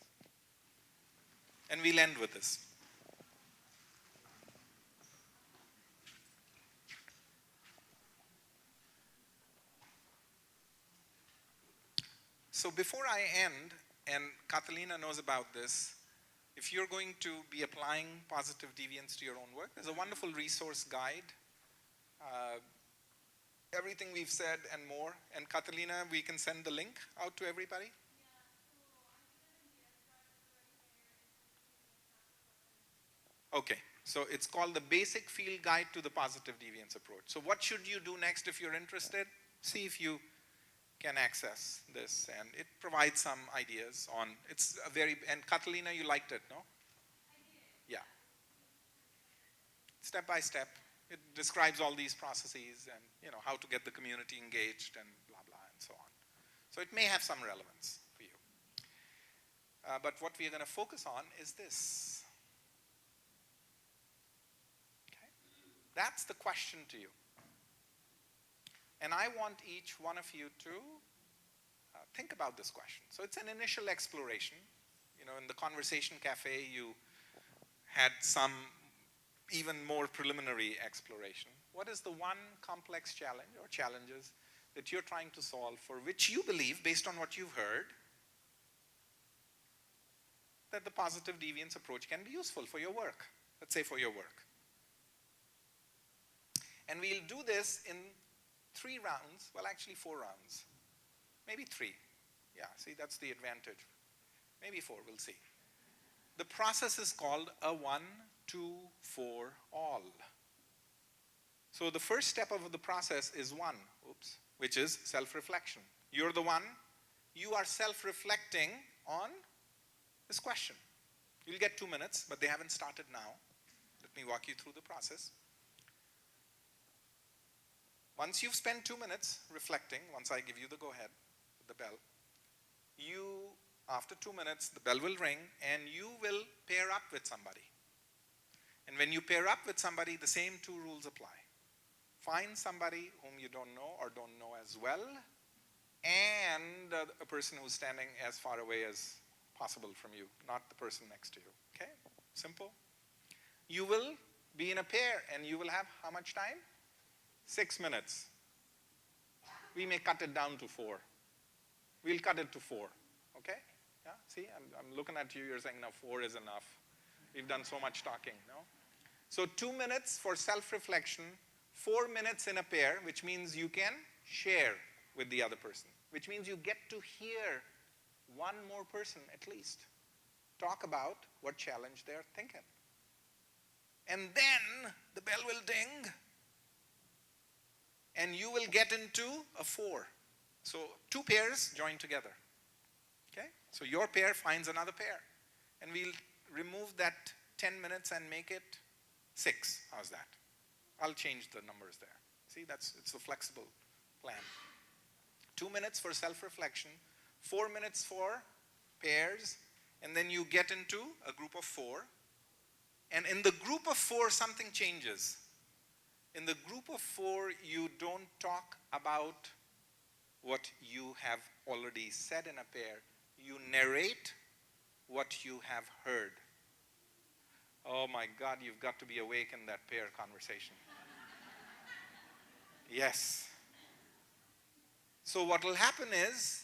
And we'll end with this. So before I end, and Catalina knows about this, if you're going to be applying positive deviance to your own work, there's a wonderful resource guide. Everything we've said and more. And Catalina, we can send the link out to everybody? Okay, so it's called the Basic Field Guide to the Positive Deviance Approach. So what should you do next if you're interested? See if you can access this, and it provides some ideas on, it's a very, and Catalina, you liked it, no? Yeah. Step by step, it describes all these processes and, how to get the community engaged and blah, blah, and so on. So it may have some relevance for you. But what we're going to focus on is this. Okay? That's the question to you. And I want each one of you to think about this question. So it's an initial exploration. In the Conversation Cafe, you had some even more preliminary exploration. What is the one complex challenge or challenges that you're trying to solve for which you believe, based on what you've heard, that the positive deviance approach can be useful for your work? Let's say for your work. And we'll do this in 3 rounds, well actually 4 rounds, maybe 3. Yeah, see, that's the advantage. Maybe 4, we'll see. The process is called a 1, 2, 4, all. So the first step of the process is 1, which is self-reflection. You're the one, you are self-reflecting on this question. You'll get 2 minutes, but they haven't started now. Let me walk you through the process. Once you've spent 2 minutes reflecting, once I give you the go-ahead with the bell, after 2 minutes, the bell will ring and you will pair up with somebody. And when you pair up with somebody, the same 2 rules apply. Find somebody whom you don't know or don't know as well, and a person who's standing as far away as possible from you, not the person next to you. Okay? Simple. You will be in a pair and you will have how much time? 6 minutes. We may cut it down to 4. We'll cut it to 4. Okay? Yeah? See, I'm looking at you. You're saying, no, 4 is enough. We've done so much talking, no? So 2 minutes for self-reflection, 4 minutes in a pair, which means you can share with the other person, which means you get to hear one more person at least talk about what challenge they're thinking. And then the bell will ding, and you will get into a 4. So 2 pairs join together. Okay? So your pair finds another pair. And we'll remove that 10 minutes and make it 6. How's that? I'll change the numbers there. See, it's a flexible plan. 2 minutes for self-reflection, 4 minutes for pairs, and then you get into a group of 4. And in the group of 4, something changes. In the group of 4, you don't talk about what you have already said in a pair. You narrate what you have heard. Oh my God, you've got to be awake in that pair conversation. Yes. So what will happen is,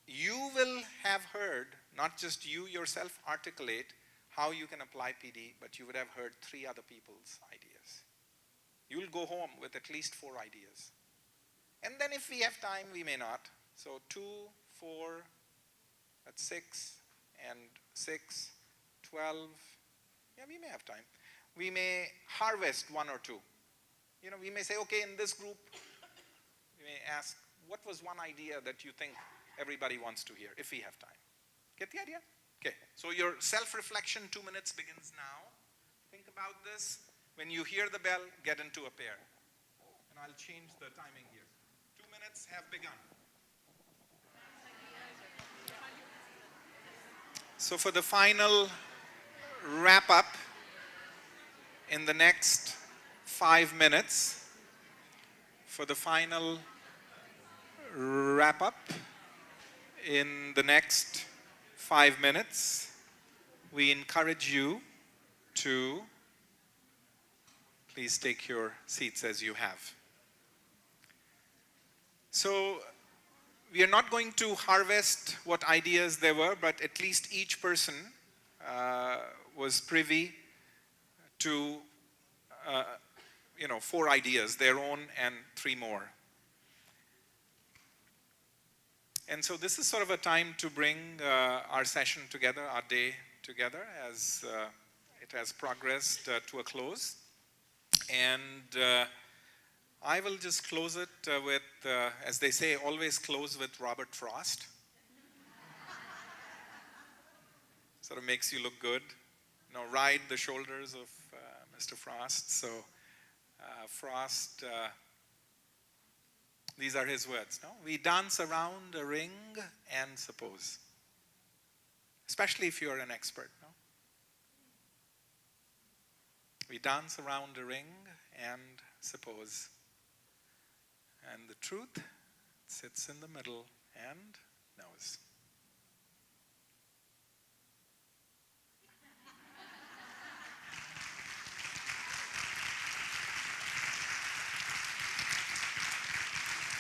you will have heard, not just you yourself articulate how you can apply PD, but you would have heard 3 other people's ideas. You will go home with at least 4 ideas. And then if we have time, we may not. So 2, 4, that's 6, and 6, 12. Yeah, we may have time. We may harvest 1 or 2. You know, we may say, okay, in this group, we may ask, what was one idea that you think everybody wants to hear, if we have time? Get the idea? Okay, so your self-reflection 2 minutes begins now. Think about this. When you hear the bell, get into a pair. And I'll change the timing here. 2 minutes have begun. So for the final wrap up, in the next 5 minutes, for the final wrap up, in the next 5 minutes, we encourage you to please take your seats as you have. So we are not going to harvest what ideas there were, but at least each person was privy to 4 ideas, their own and 3 more. And so this is sort of a time to bring our session together, our day together, as it has progressed to a close. And I will just close it with, as they say, always close with Robert Frost. Sort of makes you look good. You know, ride the shoulders of Mr. Frost. So Frost, these are his words. No? We dance around a ring and suppose. Especially if you're an expert. No? We dance around a ring and suppose. And the truth sits in the middle and knows.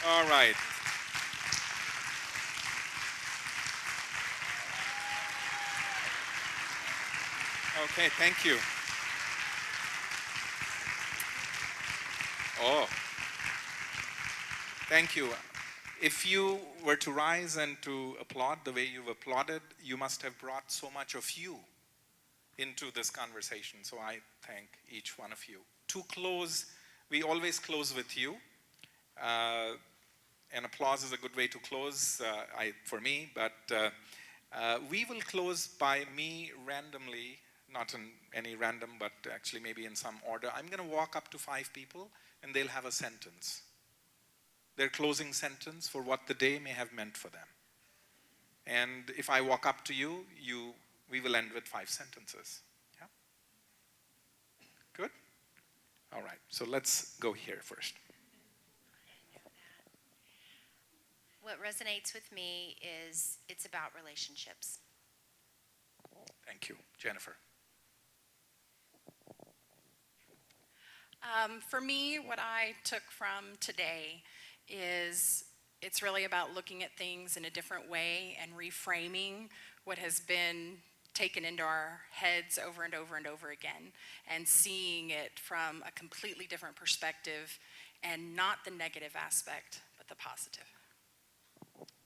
All right. Okay, thank you. Oh, thank you. If you were to rise and to applaud the way you've applauded, you must have brought so much of you into this conversation. So I thank each one of you. To close, we always close with you. And applause is a good way to close for me, but we will close by me randomly, not in any random, but actually maybe in some order. I'm going to walk up to 5 people and they'll have a sentence. Their closing sentence for what the day may have meant for them. And if I walk up to you, we will end with 5 sentences. Yeah? Good? All right, so let's go here first. What resonates with me is it's about relationships. Thank you. Jennifer. For me, what I took from today is it's really about looking at things in a different way and reframing what has been taken into our heads over and over and over again, and seeing it from a completely different perspective, and not the negative aspect, but the positive.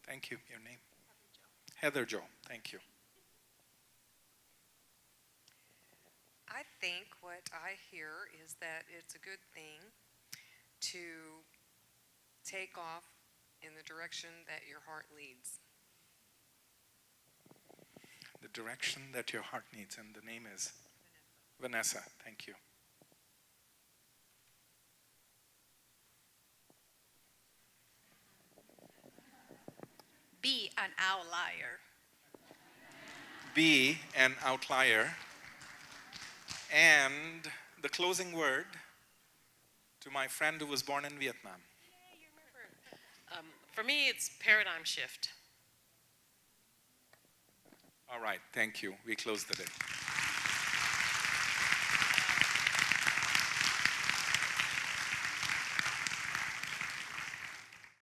Thank you. Your name? Heather Jo. Thank you. I think what I hear is that it's a good thing to take off in the direction that your heart leads. The direction that your heart needs, and the name is? Vanessa. Thank you. Be an outlier. Be an outlier. And the closing word to my friend who was born in Vietnam. For me, it's paradigm shift. All right, thank you. We close the day.